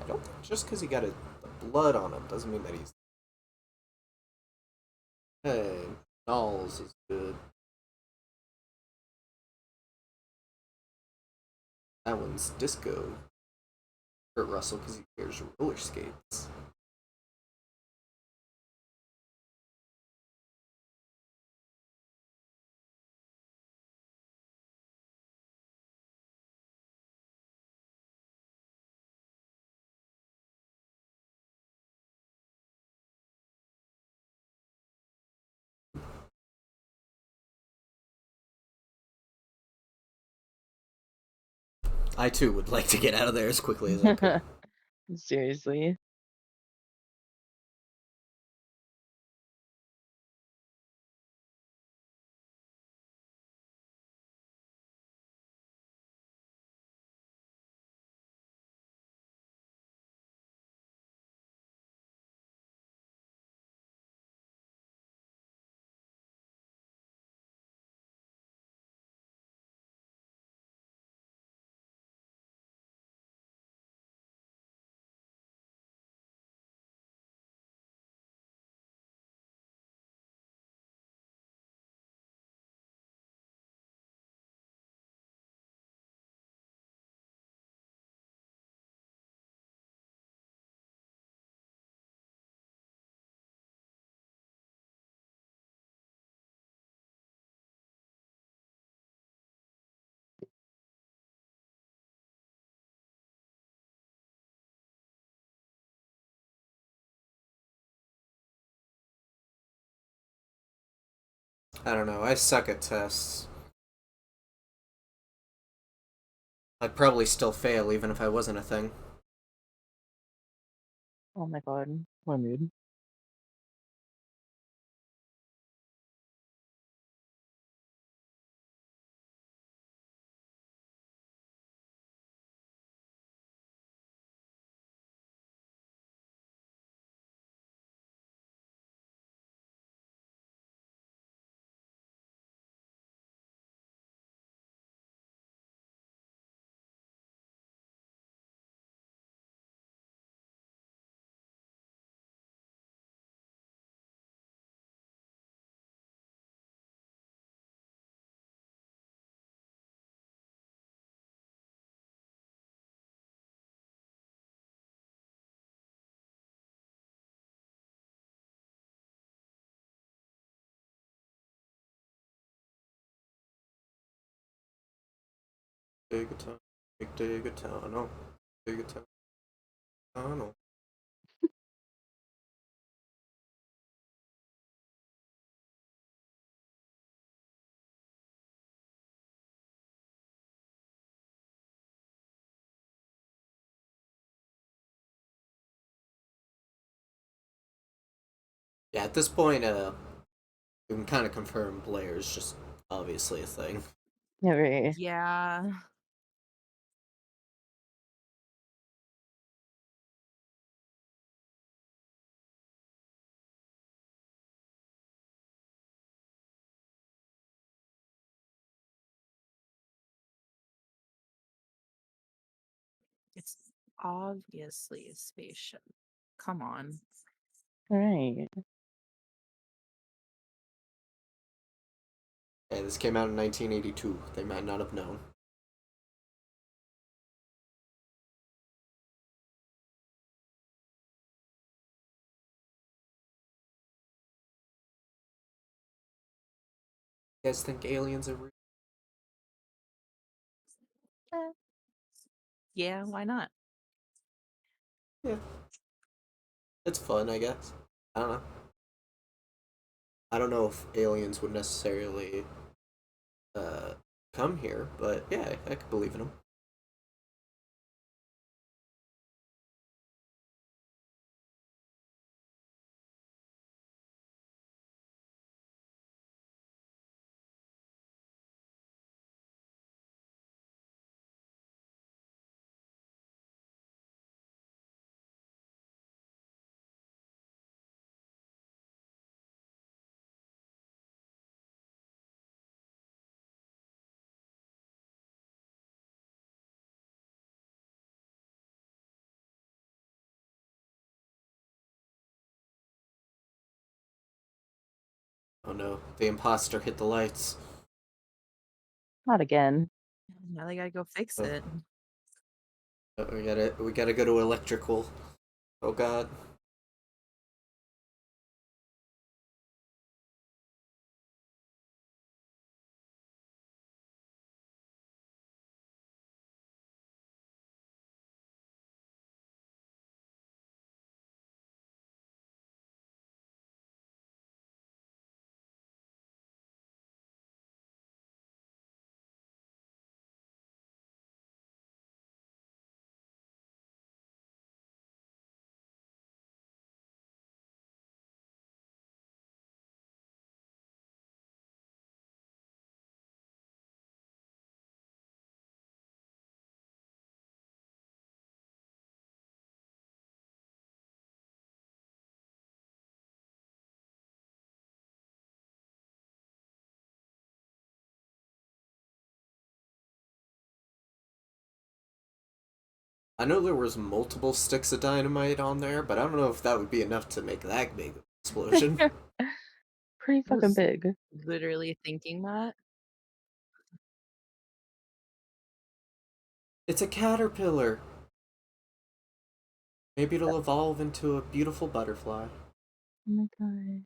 I don't think just because he got the blood on him doesn't mean that he's. Hey, Knowles is good. That one's Disco. Kurt Russell because he wears roller skates. I too would like to get out of there as quickly as I could. Seriously. I don't know. I suck at tests. I'd probably still fail even if I wasn't a thing. Oh my god. What a mood. Big town, big town, oh, big town, oh. Yeah, at this point, we can kind of confirm Blair's just obviously a thing. Yeah, right. Yeah. It's obviously a spaceship. Come on. Alright. Yeah, this came out in 1982. They might not have known. You guys think aliens are real? Eh, yeah, why not? Yeah, it's fun, I guess. I don't know. I don't know if aliens would necessarily uh, come here, but yeah, I could believe in them. Oh no, the imposter hit the lights. Not again. Now they gotta go fix Oh, it. we gotta go to electrical. Oh god. I know there was multiple sticks of dynamite on there, but I don't know if that would be enough to make that big of an explosion. Pretty I fucking was big. literally thinking that. It's a caterpillar. Maybe it'll evolve into a beautiful butterfly. Oh my god.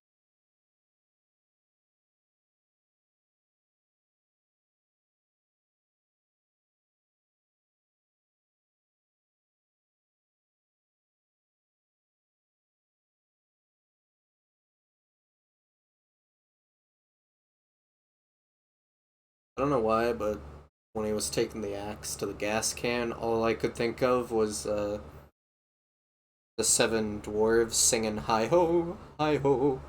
I don't know why, but when he was taking the axe to the gas can, all I could think of was the seven dwarves singing "Hi ho, hi ho."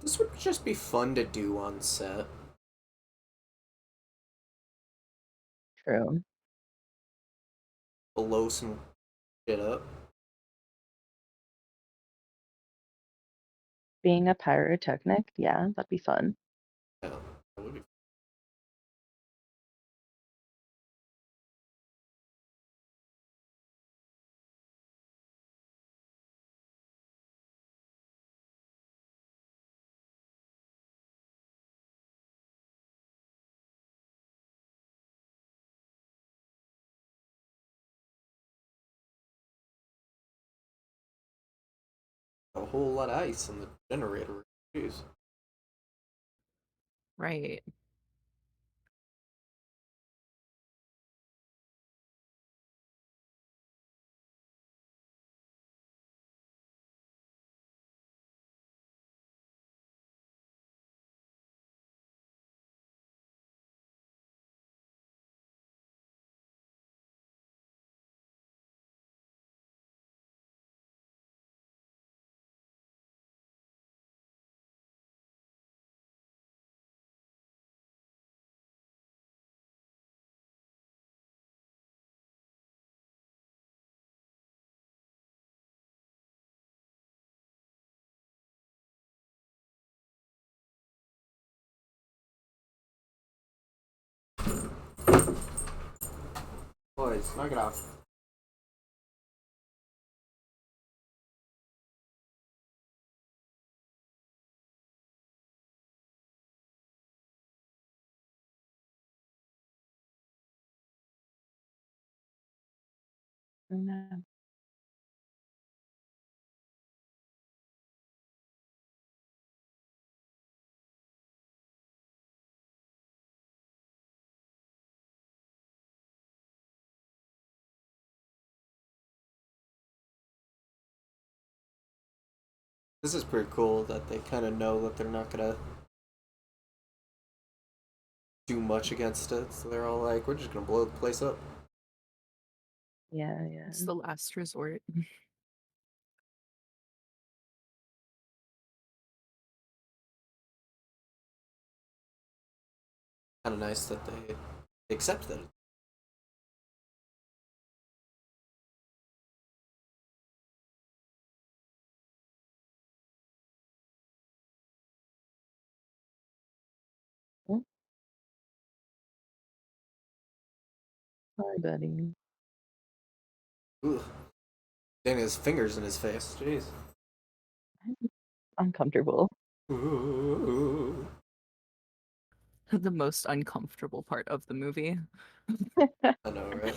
This would just be fun to do on set. True. Blow some shit up. Being a pyrotechnic, yeah, that'd be fun. Yeah, that would be. A whole lot of ice on the generator. Jeez. Right. Boys, knock it off. No. This is pretty cool that they kind of know that they're not gonna do much against it, so they're all like, "We're just gonna blow the place up." Yeah, yeah. It's the last resort. Kind of nice that they accept that. Oh, sorry, buddy. Ugh. Getting his fingers in his face. Jeez. Uncomfortable. Ooh. The most uncomfortable part of the movie. I know, right?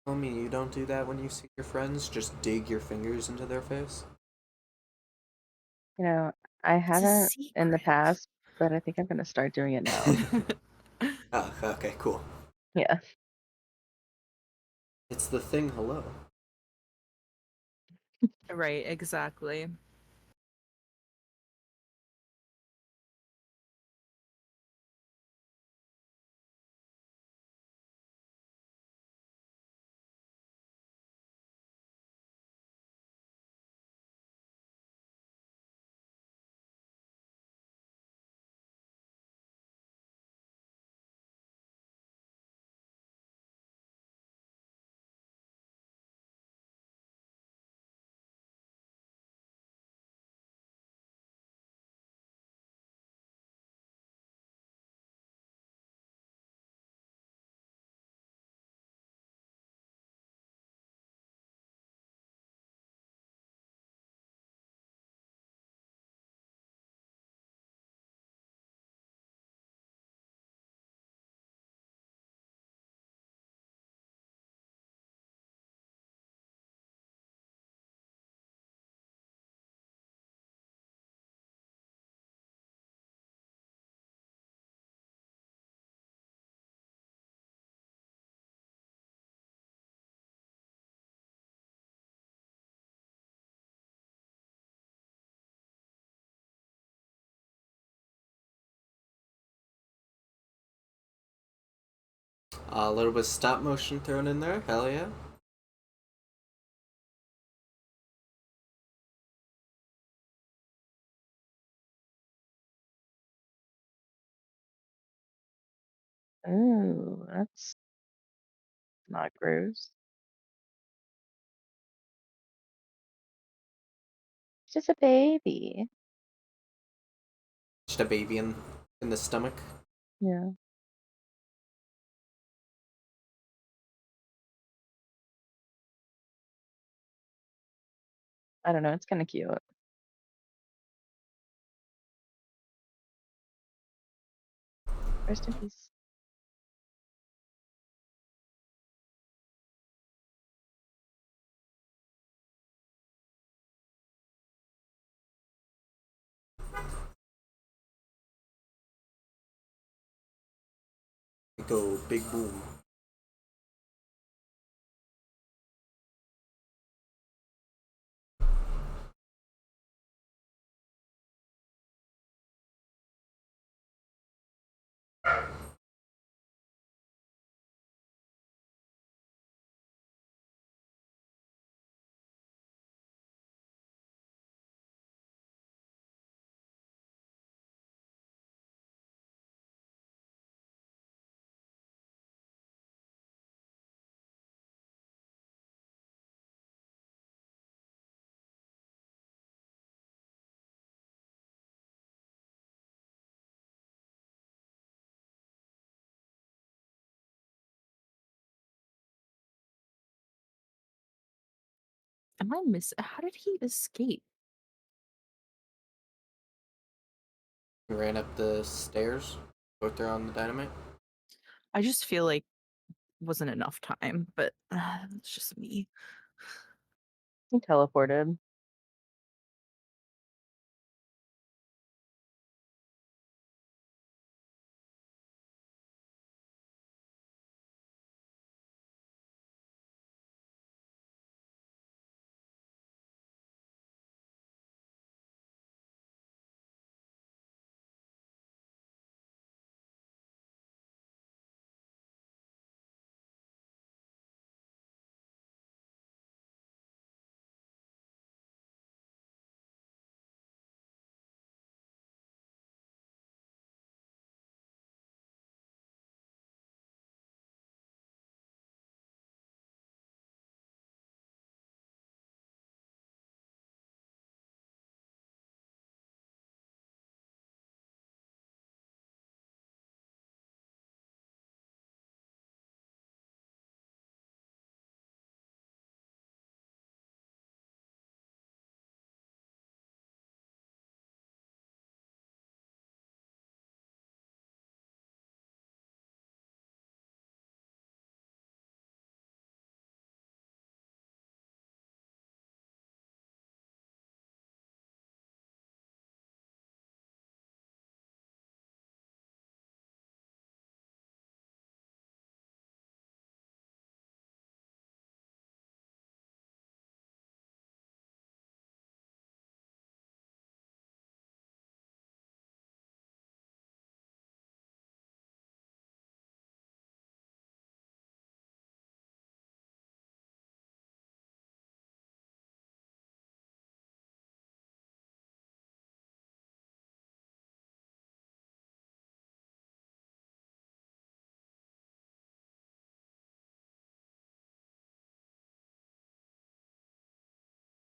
Tell me you don't do that when you see your friends? Just dig your fingers into their face? You know, I It's a haven't in the secret. past, but I think I'm gonna start doing it now. Ah, okay, cool. Yeah. It's the thing, hello. Right, exactly. A little bit of stop motion thrown in there. Hell yeah. Ooh, that's not gross. It's just a baby. Just a baby in the stomach. Yeah. I don't know. It's kind of cute. Rest in peace. Go big boom. Am I miss? How did he escape? He ran up the stairs, put her on the dynamite. I just feel like wasn't enough time, but it's just me. He teleported.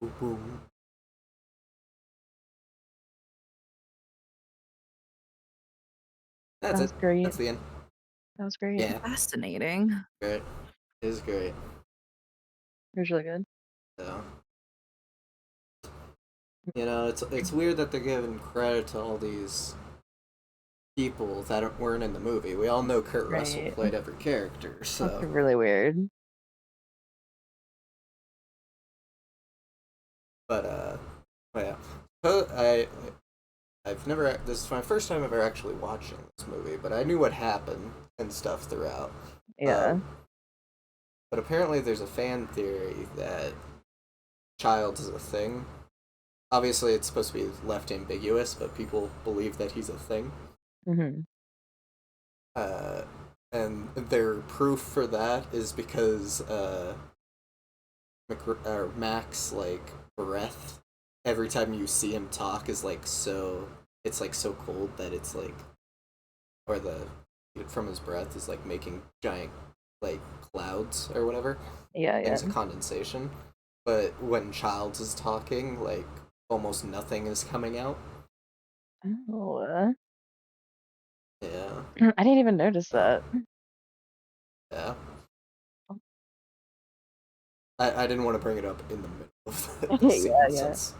Boom, boom. That's That it. was great. That's the end. That was great. Yeah, Fascinating. great. It is great. It was really good. So, it's weird that they're giving credit to all these people that weren't in the movie. We all know Kurt Russell Right. played every character, That's so really weird. but yeah. I've never. This is my first time ever actually watching this movie, but I knew what happened and stuff throughout. Yeah. But apparently, there's a fan theory that Childs is a thing. Obviously, it's supposed to be left ambiguous, but people believe that he's a thing. Hmm. Uh, and their proof for that is because Max like breath every time you see him talk is like so it's like so cold that it's like or the from his breath is like making giant like clouds or whatever Yeah, yeah. things of condensation. But when Childs is talking, like almost nothing is coming out. Oh, Yeah, I didn't even notice that. yeah. I didn't want to bring it up in the middle of the Yeah, scene yeah. since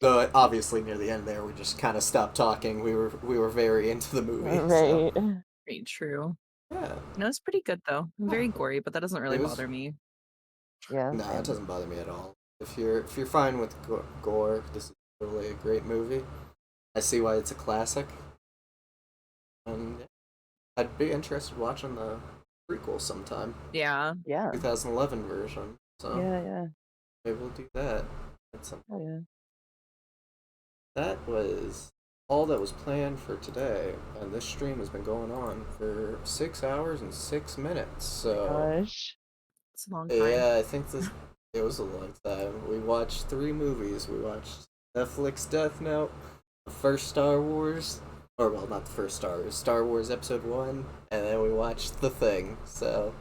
though obviously near the end there we just kind of stopped talking. We were very into the movie. So. Right. Very true. Yeah, No, it's pretty good though. Very gory, but that doesn't really it was. bother me. Yeah, Nah, it same. doesn't bother me at all. If you're fine with gore, this is totally a great movie. I see why it's a classic, and yeah, I'd be interested watching the prequel sometime, Yeah. Yeah. 2011 version. So Yeah, yeah. maybe we'll do that. Oh, yeah. That was all that was planned for today, and this stream has been going on for 6 hours and 6 minutes. So Gosh. It's a long time. yeah, I think it was a long time. We watched 3 movies. We watched Netflix Death Note, the first Star Wars, or well, not the first Star Wars Episode 1, and then we watched The Thing. So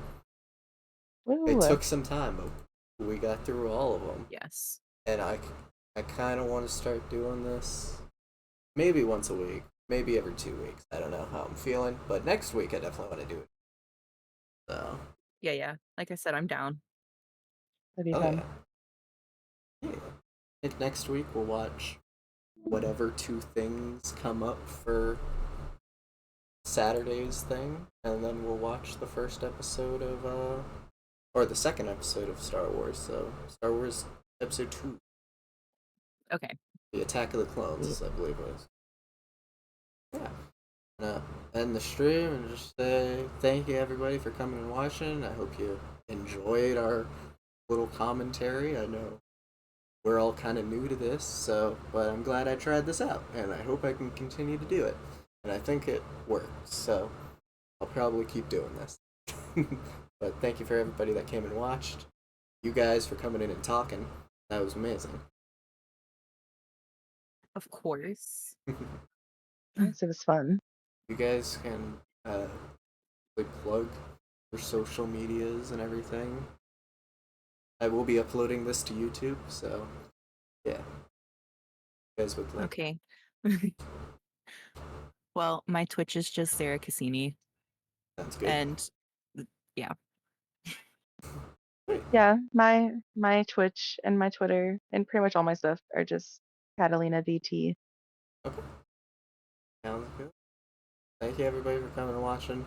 it Woo. took some time, but we got through all of them. Yes. And I kind of want to start doing this maybe once a week, maybe every 2 weeks. I don't know how I'm feeling, but next week I definitely want to do it. So, Yeah, yeah. Like I said, I'm down. That'd be oh fun. yeah. Yeah. I think next week we'll watch whatever two things come up for Saturday's thing, and then we'll watch the first episode of or the second episode of Star Wars. So Star Wars Episode 2, Okay. The Attack of the Clones, I believe it was. Yeah. End the stream and just say thank you everybody for coming and watching. I hope you enjoyed our little commentary. I know we're all kind of new to this, but I'm glad I tried this out, and I hope I can continue to do it. And I think it works, so I'll probably keep doing this. But thank you for everybody that came and watched. You guys for coming in and talking. That was amazing. Of course. Yes, it was fun. You guys can plug your social medias and everything. I will be uploading this to YouTube, so yeah. You guys would like. Okay. Well, my Twitch is just Sarah Cassini, Sounds good. and yeah. Yeah, my Twitch and my Twitter and pretty much all my stuff are just Catalina DT. Okay. Sounds good. Thank you everybody for coming and watching.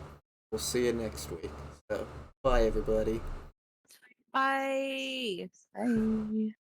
We'll see you next week. So bye everybody. Bye. Bye.